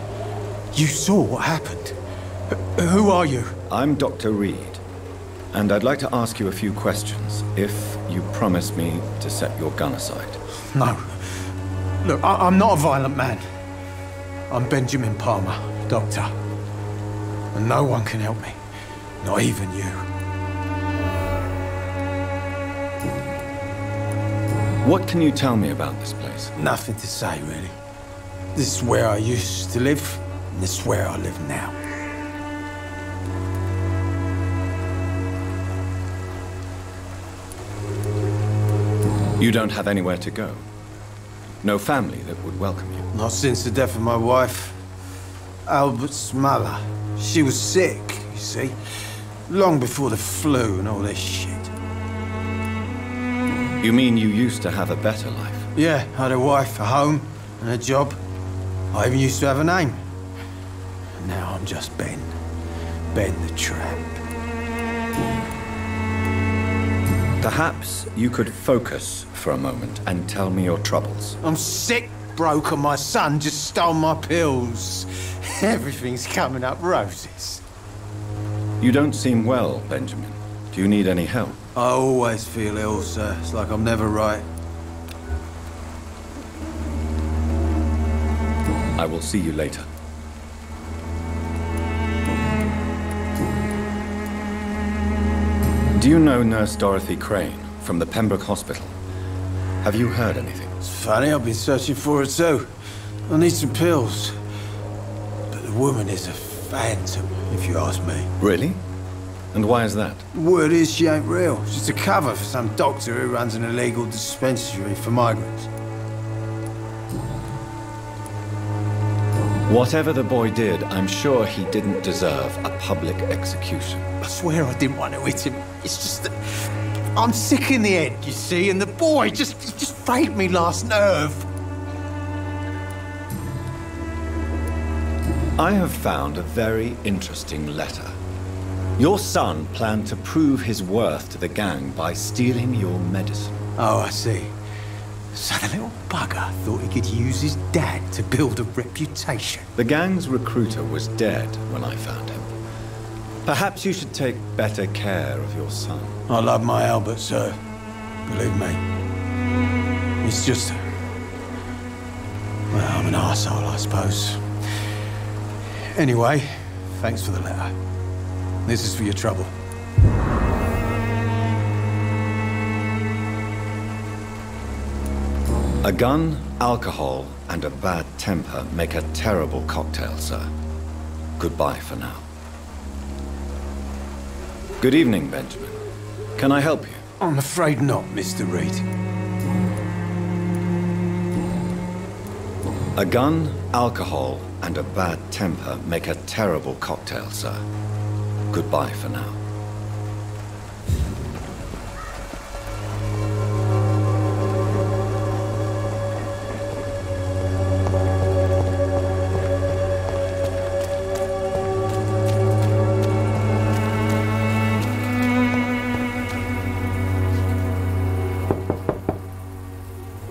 You saw what happened? Who are you? I'm Dr. Reed, and I'd like to ask you a few questions, if you promise me to set your gun aside. No. Look, I'm not a violent man. I'm Benjamin Palmer, doctor. And no one can help me. Not even you. What can you tell me about this place? Nothing to say, really. This is where I used to live, and this is where I live now. You don't have anywhere to go? No family that would welcome you? Not since the death of my wife, Albert's mother. She was sick, you see. Long before the flu and all this shit. You mean you used to have a better life? Yeah, I had a wife, a home, and a job. I even used to have a name. And now I'm just Ben. Ben the Tramp. Perhaps you could focus for a moment and tell me your troubles. I'm sick, broke, and my son just stole my pills. Everything's coming up roses. You don't seem well, Benjamin. Do you need any help? I always feel ill, sir. It's like I'm never right. I will see you later. Do you know Nurse Dorothy Crane from the Pembroke Hospital? Have you heard anything? It's funny, I've been searching for her too. I need some pills. But the woman is a phantom, if you ask me. Really? And why is that? Word is she ain't real. She's a cover for some doctor who runs an illegal dispensary for migrants. Whatever the boy did, I'm sure he didn't deserve a public execution. I swear I didn't want to hit him. It's just that I'm sick in the head, you see, and the boy just frayed me last nerve. I have found a very interesting letter. Your son planned to prove his worth to the gang by stealing your medicine. Oh, I see. So the little bugger thought he could use his dad to build a reputation. The gang's recruiter was dead when I found him. Perhaps you should take better care of your son. I love my Albert, sir. Believe me. It's just... well, I'm an arsehole, I suppose. Anyway, thanks for the letter. This is for your trouble. A gun, alcohol, and a bad temper make a terrible cocktail, sir. Goodbye for now. Good evening, Benjamin. Can I help you? I'm afraid not, Mr. Reed. A gun, alcohol, and a bad temper make a terrible cocktail, sir. Goodbye for now.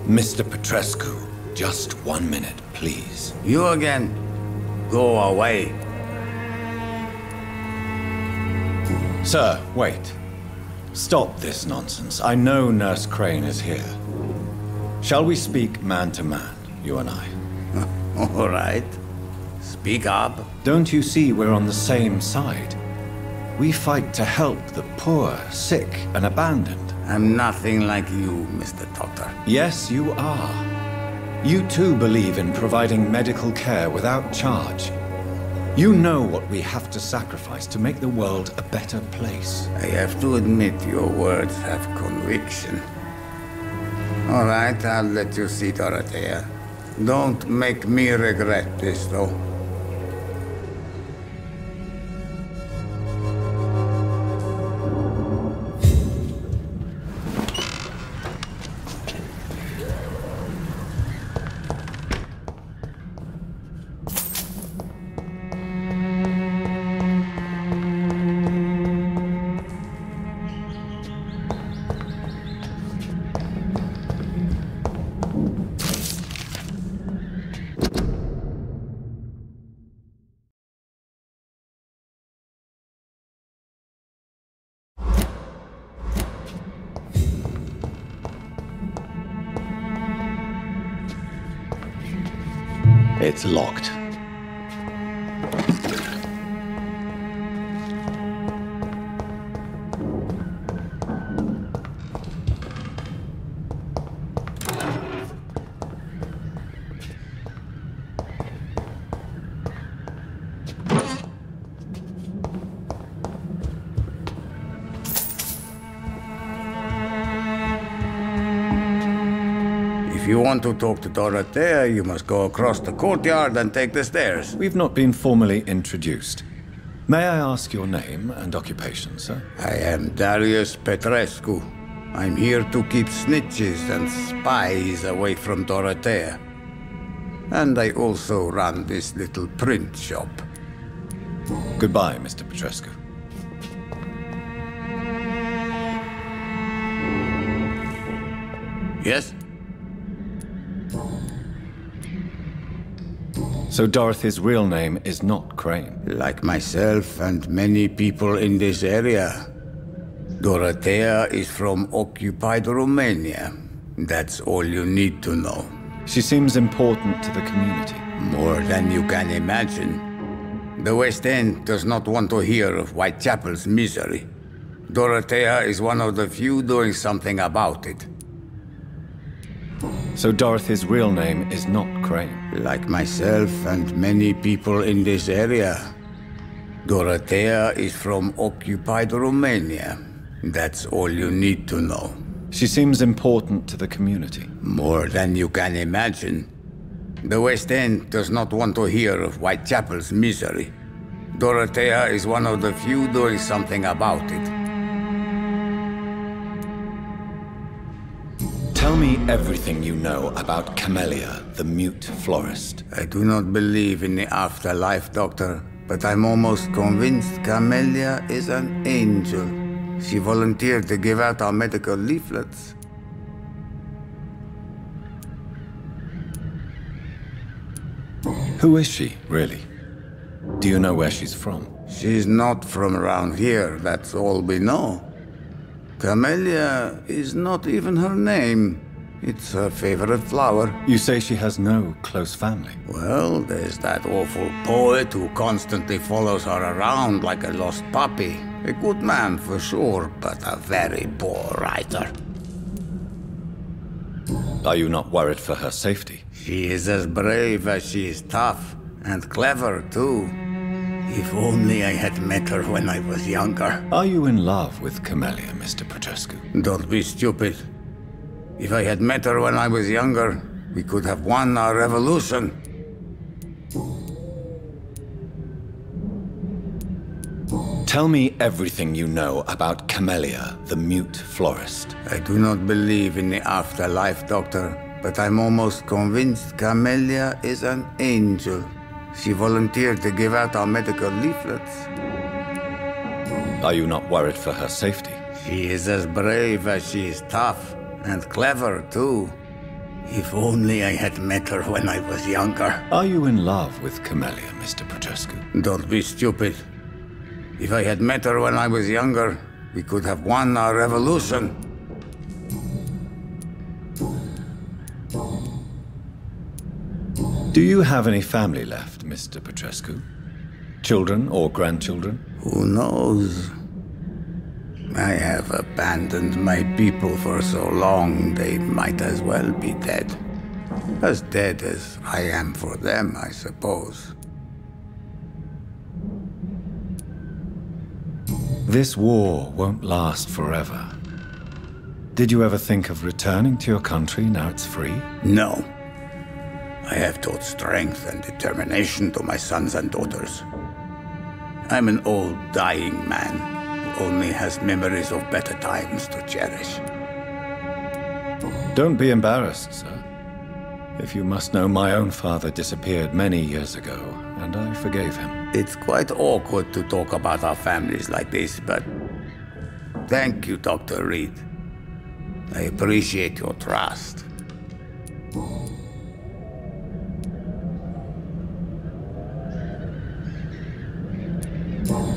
Mr. Petrescu, just 1 minute, please. You again? Go away. Sir, wait. Stop this nonsense. I know Nurse Crane is here. Shall we speak man to man, you and I? All right. Speak up. Don't you see we're on the same side? We fight to help the poor, sick, and abandoned. I'm nothing like you, Mr. Doctor. Yes, you are. You too believe in providing medical care without charge. You know what we have to sacrifice to make the world a better place. I have to admit your words have conviction. All right, I'll let you see, Dorothea. Don't make me regret this, though. It's locked. If you want to talk to Dorothea, you must go across the courtyard and take the stairs. We've not been formally introduced. May I ask your name and occupation, sir? I am Darius Petrescu. I'm here to keep snitches and spies away from Dorothea. And I also run this little print shop. Goodbye, Mr. Petrescu. Yes? So Dorothy's real name is not Crane? Like myself and many people in this area. Dorothea is from occupied Romania. That's all you need to know. She seems important to the community. More than you can imagine. The West End does not want to hear of Whitechapel's misery. Dorothea is one of the few doing something about it. So Dorothy's real name is not Crane? Like myself and many people in this area. Dorothea is from occupied Romania. That's all you need to know. She seems important to the community. More than you can imagine. The West End does not want to hear of Whitechapel's misery. Dorothea is one of the few doing something about it. Tell me everything you know about Camellia, the mute florist. I do not believe in the afterlife, Doctor, but I'm almost convinced Camellia is an angel. She volunteered to give out our medical leaflets. Who is she, really? Do you know where she's from? She's not from around here, that's all we know. Camellia is not even her name. It's her favorite flower. You say she has no close family? Well, there's that awful poet who constantly follows her around like a lost puppy. A good man for sure, but a very poor writer. Are you not worried for her safety? She is as brave as she is tough, and clever too. If only I had met her when I was younger. Are you in love with Camellia, Mr. Petrescu? Don't be stupid. If I had met her when I was younger, we could have won our revolution. Tell me everything you know about Camellia, the mute florist. I do not believe in the afterlife, Doctor, but I'm almost convinced Camellia is an angel. She volunteered to give out our medical leaflets. Are you not worried for her safety? She is as brave as she is tough, and clever too. If only I had met her when I was younger. Are you in love with Camellia, Mr. Petrescu? Don't be stupid. If I had met her when I was younger, we could have won our revolution. Do you have any family left, Mr. Petrescu? Children or grandchildren? Who knows? I have abandoned my people for so long, they might as well be dead. As dead as I am for them, I suppose. This war won't last forever. Did you ever think of returning to your country now it's free? No. I have taught strength and determination to my sons and daughters. I'm an old, dying man who only has memories of better times to cherish. Don't be embarrassed, sir. If you must know, my own father disappeared many years ago, and I forgave him. It's quite awkward to talk about our families like this, but thank you, Dr. Reed. I appreciate your trust.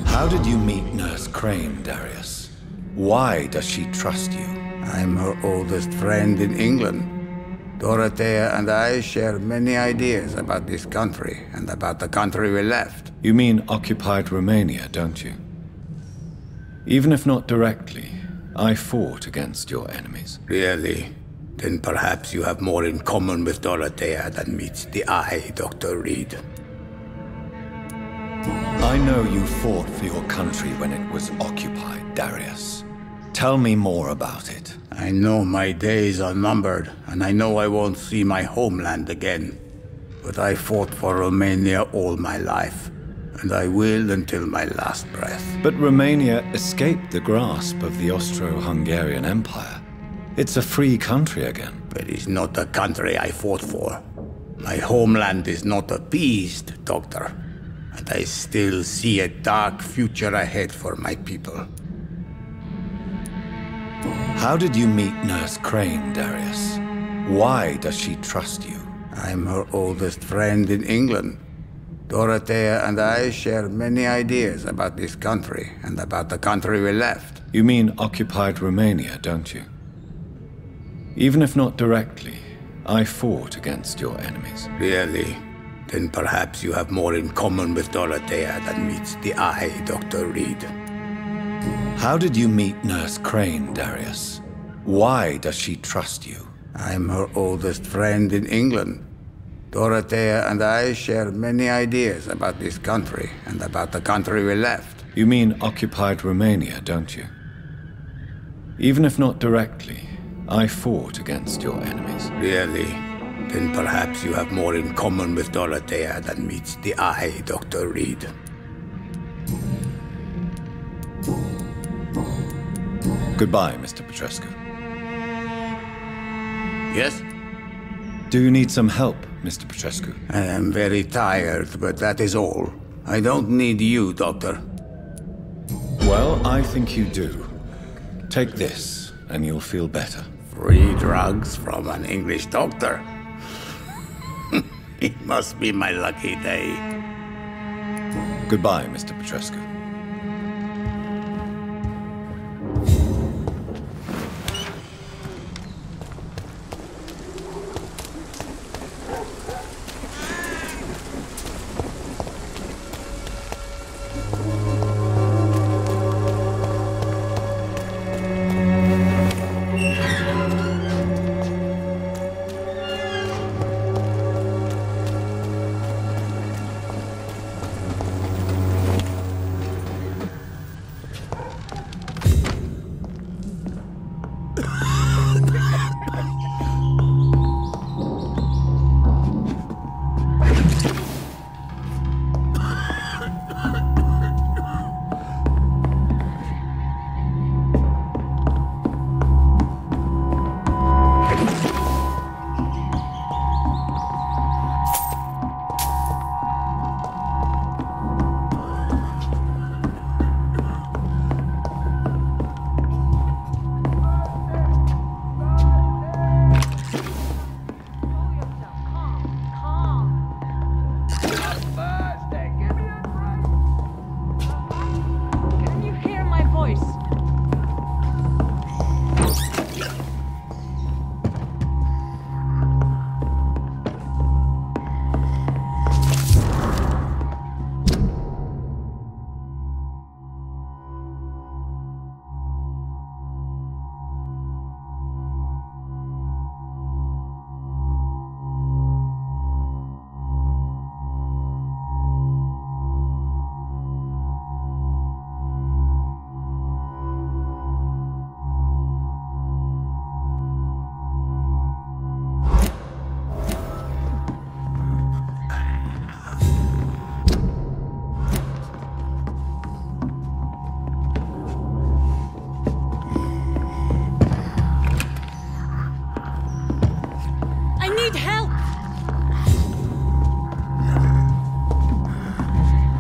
How did you meet Nurse Crane, Darius? Why does she trust you? I'm her oldest friend in England. Dorothea and I share many ideas about this country and about the country we left. You mean occupied Romania, don't you? Even if not directly, I fought against your enemies. Really? Then perhaps you have more in common with Dorothea than meets the eye, Dr. Reed. I know you fought for your country when it was occupied, Darius. Tell me more about it. I know my days are numbered, and I know I won't see my homeland again. But I fought for Romania all my life, and I will until my last breath. But Romania escaped the grasp of the Austro-Hungarian Empire. It's a free country again. It is not the country I fought for. My homeland is not appeased, Doctor. And I still see a dark future ahead for my people. How did you meet Nurse Crane, Darius? Why does she trust you? I'm her oldest friend in England. Dorothea and I share many ideas about this country and about the country we left. You mean occupied Romania, don't you? Even if not directly, I fought against your enemies. Really? Then perhaps you have more in common with Dorothea than meets the eye, Dr. Reed. How did you meet Nurse Crane, Darius? Why does she trust you? I'm her oldest friend in England. Dorothea and I share many ideas about this country and about the country we left. You mean occupied Romania, don't you? Even if not directly, I fought against your enemies. Really? Then perhaps you have more in common with Dorothea than meets the eye, Dr. Reed. Goodbye, Mr. Petrescu. Yes? Do you need some help, Mr. Petrescu? I am very tired, but that is all. I don't need you, Doctor. Well, I think you do. Take this, and you'll feel better. Free drugs from an English doctor? It must be my lucky day. Goodbye, Mr. Petrescu.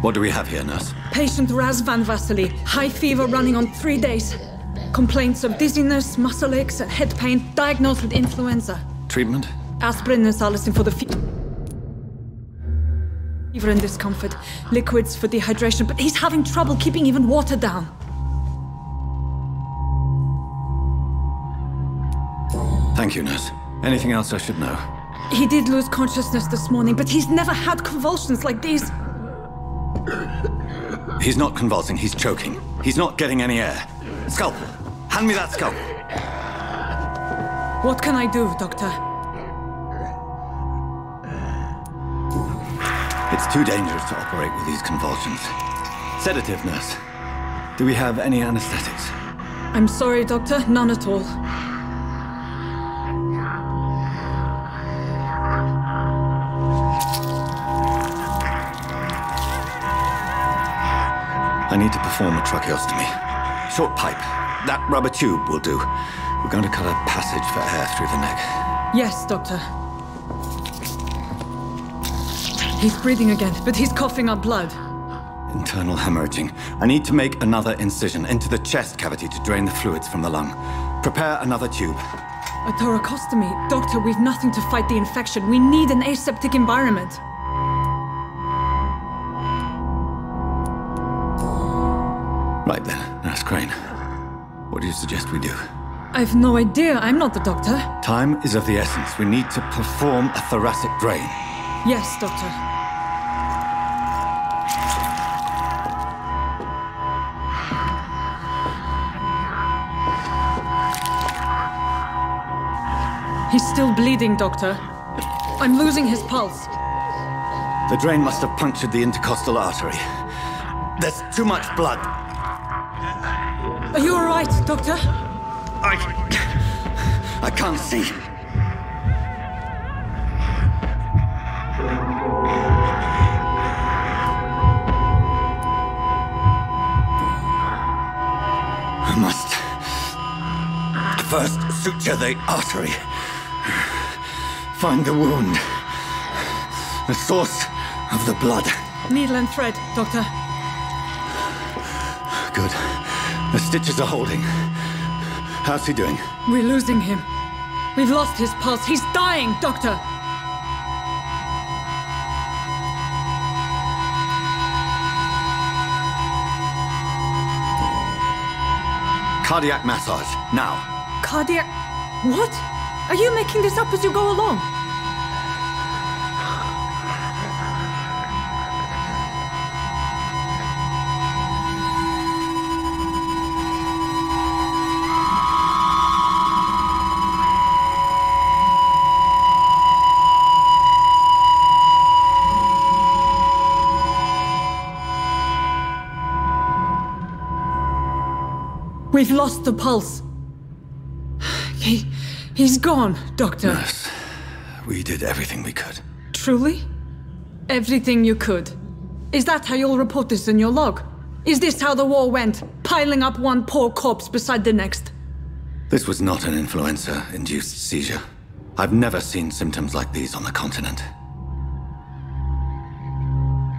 What do we have here, nurse? Patient Raz Van Vasily. High fever running on 3 days. Complaints of dizziness, muscle aches, head pain. Diagnosed with influenza. Treatment? Aspirin and salicin for the fever and discomfort. Liquids for dehydration, but he's having trouble keeping even water down. Thank you, nurse. Anything else I should know? He did lose consciousness this morning, but he's never had convulsions like these. He's not convulsing, he's choking. He's not getting any air. Scalpel! Hand me that scalpel! What can I do, Doctor? It's too dangerous to operate with these convulsions. Sedative, nurse. Do we have any anesthetics? I'm sorry, Doctor. None at all. I need to perform a tracheostomy. Short pipe. That rubber tube will do. We're going to cut a passage for air through the neck. Yes, Doctor. He's breathing again, but he's coughing up blood. Internal hemorrhaging. I need to make another incision into the chest cavity to drain the fluids from the lung. Prepare another tube. A thoracostomy? Doctor, we've nothing to fight the infection. We need an aseptic environment. Right then, Nurse Crane. What do you suggest we do? I've no idea. I'm not the doctor. Time is of the essence. We need to perform a thoracic drain. Yes, Doctor. He's still bleeding, Doctor. I'm losing his pulse. The drain must have punctured the intercostal artery. There's too much blood. Are you all right, Doctor? I can't see. I must first suture the artery. Find the wound. The source of the blood. Needle and thread, Doctor. Good. The stitches are holding. How's he doing? We're losing him. We've lost his pulse. He's dying, Doctor. Cardiac massage, now. Cardiac... What? Are you making this up as you go along? We've lost the pulse. He's gone, Doctor. Nurse, we did everything we could. Truly? Everything you could? Is that how you'll report this in your log? Is this how the war went? Piling up one poor corpse beside the next? This was not an influenza-induced seizure. I've never seen symptoms like these on the continent.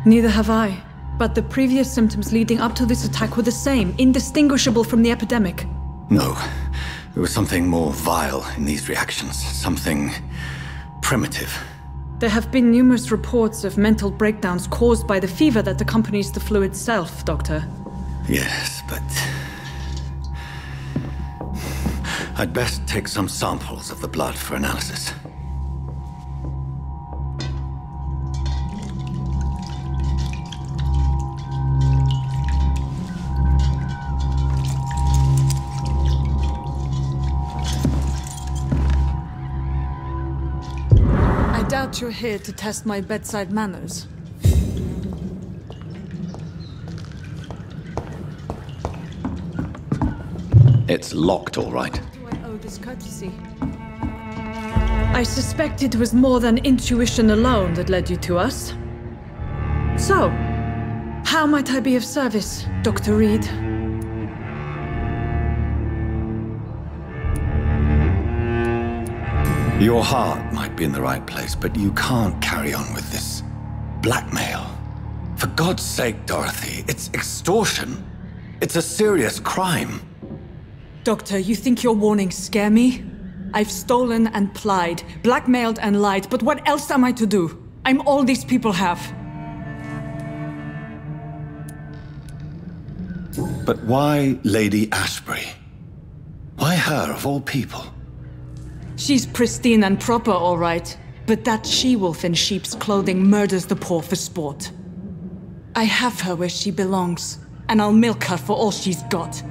Neither have I. But the previous symptoms leading up to this attack were the same, indistinguishable from the epidemic. No. There was something more vile in these reactions. Something primitive. There have been numerous reports of mental breakdowns caused by the fever that accompanies the flu itself, Doctor. Yes, but... I'd best take some samples of the blood for analysis. I doubt you're here to test my bedside manners. It's locked, all right. Do I owe this courtesy? I suspect it was more than intuition alone that led you to us. So, how might I be of service, Dr. Reed? Your heart might be in the right place, but you can't carry on with this blackmail. For God's sake, Dorothy, it's extortion. It's a serious crime. Doctor, you think your warnings scare me? I've stolen and plied, blackmailed and lied, but what else am I to do? I'm all these people have. But why Lady Ashbury? Why her, of all people? She's pristine and proper, all right. But that she-wolf in sheep's clothing murders the poor for sport. I have her where she belongs, and I'll milk her for all she's got.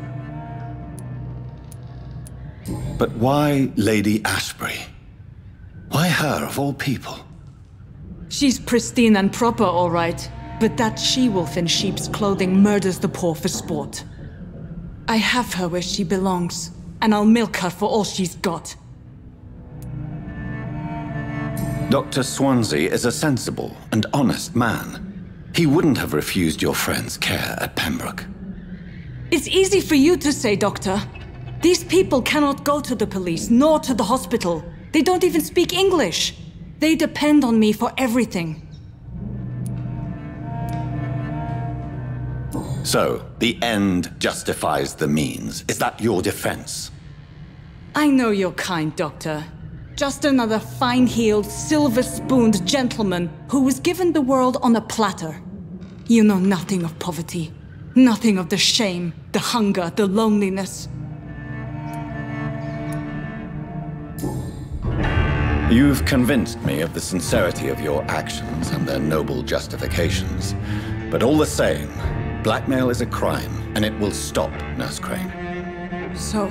But why Lady Ashbury? Why her, of all people? She's pristine and proper, all right. But that she-wolf in sheep's clothing murders the poor for sport. I have her where she belongs, and I'll milk her for all she's got. Dr. Swansea is a sensible and honest man. He wouldn't have refused your friend's care at Pembroke. It's easy for you to say, Doctor. These people cannot go to the police, nor to the hospital. They don't even speak English. They depend on me for everything. So, the end justifies the means. Is that your defense? I know you're kind, Doctor. Just another fine-heeled, silver-spooned gentleman who was given the world on a platter. You know nothing of poverty. Nothing of the shame, the hunger, the loneliness. You've convinced me of the sincerity of your actions and their noble justifications. But all the same, blackmail is a crime, and it will stop, Nurse Crane. So,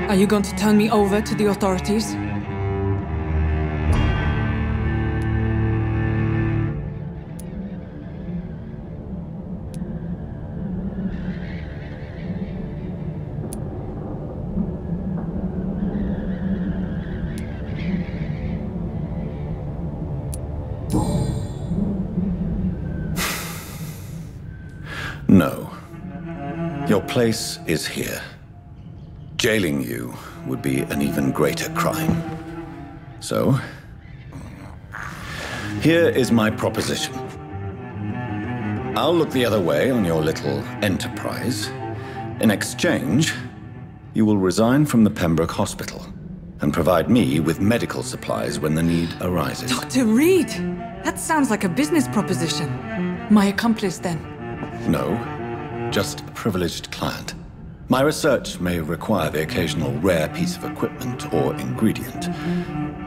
are you going to turn me over to the authorities? No. Your place is here. Jailing you would be an even greater crime. So, here is my proposition. I'll look the other way on your little enterprise. In exchange, you will resign from the Pembroke Hospital and provide me with medical supplies when the need arises. Dr. Reed! That sounds like a business proposition. My accomplice, then? No, just a privileged client. My research may require the occasional rare piece of equipment or ingredient.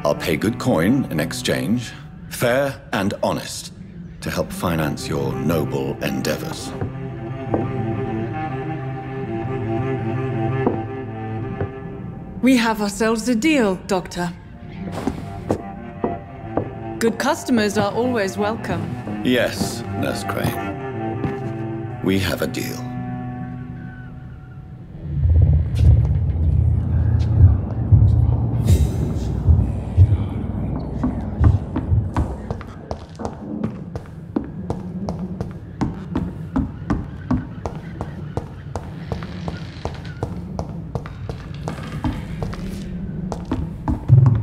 I'll pay good coin in exchange, fair and honest, to help finance your noble endeavors. We have ourselves a deal, Doctor. Good customers are always welcome. Yes, Nurse Crane. We have a deal.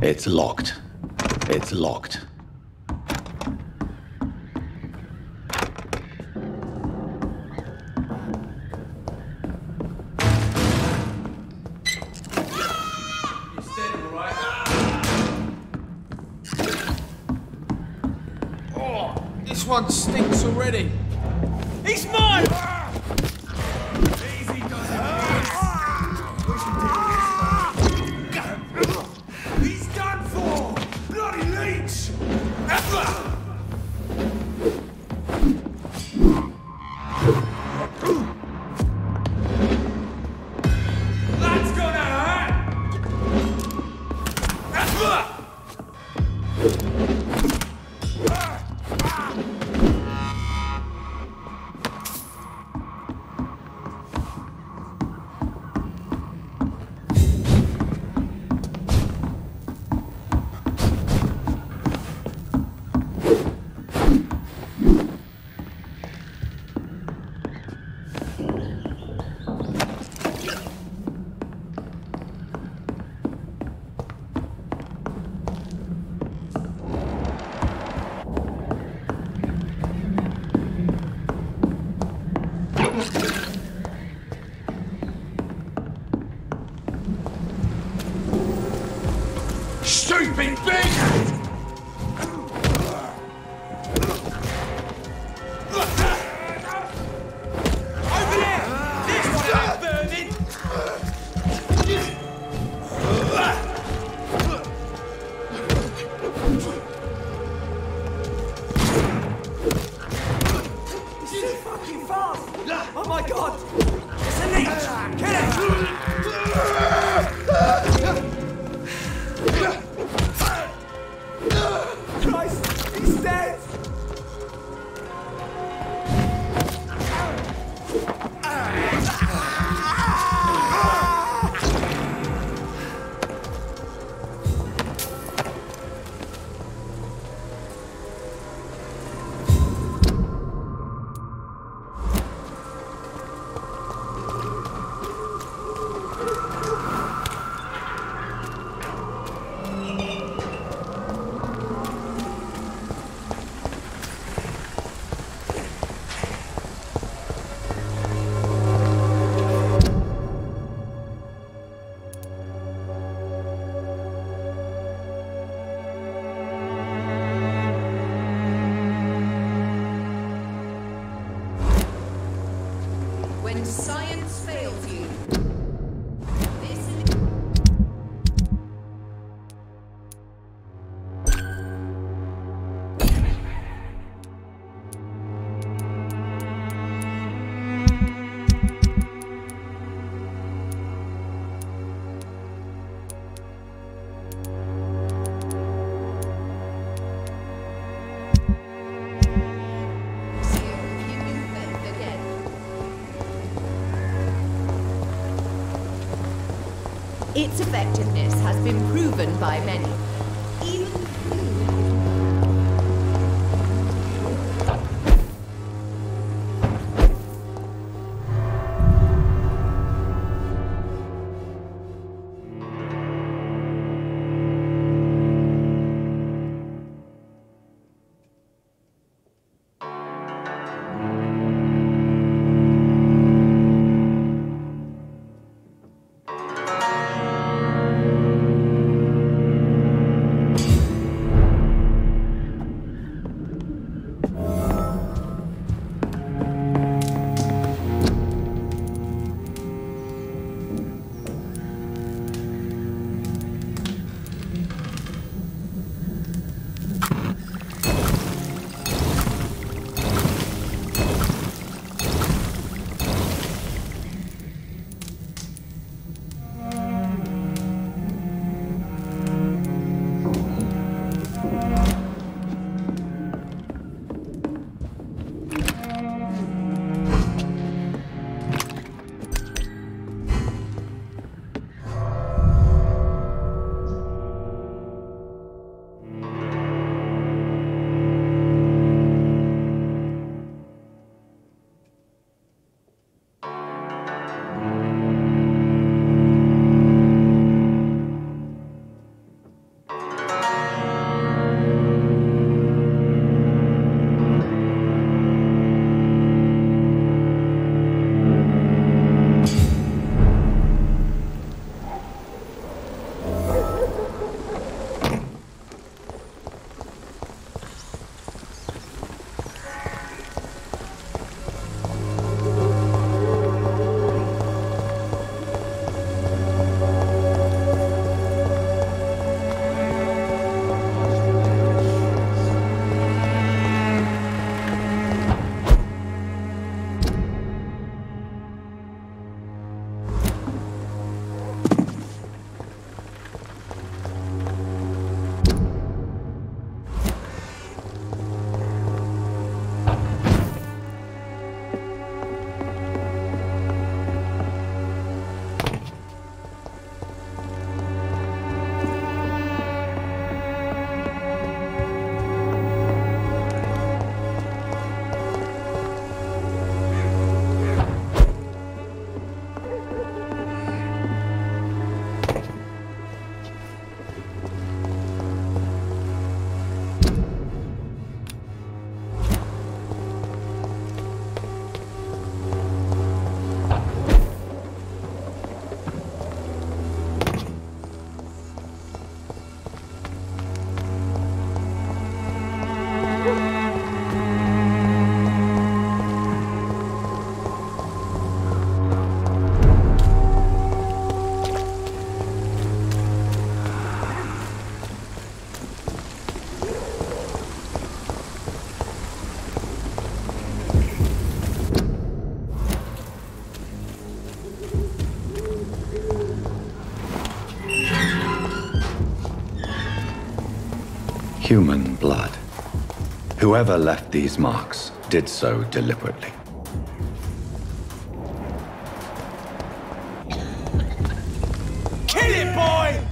It's locked. It's locked. This one stinks already. He's mine! He's done for! Bloody leech! That's gonna hurt! my god! It's a leech! Kill it! Christ, he's dead! When science fails you, this is... Its effectiveness has been proven by many. Even Human blood. Whoever left these marks did so deliberately. Kill it, boy!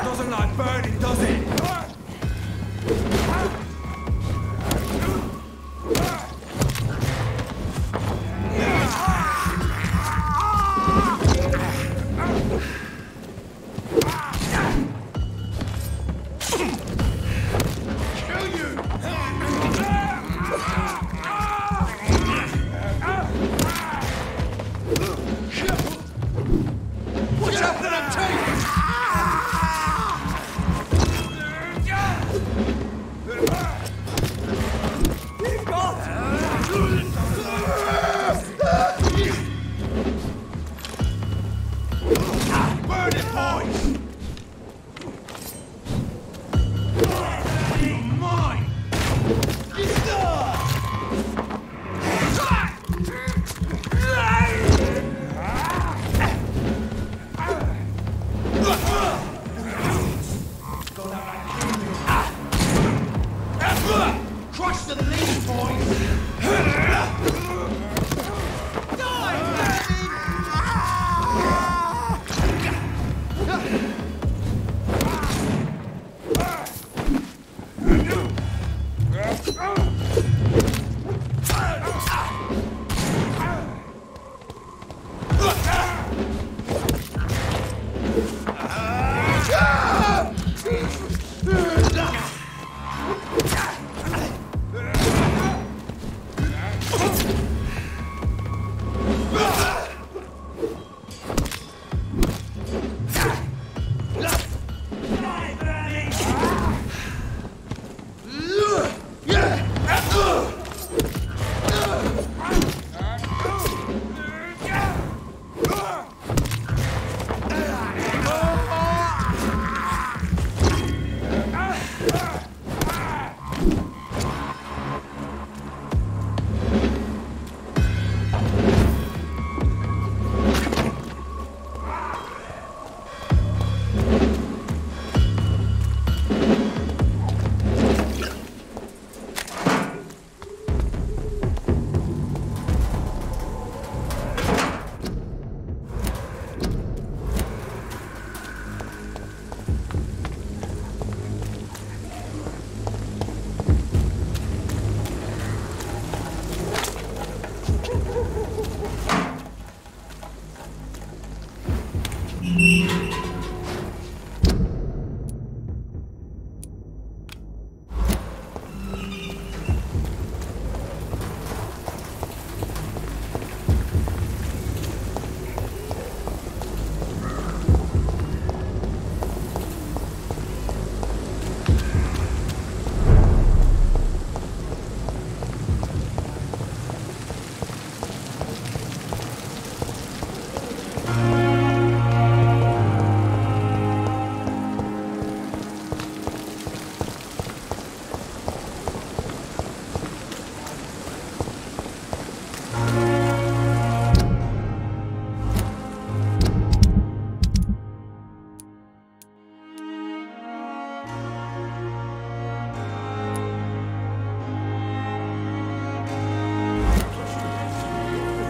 Doesn't like burning, does it? Watch out for them teeth! Burn it, boys! Mine! Crush the leaves, boys!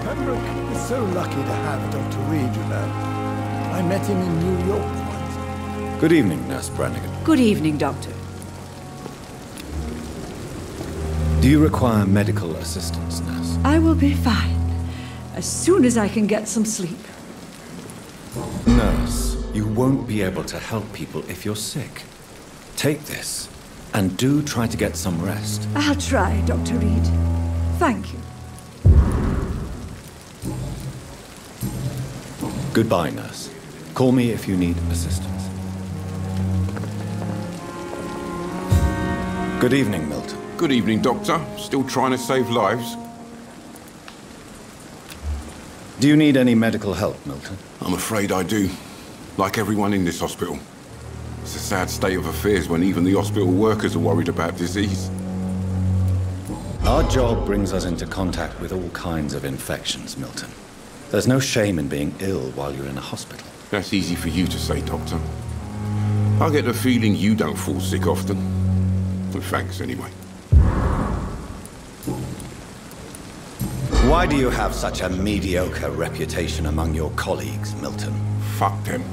Pembroke is so lucky to have Dr. Reed, you know. I met him in New York once. Good evening, Nurse Brannigan. Good evening, Doctor. Do you require medical assistance, Nurse? I will be fine. As soon as I can get some sleep. Nurse, you won't be able to help people if you're sick. Take this, and do try to get some rest. I'll try, Dr. Reed. Thank you. Goodbye, Nurse. Call me if you need assistance. Good evening, Milton. Good evening, Doctor. Still trying to save lives? Do you need any medical help, Milton? I'm afraid I do. Like everyone in this hospital. It's a sad state of affairs when even the hospital workers are worried about disease. Our job brings us into contact with all kinds of infections, Milton. There's no shame in being ill while you're in a hospital. That's easy for you to say, Doctor. I get the feeling you don't fall sick often. Well, thanks, anyway. Why do you have such a mediocre reputation among your colleagues, Milton? Fuck them.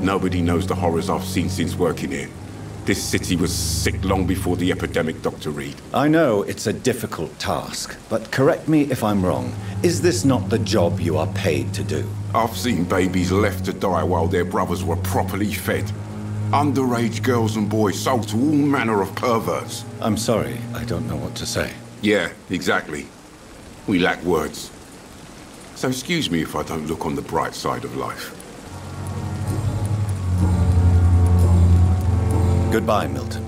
Nobody knows the horrors I've seen since working here. This city was sick long before the epidemic, Dr. Reed. I know it's a difficult task, but correct me if I'm wrong. Is this not the job you are paid to do? I've seen babies left to die while their brothers were properly fed. Underage girls and boys sold to all manner of perverts. I'm sorry, I don't know what to say. Yeah, exactly. We lack words. So excuse me if I don't look on the bright side of life. Goodbye, Milton.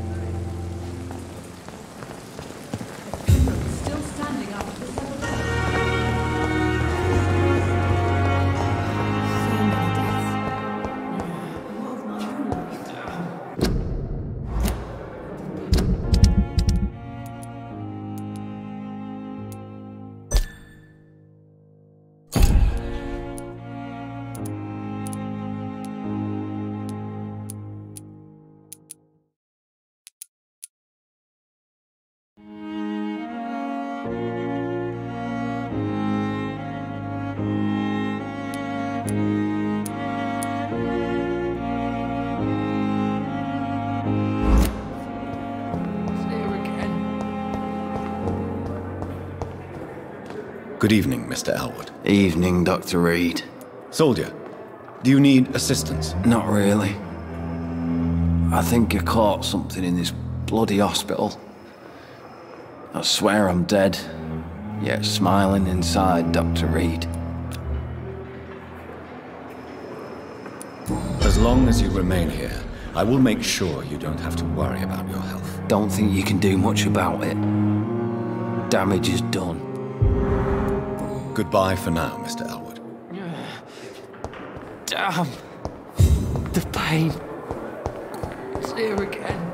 Still standing up. Good evening, Mr. Elwood. Evening, Dr. Reed. Soldier, do you need assistance? Not really. I think I caught something in this bloody hospital. I swear I'm dead, yet smiling inside, Dr. Reed. As long as you remain here, I will make sure you don't have to worry about your health. Don't think you can do much about it. Damage is done. Goodbye for now, Mr. Elwood. Damn. The pain. It's here again.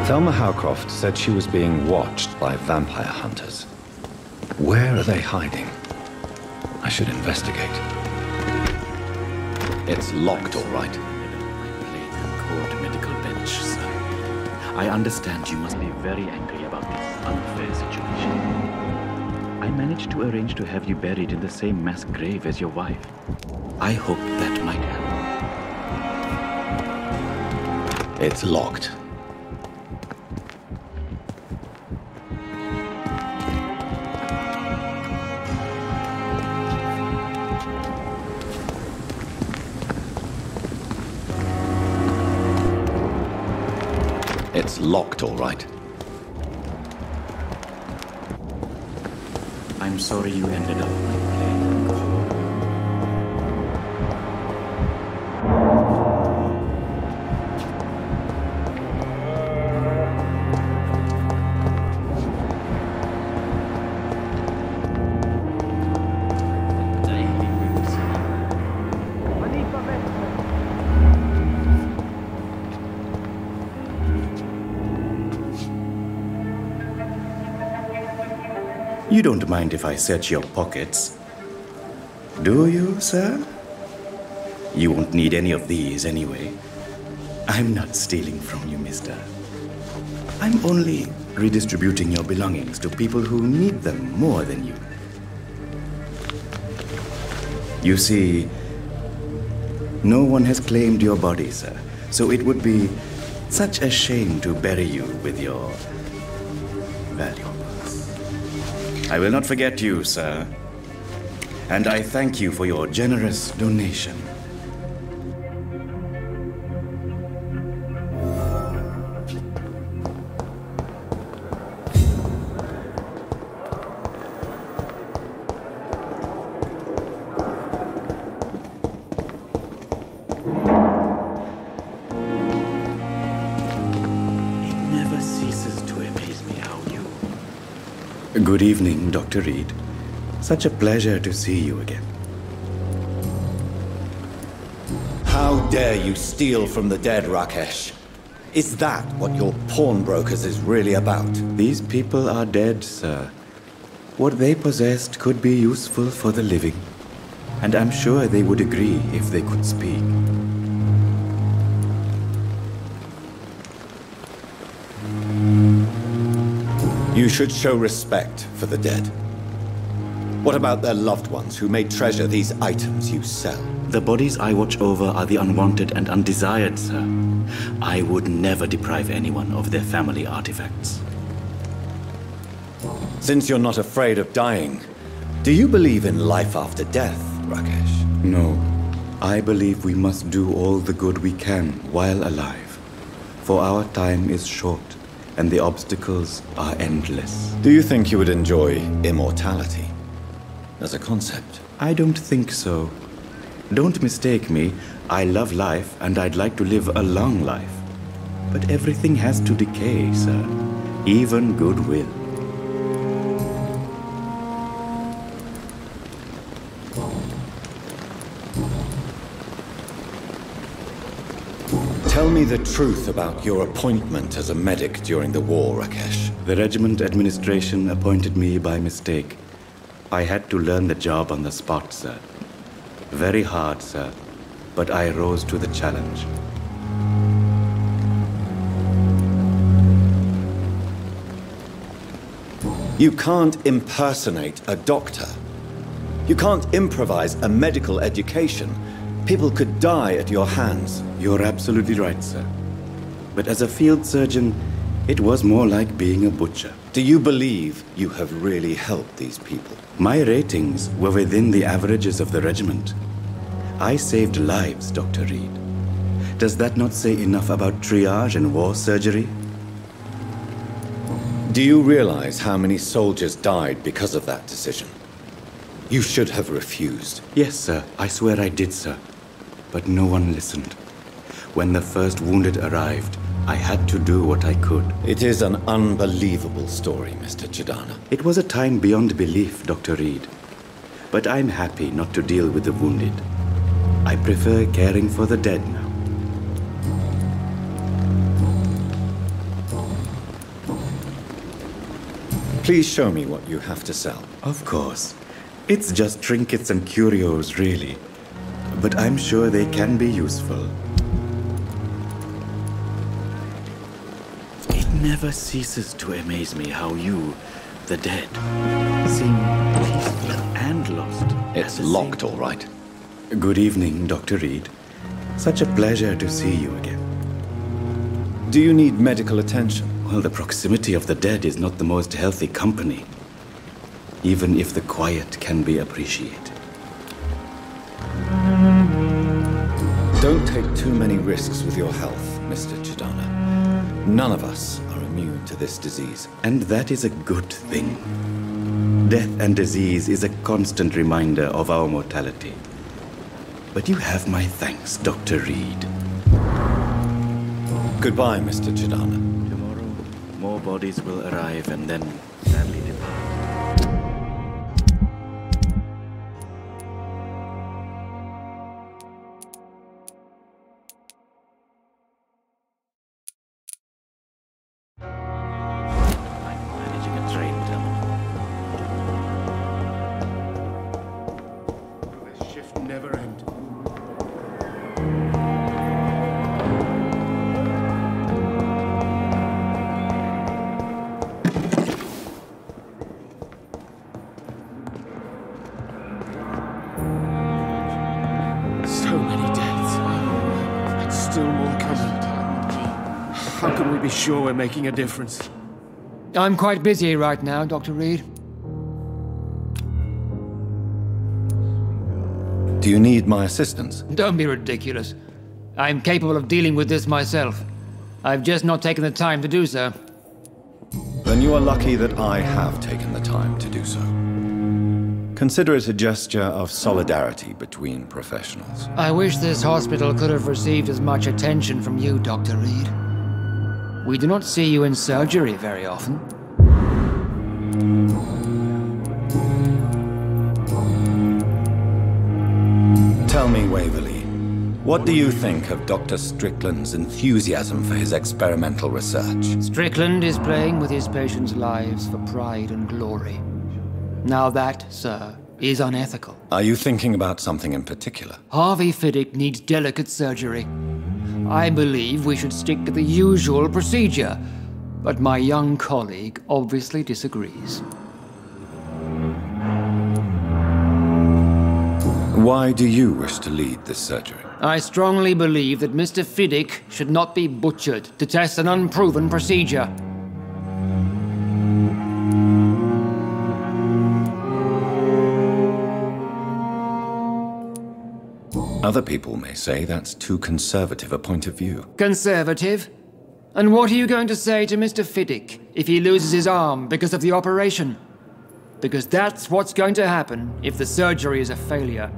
Thelma Howcroft said she was being watched by vampire hunters. Where are they hiding? I should investigate. It's locked, all right. Court medical bench, sir. I understand you must be very angry about this unfair situation. I managed to arrange to have you buried in the same mass grave as your wife. I hope that might help. It's locked. It's locked, all right. I'm sorry you ended up playing. You don't mind if I search your pockets, do you, sir? You won't need any of these anyway. I'm not stealing from you, mister. I'm only redistributing your belongings to people who need them more than you. You see, no one has claimed your body, sir, so it would be such a shame to bury you with your valuables. I will not forget you, sir. And I thank you for your generous donation. Good evening, Dr. Reed. Such a pleasure to see you again. How dare you steal from the dead, Rakesh? Is that what your pawnbrokers is really about? These people are dead, sir. What they possessed could be useful for the living, and I'm sure they would agree if they could speak. You should show respect for the dead. What about their loved ones who may treasure these items you sell? The bodies I watch over are the unwanted and undesired, sir. I would never deprive anyone of their family artifacts. Since you're not afraid of dying, do you believe in life after death, Rakesh? No. I believe we must do all the good we can while alive. For our time is short, and the obstacles are endless. Do you think you would enjoy immortality as a concept? I don't think so. Don't mistake me. I love life, and I'd like to live a long life. But everything has to decay, sir. Even goodwill. Tell me the truth about your appointment as a medic during the war, Rakesh. The regiment administration appointed me by mistake. I had to learn the job on the spot, sir. Very hard, sir, but I rose to the challenge. You can't impersonate a doctor. You can't improvise a medical education. People could die at your hands. You're absolutely right, sir. But as a field surgeon, it was more like being a butcher. Do you believe you have really helped these people? My ratings were within the averages of the regiment. I saved lives, Dr. Reed. Does that not say enough about triage and war surgery? Do you realize how many soldiers died because of that decision? You should have refused. Yes, sir. I swear I did, sir. But no one listened. When the first wounded arrived, I had to do what I could. It is an unbelievable story, Mr. Chidana. It was a time beyond belief, Dr. Reed. But I'm happy not to deal with the wounded. I prefer caring for the dead now. Please show me what you have to sell. Of course. It's just trinkets and curios, really. But I'm sure they can be useful. It never ceases to amaze me how you, the dead, seem peaceful and lost. It's locked, all right. Good evening, Dr. Reed. Such a pleasure to see you again. Do you need medical attention? Well, the proximity of the dead is not the most healthy company, even if the quiet can be appreciated. Don't take too many risks with your health, Mr. Chidana. None of us are immune to this disease. And that is a good thing. Death and disease is a constant reminder of our mortality. But you have my thanks, Dr. Reed. Goodbye, Mr. Chidana. Tomorrow, more bodies will arrive and then sadly depart. Sure we're making a difference. I'm quite busy right now, Dr. Reed. Do you need my assistance? Don't be ridiculous. I'm capable of dealing with this myself. I've just not taken the time to do so. Then you are lucky that I have taken the time to do so. Consider it a gesture of solidarity between professionals. I wish this hospital could have received as much attention from you, Dr. Reed. We do not see you in surgery very often. Tell me, Waverley, what do you think of Dr. Strickland's enthusiasm for his experimental research? Strickland is playing with his patients' lives for pride and glory. Now that, sir, is unethical. Are you thinking about something in particular? Harvey Fiddick needs delicate surgery. I believe we should stick to the usual procedure, but my young colleague obviously disagrees. Why do you wish to lead this surgery? I strongly believe that Mr. Fiddick should not be butchered to test an unproven procedure. Other people may say that's too conservative a point of view. Conservative? And what are you going to say to Mr. Fiddick if he loses his arm because of the operation? Because that's what's going to happen if the surgery is a failure.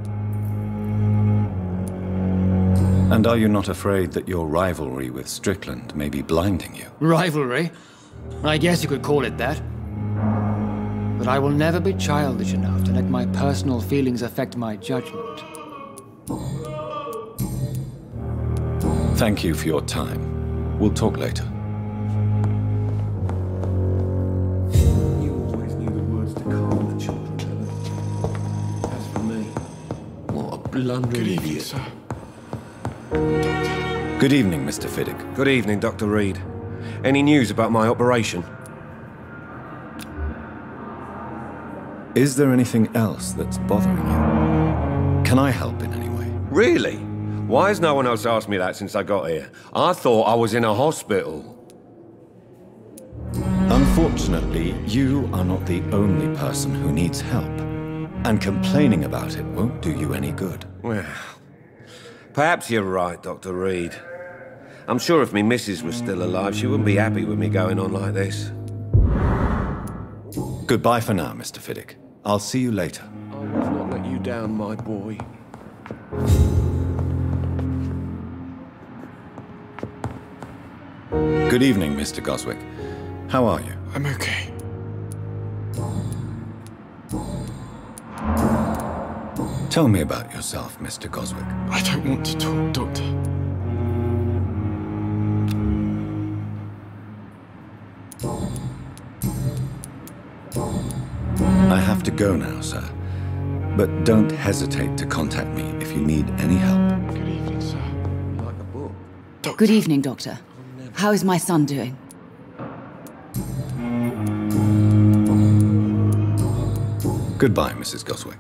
And are you not afraid that your rivalry with Strickland may be blinding you? Rivalry? I guess you could call it that. But I will never be childish enough to let my personal feelings affect my judgment. Thank you for your time. We'll talk later. You always knew the words to calm the children, Helen. As for me, what a blundering idiot. Sir. Good evening, Mr. Fiddick. Good evening, Dr. Reed. Any news about my operation? Is there anything else that's bothering you? Can I help in any way? Really? Why has no one else asked me that since I got here? I thought I was in a hospital. Unfortunately, you are not the only person who needs help. And complaining about it won't do you any good. Well, perhaps you're right, Dr. Reed. I'm sure if me missus was still alive, she wouldn't be happy with me going on like this. Goodbye for now, Mr. Fiddick. I'll see you later. I will not let you down, my boy. Good evening, Mr. Goswick. How are you? I'm okay. Tell me about yourself, Mr. Goswick. I don't want to talk, Doctor. I have to go now, sir. But don't hesitate to contact me if you need any help. Good evening, sir. Like a book. Doctor. Good evening, Doctor. How is my son doing? Goodbye, Mrs. Goswick.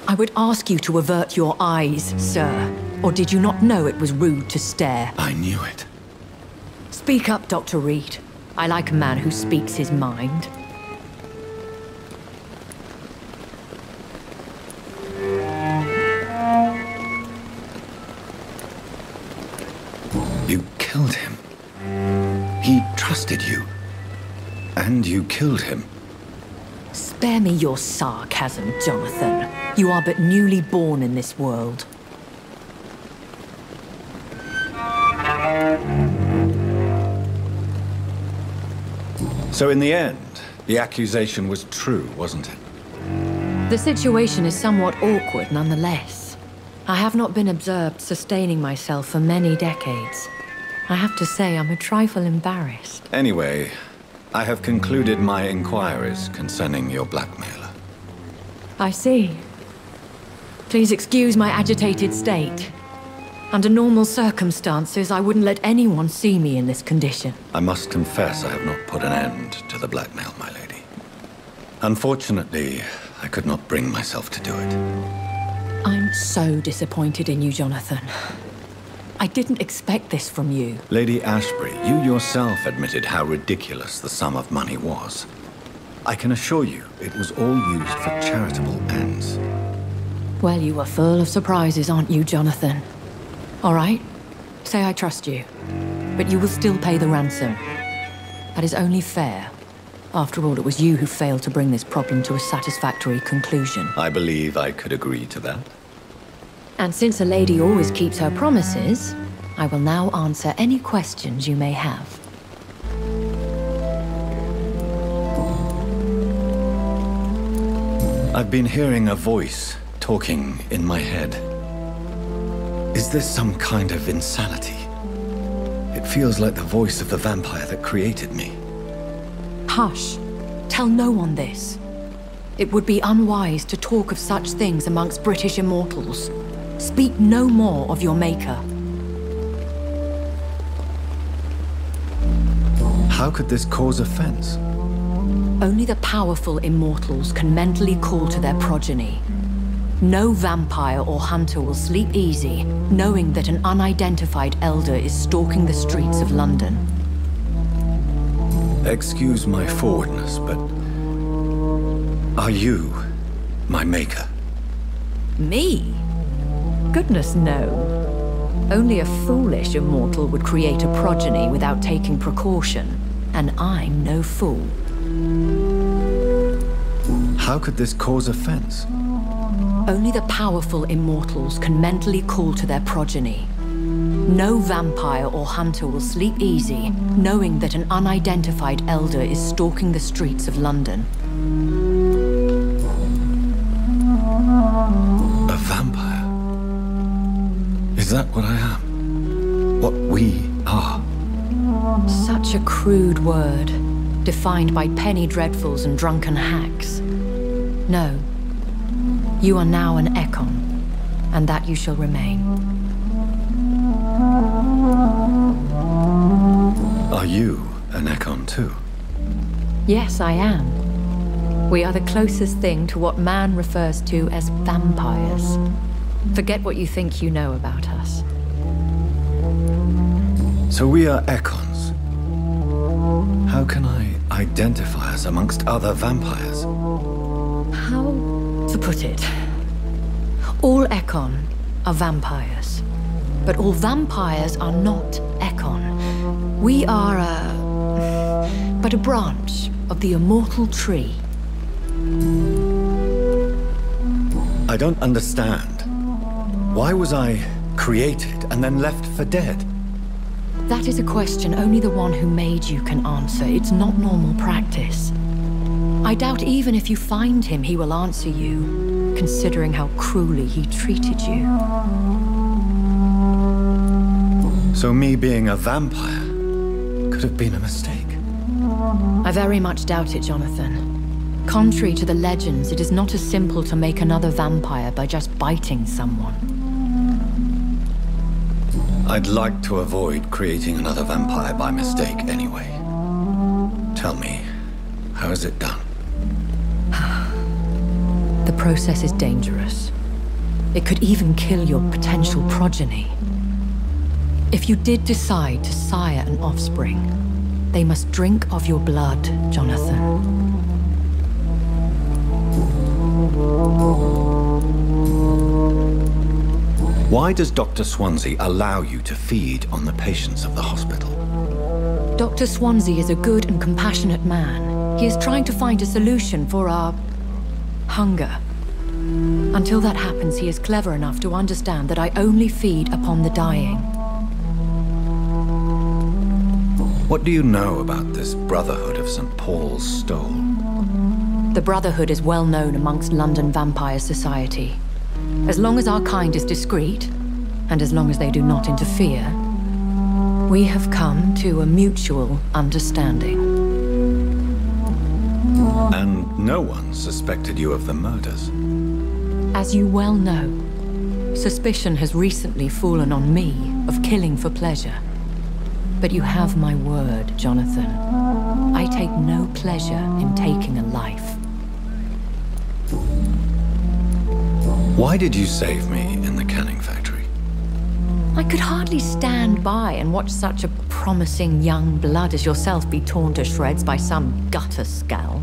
I would ask you to avert your eyes, sir. Or did you not know it was rude to stare? I knew it. Speak up, Dr. Reed. I like a man who speaks his mind. You killed him. He trusted you. And you killed him. Spare me your sarcasm, Jonathan. You are but newly born in this world. So in the end, the accusation was true, wasn't it? The situation is somewhat awkward nonetheless. I have not been observed sustaining myself for many decades. I have to say I'm a trifle embarrassed. Anyway, I have concluded my inquiries concerning your blackmailer. I see. Please excuse my agitated state. Under normal circumstances, I wouldn't let anyone see me in this condition. I must confess I have not put an end to the blackmail, my lady. Unfortunately, I could not bring myself to do it. I'm so disappointed in you, Jonathan. I didn't expect this from you. Lady Ashbury, you yourself admitted how ridiculous the sum of money was. I can assure you it was all used for charitable ends. Well, you are full of surprises, aren't you, Jonathan? All right, say I trust you, but you will still pay the ransom. That is only fair. After all, it was you who failed to bring this problem to a satisfactory conclusion. I believe I could agree to that. And since a lady always keeps her promises, I will now answer any questions you may have. I've been hearing a voice talking in my head. Is this some kind of insanity? It feels like the voice of the vampire that created me. Hush. Tell no one this. It would be unwise to talk of such things amongst British immortals. Speak no more of your maker. How could this cause offense? Only the powerful immortals can mentally call to their progeny. No vampire or hunter will sleep easy, knowing that an unidentified elder is stalking the streets of London. Excuse my forwardness, but are you my maker? Me? Goodness, no. Only a foolish immortal would create a progeny without taking precaution, and I'm no fool. How could this cause offense? Only the powerful immortals can mentally call to their progeny. No vampire or hunter will sleep easy, knowing that an unidentified elder is stalking the streets of London. A vampire? Is that what I am? What we are? Such a crude word, defined by penny dreadfuls and drunken hacks. No. You are now an Ekon, and that you shall remain. Are you an Ekon too? Yes, I am. We are the closest thing to what man refers to as vampires. Forget what you think you know about us. So we are Ekons. How can I identify us amongst other vampires? How to put it? All Ekon are vampires. But all vampires are not Ekon. We are but a branch of the immortal tree. I don't understand. Why was I created and then left for dead? That is a question only the one who made you can answer. It's not normal practice. I doubt even if you find him, he will answer you, considering how cruelly he treated you. So me being a vampire could have been a mistake. I very much doubt it, Jonathan. Contrary to the legends, it is not as simple to make another vampire by just biting someone. I'd like to avoid creating another vampire by mistake anyway. Tell me, how is it done? The process is dangerous. It could even kill your potential progeny. If you did decide to sire an offspring, they must drink of your blood, Jonathan. Why does Dr. Swansea allow you to feed on the patients of the hospital? Dr. Swansea is a good and compassionate man. He is trying to find a solution for our hunger. Until that happens, he is clever enough to understand that I only feed upon the dying. What do you know about this Brotherhood of St. Paul's Stole? The Brotherhood is well known amongst London Vampire Society. As long as our kind is discreet, and as long as they do not interfere, we have come to a mutual understanding. And no one suspected you of the murders? As you well know, suspicion has recently fallen on me of killing for pleasure. But you have my word, Jonathan. I take no pleasure in taking a life. Why did you save me in the canning factory? I could hardly stand by and watch such a promising young blood as yourself be torn to shreds by some gutter scowl.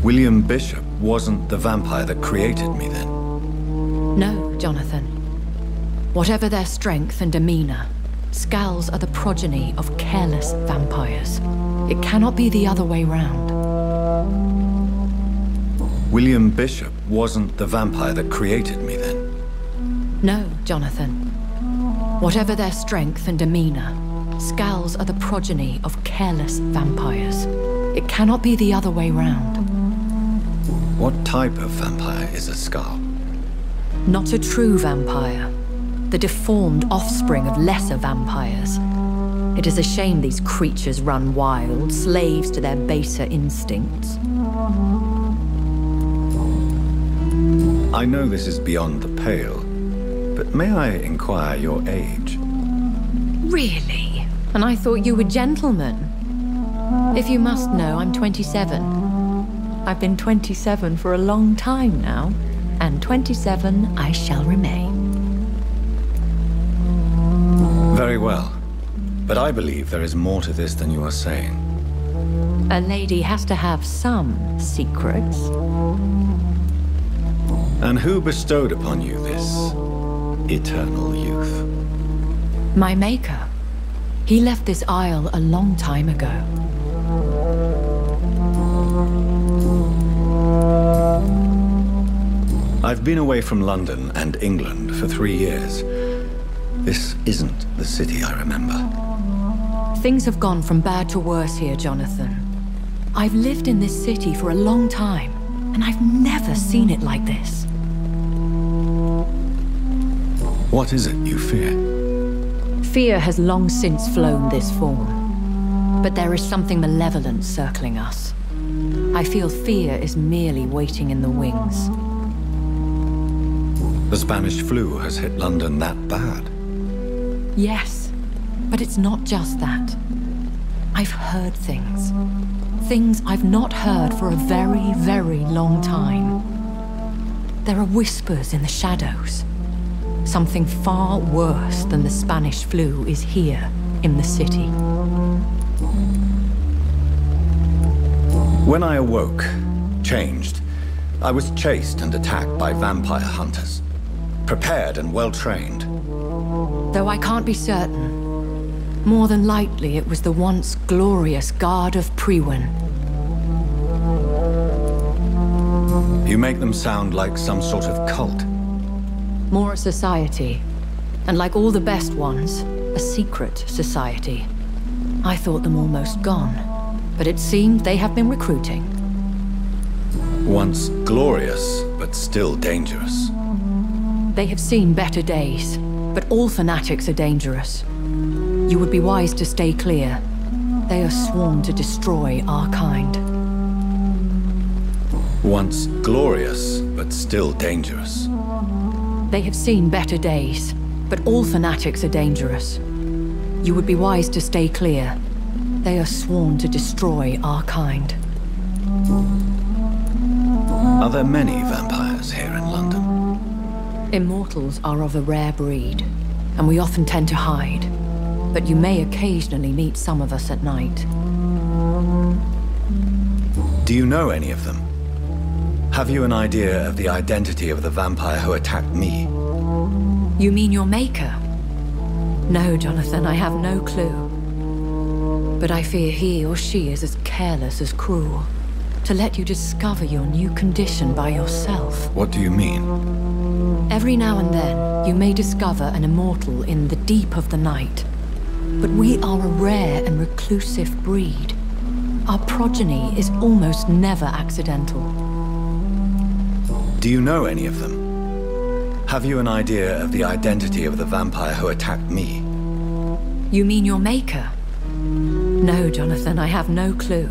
William Bishop wasn't the vampire that created me then? No, Jonathan. Whatever their strength and demeanor, Scowls are the progeny of careless vampires. It cannot be the other way round. William Bishop wasn't the vampire that created me then? No, Jonathan. Whatever their strength and demeanor, Scowls are the progeny of careless vampires. It cannot be the other way round. What type of vampire is a Scowl? Not a true vampire. The deformed offspring of lesser vampires. It is a shame these creatures run wild, slaves to their baser instincts. I know this is beyond the pale, but may I inquire your age? Really? And I thought you were gentlemen. If you must know, I'm 27. I've been 27 for a long time now, and 27 I shall remain. Very well. But I believe there is more to this than you are saying. A lady has to have some secrets. And who bestowed upon you this eternal youth? My maker. He left this isle a long time ago. I've been away from London and England for 3 years. This isn't the city I remember. Things have gone from bad to worse here, Jonathan. I've lived in this city for a long time, and I've never seen it like this. What is it you fear? Fear has long since flown this form. But there is something malevolent circling us. I feel fear is merely waiting in the wings. The Spanish flu has hit London that bad? Yes, but it's not just that. I've heard things. Things I've not heard for a very, very long time. There are whispers in the shadows. Something far worse than the Spanish flu is here in the city. When I awoke, changed, I was chased and attacked by vampire hunters. Prepared and well-trained. Though I can't be certain, more than likely it was the once glorious Guard of Priwen. You make them sound like some sort of cult. More a society, and like all the best ones, a secret society. I thought them almost gone, but it seemed they have been recruiting. Once glorious, but still dangerous. They have seen better days, but all fanatics are dangerous. You would be wise to stay clear. They are sworn to destroy our kind. Once glorious, but still dangerous. They have seen better days, but all fanatics are dangerous. You would be wise to stay clear. They are sworn to destroy our kind. Are there many vampires here in London? Immortals are of a rare breed, and we often tend to hide. But you may occasionally meet some of us at night. Do you know any of them? Have you an idea of the identity of the vampire who attacked me? You mean your maker? No, Jonathan, I have no clue. But I fear he or she is as careless as cruel. To let you discover your new condition by yourself. What do you mean? Every now and then, you may discover an immortal in the deep of the night. But we are a rare and reclusive breed. Our progeny is almost never accidental. Do you know any of them? Have you an idea of the identity of the vampire who attacked me? You mean your maker? No, Jonathan, I have no clue.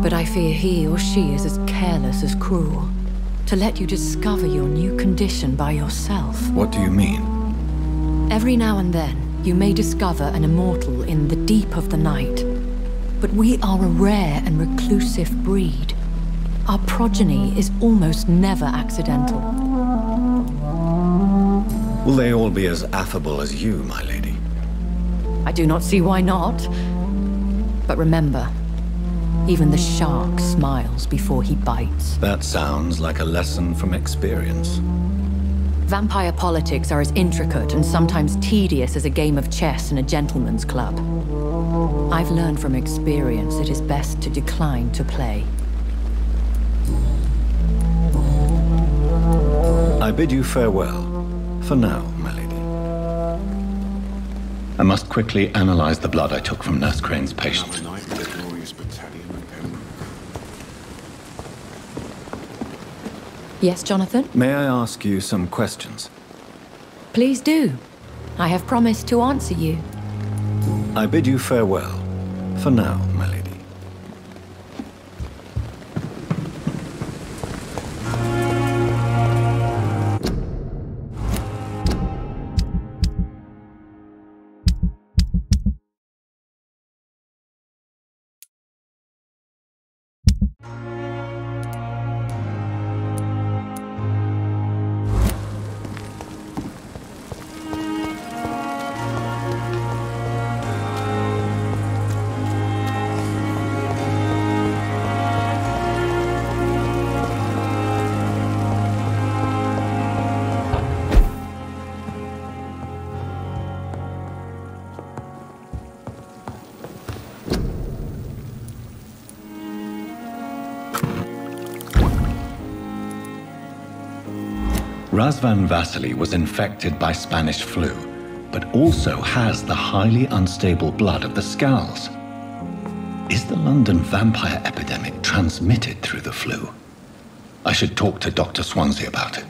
But I fear he or she is as careless as cruel. To let you discover your new condition by yourself. What do you mean? Every now and then, you may discover an immortal in the deep of the night. But we are a rare and reclusive breed. Our progeny is almost never accidental. Will they all be as affable as you, my lady? I do not see why not. But remember, even the shark smiles before he bites. That sounds like a lesson from experience. Vampire politics are as intricate and sometimes tedious as a game of chess in a gentleman's club. I've learned from experience it is best to decline to play. I bid you farewell. For now, my lady. I must quickly analyze the blood I took from Nurse Crane's patient. Yes, Jonathan? May I ask you some questions? Please do. I have promised to answer you. I bid you farewell. For now, my lady. Razvan Vasily was infected by Spanish flu, but also has the highly unstable blood of the Scowls. Is the London vampire epidemic transmitted through the flu? I should talk to Dr. Swansea about it.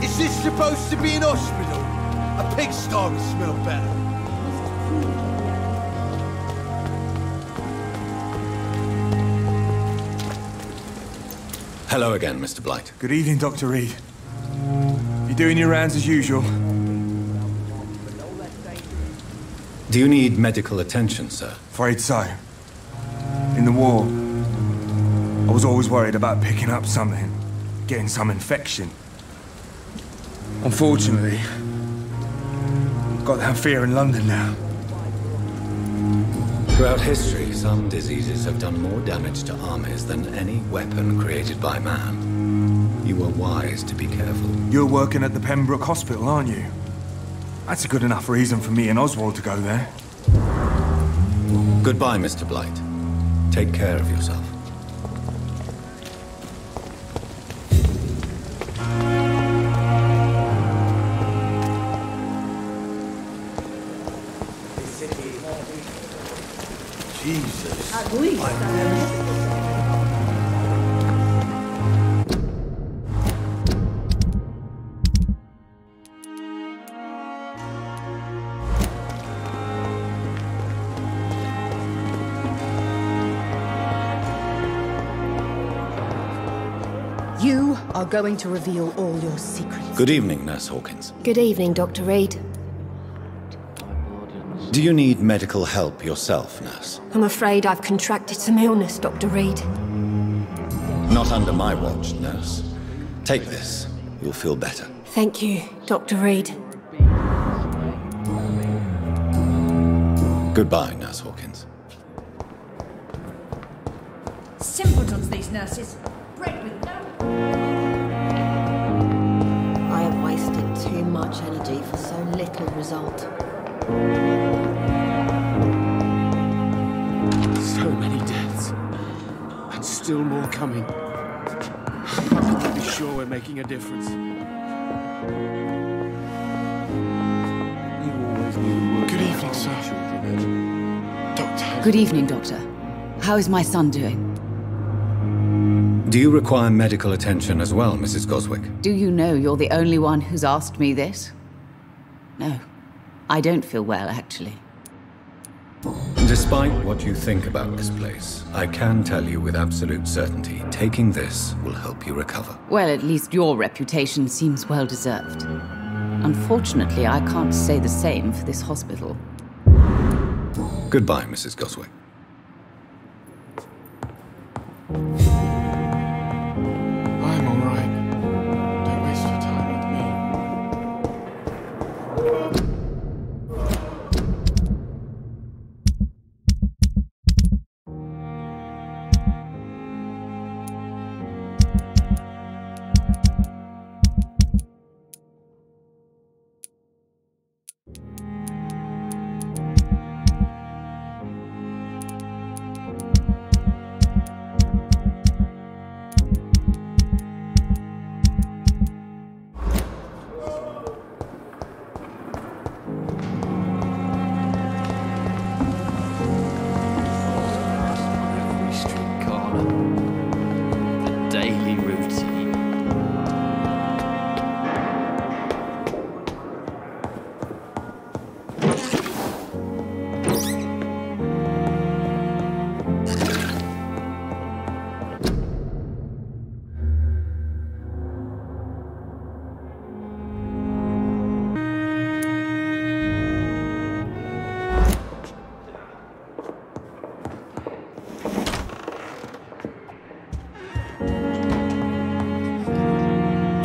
Is this supposed to be an hospital? A pigsty would smell better. Hello again, Mr. Blight. Good evening, Dr. Reed. You doing your rounds as usual? Do you need medical attention, sir? Afraid so. In the war, I was always worried about picking up something, getting some infection. Unfortunately, got that fear in London now. Throughout history, some diseases have done more damage to armies than any weapon created by man. You were wise to be careful. You're working at the Pembroke Hospital, aren't you? That's a good enough reason for me and Oswald to go there. Goodbye, Mr. Blight. Take care of yourself. Jesus. You are going to reveal all your secrets. Good evening, Nurse Hawkins. Good evening, Dr. Reed. Do you need medical help yourself, Nurse? I'm afraid I've contracted some illness, Dr. Reed. Not under my watch, Nurse. Take this. You'll feel better. Thank you, Dr. Reed. Goodbye, Nurse Hawkins. Simpletons, these nurses. Bred with no... I have wasted too much energy for so little result. So many deaths. And still more coming. How can we be sure we're making a difference? Good evening, sir. Doctor. Good evening, Doctor. How is my son doing? Do you require medical attention as well, Mrs. Goswick? Do you know you're the only one who's asked me this? No. I don't feel well, actually. Despite what you think about this place, I can tell you with absolute certainty, taking this will help you recover. Well, at least your reputation seems well deserved. Unfortunately, I can't say the same for this hospital. Goodbye, Mrs. Goswick. I'm all right. Don't waste your time with me.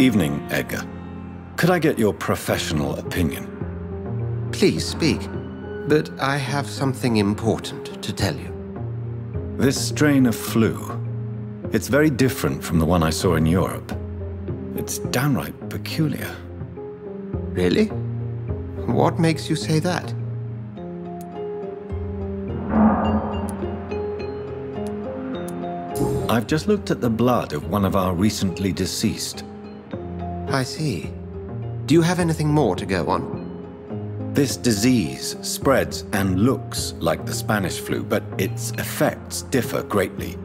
Evening, Edgar. Could I get your professional opinion? Please speak, but I have something important to tell you. This strain of flu, it's very different from the one I saw in Europe. It's downright peculiar. Really? What makes you say that? I've just looked at the blood of one of our recently deceased. I see. Do you have anything more to go on? This disease spreads and looks like the Spanish flu, but its effects differ greatly.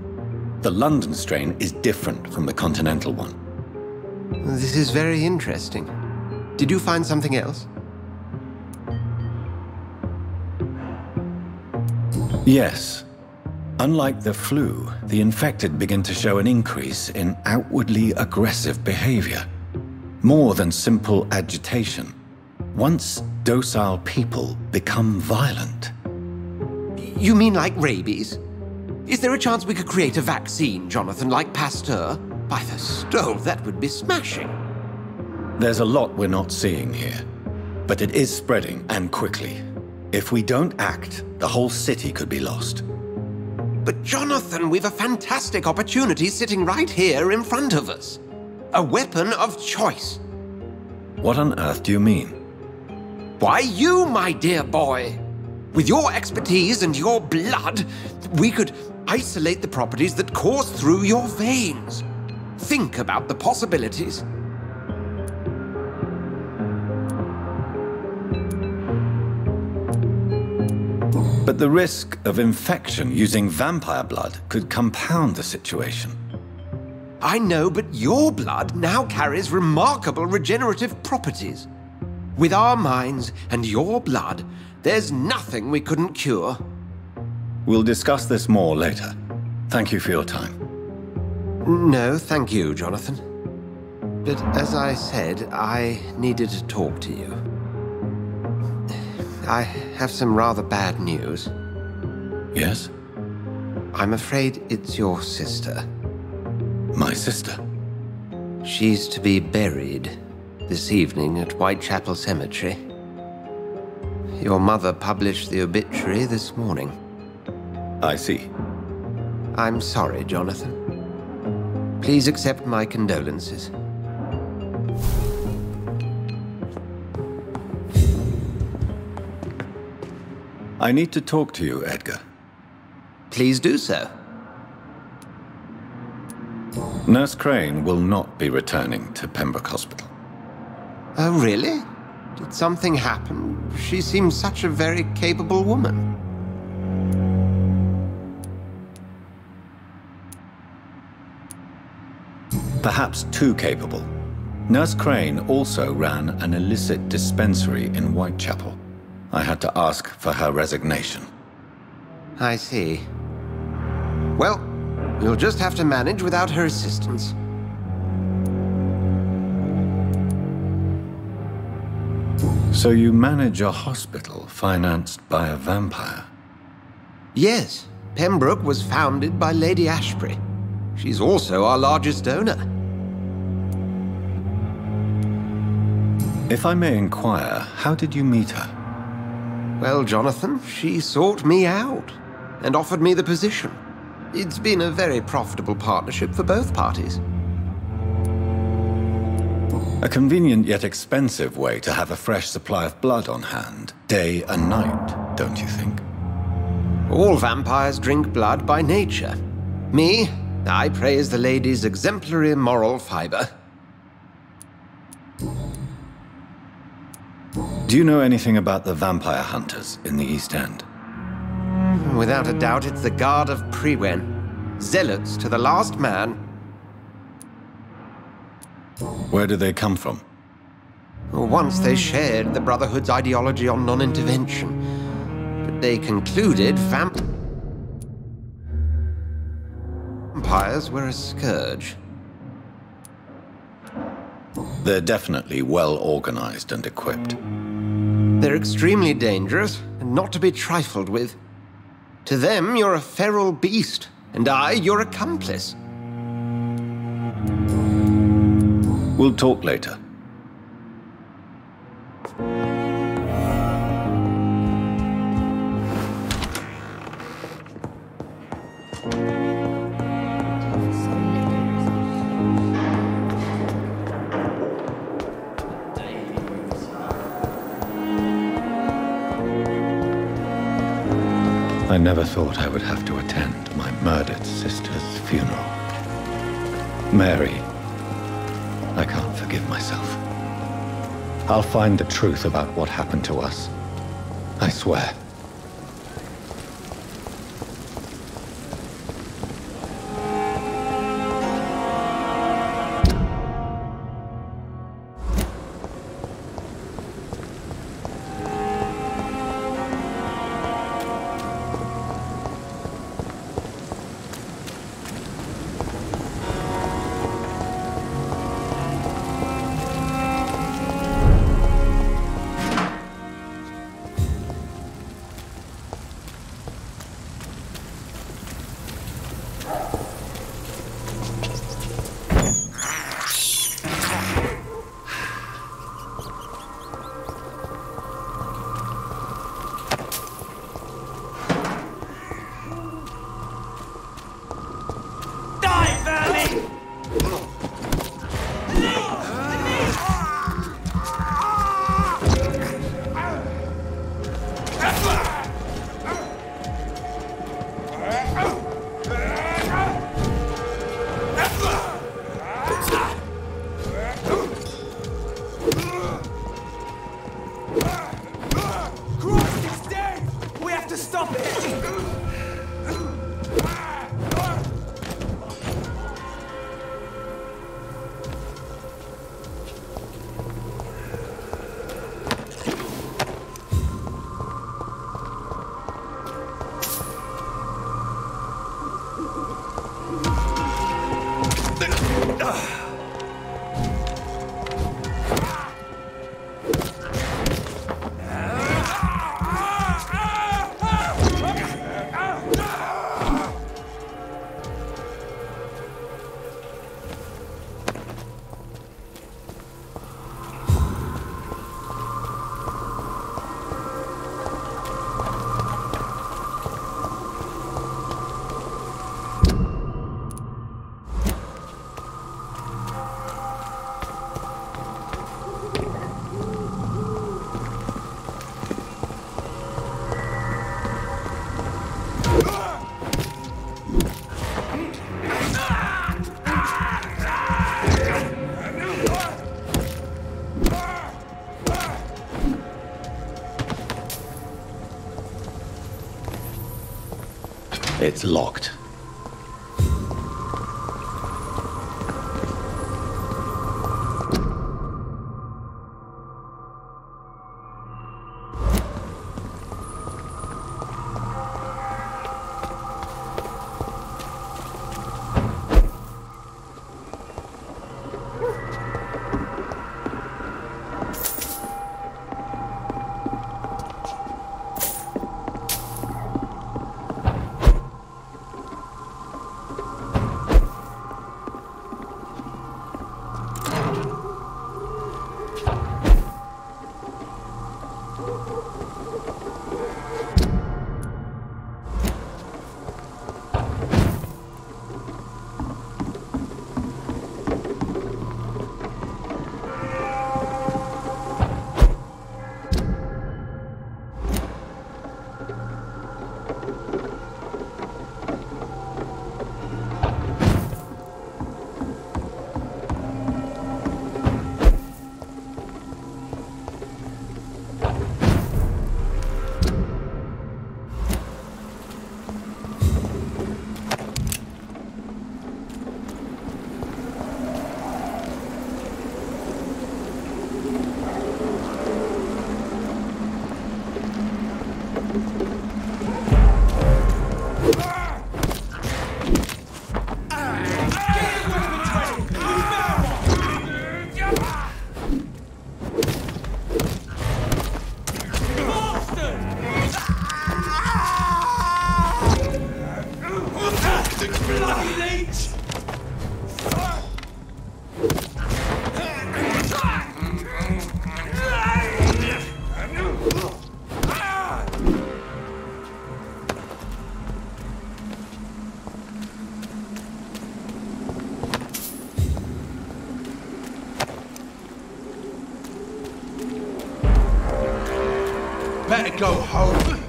The London strain is different from the continental one. This is very interesting. Did you find something else? Yes. Unlike the flu, the infected begin to show an increase in outwardly aggressive behavior. More than simple agitation. Once docile people become violent. You mean like rabies? Is there a chance we could create a vaccine, Jonathan, like Pasteur? By the stove, that would be smashing. There's a lot we're not seeing here. But it is spreading, and quickly. If we don't act, the whole city could be lost. But Jonathan, we've a fantastic opportunity sitting right here in front of us. A weapon of choice. What on earth do you mean? Why, you, my dear boy. With your expertise and your blood, we could isolate the properties that course through your veins. Think about the possibilities. But the risk of infection using vampire blood could compound the situation. I know, but your blood now carries remarkable regenerative properties. With our minds and your blood, there's nothing we couldn't cure. We'll discuss this more later. Thank you for your time. No, thank you, Jonathan. But as I said, I needed to talk to you. I have some rather bad news. Yes? I'm afraid it's your sister. My sister? She's to be buried this evening at Whitechapel Cemetery. Your mother published the obituary this morning. I see. I'm sorry, Jonathan. Please accept my condolences. I need to talk to you, Edgar. Please do so. Nurse Crane will not be returning to Pembroke Hospital. Oh, really? Did something happen? She seems such a very capable woman. Perhaps too capable. Nurse Crane also ran an illicit dispensary in Whitechapel. I had to ask for her resignation. I see. Well, you'll just have to manage without her assistance. So you manage a hospital financed by a vampire? Yes. Pembroke was founded by Lady Ashbury. She's also our largest donor. If I may inquire, how did you meet her? Well, Jonathan, she sought me out and offered me the position. It's been a very profitable partnership for both parties. A convenient yet expensive way to have a fresh supply of blood on hand, day and night, don't you think? All vampires drink blood by nature. Me, I praise the lady's exemplary moral fiber. Do you know anything about the vampire hunters in the East End? Without a doubt, it's the Guard of Prewen. Zealots to the last man. Where do they come from? Once they shared the Brotherhood's ideology on non-intervention, but they concluded vampires were a scourge. They're definitely well organized and equipped. They're extremely dangerous and not to be trifled with. To them, you're a feral beast, and I, your accomplice. We'll talk later. I never thought I would have to attend my murdered sister's funeral. Mary, I can't forgive myself. I'll find the truth about what happened to us. I swear. Stop it! It's locked. Better go home.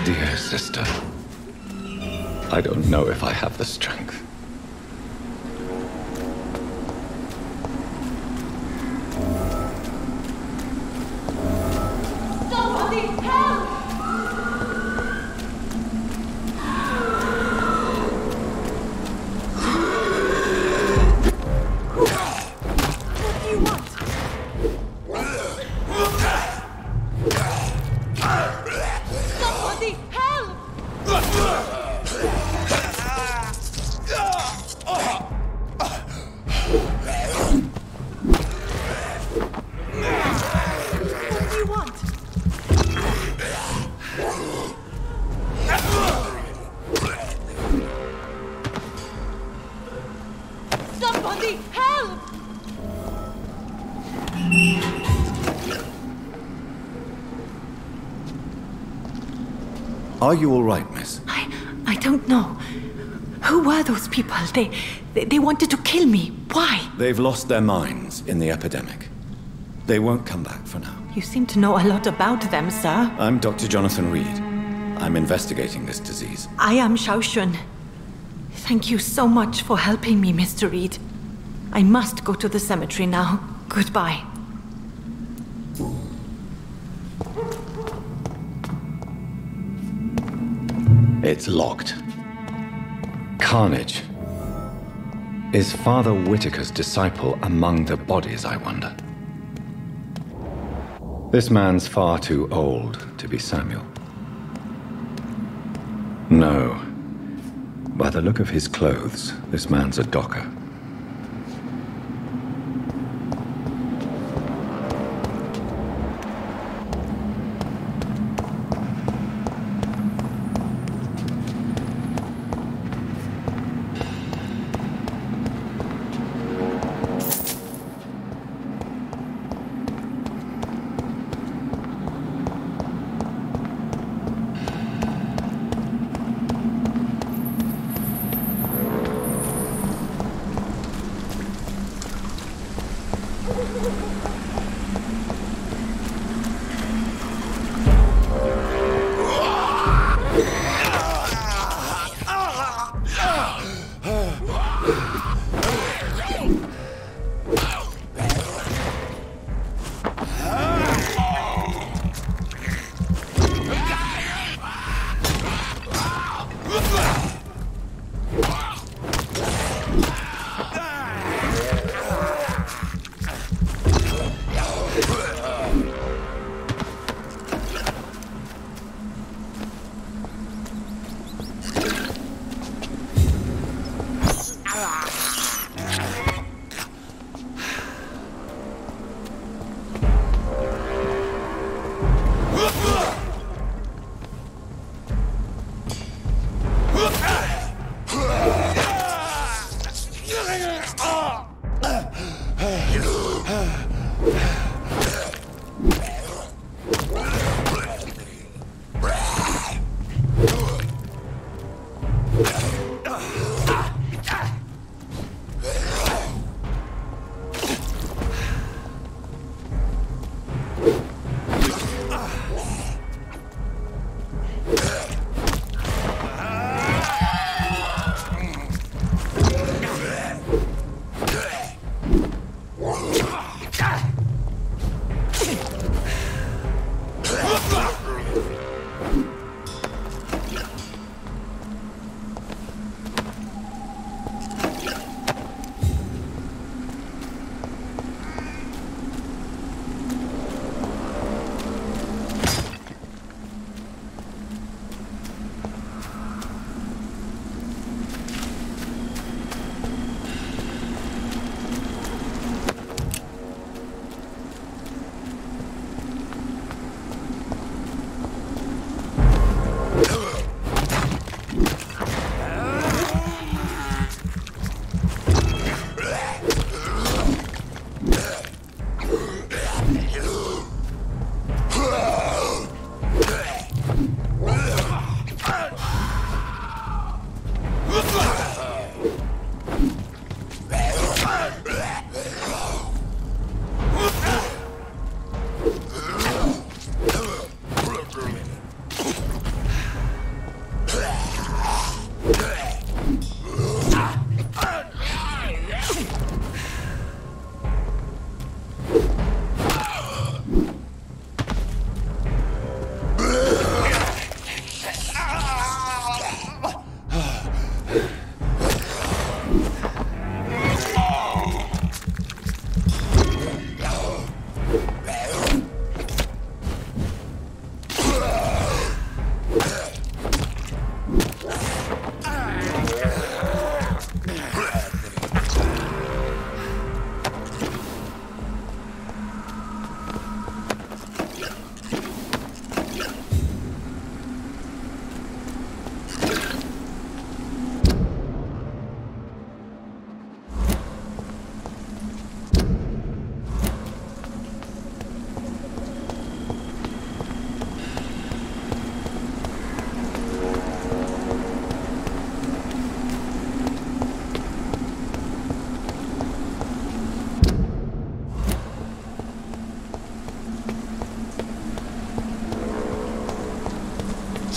Dear sister, I don't know if I have the strength. Somebody help! What do you want? Somebody help! Are you all right, miss? I don't know. Who were those people? They wanted to kill me. Why? They've lost their minds in the epidemic. They won't come back for now. You seem to know a lot about them, sir. I'm Dr. Jonathan Reed. I'm investigating this disease. I am Xiaoxun. Thank you so much for helping me, Mr. Reed. I must go to the cemetery now. Goodbye. It's locked. Carnage. Is Father Whitaker's disciple among the bodies, I wonder? This man's far too old to be Samuel. No. By the look of his clothes, this man's a docker.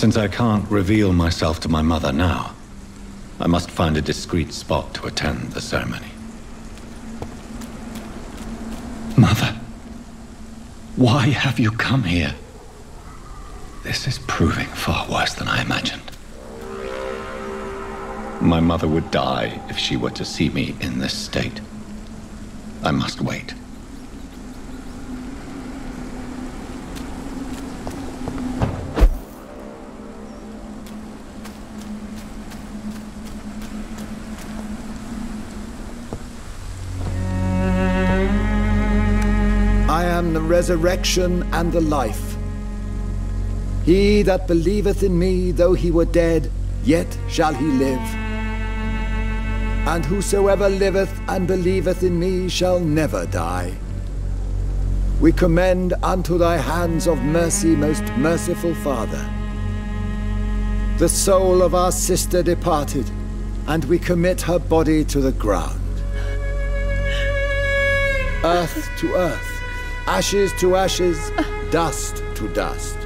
Since I can't reveal myself to my mother now, I must find a discreet spot to attend the ceremony. Mother, why have you come here? This is proving far worse than I imagined. My mother would die if she were to see me in this state. I must wait. I am the resurrection and the life. He that believeth in me, though he were dead, yet shall he live. And whosoever liveth and believeth in me shall never die. We commend unto thy hands of mercy, most merciful Father, the soul of our sister departed, and we commit her body to the ground. Earth to earth, ashes to ashes, dust to dust.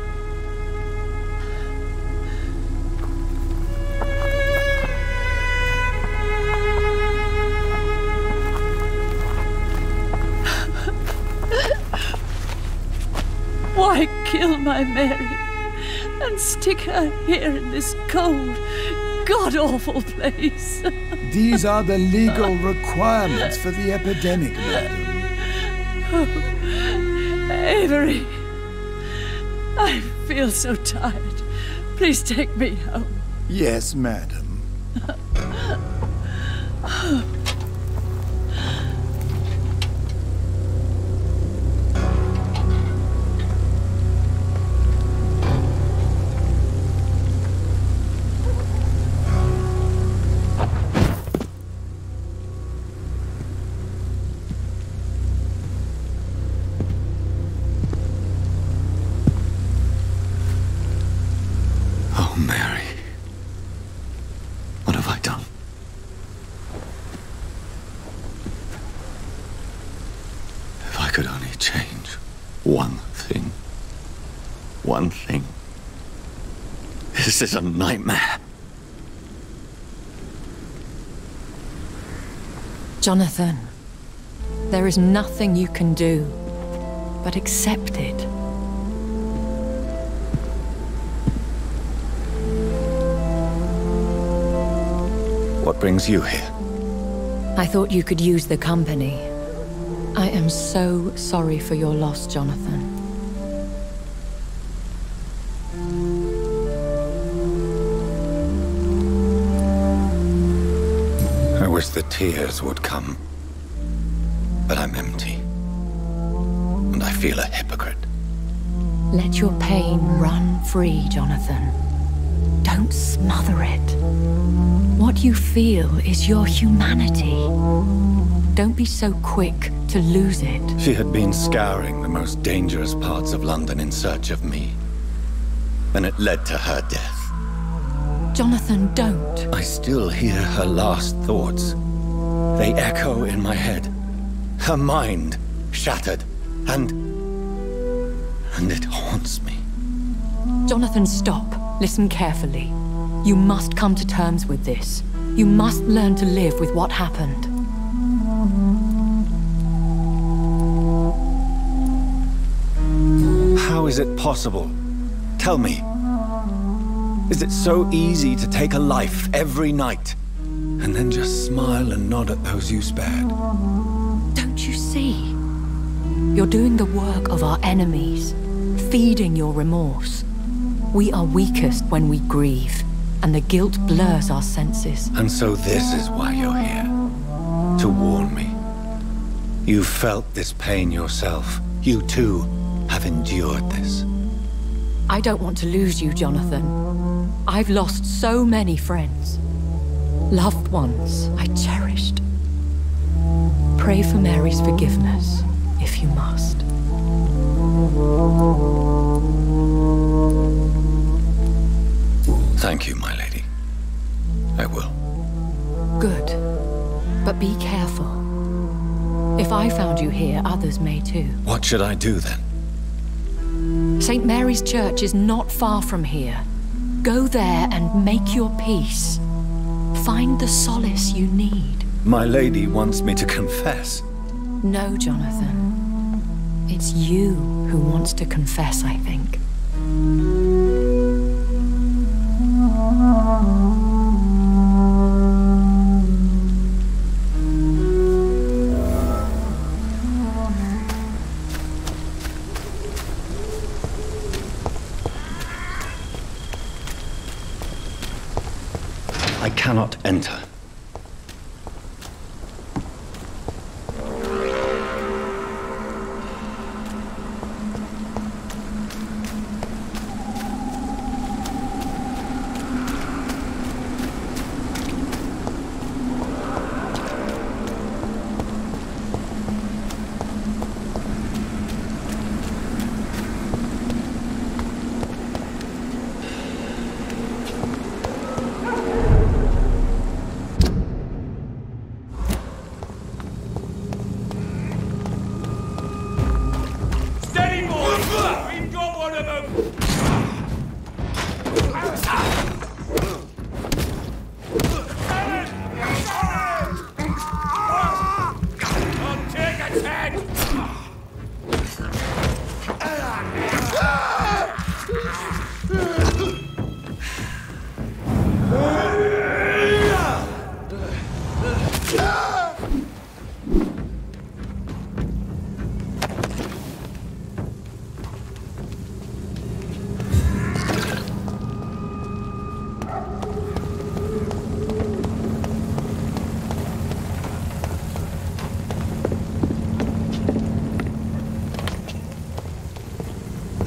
Why kill my Mary and stick her here in this cold, god-awful place? These are the legal requirements for the epidemic, madam. Oh, Avery, I feel so tired. Please take me home. Yes, madam. One thing. This is a nightmare. Jonathan, there is nothing you can do but accept it. What brings you here? I thought you could use the company. I am so sorry for your loss, Jonathan. I wish the tears would come, but I'm empty, and I feel a hypocrite. Let your pain run free, Jonathan. Don't smother it. What you feel is your humanity. Don't be so quick to lose it. She had been scouring the most dangerous parts of London in search of me, and it led to her death. Jonathan, don't. I still hear her last thoughts. They echo in my head. Her mind shattered, and it haunts me. Jonathan, stop. Listen carefully. You must come to terms with this. You must learn to live with what happened. How is it possible? Tell me. Is it so easy to take a life every night, and then just smile and nod at those you spared? Don't you see? You're doing the work of our enemies, feeding your remorse. We are weakest when we grieve, and the guilt blurs our senses. And so this is why you're here. To warn me. You've felt this pain yourself. You too have endured this. I don't want to lose you, Jonathan. I've lost so many friends. Loved ones I cherished. Pray for Mary's forgiveness, if you must. Thank you, my lady. I will. Good. But be careful. If I found you here, others may too. What should I do then? St. Mary's Church is not far from here. Go there and make your peace. Find the solace you need. My lady wants me to confess. No, Jonathan. It's you who wants to confess, I think. I cannot enter.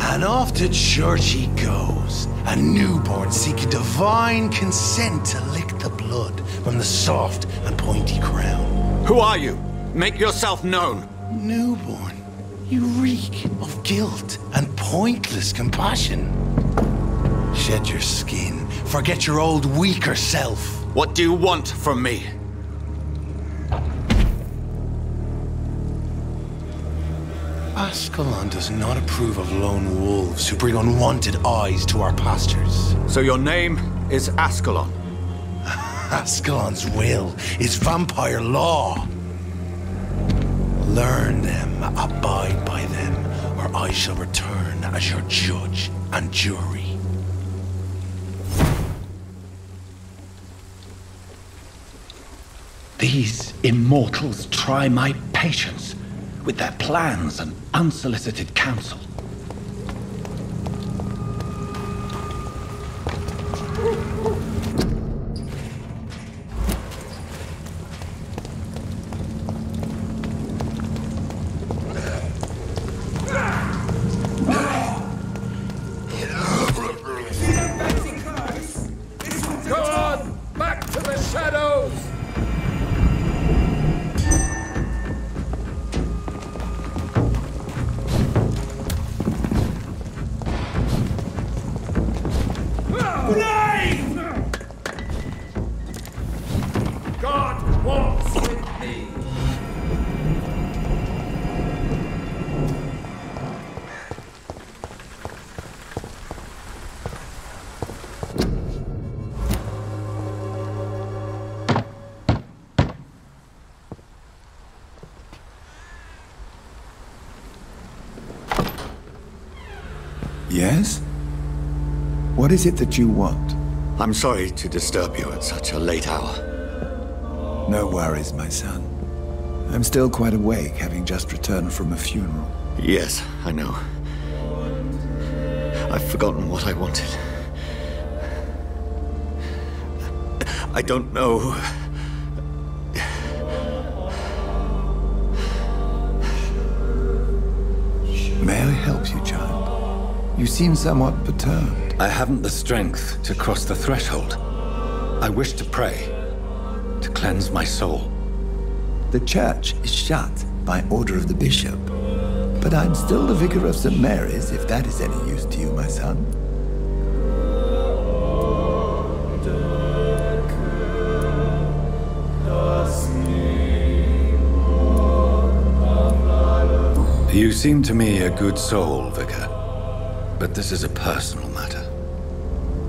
And off to church he goes, a newborn seeking divine consent to lick the blood from the soft and pointy crown. Who are you? Make yourself known. Newborn, you reek of guilt and pointless compassion. Shed your skin, forget your old weaker self. What do you want from me? Ascalon does not approve of lone wolves who bring unwanted eyes to our pastures. So your name is Ascalon? Ascalon's will is vampire law. Learn them, abide by them, or I shall return as your judge and jury. These immortals try my patience with their plans and unsolicited counsel. Go on! Back to the shadows! God walks with me. Yes? What is it that you want? I'm sorry to disturb you at such a late hour. No worries, my son. I'm still quite awake, having just returned from a funeral. Yes, I know. I've forgotten what I wanted. I don't know. May I help you, child? You seem somewhat perturbed. I haven't the strength to cross the threshold. I wish to pray, to cleanse my soul. The church is shut by order of the bishop. But I'm still the vicar of St. Mary's, if that is any use to you, my son. You seem to me a good soul, Vicar. But this is a personal matter.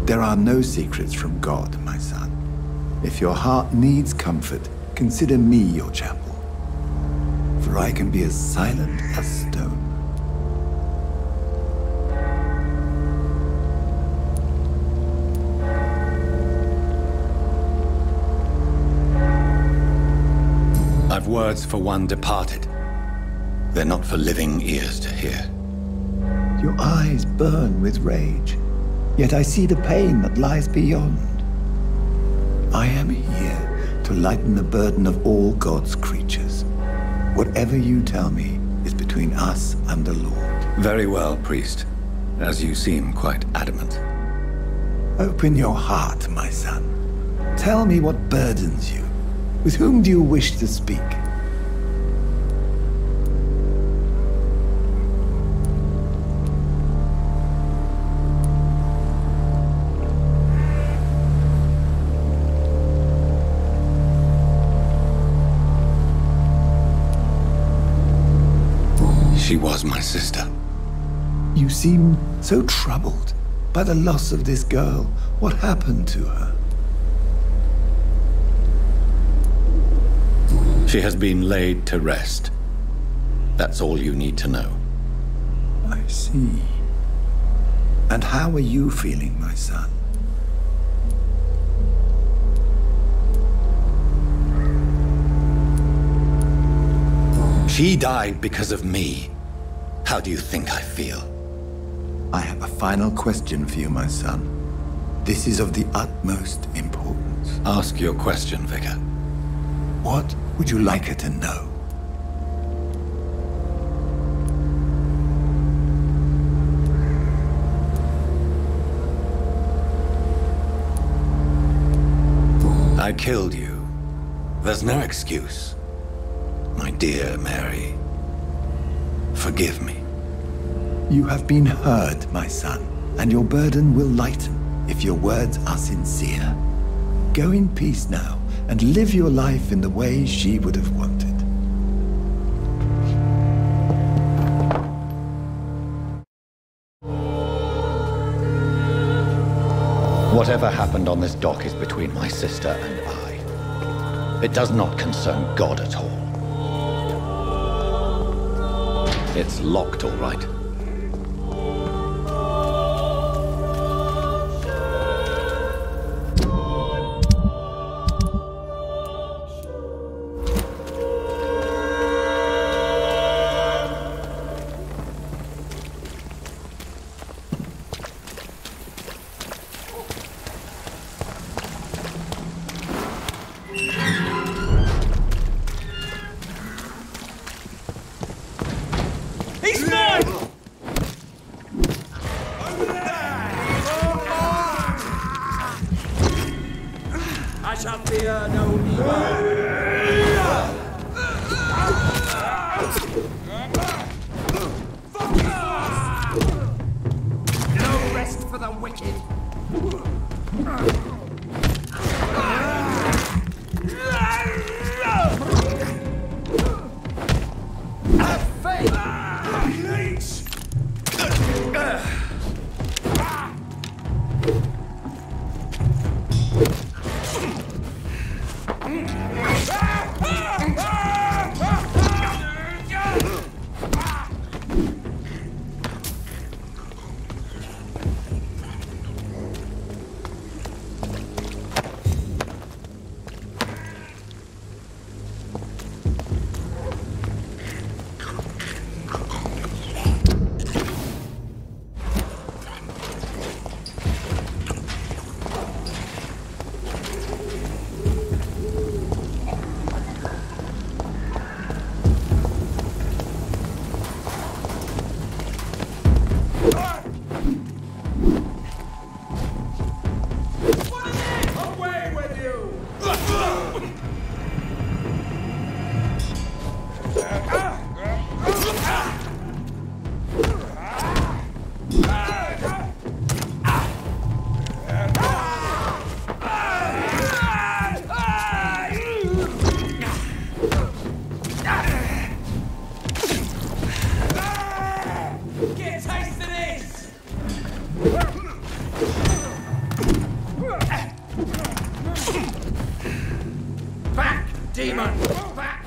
there are no secrets from God, my son. If your heart needs comfort, consider me your chapel. For I can be as silent as stone. I've words for one departed. They're not for living ears to hear. Your eyes burn with rage, yet I see the pain that lies beyond. I am here to lighten the burden of all God's creatures. Whatever you tell me is between us and the Lord. Very well, priest, as you seem quite adamant. Open your heart, my son. Tell me what burdens you. With whom do you wish to speak? She was my sister. You seem so troubled by the loss of this girl. What happened to her? She has been laid to rest. That's all you need to know. I see. And how are you feeling, my son? She died because of me. How do you think I feel? I have a final question for you, my son. This is of the utmost importance. Ask your question, Vicar. What would you like her to know? I killed you. There's no excuse. My dear Mary, forgive me. You have been heard, my son, and your burden will lighten if your words are sincere. Go in peace now, and live your life in the way she would have wanted. Whatever happened on this dock is between my sister and I. It does not concern God at all. It's locked, all right. Back, demon! Back!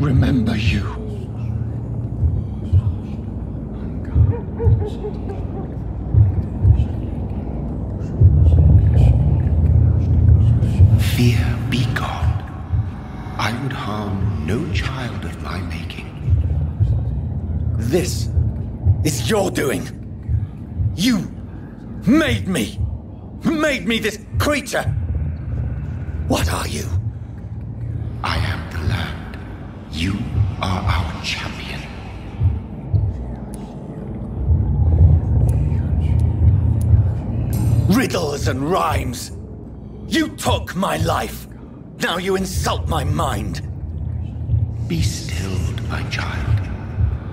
Remember you. Fear be gone. I would harm no child of my making. This is your doing. You made me this creature. What are you? I am the land. You are our champion. Riddles and rhymes. You took my life. Now you insult my mind. Be stilled, my child.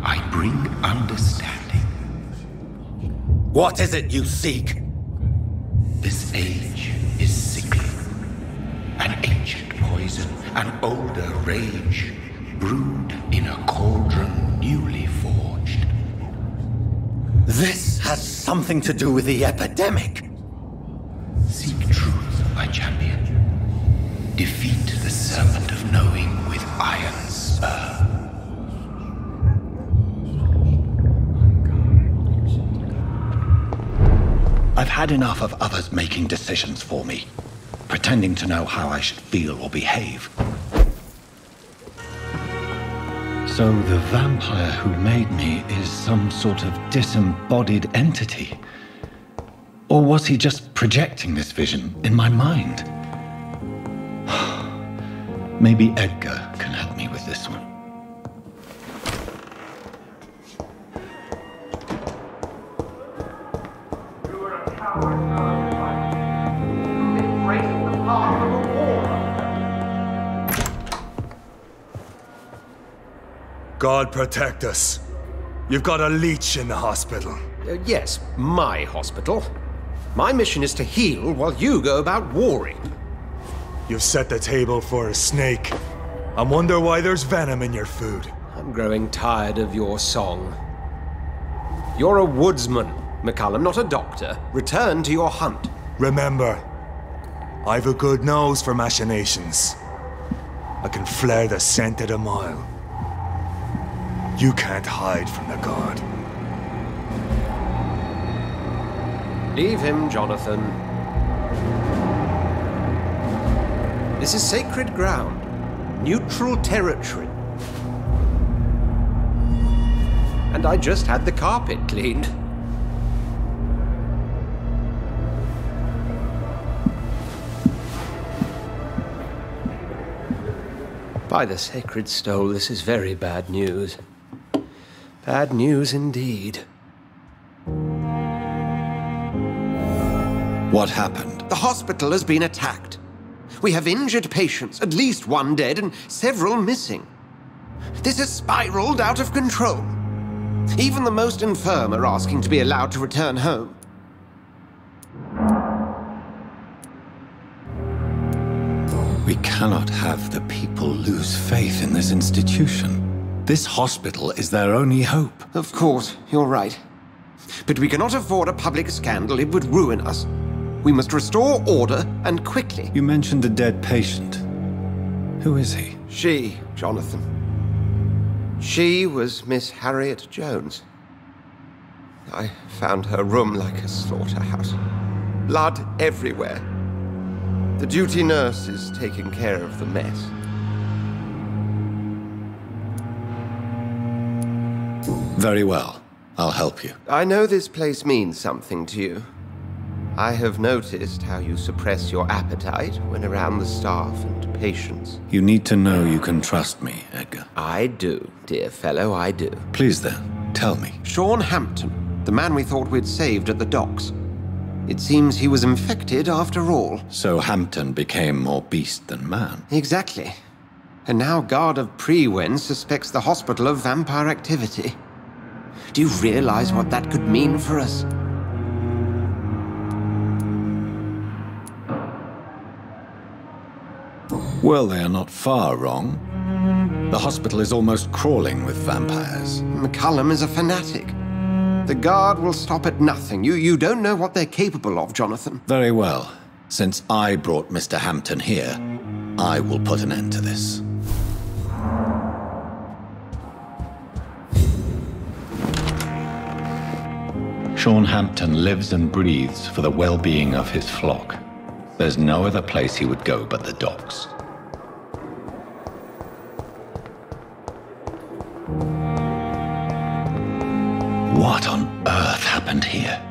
I bring understanding. What is it you seek? This age is sickly. An ancient poison, an older rage, brewed in a cauldron newly forged. This has something to do with the epidemic. Seek truth, my champion. Defeat the serpent of knowing with iron spur. I've had enough of others making decisions for me, pretending to know how I should feel or behave. So the vampire who made me is some sort of disembodied entity? Or was he just projecting this vision in my mind? Maybe Edgar can help me with this one. God protect us. You've got a leech in the hospital. Yes, my hospital. My mission is to heal while you go about warring. You've set the table for a snake. I wonder why there's venom in your food. I'm growing tired of your song. You're a woodsman, McCullum, not a doctor. Return to your hunt. Remember, I've a good nose for machinations. I can flare the scent at a mile. You can't hide from the god. Leave him, Jonathan. This is sacred ground. Neutral territory. And I just had the carpet cleaned. By the sacred stole, this is very bad news. Bad news indeed. What happened? The hospital has been attacked. We have injured patients, at least one dead and several missing. This has spiraled out of control. Even the most infirm are asking to be allowed to return home. We cannot have the people lose faith in this institution. This hospital is their only hope. Of course, you're right. But we cannot afford a public scandal. It would ruin us. We must restore order, and quickly. You mentioned a dead patient. Who is he? She, Jonathan. She was Miss Harriet Jones. I found her room like a slaughterhouse. Blood everywhere. The duty nurse is taking care of the mess. Very well. I'll help you. I know this place means something to you. I have noticed how you suppress your appetite when around the staff and patients. You need to know you can trust me, Edgar. I do, dear fellow, I do. Please then, tell me. Sean Hampton, the man we thought we'd saved at the docks. It seems he was infected after all. So Hampton became more beast than man? Exactly. And now Guard of Prewen suspects the hospital of vampire activity. Do you realize what that could mean for us? Well, they are not far wrong. The hospital is almost crawling with vampires. McCullum is a fanatic. The Guard will stop at nothing. You don't know what they're capable of, Jonathan. Very well. Since I brought Mr. Hampton here, I will put an end to this. Sean Hampton lives and breathes for the well-being of his flock. There's no other place he would go but the docks. What on earth happened here?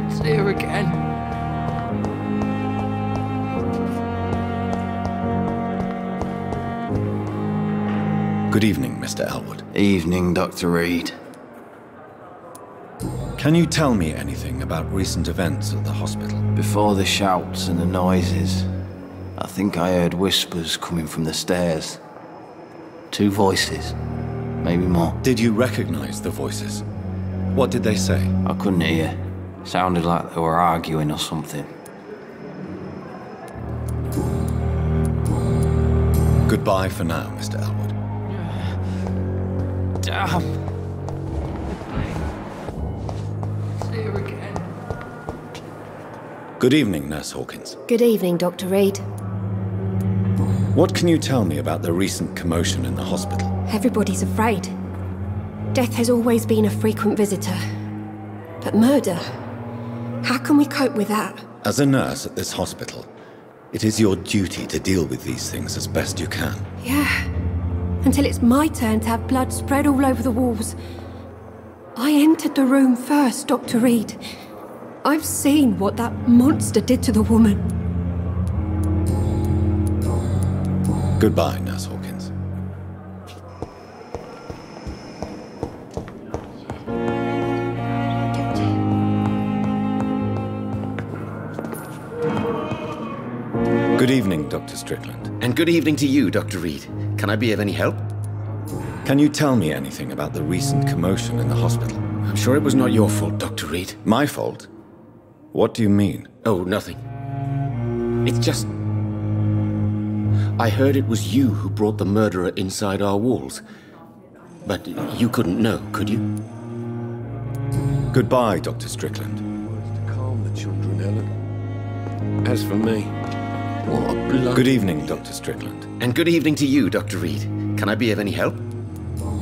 It's here again. Good evening, Mr. Elwood. Evening, Dr. Reed. Can you tell me anything about recent events at the hospital? Before the shouts and the noises, I think I heard whispers coming from the stairs. 2 voices, maybe more. Did you recognize the voices? What did they say? I couldn't hear. Sounded like they were arguing or something. Goodbye for now, Mr. Elwood. Damn. It's here again. Good evening, Nurse Hawkins. Good evening, Dr. Reed. What can you tell me about the recent commotion in the hospital? Everybody's afraid. Death has always been a frequent visitor. But murder? How can we cope with that? As a nurse at this hospital, it is your duty to deal with these things as best you can. Yeah. Until it's my turn to have blood spread all over the walls. I entered the room first, Dr. Reed. I've seen what that monster did to the woman. Goodbye, Nurse Hawkins. Good evening, Dr. Strickland. And good evening to you, Dr. Reed. Can I be of any help? Can you tell me anything about the recent commotion in the hospital? I'm sure it was not your fault, Dr. Reed. My fault? What do you mean? Oh, nothing. It's just... I heard it was you who brought the murderer inside our walls. But you couldn't know, could you? Goodbye, Dr. Strickland. To calm the children, Ellen. As for me, what a blood... Good evening, Dr. Strickland. And good evening to you, Dr. Reed. Can I be of any help?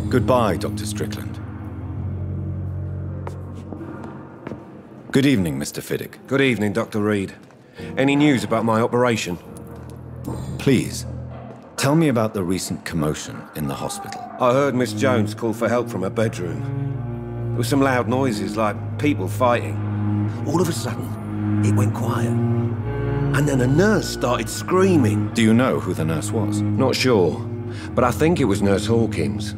Goodbye, Dr. Strickland. Good evening, Mr. Fiddick. Good evening, Dr. Reed. Any news about my operation? Please, tell me about the recent commotion in the hospital. I heard Miss Jones call for help from her bedroom. There were some loud noises, like people fighting. All of a sudden, it went quiet. And then a nurse started screaming. Do you know who the nurse was? Not sure, but I think it was Nurse Hawkins.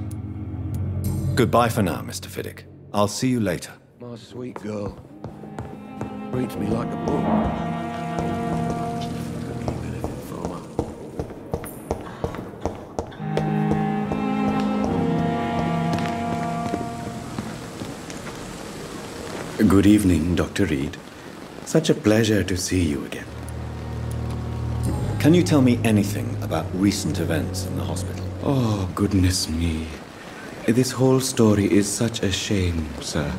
Goodbye for now, Mr. Fiddick. I'll see you later. My sweet girl. Reads me like a book. Good evening, Dr. Reed. Such a pleasure to see you again. Can you tell me anything about recent events in the hospital? Oh, goodness me. This whole story is such a shame, sir.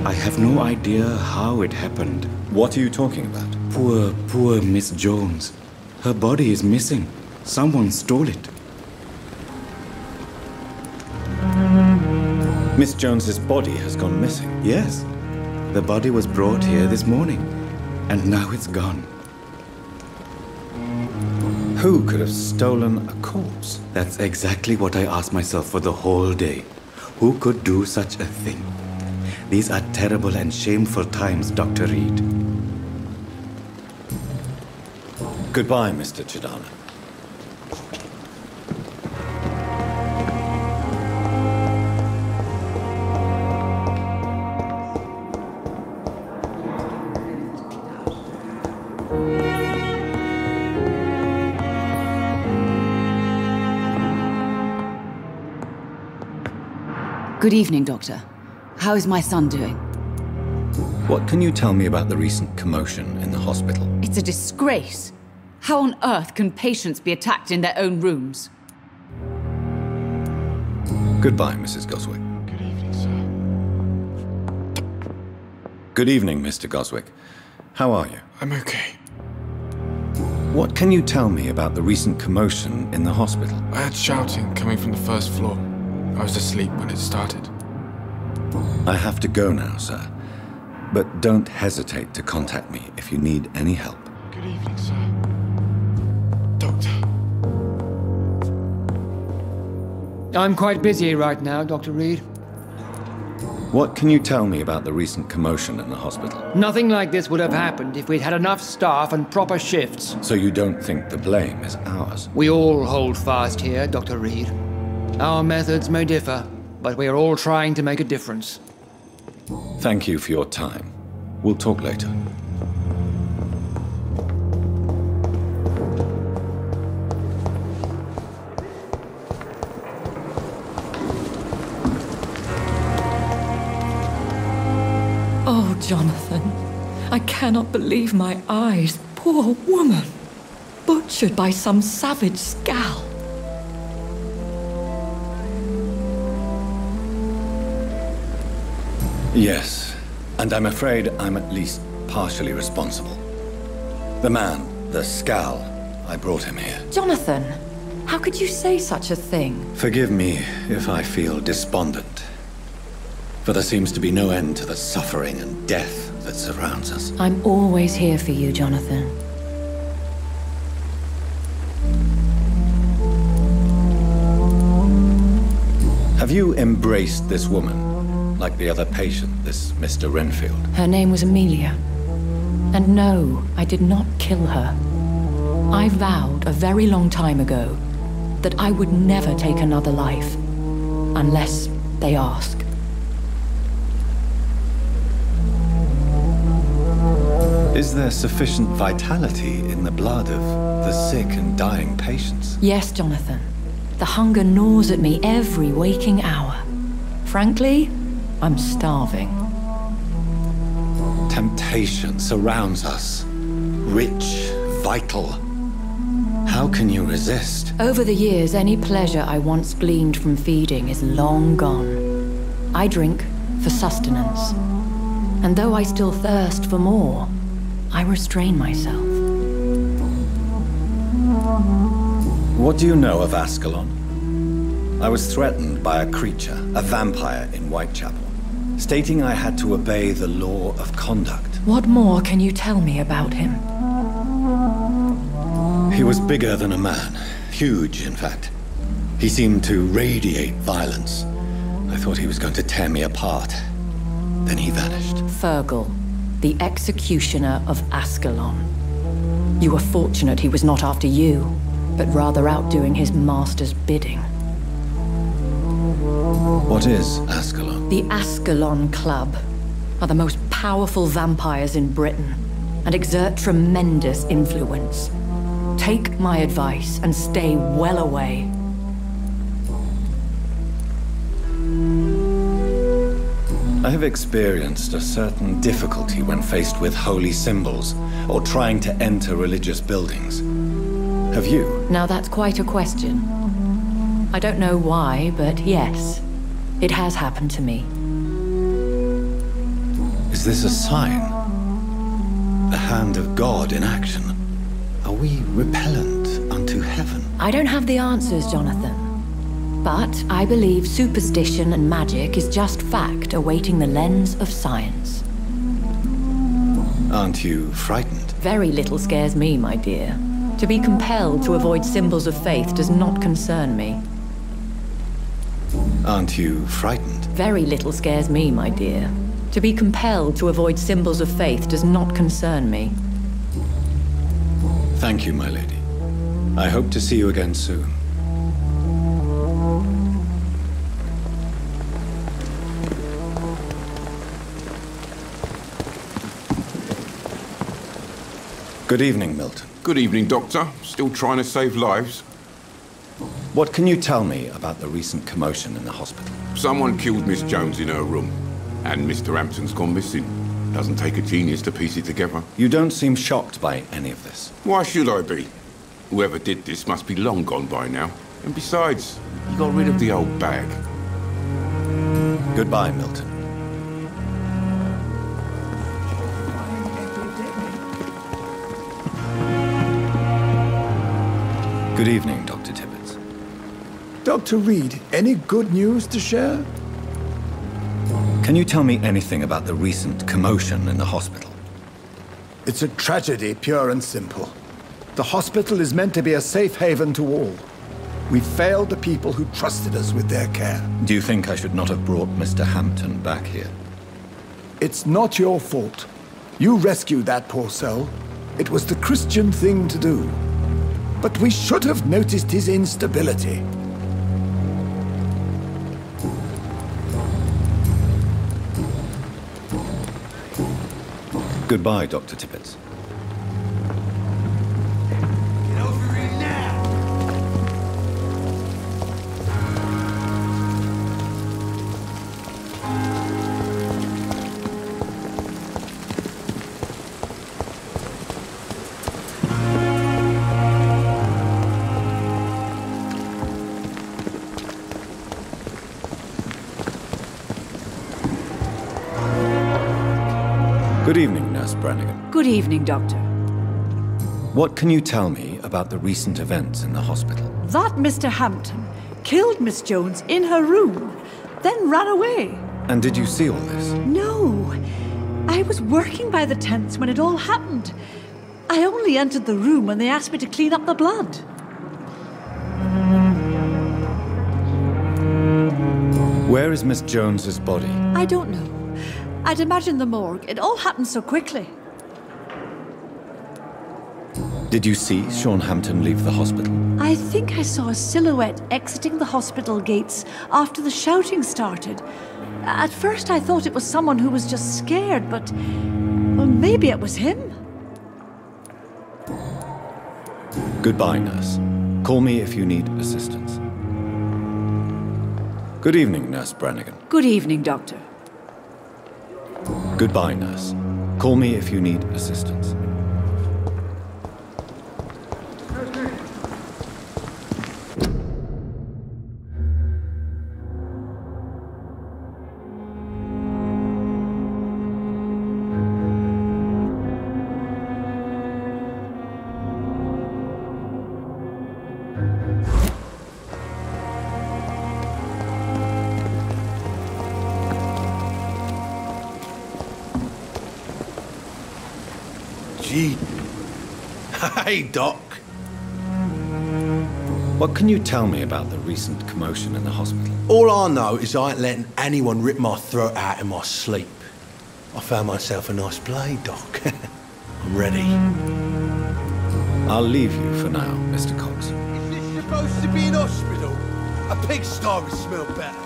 I have no idea how it happened. What are you talking about? Poor Miss Jones. Her body is missing. Someone stole it. Miss Jones's body has gone missing? Yes. The body was brought here this morning, and now it's gone. Who could have stolen a corpse? That's exactly what I asked myself for the whole day. Who could do such a thing? These are terrible and shameful times, Dr. Reed. Goodbye, Mr. Chidana. Good evening, Doctor. How is my son doing? What can you tell me about the recent commotion in the hospital? It's a disgrace. How on earth can patients be attacked in their own rooms? Goodbye, Mrs. Goswick. Good evening, sir. Good evening, Mr. Goswick. How are you? I'm okay. What can you tell me about the recent commotion in the hospital? I had shouting coming from the first floor. I was asleep when it started. I have to go now, sir. But don't hesitate to contact me if you need any help. Good evening, sir. Doctor. I'm quite busy right now, Dr. Reed. What can you tell me about the recent commotion in the hospital? Nothing like this would have happened if we'd had enough staff and proper shifts. So you don't think the blame is ours? We all hold fast here, Dr. Reed. Our methods may differ, but we are all trying to make a difference. Thank you for your time. We'll talk later. Oh, Jonathan. I cannot believe my eyes. Poor woman. Butchered by some savage scowl. Yes, and I'm afraid I'm at least partially responsible. The man, the scowl, I brought him here. Jonathan, how could you say such a thing? Forgive me if I feel despondent, for there seems to be no end to the suffering and death that surrounds us. I'm always here for you, Jonathan. Have you embraced this woman? Like the other patient, this Mr. Renfield. Her name was Amelia. And no, I did not kill her. I vowed a very long time ago that I would never take another life, unless they ask. Is there sufficient vitality in the blood of the sick and dying patients? Yes, Jonathan. The hunger gnaws at me every waking hour. Frankly, I'm starving. Temptation surrounds us. Rich, vital. How can you resist? Over the years, any pleasure I once gleaned from feeding is long gone. I drink for sustenance. And though I still thirst for more, I restrain myself. What do you know of Ascalon? I was threatened by a creature, a vampire in Whitechapel, stating I had to obey the law of conduct. What more can you tell me about him? He was bigger than a man. Huge, in fact. He seemed to radiate violence. I thought he was going to tear me apart. Then he vanished. Fergal, the executioner of Ascalon. You were fortunate he was not after you, but rather out doing his master's bidding. What is Ascalon? The Ascalon Club are the most powerful vampires in Britain and exert tremendous influence. Take my advice and stay well away. I have experienced a certain difficulty when faced with holy symbols or trying to enter religious buildings. Have you? Now that's quite a question. I don't know why, but yes, it has happened to me. Is this a sign? hand of God in action, are we repellent unto heaven? I don't have the answers, Jonathan. But I believe superstition and magic is just fact awaiting the lens of science. Aren't you frightened? Very little scares me, my dear. To be compelled to avoid symbols of faith does not concern me. Aren't you frightened? Very little scares me, my dear. To be compelled to avoid symbols of faith does not concern me. Thank you, my lady. I hope to see you again soon. Good evening, Milton. Good evening, Doctor. Still trying to save lives? What can you tell me about the recent commotion in the hospital? Someone killed Miss Jones in her room, and Mr. Hampton's gone missing. Doesn't take a genius to piece it together. You don't seem shocked by any of this. Why should I be? Whoever did this must be long gone by now. And besides, he got rid of the old bag. Goodbye, Milton. Good evening, Dr. Tibbets. Dr. Reed, any good news to share? Can you tell me anything about the recent commotion in the hospital? It's a tragedy, pure and simple. The hospital is meant to be a safe haven to all. We failed the people who trusted us with their care. Do you think I should not have brought Mr. Hampton back here? It's not your fault. You rescued that poor soul. It was the Christian thing to do. But we should have noticed his instability. Goodbye, Dr. Tibbets. Get over here now! Good evening, Nurse Brannigan. Good evening, Doctor. What can you tell me about the recent events in the hospital? That Mr. Hampton killed Miss Jones in her room, then ran away. And did you see all this? No. I was working by the tents when it all happened. I only entered the room when they asked me to clean up the blood. Where is Miss Jones's body? I don't know. I'd imagine the morgue. It all happened so quickly. Did you see Sean Hampton leave the hospital? I think I saw a silhouette exiting the hospital gates after the shouting started. At first I thought it was someone who was just scared, but well, maybe it was him. Goodbye, nurse. Call me if you need assistance. Good evening, Nurse Brannigan. Good evening, Doctor. Goodbye, nurse. Call me if you need assistance. Gee. Hey, Doc. What can you tell me about the recent commotion in the hospital? All I know is I ain't letting anyone rip my throat out in my sleep. I found myself a nice blade, Doc. I'm ready. I'll leave you for now, Mr. Cox. Is this supposed to be an hospital? A pigsty would smell better.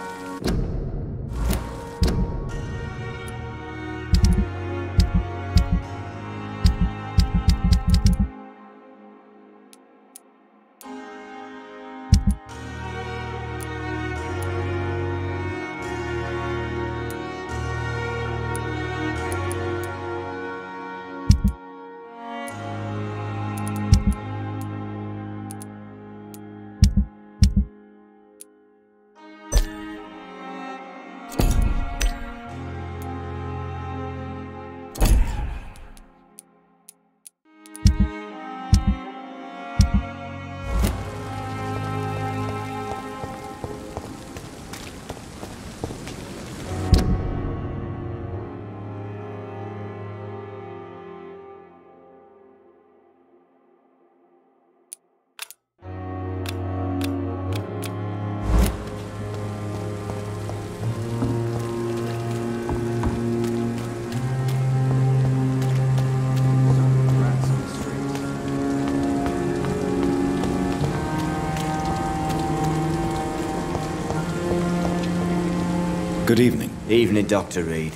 Good evening. Evening, Dr. Reed.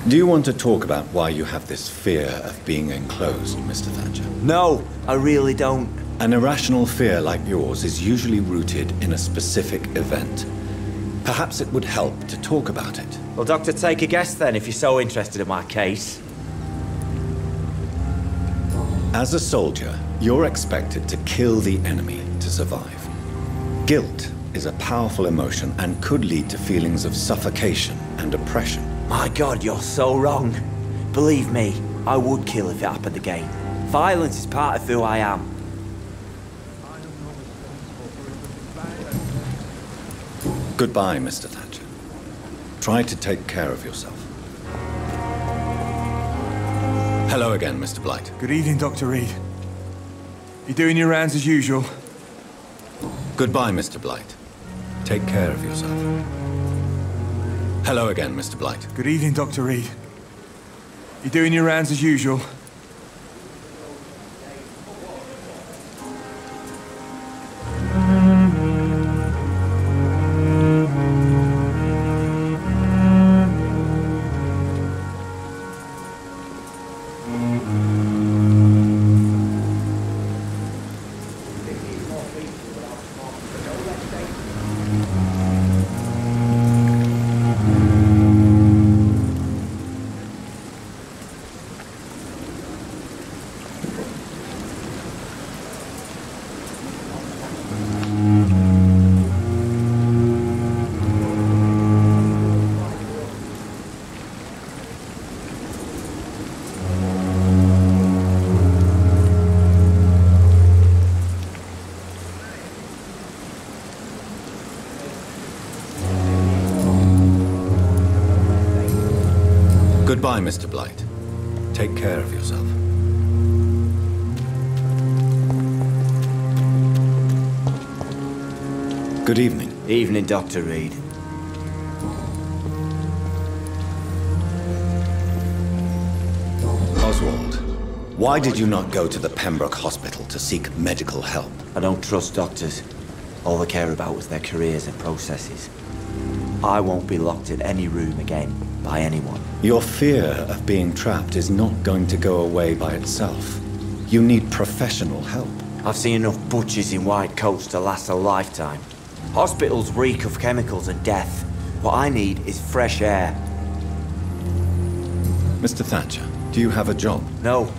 Do you want to talk about why you have this fear of being enclosed, Mr. Thatcher? No, I really don't. An irrational fear like yours is usually rooted in a specific event. Perhaps it would help to talk about it. Well, Doctor, take a guess then, if you're so interested in my case. As a soldier, you're expected to kill the enemy to survive. Guilt is a powerful emotion and could lead to feelings of suffocation and oppression. My God, you're so wrong. Believe me, I would kill if it happened again. Violence is part of who I am. Goodbye, Mr. Thatcher. Try to take care of yourself. Hello again, Mr. Blight. Good evening, Dr. Reed. You doing your rounds as usual? Goodbye, Mr. Blight. Take care of yourself. Hello again, Mr. Blight. Good evening, Dr. Reed. You doing your rounds as usual? Goodbye, Mr. Blight. Take care of yourself. Good evening. Evening, Dr. Reed. Oswald, why did you not go to the Pembroke Hospital to seek medical help? I don't trust doctors. All they care about was their careers and processes. I won't be locked in any room again by anyone. Your fear of being trapped is not going to go away by itself. You need professional help. I've seen enough butchers in white coats to last a lifetime. Hospitals reek of chemicals and death. What I need is fresh air. Mr. Thatcher, do you have a job? No.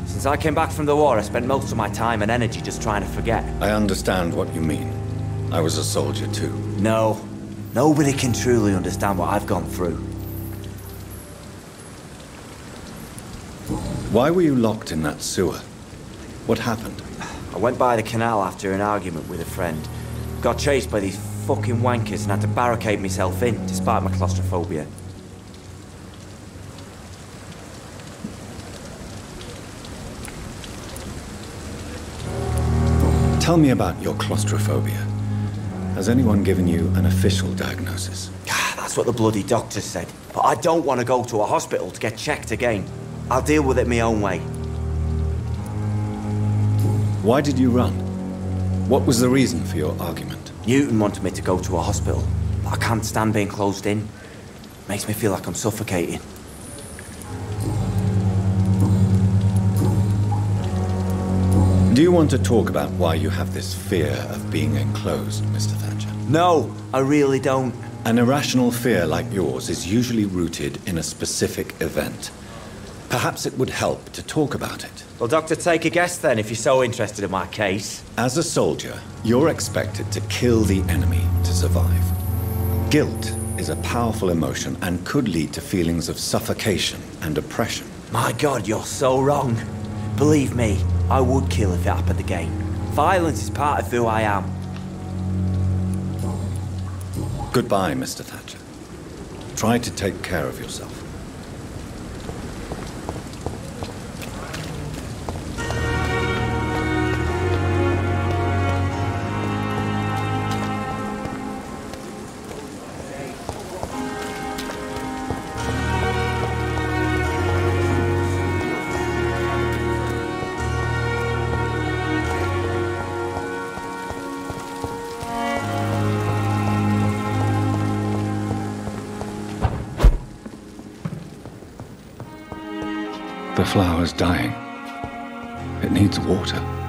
Since I came back from the war, I spent most of my time and energy just trying to forget. I understand what you mean. I was a soldier too. No. Nobody can truly understand what I've gone through. Why were you locked in that sewer? What happened? I went by the canal after an argument with a friend. Got chased by these fucking wankers and had to barricade myself in, despite my claustrophobia. Tell me about your claustrophobia. Has anyone given you an official diagnosis? That's what the bloody doctor said. But I don't want to go to a hospital to get checked again. I'll deal with it my own way. Why did you run? What was the reason for your argument? Newton wanted me to go to a hospital, but I can't stand being closed in. Makes me feel like I'm suffocating. Do you want to talk about why you have this fear of being enclosed, Mr. Thatcher? No, I really don't. An irrational fear like yours is usually rooted in a specific event. Perhaps it would help to talk about it. Well, Doctor, take a guess then, if you're so interested in my case. As a soldier, you're expected to kill the enemy to survive. Guilt is a powerful emotion and could lead to feelings of suffocation and oppression. My God, you're so wrong. Believe me, I would kill if it happened again. Violence is part of who I am. Goodbye, Mr. Thatcher. Try to take care of yourself. The flower's dying. It needs water.